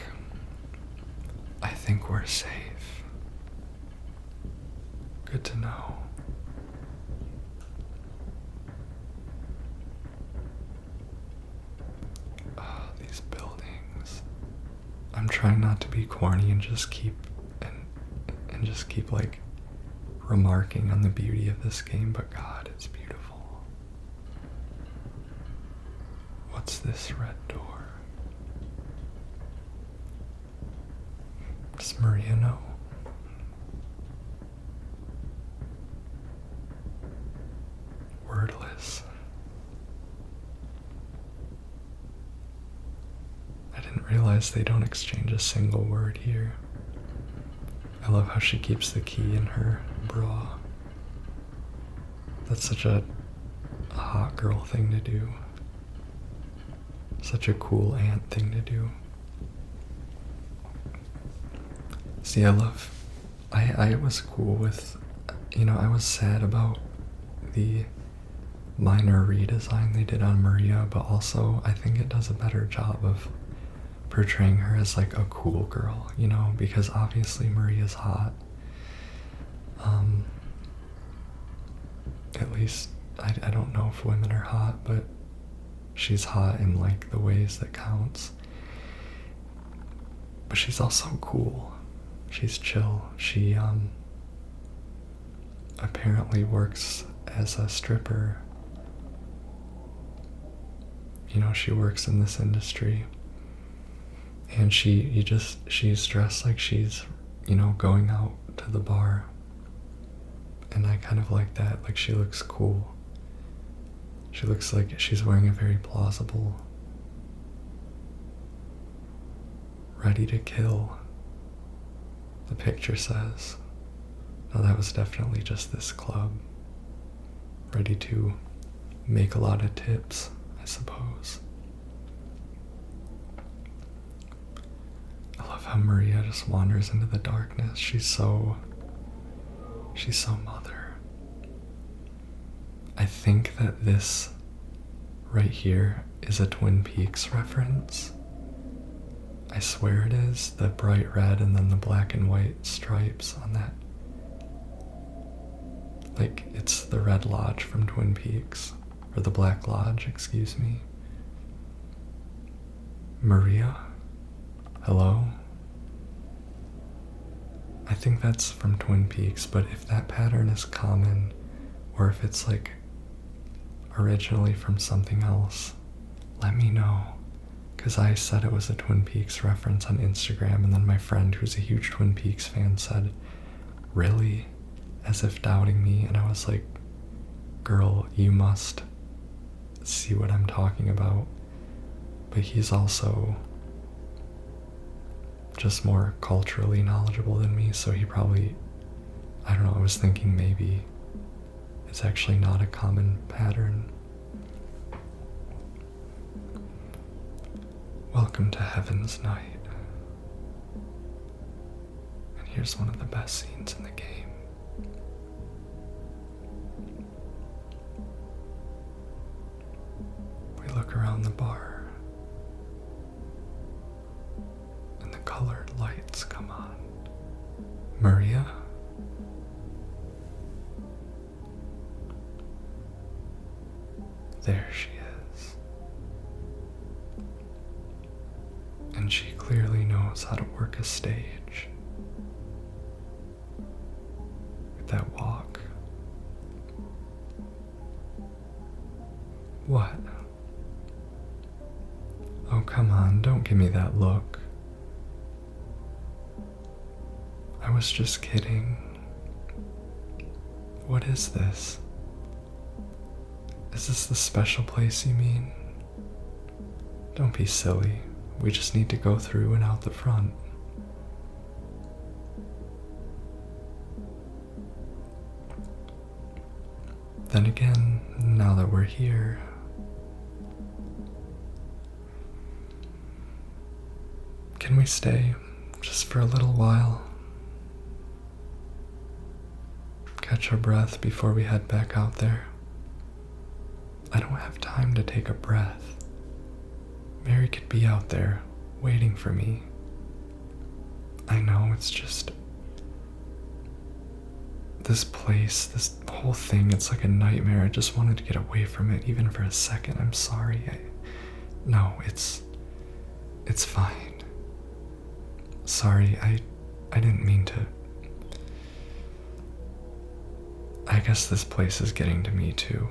I think we're safe. Good to know. Oh, these buildings. I'm trying not to be corny and just keep like remarking on the beauty of this game, but God, it's beautiful. What's this red door? Does Maria know? Wordless. I didn't realize they don't exchange a single word here. I love how she keeps the key in her bra. That's such a hot girl thing to do. Such a cool aunt thing to do. See, I was cool with, I was sad about the minor redesign they did on Maria, but also I think it does a better job of portraying her as like a cool girl, because obviously Maria's hot. At least, I don't know if women are hot, but she's hot in like the ways that counts. But she's also cool. She's chill. She apparently works as a stripper. She works in this industry. And she's dressed like she's, going out to the bar. And I kind of like that. Like, she looks cool. She looks like she's wearing a very plausible, ready to kill, the picture says. Now, that was definitely just this club. Ready to make a lot of tips, I suppose. I love how Maria just wanders into the darkness. She's so mother. I think that this right here is a Twin Peaks reference. I swear it is. The bright red and then the black and white stripes on that. Like, it's the Red Lodge from Twin Peaks. Or the Black Lodge, excuse me. Maria? Hello? I think that's from Twin Peaks, but if that pattern is common, or if it's like originally from something else, let me know. Because I said it was a Twin Peaks reference on Instagram, and then my friend, who's a huge Twin Peaks fan, said, really? As if doubting me, and I was like, girl, you must see what I'm talking about. But he's also just more culturally knowledgeable than me, so he probably, I don't know, I was thinking maybe it's actually not a common pattern. Welcome to Heaven's Night. And here's one of the best scenes in the game. We look around the bar. Colored lights come on. Maria? There she is. And she clearly knows how to work a stage. What? Oh, come on, don't give me that look. I was just kidding. What is this? Is this the special place you mean? Don't be silly. We just need to go through and out the front. Then again, now that we're here, can we stay just for a little while? Catch our breath before we head back out there. I don't have time to take a breath. Mary could be out there waiting for me. I know, it's just this place, this whole thing, it's like a nightmare. I just wanted to get away from it even for a second. I'm sorry. No, it's fine. Sorry, I didn't mean to. I guess this place is getting to me too.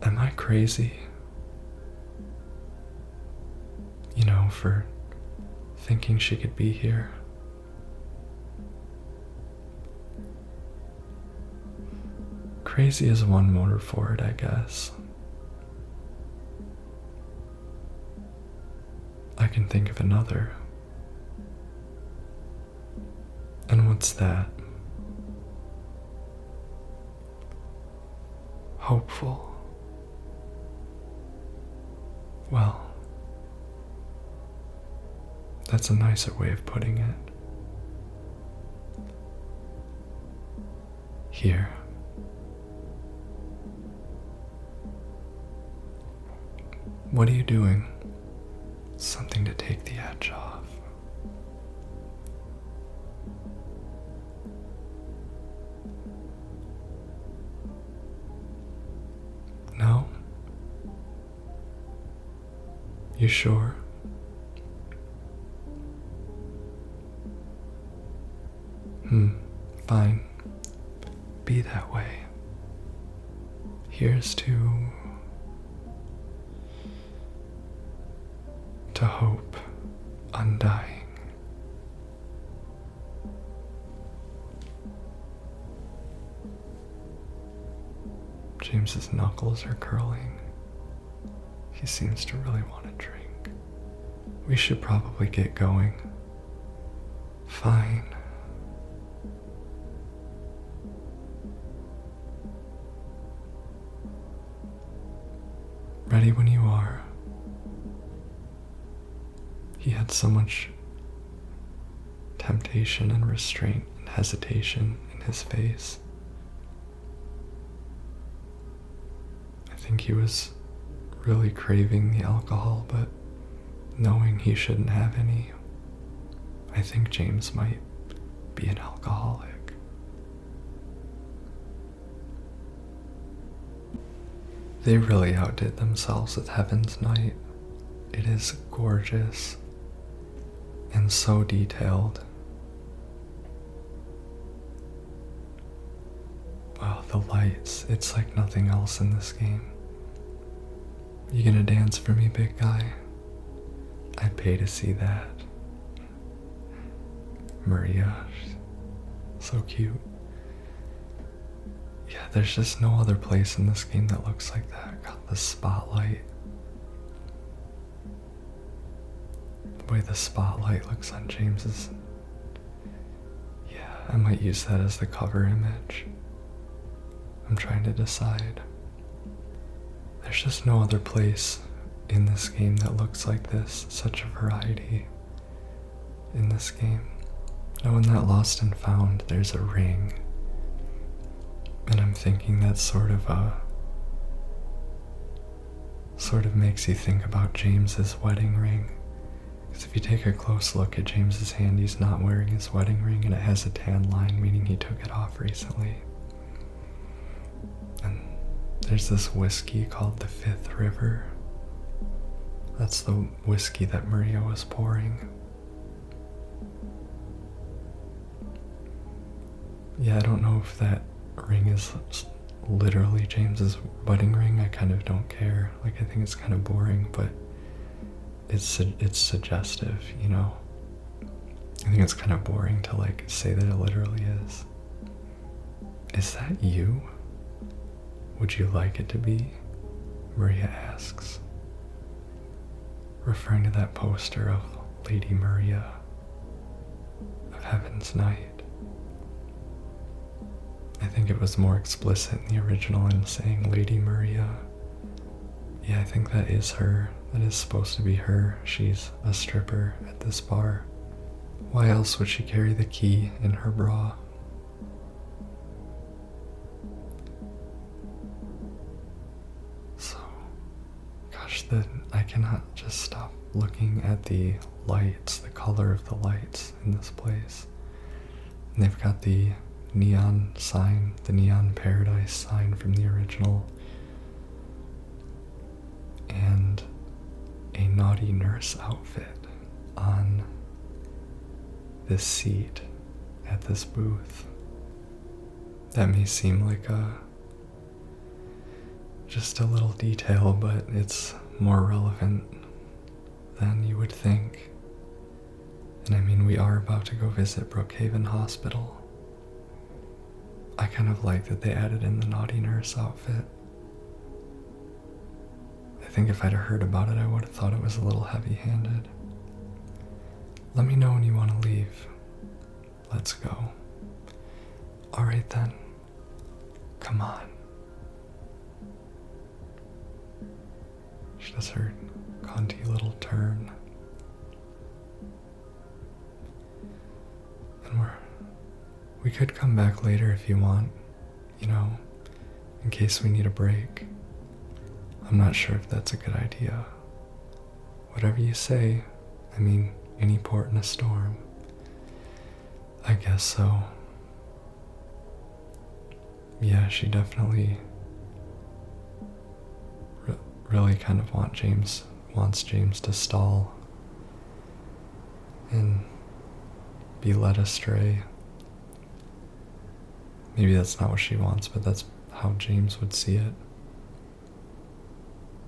Am I crazy? You know, for thinking she could be here? Crazy is one motor for it, I guess. I can think of another. And what's that? Hopeful. Well, that's a nicer way of putting it. Here. What are you doing? Something to take the edge off. No? You sure? Fine. Be that way. Here's to hope undying. James's knuckles are curling. He seems to really want a drink. We should probably get going. Fine. Ready when you are. He had so much temptation and restraint and hesitation in his face. I think he was really craving the alcohol, but knowing he shouldn't have any. I think James might be an alcoholic. They really outdid themselves with Heaven's Night. It is gorgeous and so detailed. Wow, the lights, it's like nothing else in this game. You gonna dance for me, big guy? I'd pay to see that. Maria, so cute. Yeah, there's just no other place in this game that looks like that. Got the spotlight. The way the spotlight looks on James's. Yeah, I might use that as the cover image. I'm trying to decide. There's just no other place in this game that looks like this. Such a variety in this game. Now in that Lost and Found, there's a ring. And I'm thinking that sort of makes you think about James's wedding ring. Because if you take a close look at James's hand, he's not wearing his wedding ring and it has a tan line, meaning he took it off recently. And there's this whiskey called the Fifth River. That's the whiskey that Maria was pouring. Yeah, I don't know if that ring is literally James's wedding ring. I kind of don't care. Like, I think it's kind of boring, but it's suggestive, you know? I think it's kind of boring to, like, say that it literally is. Is that you? Would you like it to be? Maria asks, referring to that poster of Lady Maria of Heaven's Night. I think it was more explicit in the original in saying Lady Maria. Yeah, I think that is her. That is supposed to be her. She's a stripper at this bar. Why else would she carry the key in her bra? So, gosh, I cannot just stop looking at the lights, the color of the lights in this place. And they've got the neon sign, the neon paradise sign from the original, and a naughty nurse outfit on this seat at this booth. That may seem like just a little detail, but it's more relevant than you would think. And I mean, we are about to go visit Brookhaven Hospital. I kind of like that they added in the naughty nurse outfit. I think if I'd have heard about it, I would have thought it was a little heavy-handed. Let me know when you want to leave. Let's go. Alright then. Come on. She does her Conti little turn. And we could come back later if you want, you know, in case we need a break. I'm not sure if that's a good idea. Whatever you say. I mean, any port in a storm. I guess so. Yeah, she definitely really kind of wants James to stall and be led astray. Maybe that's not what she wants, but that's how James would see it.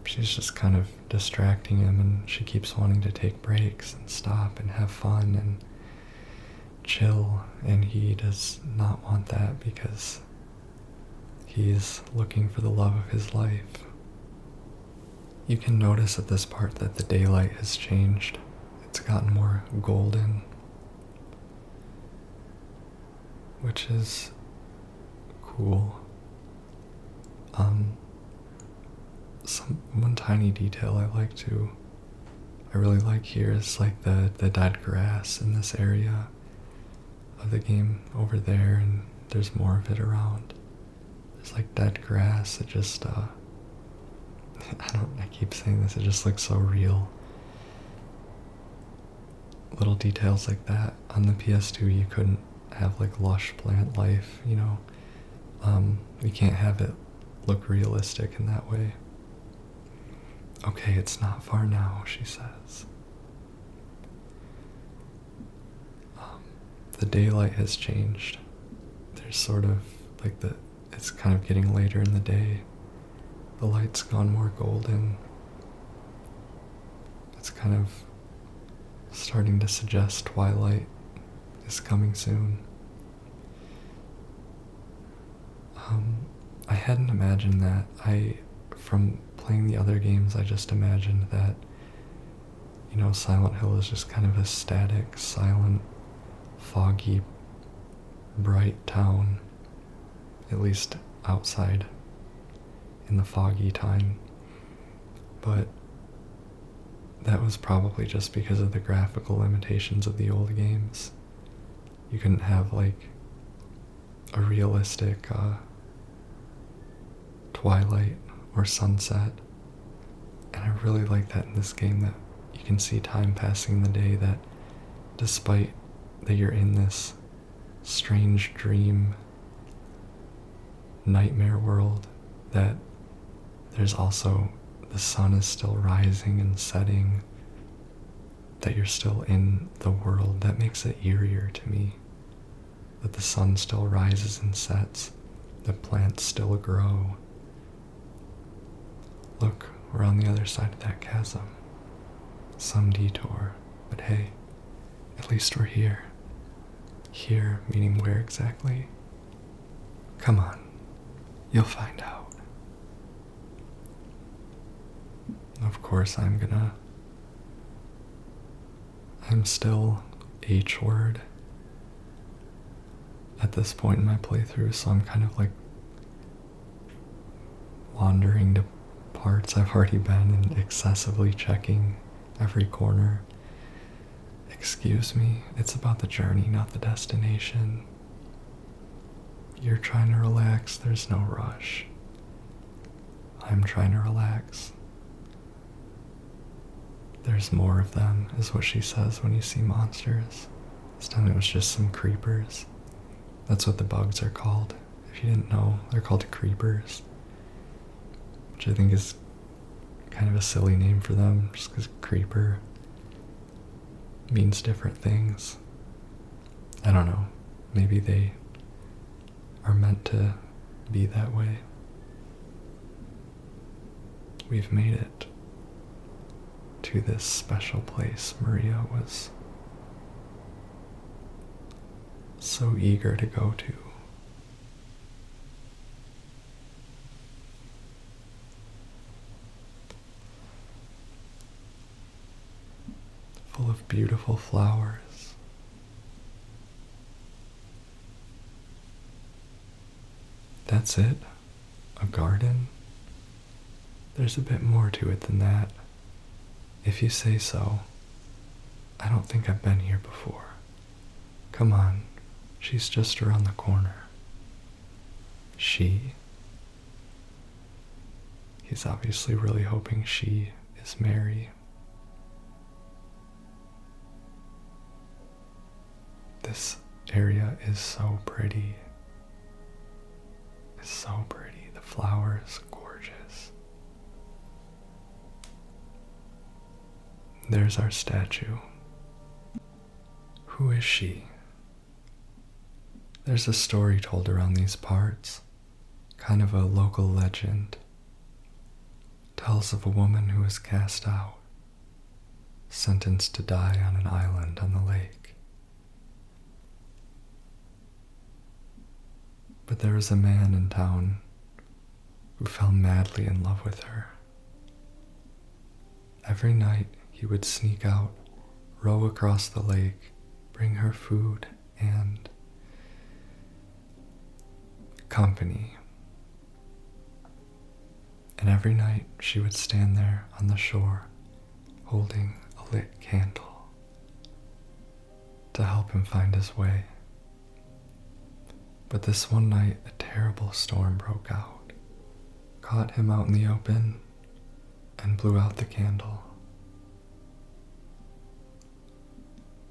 She's just kind of distracting him, and she keeps wanting to take breaks and stop and have fun and chill, and he does not want that because he's looking for the love of his life. You can notice at this part that the daylight has changed. It's gotten more golden, which is cool. One tiny detail I really like here is like the dead grass in this area of the game over there, and there's more of it around. There's like dead grass. It just I keep saying this, it just looks so real. Little details like that. On the PS2 you couldn't have like lush plant life, you know. You can't have it look realistic in that way. Okay, it's not far now, she says. The daylight has changed. There's sort of like it's kind of getting later in the day. The light's gone more golden. It's kind of starting to suggest twilight is coming soon. I hadn't imagined that. From playing the other games, I just imagined that, you know, Silent Hill is just kind of a static, silent, foggy, bright town, at least outside in the foggy time. But that was probably just because of the graphical limitations of the old games. You couldn't have like a realistic twilight or sunset, and I really like that in this game, that you can see time passing in the day, that despite that you're in this strange dream nightmare world, that there's also, the sun is still rising and setting, that you're still in the world. That makes it eerier to me. that the sun still rises and sets, that plants still grow. Look, we're on the other side of that chasm. Some detour, but hey, at least we're here. Here, meaning where exactly? Come on, you'll find out. Of course, I'm still H-word at this point in my playthrough, so I'm kind of like wandering to parts I've already been and excessively checking every corner. Excuse me, it's about the journey, not the destination. You're trying to relax, there's no rush. I'm trying to relax. There's more of them, is what she says when you see monsters. This time it was just some creepers. That's what the bugs are called. If you didn't know, they're called creepers. Which I think is kind of a silly name for them, just because creeper means different things. I don't know. Maybe they are meant to be that way. We've made it to this special place Maria was so eager to go to. Full of beautiful flowers. That's it? A garden? There's a bit more to it than that. If you say so. I don't think I've been here before. Come on, she's just around the corner. She? He's obviously really hoping she is Mary. This area is so pretty. It's so pretty. The flowers, gorgeous. There's our statue. Who is she? There's a story told around these parts, kind of a local legend. Tells of a woman who was cast out, sentenced to die on an island on the lake. But there was a man in town who fell madly in love with her. Every night he would sneak out, row across the lake, bring her food and company. And every night she would stand there on the shore, holding a lit candle to help him find his way. But this one night, a terrible storm broke out, caught him out in the open, and blew out the candle.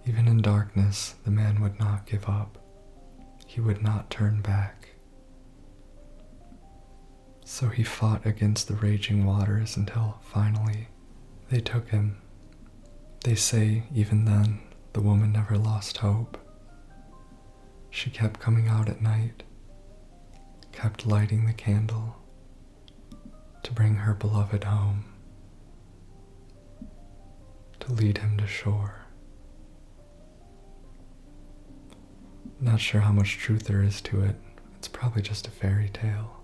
Even in darkness, the man would not give up. He would not turn back. So he fought against the raging waters until finally they took him. They say even then, the woman never lost hope. She kept coming out at night, kept lighting the candle to bring her beloved home, to lead him to shore. Not sure how much truth there is to it. It's probably just a fairy tale.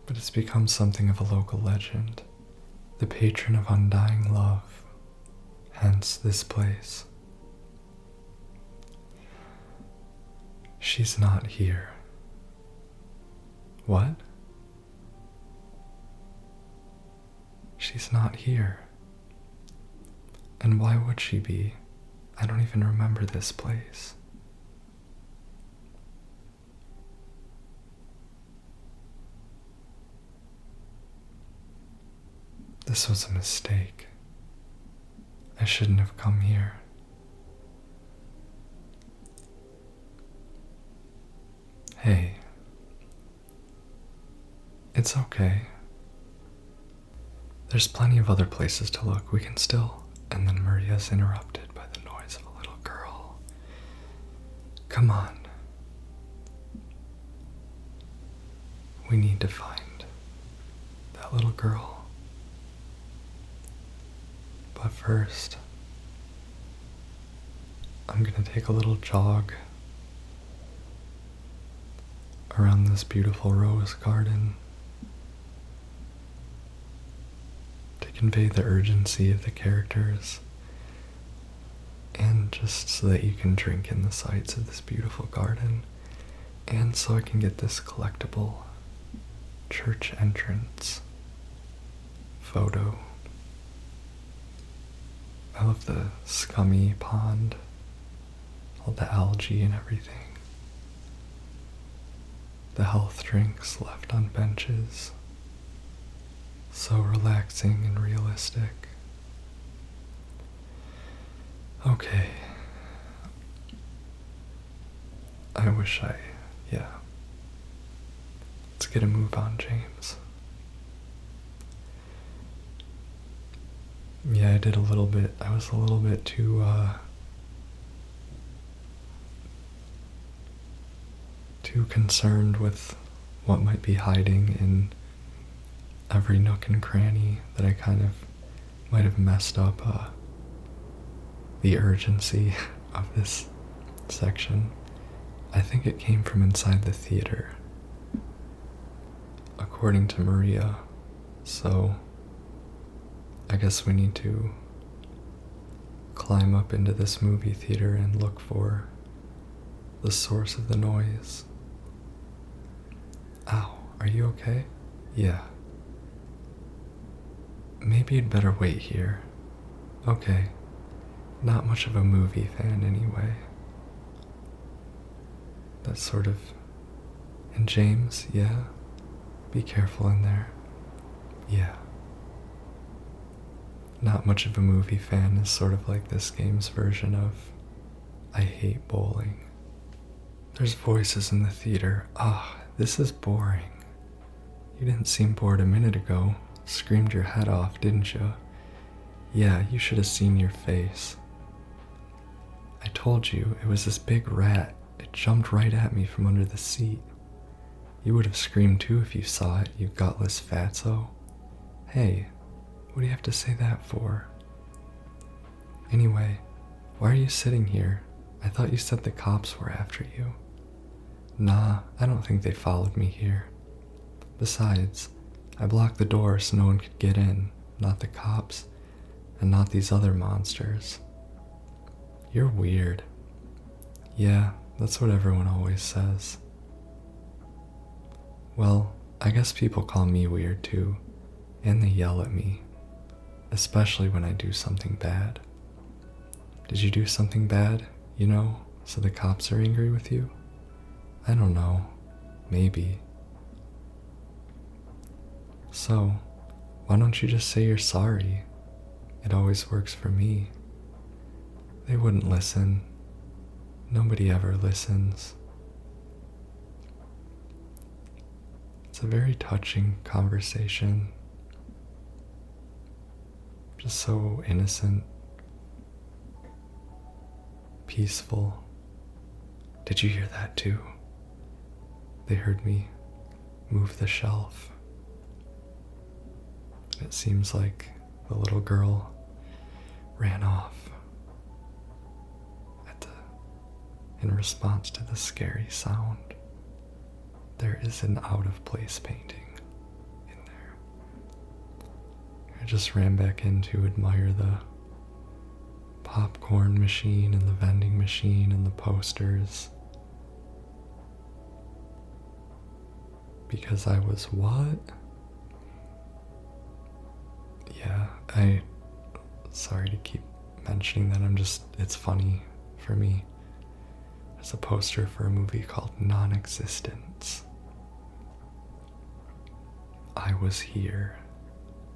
But it's become something of a local legend, the patron of undying love, hence this place. She's not here. What? She's not here. And why would she be? I don't even remember this place. This was a mistake. I shouldn't have come here. Hey. It's okay. There's plenty of other places to look. We can still... And then Maria's interrupted by the noise of a little girl. Come on. We need to find that little girl. But first, I'm gonna take a little jog around this beautiful rose garden to convey the urgency of the characters and just so that you can drink in the sights of this beautiful garden and so I can get this collectible church entrance photo. I love the scummy pond, all the algae and everything. The health drinks left on benches. So relaxing and realistic. Okay. Yeah. Let's get a move on, James. Yeah, I was a little bit too concerned with what might be hiding in every nook and cranny that I kind of might have messed up the urgency of this section. I think it came from inside the theater, according to Maria, so I guess we need to climb up into this movie theater and look for the source of the noise. Ow, are you okay? Yeah. Maybe you'd better wait here. Okay. Not much of a movie fan anyway. That's sort of... And James, yeah? Be careful in there. Yeah. Not much of a movie fan is sort of like this game's version of I hate bowling. There's voices in the theater. This is boring. You didn't seem bored a minute ago. Screamed your head off, didn't you? Yeah, you should have seen your face. I told you, it was this big rat. It jumped right at me from under the seat. You would have screamed too if you saw it, you gutless fatso. Hey, what do you have to say that for? Anyway, why are you sitting here? I thought you said the cops were after you. Nah, I don't think they followed me here. Besides, I blocked the door so no one could get in, not the cops, and not these other monsters. You're weird. Yeah, that's what everyone always says. Well, I guess people call me weird too, and they yell at me, especially when I do something bad. Did you do something bad, so the cops are angry with you? I don't know. Maybe. So, why don't you just say you're sorry? It always works for me. They wouldn't listen. Nobody ever listens. It's a very touching conversation. Just so innocent. Peaceful. Did you hear that too? They heard me move the shelf. It seems like the little girl ran off in response to the scary sound. There is an out-of-place painting in there. I just ran back in to admire the popcorn machine and the vending machine and the posters. Because I was what? Yeah, sorry to keep mentioning that, it's funny for me. There's a poster for a movie called Non-Existence. I Was Here.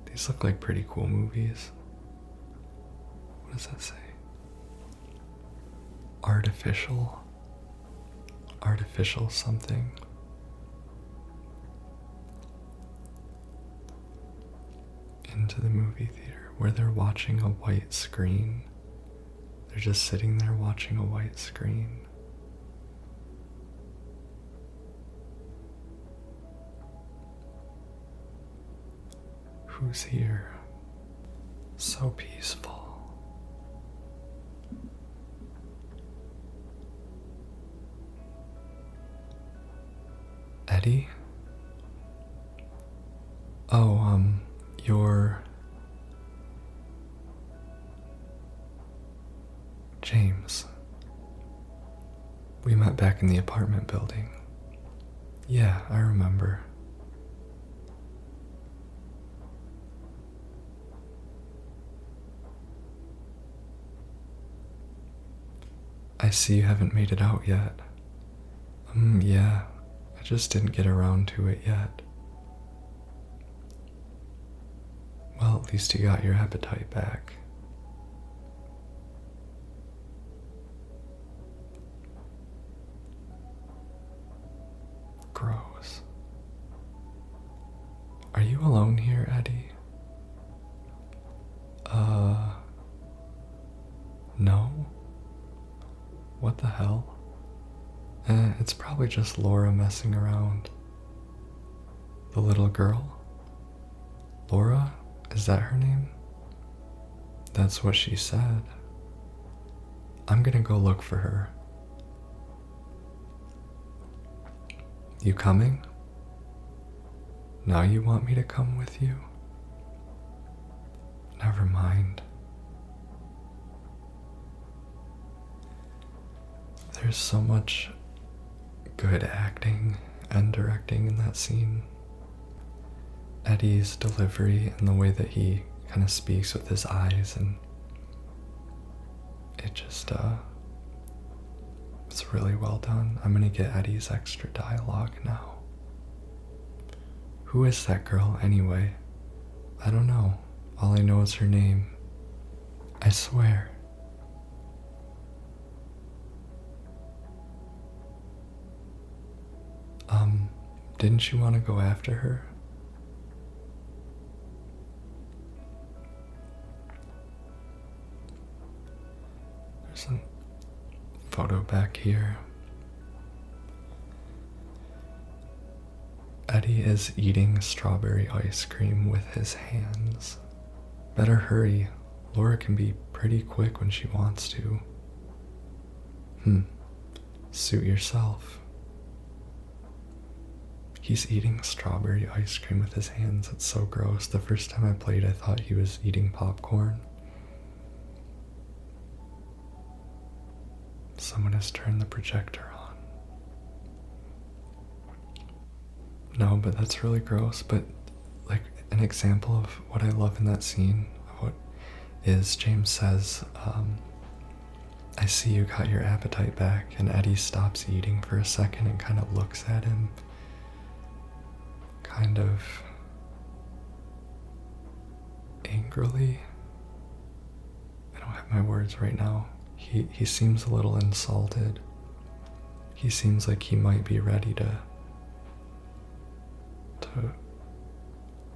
These look like pretty cool movies. What does that say? Artificial something. Into the movie theater where they're watching a white screen. They're just sitting there watching a white screen. who's here. So peaceful. Eddie? Oh, you're James. We met back in the apartment building. Yeah, I remember. I see you haven't made it out yet. Yeah, I just didn't get around to it yet. Well, at least you got your appetite back. Gross. Are you alone here, Eddie? No? What the hell? It's probably just Laura messing around. The little girl? Laura? Is that her name? That's what she said. I'm gonna go look for her. You coming? Now you want me to come with you? Never mind. There's so much good acting and directing in that scene. Eddie's delivery and the way that he kind of speaks with his eyes, and it just, it's really well done. I'm gonna get Eddie's extra dialogue now. Who is that girl anyway? I don't know. All I know is her name. I swear. Didn't you want to go after her? There's a photo back here. Eddie is eating strawberry ice cream with his hands. Better hurry. Laura can be pretty quick when she wants to. Suit yourself. He's eating strawberry ice cream with his hands. It's so gross. The first time I played, I thought he was eating popcorn. Someone has turned the projector on. No, but that's really gross. But like an example of what I love in that scene, what is James says, I see you got your appetite back, and Eddie stops eating for a second and kind of looks at him. Kind of angrily. I don't have my words right now. He seems a little insulted. He seems like he might be ready to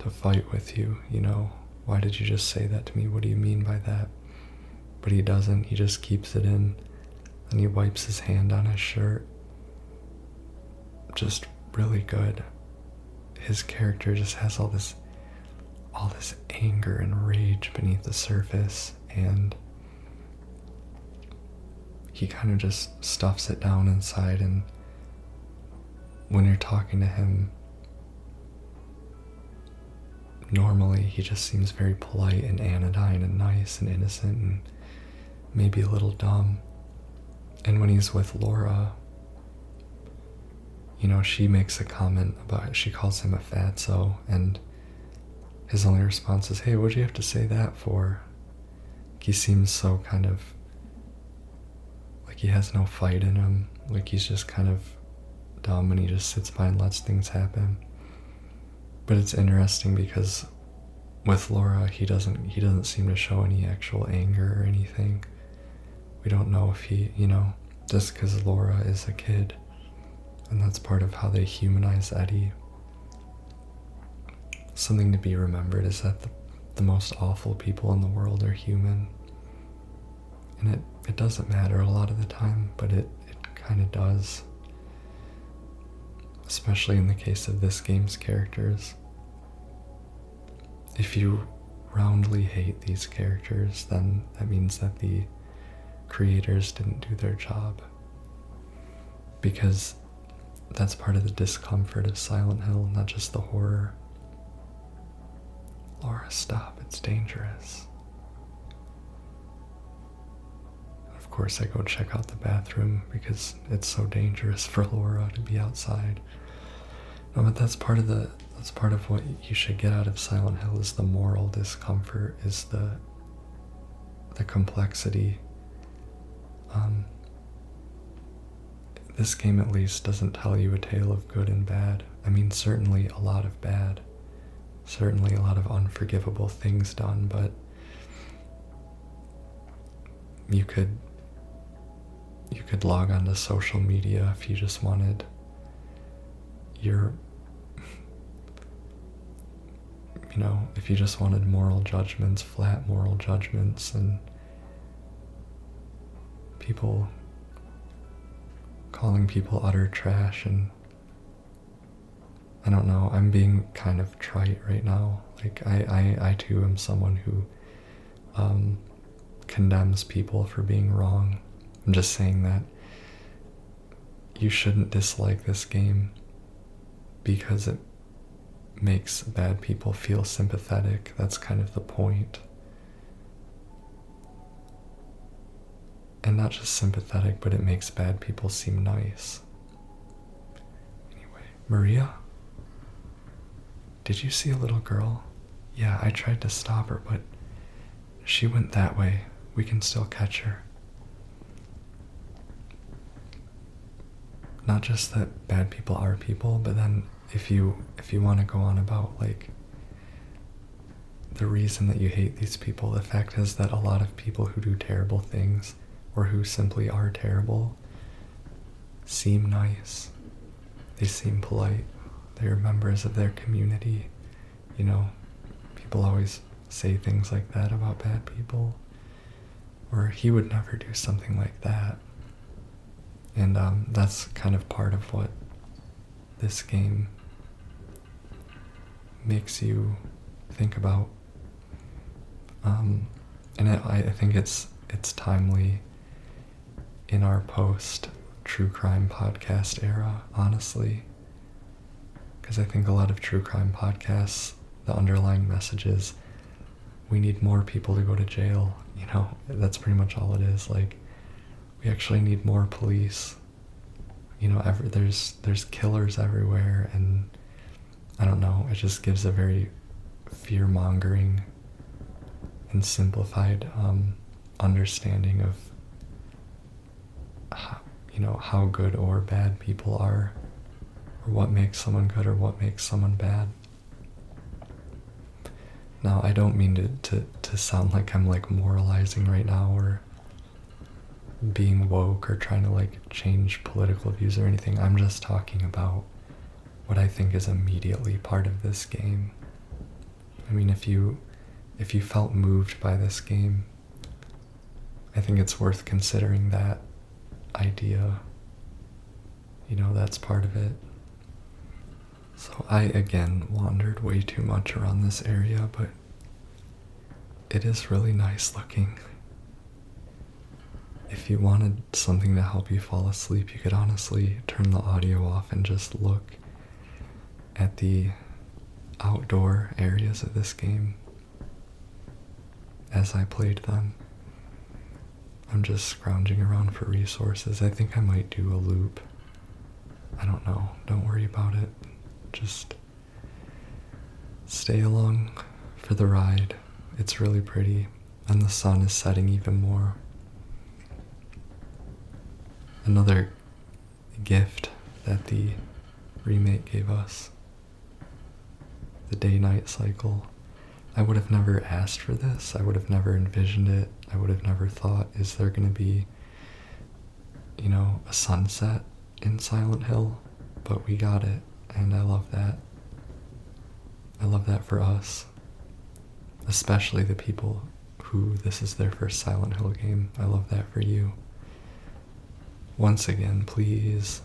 fight with you, you know. Why did you just say that to me? What do you mean by that? But he doesn't. He just keeps it in, and he wipes his hand on his shirt. Just really good. His character just has all this anger and rage beneath the surface, and he kind of just stuffs it down inside. And when you're talking to him, normally he just seems very polite and anodyne and nice and innocent and maybe a little dumb. And when he's with Laura, you know, she makes a comment about, she calls him a fatso, and his only response is, hey, what'd you have to say that for? He seems so kind of like he has no fight in him, like he's just kind of dumb and he just sits by and lets things happen. But it's interesting because with Laura, he doesn't seem to show any actual anger or anything. We don't know if he, you know, just because Laura is a kid. And that's part of how they humanize Eddie. Something to be remembered is that the most awful people in the world are human. And it doesn't matter a lot of the time, but it kind of does. Especially in the case of this game's characters. if you roundly hate these characters, then that means that the creators didn't do their job. Because that's part of the discomfort of Silent Hill, not just the horror. Laura, stop, it's dangerous. Of course, I go check out the bathroom because it's so dangerous for Laura to be outside. No, but that's part of what you should get out of Silent Hill, is the moral discomfort, is the complexity. This game at least doesn't tell you a tale of good and bad. I mean, certainly a lot of bad. Certainly a lot of unforgivable things done, but you could log onto social media if you just wanted if you just wanted moral judgments, flat moral judgments, and people calling people utter trash. And I don't know, I'm being kind of trite right now. Like, I too am someone who condemns people for being wrong. I'm just saying that you shouldn't dislike this game because it makes bad people feel sympathetic. That's kind of the point. And not just sympathetic, but it makes bad people seem nice. Anyway, Maria? Did you see a little girl? Yeah, I tried to stop her, but she went that way. We can still catch her. Not just that bad people are people, but then if you want to go on about, like, the reason that you hate these people, the fact is that a lot of people who do terrible things, or who simply are terrible, seem nice. They seem polite. They're members of their community. You know, people always say things like that about bad people. Or he would never do something like that. And that's kind of part of what this game makes you think about. And I think it's timely in our post-true crime podcast era, honestly. Because I think a lot of true crime podcasts, the underlying message is, we need more people to go to jail. You know, that's pretty much all it is. Like, we actually need more police. You know, there's killers everywhere, and I don't know, it just gives a very fear-mongering and simplified understanding of how good or bad people are, or what makes someone good or what makes someone bad. Now, I don't mean to sound like I'm like moralizing right now or being woke or trying to like change political views or anything. I'm just talking about what I think is immediately part of this game. I mean, if you felt moved by this game, I think it's worth considering that idea. You know, that's part of it. So I, again, wandered way too much around this area, but it is really nice looking. If you wanted something to help you fall asleep, you could honestly turn the audio off and just look at the outdoor areas of this game as I played them. I'm just scrounging around for resources. I think I might do a loop. I don't know. Don't worry about it. Just stay along for the ride. It's really pretty, and the sun is setting even more. Another gift that the remake gave us. The day-night cycle. I would have never asked for this. I would have never envisioned it. I would have never thought, is there going to be, a sunset in Silent Hill? But we got it, and I love that. I love that for us. Especially the people who this is their first Silent Hill game. I love that for you. Once again, please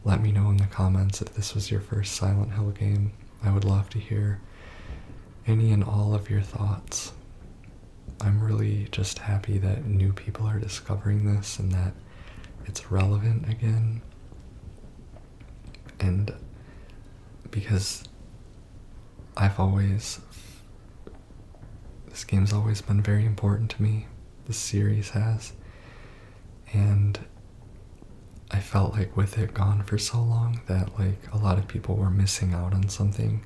let me know in the comments if this was your first Silent Hill game. I would love to hear. any and all of your thoughts. I'm really just happy that new people are discovering this and that it's relevant again. And because this game's always been very important to me. The series has. And I felt like with it gone for so long that like a lot of people were missing out on something,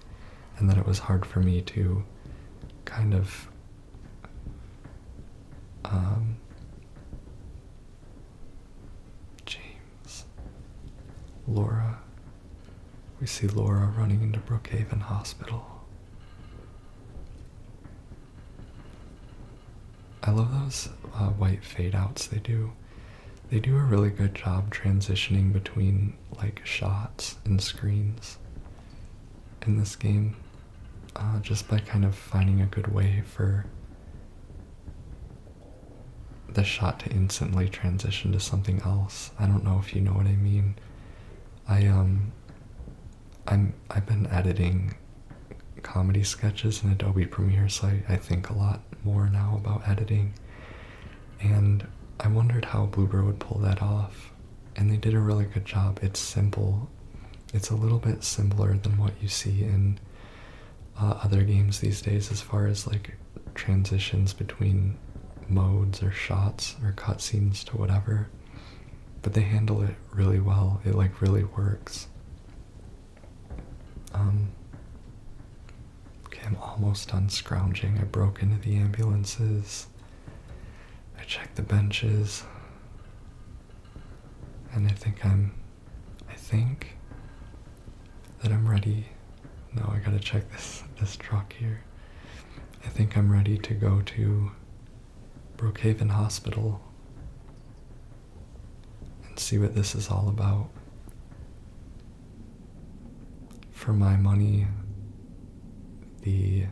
and that it was hard for me to kind of Laura. We see Laura running into Brookhaven Hospital. I love those white fade outs they do. They do a really good job transitioning between like shots and screens in this game, just by kind of finding a good way for the shot to instantly transition to something else. I don't know if you know what I mean. I've been editing comedy sketches in Adobe Premiere, so I think a lot more now about editing. And I wondered how Bloober would pull that off, and they did a really good job. It's simple. It's a little bit simpler than what you see in other games these days as far as like transitions between modes or shots or cutscenes to whatever. But they handle it really well. It like really works. Okay, I'm almost done scrounging. I broke into the ambulances. I checked the benches. And I think that I'm ready. No, I gotta check this truck here. I think I'm ready to go to Brookhaven Hospital and see what this is all about. For my money, the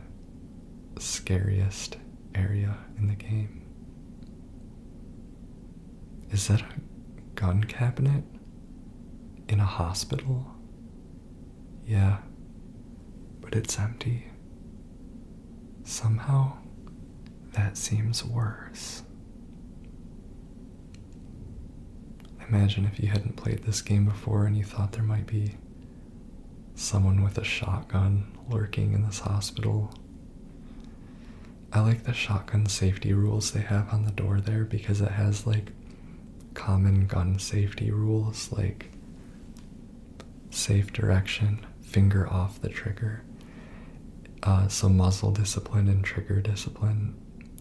scariest area in the game. Is that a gun cabinet in a hospital? Yeah, but it's empty. Somehow, that seems worse. Imagine if you hadn't played this game before and you thought there might be someone with a shotgun lurking in this hospital. I like the shotgun safety rules they have on the door there because it has like common gun safety rules like safe direction, finger off the trigger. So muzzle discipline and trigger discipline,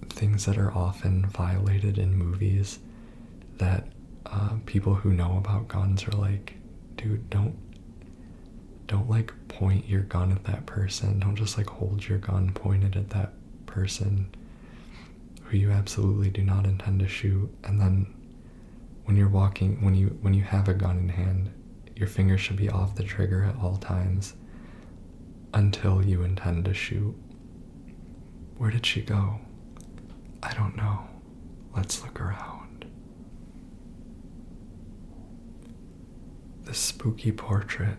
things that are often violated in movies that people who know about guns are like, dude, don't like point your gun at that person. Don't just like hold your gun pointed at that person who you absolutely do not intend to shoot. And then when you're walking, when you have a gun in hand, your finger should be off the trigger at all times until you intend to shoot. Where did she go? I don't know. Let's look around. The spooky portrait.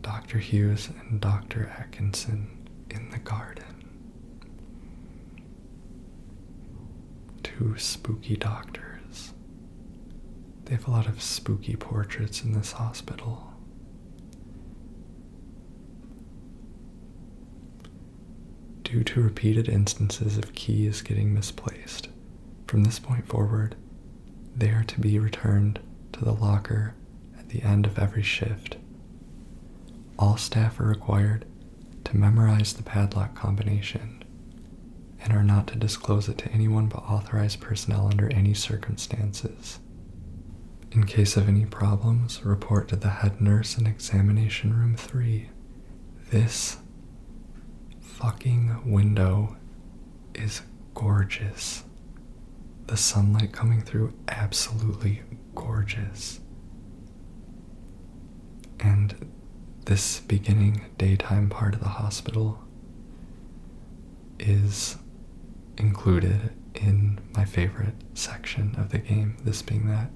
Dr. Hughes and Dr. Atkinson in the garden. Two spooky doctors. They have a lot of spooky portraits in this hospital. Due to repeated instances of keys getting misplaced, from this point forward, they are to be returned to the locker at the end of every shift. All staff are required to memorize the padlock combination and are not to disclose it to anyone but authorized personnel under any circumstances. In case of any problems, report to the head nurse in examination room 3. This fucking window is gorgeous. The sunlight coming through, absolutely gorgeous. And this beginning daytime part of the hospital is included in my favorite section of the game, this being that,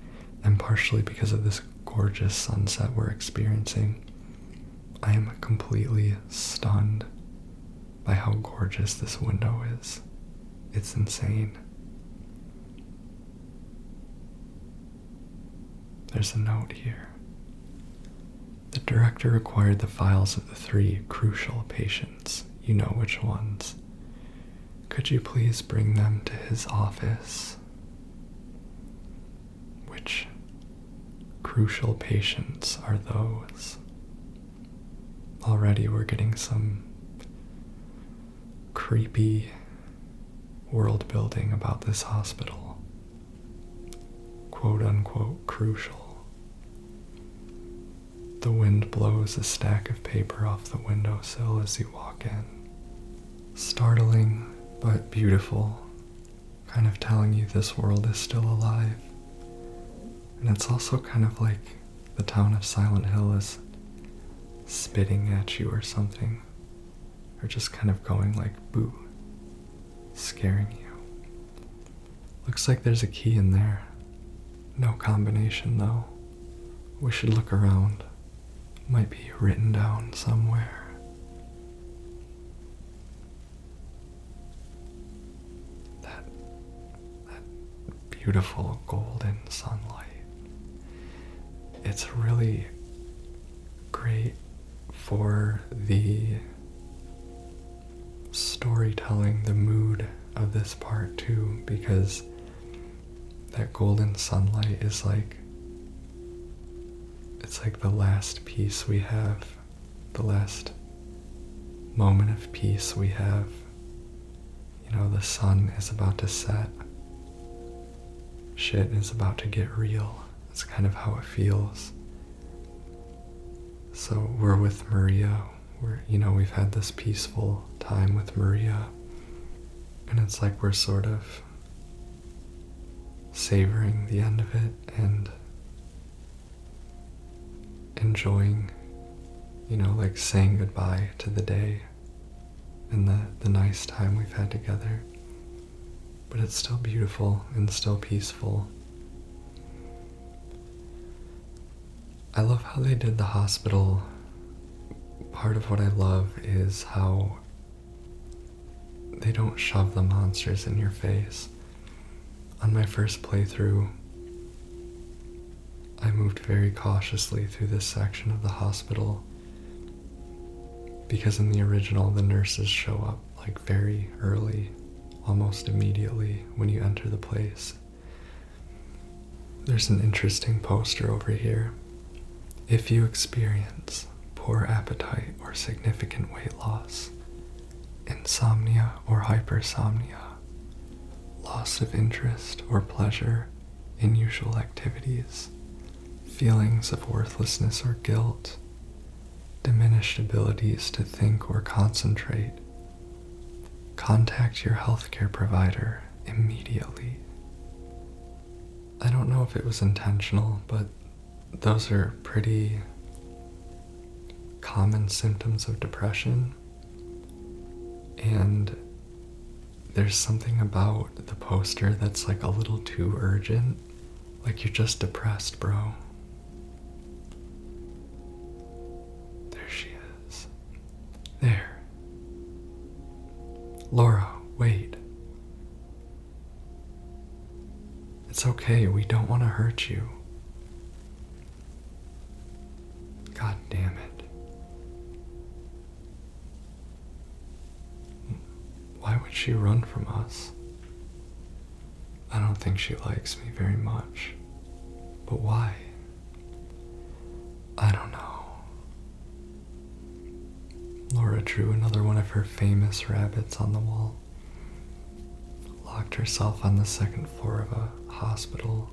and partially because of this gorgeous sunset we're experiencing. I am completely stunned by how gorgeous this window is. It's insane. There's a note here. The director required the files of the 3 crucial patients. You know which ones. Could you please bring them to his office? Which crucial patients are those? Already we're getting some creepy world building about this hospital. Quote unquote crucial. The wind blows a stack of paper off the windowsill as you walk in. Startling, but beautiful, kind of telling you this world is still alive. And it's also kind of like the town of Silent Hill is spitting at you or something, or just kind of going like boo, scaring you. Looks like there's a key in there. No combination though. We should look around. Might be written down somewhere. That beautiful golden sunlight. It's really great for the storytelling, the mood of this part too, because that golden sunlight is like, it's like the last piece we have, the last moment of peace we have. You know, the sun is about to set. Shit is about to get real. That's kind of how it feels. So we're with Maria. We've had this peaceful time with Maria. And it's like we're sort of savoring the end of it and enjoying, like saying goodbye to the day and the nice time we've had together. But it's still beautiful and still peaceful. I love how they did the hospital. Part of what I love is how they don't shove the monsters in your face. On my first playthrough, I moved very cautiously through this section of the hospital because in the original the nurses show up like very early, almost immediately when you enter the place. There's an interesting poster over here. If you experience poor appetite or significant weight loss, insomnia or hypersomnia, loss of interest or pleasure in usual activities, feelings of worthlessness or guilt, diminished abilities to think or concentrate, contact your healthcare provider immediately. I don't know if it was intentional, but those are pretty common symptoms of depression. And there's something about the poster that's like a little too urgent. Like you're just depressed, bro. There she is. There. Laura, wait. It's okay, we don't want to hurt you. God damn it. Why would she run from us? I don't think she likes me very much. But why? I don't know. Laura drew another one of her famous rabbits on the wall. Locked herself on the second floor of a hospital.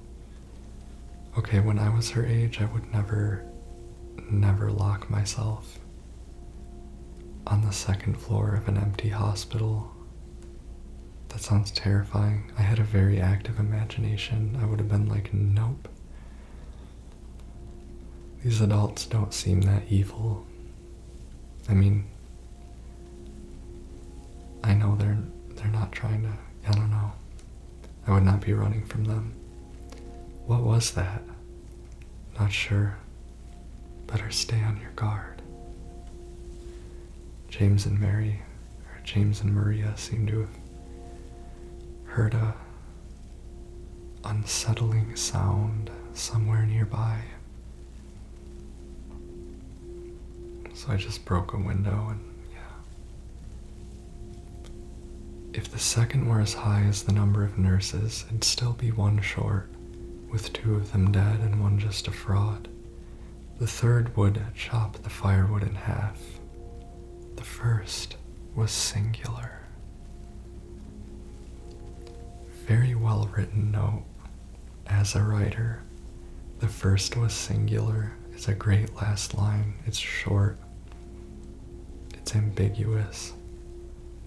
Okay, when I was her age, I would never lock myself on the second floor of an empty hospital. That sounds terrifying. I had a very active imagination. I would have been like, nope. These adults don't seem that evil. I mean, I know they're not trying to, I don't know. I would not be running from them. What was that? Not sure. Better stay on your guard. James and Mary are James and Maria seem to have heard a unsettling sound somewhere nearby. So I just broke a window and yeah. If the second were as high as the number of nurses, it'd still be one short, with 2 of them dead and 1 just a fraud. The third would chop the firewood in half. The first was singular. Very well written note. As a writer, the first was singular. It's a great last line. It's short. It's ambiguous.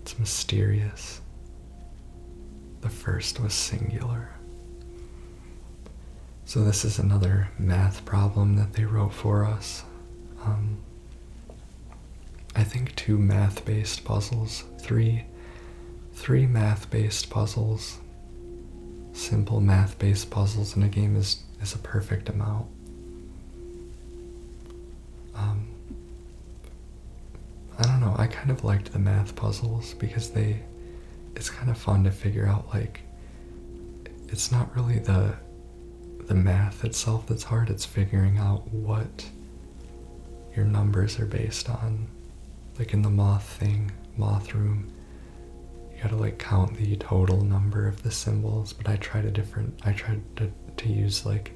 It's mysterious. The first was singular. So this is another math problem that they wrote for us. I think 2 math-based puzzles, 3 math-based puzzles, simple math-based puzzles in a game is a perfect amount. I don't know, I kind of liked the math puzzles because it's kind of fun to figure out, like, it's not really the math itself that's hard, it's figuring out what your numbers are based on. Like in the moth room, you gotta like count the total number of the symbols, but I tried to use like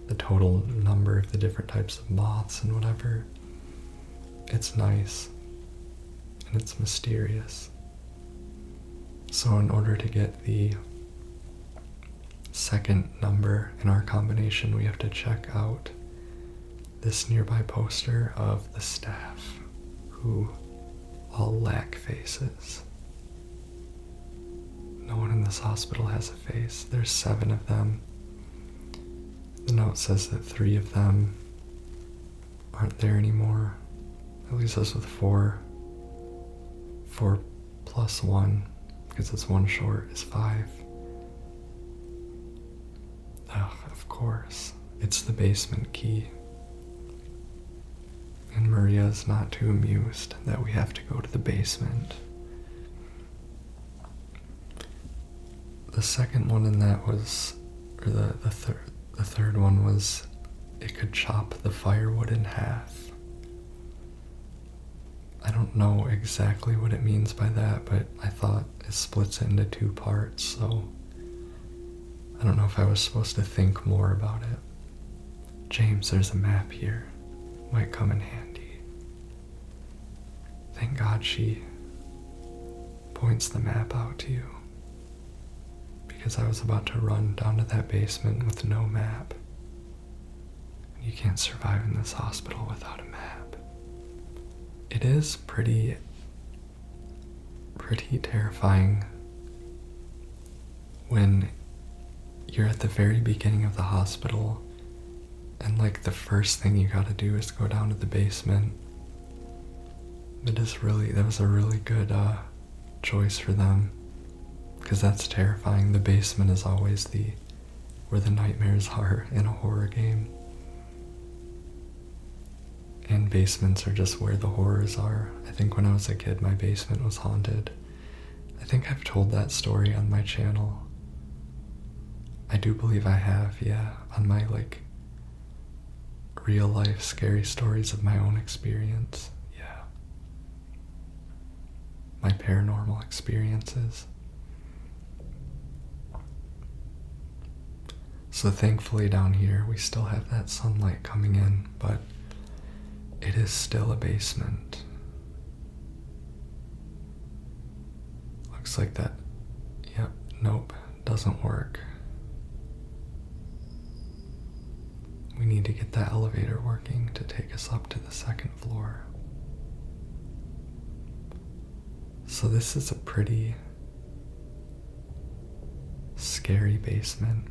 the total number of the different types of moths and whatever. It's nice, and it's mysterious. So in order to get the second number in our combination, we have to check out this nearby poster of the staff, who all lack faces. No one in this hospital has a face. There's 7 of them. The note says that 3 of them aren't there anymore. That leaves us with 4. 4 plus 1, because it's 1 short, is 5. Ugh, of course. It's the basement key. And Maria's not too amused that we have to go to the basement. The second one in that was, or the third one was, it could chop the firewood in half. I don't know exactly what it means by that, but I thought it splits it into 2 parts, so I don't know if I was supposed to think more about it. James, there's a map here. Might come in handy. Thank God she points the map out to you, because I was about to run down to that basement with no map. You can't survive in this hospital without a map. It is pretty terrifying when you're at the very beginning of the hospital and like the first thing you gotta do is go down to the basement. That was a really good choice for them, because that's terrifying. The basement is always where the nightmares are in a horror game. And basements are just where the horrors are. I think when I was a kid, my basement was haunted. I think I've told that story on my channel. I do believe I have, yeah, on my like real life scary stories of my own experience. Yeah. My paranormal experiences. So thankfully down here we still have that sunlight coming in, but it is still a basement. Looks like that, yep, nope, doesn't work. We need to get that elevator working to take us up to the 2nd floor. So this is a pretty scary basement.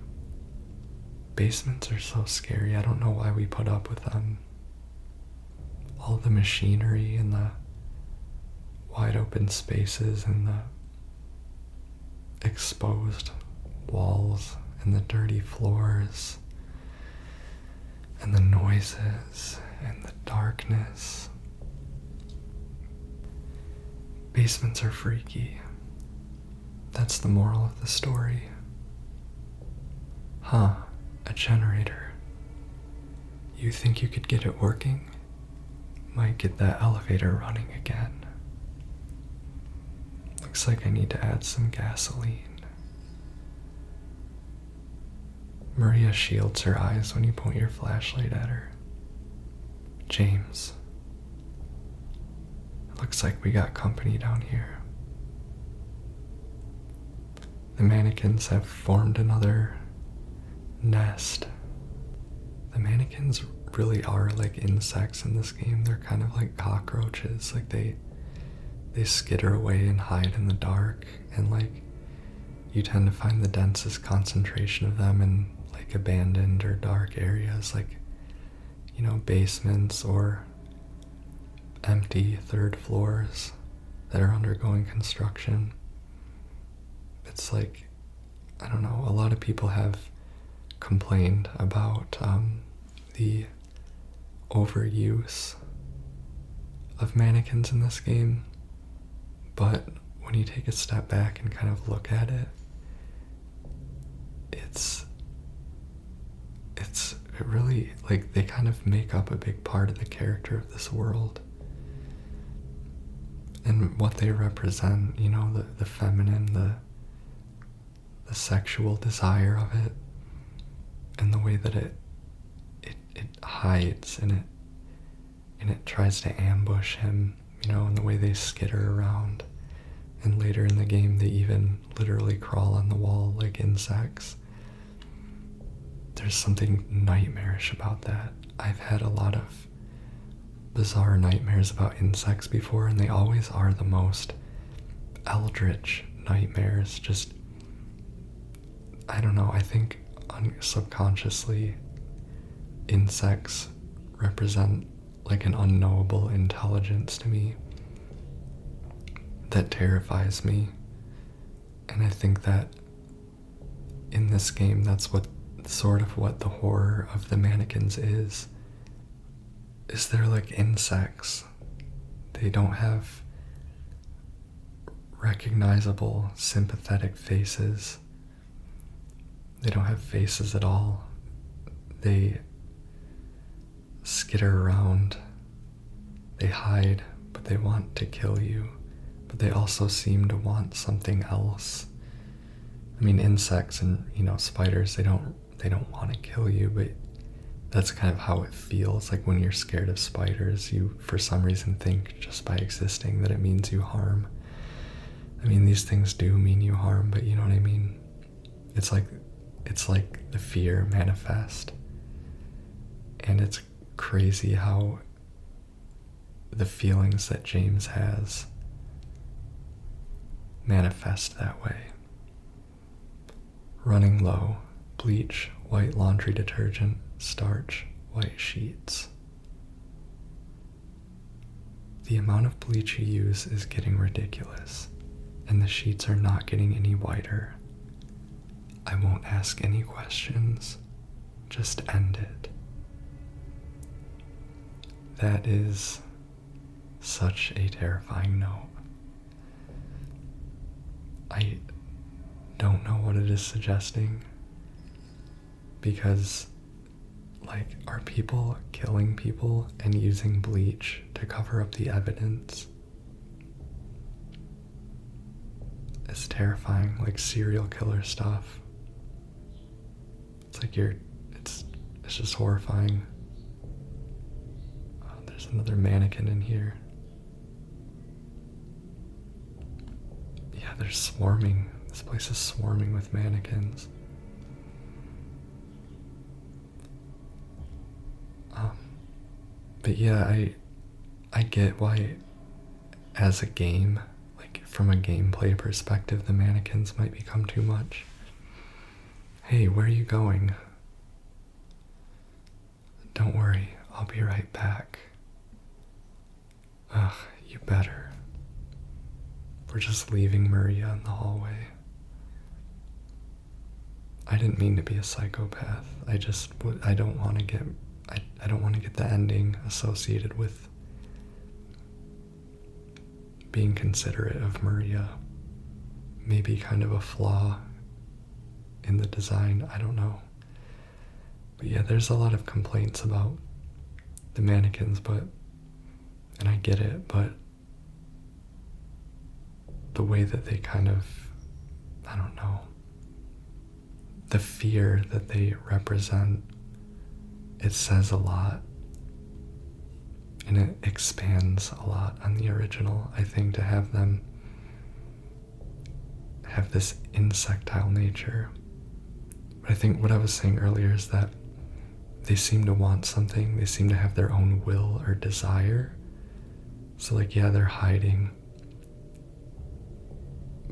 Basements are so scary. I don't know why we put up with them. All the machinery and the wide open spaces and the exposed walls and the dirty floors and the noises and the darkness. Basements are freaky. That's the moral of the story. Huh, a generator. You think you could get it working? Might get that elevator running again. Looks like I need to add some gasoline. Maria shields her eyes when you point your flashlight at her. James. It looks like we got company down here. The mannequins have formed another nest. The mannequins really are like insects in this game. They're kind of like cockroaches. Like they skitter away and hide in the dark, and like you tend to find the densest concentration of them in like abandoned or dark areas, like, you know, basements or empty third floors that are undergoing construction. It's like, I don't know, a lot of people have complained about the overuse of mannequins in this game, but when you take a step back and kind of look at it, it really, like, they kind of make up a big part of the character of this world and what they represent, you know, the feminine, the sexual desire of it, and the way that it hides and it tries to ambush him, you know, and the way they skitter around. And later in the game, they even literally crawl on the wall like insects. There's something nightmarish about that. I've had a lot of bizarre nightmares about insects before, and they always are the most eldritch nightmares. Just, I don't know, I think subconsciously insects represent like an unknowable intelligence to me that terrifies me. And I think that in this game, that's what sort of what the horror of the mannequins is they're like insects. They don't have recognizable, sympathetic faces. They don't have faces at all. They skitter around. They hide, but they want to kill you. But they also seem to want something else. I mean, insects and, you know, spiders, they don't want to kill you, but that's kind of how it feels. Like when you're scared of spiders, you for some reason think just by existing that it means you harm. I mean, these things do mean you harm, but you know what I mean? It's like the fear manifest. And it's crazy how the feelings that James has manifest that way. Running low, bleach, white laundry detergent, starch, white sheets. The amount of bleach you use is getting ridiculous, and the sheets are not getting any whiter. I won't ask any questions, just end it. That is such a terrifying note. I don't know what it is suggesting, because, like, are people killing people and using bleach to cover up the evidence? It's terrifying, like serial killer stuff. It's like it's just horrifying. Oh, there's another mannequin in here. Yeah, they're swarming. This place is swarming with mannequins. But yeah, I get why, as a game, like from a gameplay perspective, the mannequins might become too much. Hey, where are you going? Don't worry, I'll be right back. Ugh, you better. We're just leaving Maria in the hallway. I didn't mean to be a psychopath. I don't want to get the ending associated with being considerate of Maria. Maybe kind of a flaw in the design, I don't know. But yeah, there's a lot of complaints about the mannequins, and I get it, but the way that they kind of, I don't know, the fear that they represent, it says a lot. And it expands a lot on the original, I think, to have them have this insectile nature. But I think what I was saying earlier is that they seem to want something, they seem to have their own will or desire. So like, yeah, they're hiding,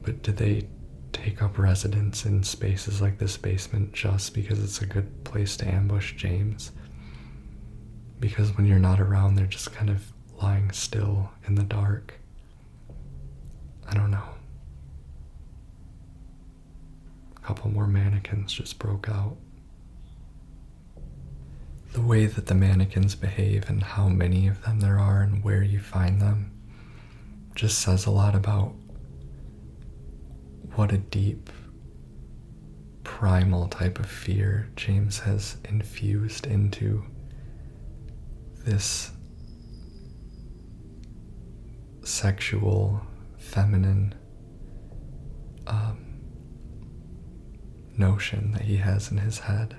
but do they take up residence in spaces like this basement just because it's a good place to ambush James? Because when you're not around, they're just kind of lying still in the dark. I don't know. A couple more mannequins just broke out. The way that the mannequins behave and how many of them there are and where you find them just says a lot about what a deep, primal type of fear James has infused into this sexual, feminine notion that he has in his head.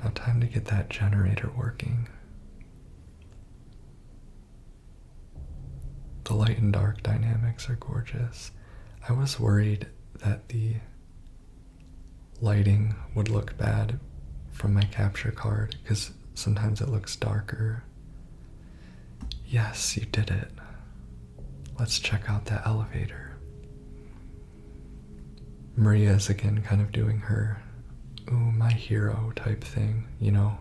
Now time to get that generator working. The light and dark dynamics are gorgeous. I was worried that the lighting would look bad from my capture card because sometimes it looks darker. Yes, you did it. Let's check out that elevator. Maria is again kind of doing her, ooh, my hero type thing, you know,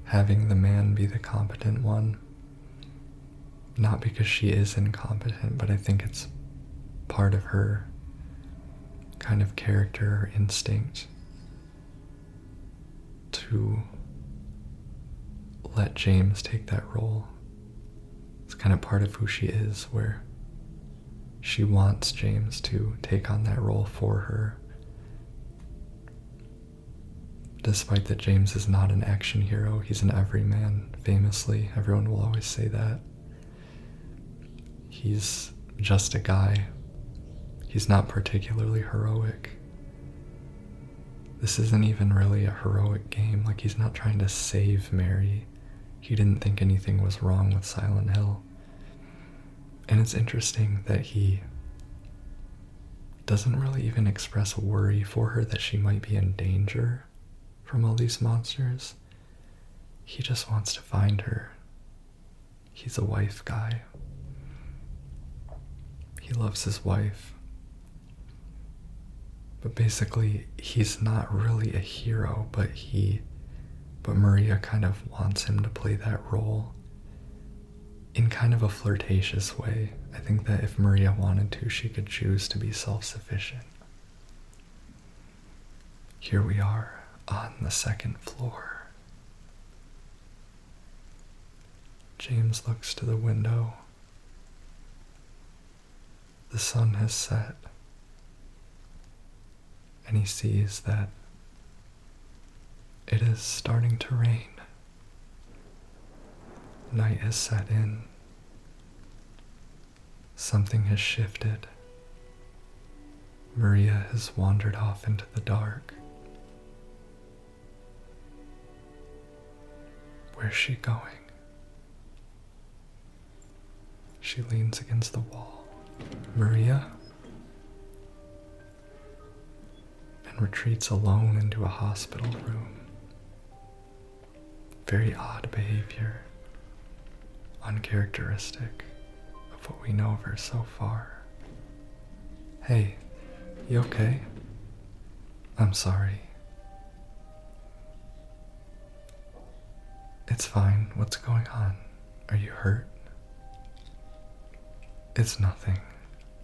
having the man be the competent one. Not because she is incompetent, but I think it's part of her kind of character or instinct to let James take that role. It's kind of part of who she is, where she wants James to take on that role for her. Despite that James is not an action hero, he's an everyman, famously. Everyone will always say that. He's just a guy. He's not particularly heroic. This isn't even really a heroic game. Like, he's not trying to save Mary. He didn't think anything was wrong with Silent Hill. And it's interesting that he doesn't really even express worry for her that she might be in danger from all these monsters. He just wants to find her. He's a wife guy. He loves his wife. But basically, he's not really a hero, but Maria kind of wants him to play that role in kind of a flirtatious way. I think that if Maria wanted to, she could choose to be self-sufficient. Here we are on the second floor. James looks to the window. The sun has set, and he sees that it is starting to rain. Night has set in. Something has shifted. Maria has wandered off into the dark. Where's she going? She leans against the wall. Maria? And retreats alone into a hospital room. Very odd behavior. Uncharacteristic of what we know of her so far. Hey, you okay? I'm sorry. It's fine. What's going on? Are you hurt? It's nothing.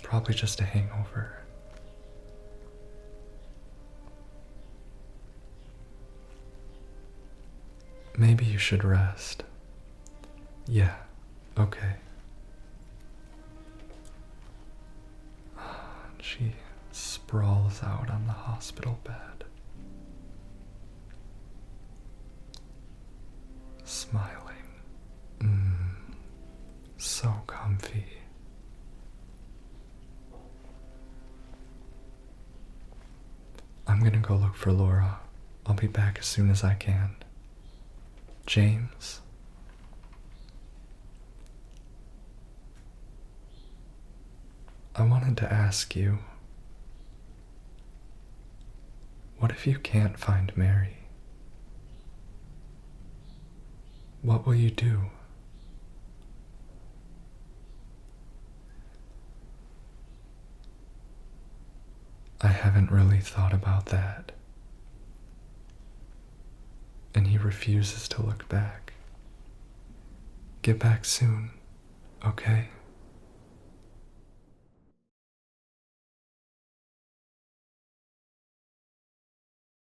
Probably just a hangover. Maybe you should rest. Yeah, Okay. She sprawls out on the hospital bed, smiling. So comfy. I'm gonna go look for Laura. I'll be back as soon as I can. James? I wanted to ask you, what if you can't find Mary? What will you do? I haven't really thought about that. And he refuses to look back. Get back soon, okay?